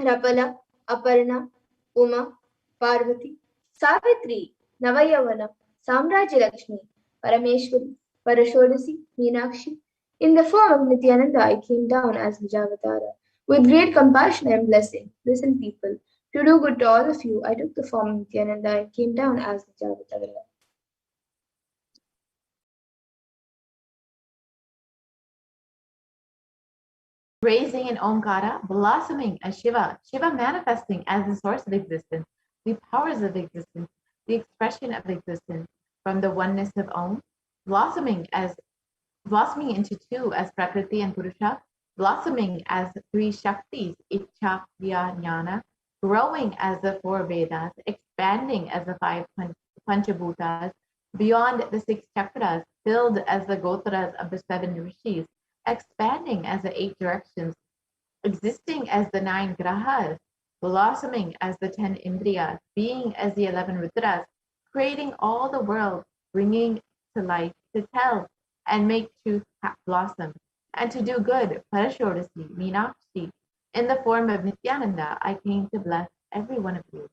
Rapala, Aparna, Uma, Parvati, Savitri, Navayavana, Samrajya Lakshmi, Parameshwari, Parashodasi, Meenakshi. In the form of Nithyananda, I came down as Vijavatara. With great compassion and blessing, listen, people, to do good to all of you, I took the form of Nithyananda and came down as Vijavatara. Raising in Omkara, blossoming as Shiva, Shiva manifesting as the source of existence, the powers of existence, the expression of existence from the oneness of Om, blossoming into two as Prakriti and Purusha, blossoming as three Shaktis, Ichha, Kriya, Jnana, growing as the four Vedas, expanding as the five Panchabhutas, beyond the six chakras, filled as the Gotras of the seven rishis, expanding as the eight directions, existing as the nine grahas, blossoming as the 10 indriyas, being as the 11 rudras, creating all the world, bringing to life, to tell and make truth blossom, and to do good, Parashodasi, Meenakshi. In the form of Nithyananda, I came to bless every one of you.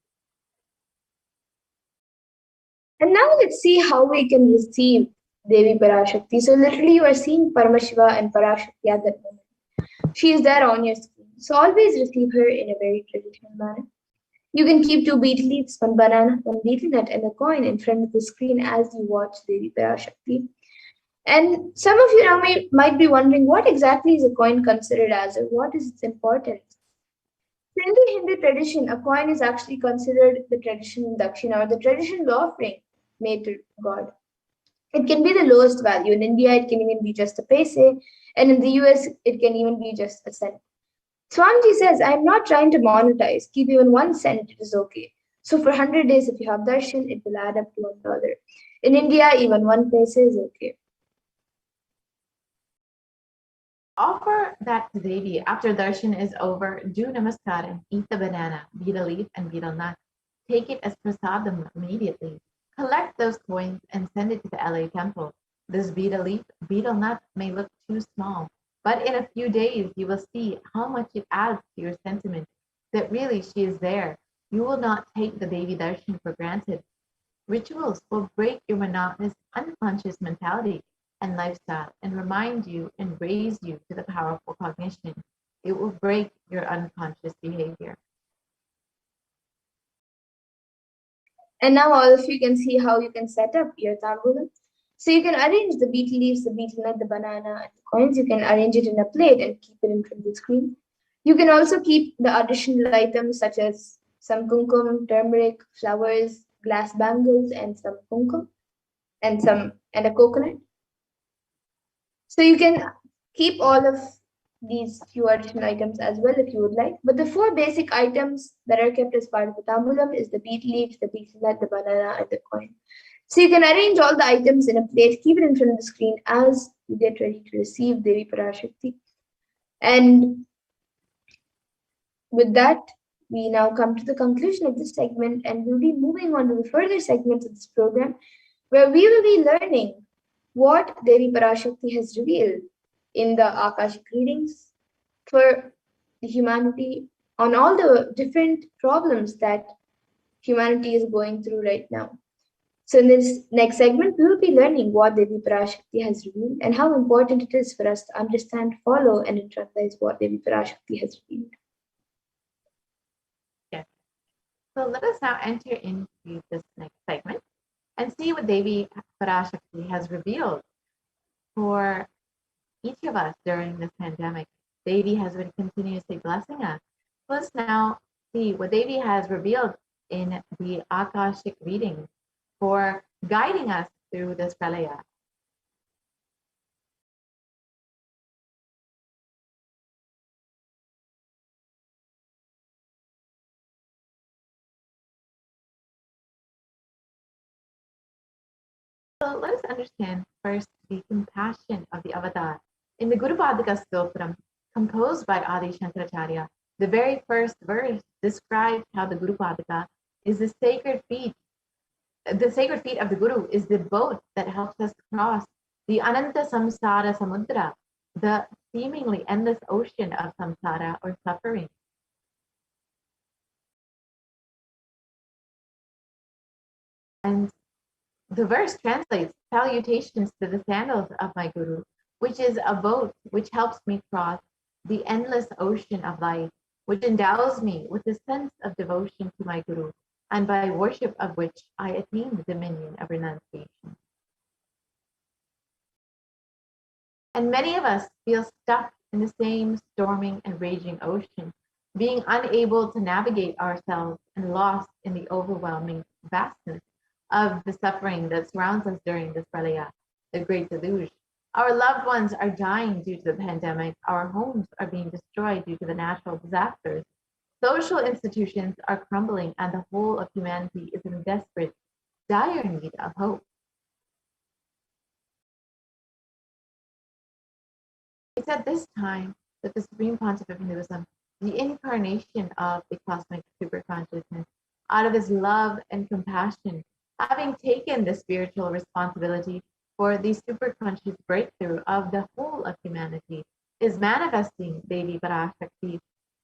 And now let's see how we can receive Devi Parashakti. So literally you are seeing Paramashiva and Parashakti at that moment. She is there on your screen. So always receive her in a very traditional manner. You can keep two betel leaves, one banana, one betel nut, and a coin in front of the screen as you watch Devi Parashakti. And some of you now might be wondering what exactly is a coin considered as, or what is its importance? In the Hindu tradition, a coin is actually considered the traditional dakshina or the traditional offering made to God. It can be the lowest value. In India, it can even be just a paise, and in the US, it can even be just a cent. Swamiji says, I'm not trying to monetize. Keep even 1 cent, it is okay. So for 100 days, if you have darshan, it will add up to $1. In India, even 1 paise is okay. Offer that to Devi after darshan is over. Do namaskar and eat the banana, betel leaf, and betel nut. Take it as prasadam immediately. Collect those coins and send it to the LA temple. This betel leaf, betel nut may look too small, but in a few days you will see how much it adds to your sentiment that really she is there. You will not take the Devi darshan for granted. Rituals will break your monotonous, unconscious mentality and lifestyle and remind you and raise you to the powerful cognition. It will break your unconscious behavior. And now all of you can see how you can set up your tambulam. So you can arrange the betel leaves, the betel nut, the banana, and the coins. You can arrange it in a plate and keep it in front of the screen. You can also keep the additional items such as some kumkum, turmeric, flowers, glass bangles, and some kumkum, and a coconut. So you can keep all of these few additional items as well if you would like. But the 4 basic items that are kept as part of the tambulam is the betel leaves, the betel nut, the banana, and the coin. So you can arrange all the items in a plate, keep it in front of the screen as you get ready to receive Devi Parashakti. And with that, we now come to the conclusion of this segment, and we'll be moving on to the further segments of this program, where we will be learning what Devi Parashakti has revealed in the Akashic readings for the humanity on all the different problems that humanity is going through right now. So in this next segment, we will be learning what Devi Parashakti has revealed and how important it is for us to understand, follow, and internalize what Devi Parashakti has revealed. Yes. So let us now enter into this next segment and see what Devi Parashakti has revealed for each of us during this pandemic. Devi has been continuously blessing us. Let's now see what Devi has revealed in the Akashic readings for guiding us through this pralaya. So let us understand first the compassion of the avatar. In the Guru Padika Stotram, composed by Adi Shankaracharya, the very first verse describes how the Guru Padika is the sacred feet. The sacred feet of the Guru is the boat that helps us cross the Ananta Samsara Samudra, the seemingly endless ocean of samsara or suffering. And the verse translates salutations to the sandals of my Guru, which is a boat which helps me cross the endless ocean of life, which endows me with a sense of devotion to my Guru, and by worship of which I attain the dominion of renunciation. And many of us feel stuck in the same storming and raging ocean, being unable to navigate ourselves and lost in the overwhelming vastness of the suffering that surrounds us during this pralaya, the great deluge. Our loved ones are dying due to the pandemic. Our homes are being destroyed due to the natural disasters. Social institutions are crumbling, and the whole of humanity is in desperate, dire need of hope. It's at this time that the Supreme Pontiff of Hinduism, the incarnation of the cosmic superconsciousness, out of his love and compassion, having taken the spiritual responsibility for the superconscious breakthrough of the whole of humanity, is manifesting Devi Parashakti,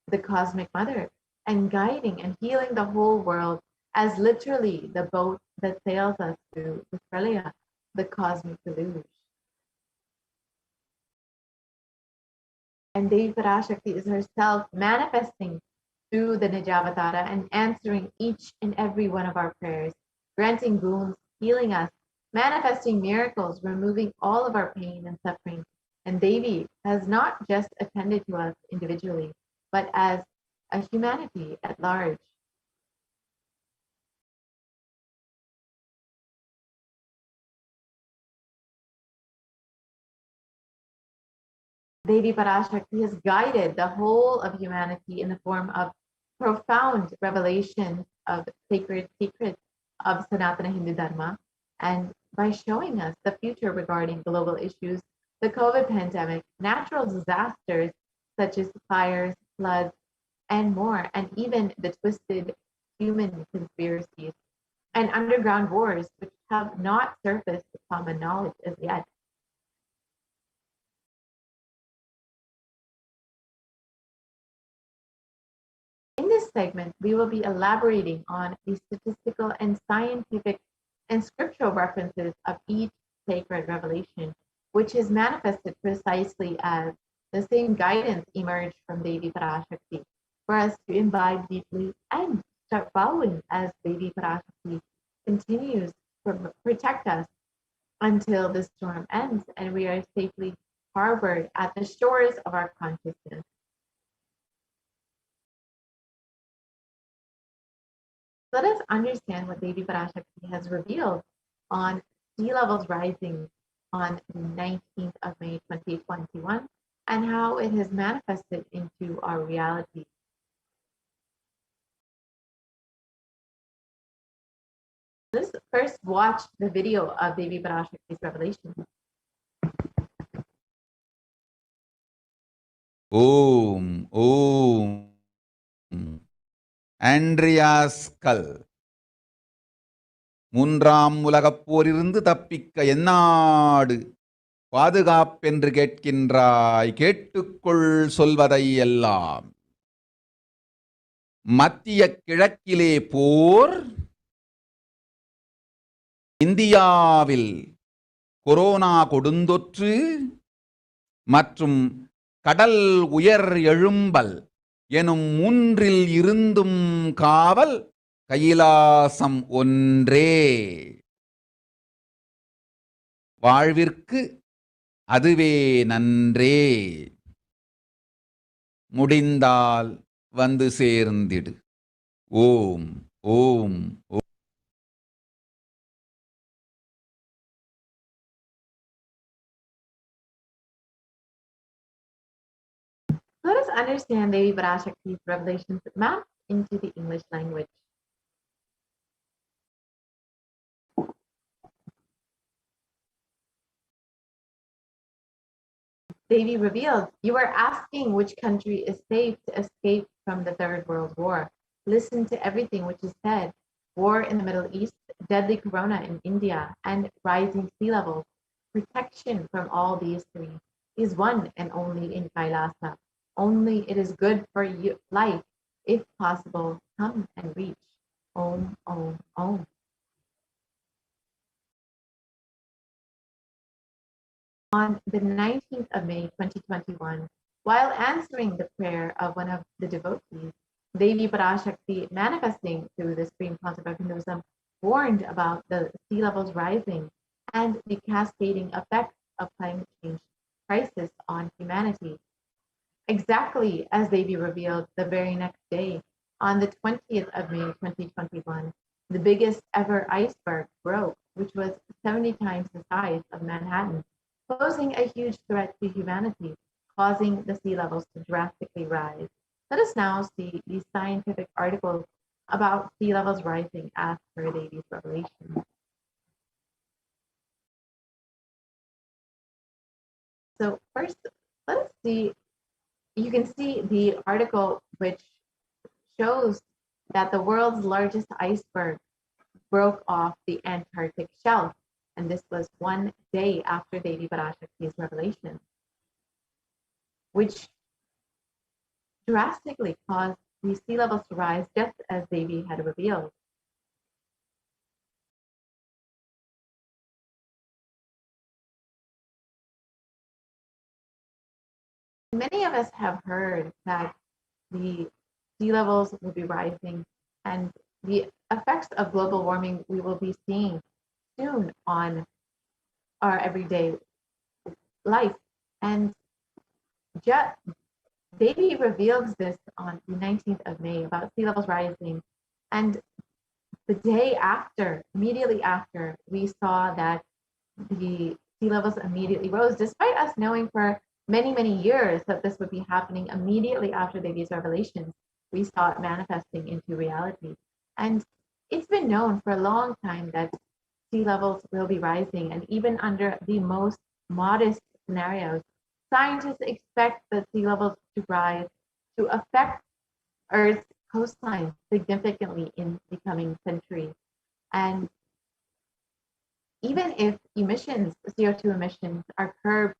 the cosmic mother, and guiding and healing the whole world as literally the boat that sails us through the pralaya, the cosmic deluge. And Devi Parashakti is herself manifesting through the Nijavatara and answering each and every one of our prayers, granting boons, healing us, manifesting miracles, removing all of our pain and suffering. And Devi has not just attended to us individually, but as a humanity at large. Devi Parashakti has guided the whole of humanity in the form of profound revelations of sacred secrets of Sanatana Hindu Dharma, and by showing us the future regarding global issues, the COVID pandemic, natural disasters such as fires, floods, and more, and even the twisted human conspiracies and underground wars which have not surfaced to common knowledge as yet. In this segment, we will be elaborating on the statistical and scientific and scriptural references of each sacred revelation, which is manifested precisely as the same guidance emerged from Devi Parashakti for us to imbibe deeply and start following as Devi Parashakti continues to protect us until the storm ends and we are safely harbored at the shores of our consciousness. Let us understand what Devi Parashakti has revealed on sea levels rising on the 19th of May 2021 and how it has manifested into our reality. Let's first watch the video of Devi Parashakti's revelation. Om. Andreas Skull. மூன்றாம் உலகப் போரிலிருந்து தப்பிக்க எந்நாடு பாதுகாப்பென்று கேட்கின்றாய், கேட்டுக்கொள் சொல்வதை எல்லாம். மத்திய கிழக்கிலே போர், இந்தியாவில் corona கொடுந்தொற்று மற்றும் கடல் உயர் எழும்பல் எனும் மூன்றில் இருந்தும் காவல் கைலாசம் ஒன்றே. வாழ்விற்கு அதுவே நன்றே. முடிந்தால் வந்து சேர்ந்திடு. ஓம் ஓம் ஓம். Let us understand Devi Parashakti's revelations mapped into the English language. Devi revealed, you are asking which country is safe to escape from the Third World War. Listen to everything which is said. War in the Middle East, deadly corona in India, and rising sea levels. Protection from all these three is one and only in Kailasa. Only it is good for you, life, if possible, come and reach. Om, Om, Om. On the 19th of May, 2021, while answering the prayer of one of the devotees, Devi Parashakti, manifesting through the supreme concept of Hinduism, warned about the sea levels rising and the cascading effects of climate change crisis on humanity. Exactly as Devi revealed the very next day, on the 20th of May, 2021, the biggest ever iceberg broke, which was 70 times the size of Manhattan, posing a huge threat to humanity, causing the sea levels to drastically rise. Let us now see these scientific articles about sea levels rising as per Devi's revelation. So first, let us see, you can see the article which shows that the world's largest iceberg broke off the Antarctic shelf, and this was one day after Devi Parashakti's revelation, which drastically caused the sea levels to rise just as Devi had revealed. Many of us have heard that the sea levels will be rising and the effects of global warming we will be seeing soon on our everyday life. And Devi reveals this on the 19th of May about sea levels rising. And the day after, immediately after, we saw that the sea levels immediately rose, despite us knowing for many, many years that this would be happening immediately after Devi's revelations. We saw it manifesting into reality. And it's been known for a long time that sea levels will be rising. And even under the most modest scenarios, scientists expect the sea levels to rise to affect Earth's coastline significantly in the coming century. And even if emissions, CO2 emissions, are curbed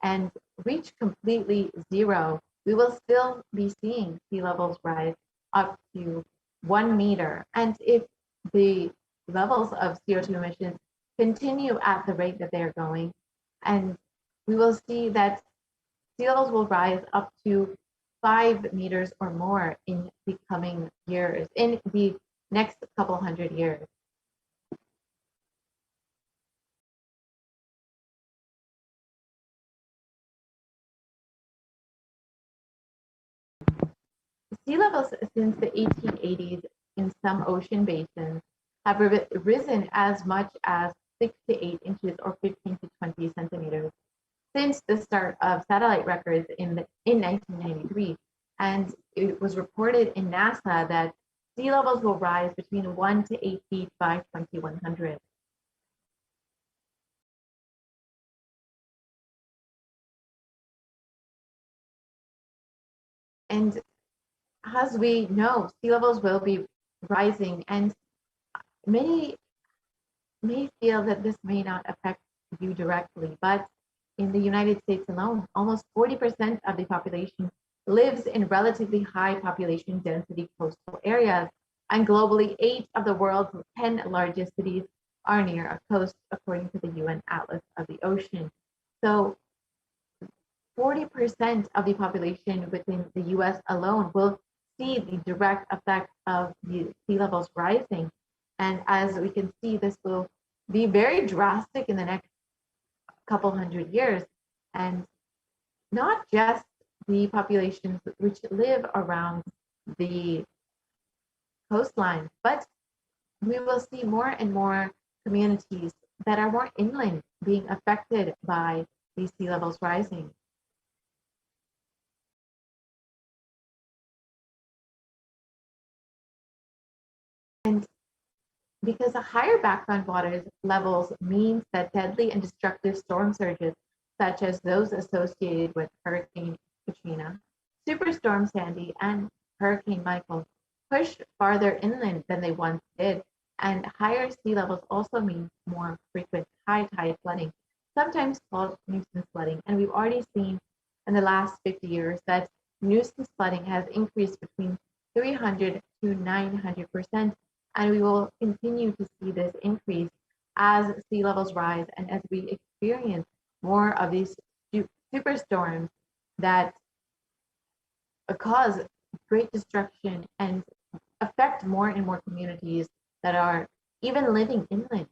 and reach completely zero, we will still be seeing sea levels rise up to 1 meter. And if the levels of CO2 emissions continue at the rate that they're going, and we will see that sea levels will rise up to 5 meters or more in the coming years, in the next couple hundred years. Sea levels since the 1880s in some ocean basins have risen as much as 6 to 8 inches or 15 to 20 centimeters since the start of satellite records in 1993. And it was reported in NASA that sea levels will rise between 1 to 8 feet by 2100. And as we know, sea levels will be rising, and many may feel that this may not affect you directly, but in the United States alone, almost 40% of the population lives in relatively high population density coastal areas, and globally, 8 of the world's 10 largest cities are near a coast, according to the UN Atlas of the Ocean. So 40% of the population within the US alone will see the direct effect of the sea levels rising. And as we can see, this will be very drastic in the next couple hundred years. And not just the populations which live around the coastline, but we will see more and more communities that are more inland being affected by these sea levels rising. And because the higher background water levels means that deadly and destructive storm surges, such as those associated with Hurricane Katrina, Superstorm Sandy, and Hurricane Michael, push farther inland than they once did. And higher sea levels also mean more frequent high tide flooding, sometimes called nuisance flooding. And we've already seen in the last 50 years that nuisance flooding has increased between 300 to 900%. And we will continue to see this increase as sea levels rise and as we experience more of these superstorms that cause great destruction and affect more and more communities that are even living inland.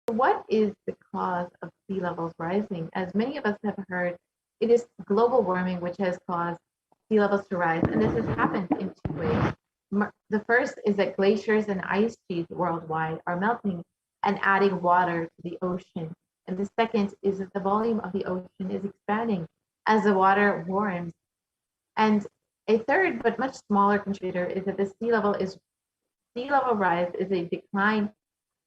What is the cause of sea levels rising? As many of us have heard, it is global warming which has caused sea levels to rise, and this has happened in two ways. The first is that glaciers and ice sheets worldwide are melting and adding water to the ocean. And the second is that the volume of the ocean is expanding as the water warms. And a third, but much smaller contributor, is that the sea level rise is a decline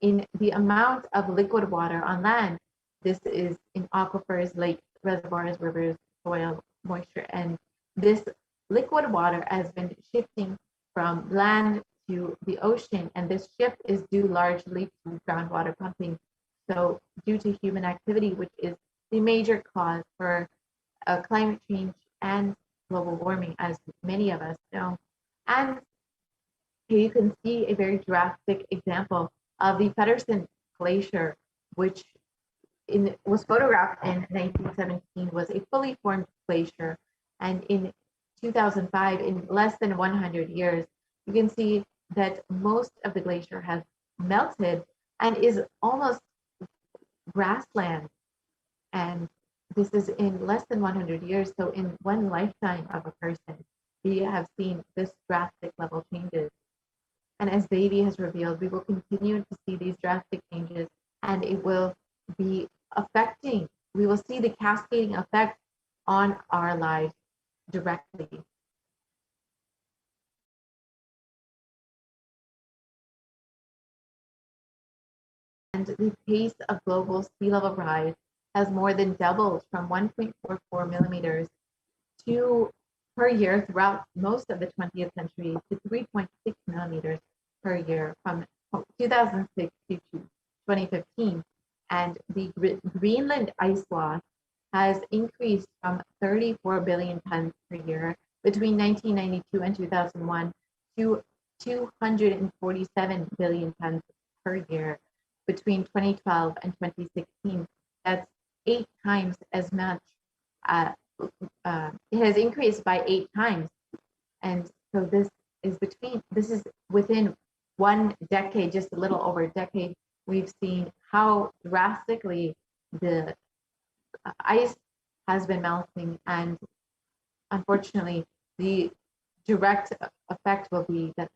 in the amount of liquid water on land. This is in aquifers, lakes, reservoirs, rivers, soil, moisture, and this liquid water has been shifting from land to the ocean, and this shift is due largely to groundwater pumping. So due to human activity, which is the major cause for climate change and global warming, as many of us know. And you can see a very drastic example of the Pedersen Glacier, which was photographed in 1917, was a fully formed glacier. And in 2005, in less than 100 years, you can see that most of the glacier has melted and is almost grassland. And this is in less than 100 years. So in one lifetime of a person, we have seen this drastic level changes. And as Devi has revealed, we will continue to see these drastic changes, and it will be affecting, we will see the cascading effect on our lives directly. And the pace of global sea level rise has more than doubled from 1.44 millimeters per year throughout most of the 20th century to 3.6 millimeters per year from 2006 to 2015. And the Greenland ice loss has increased from 34 billion tons per year between 1992 and 2001 to 247 billion tons per year between 2012 and 2016. That's 8 times as much. It has increased by 8 times. And so this is within 1 decade, just a little over a decade, we've seen how drastically the ice has been melting. And unfortunately, the direct effect will be that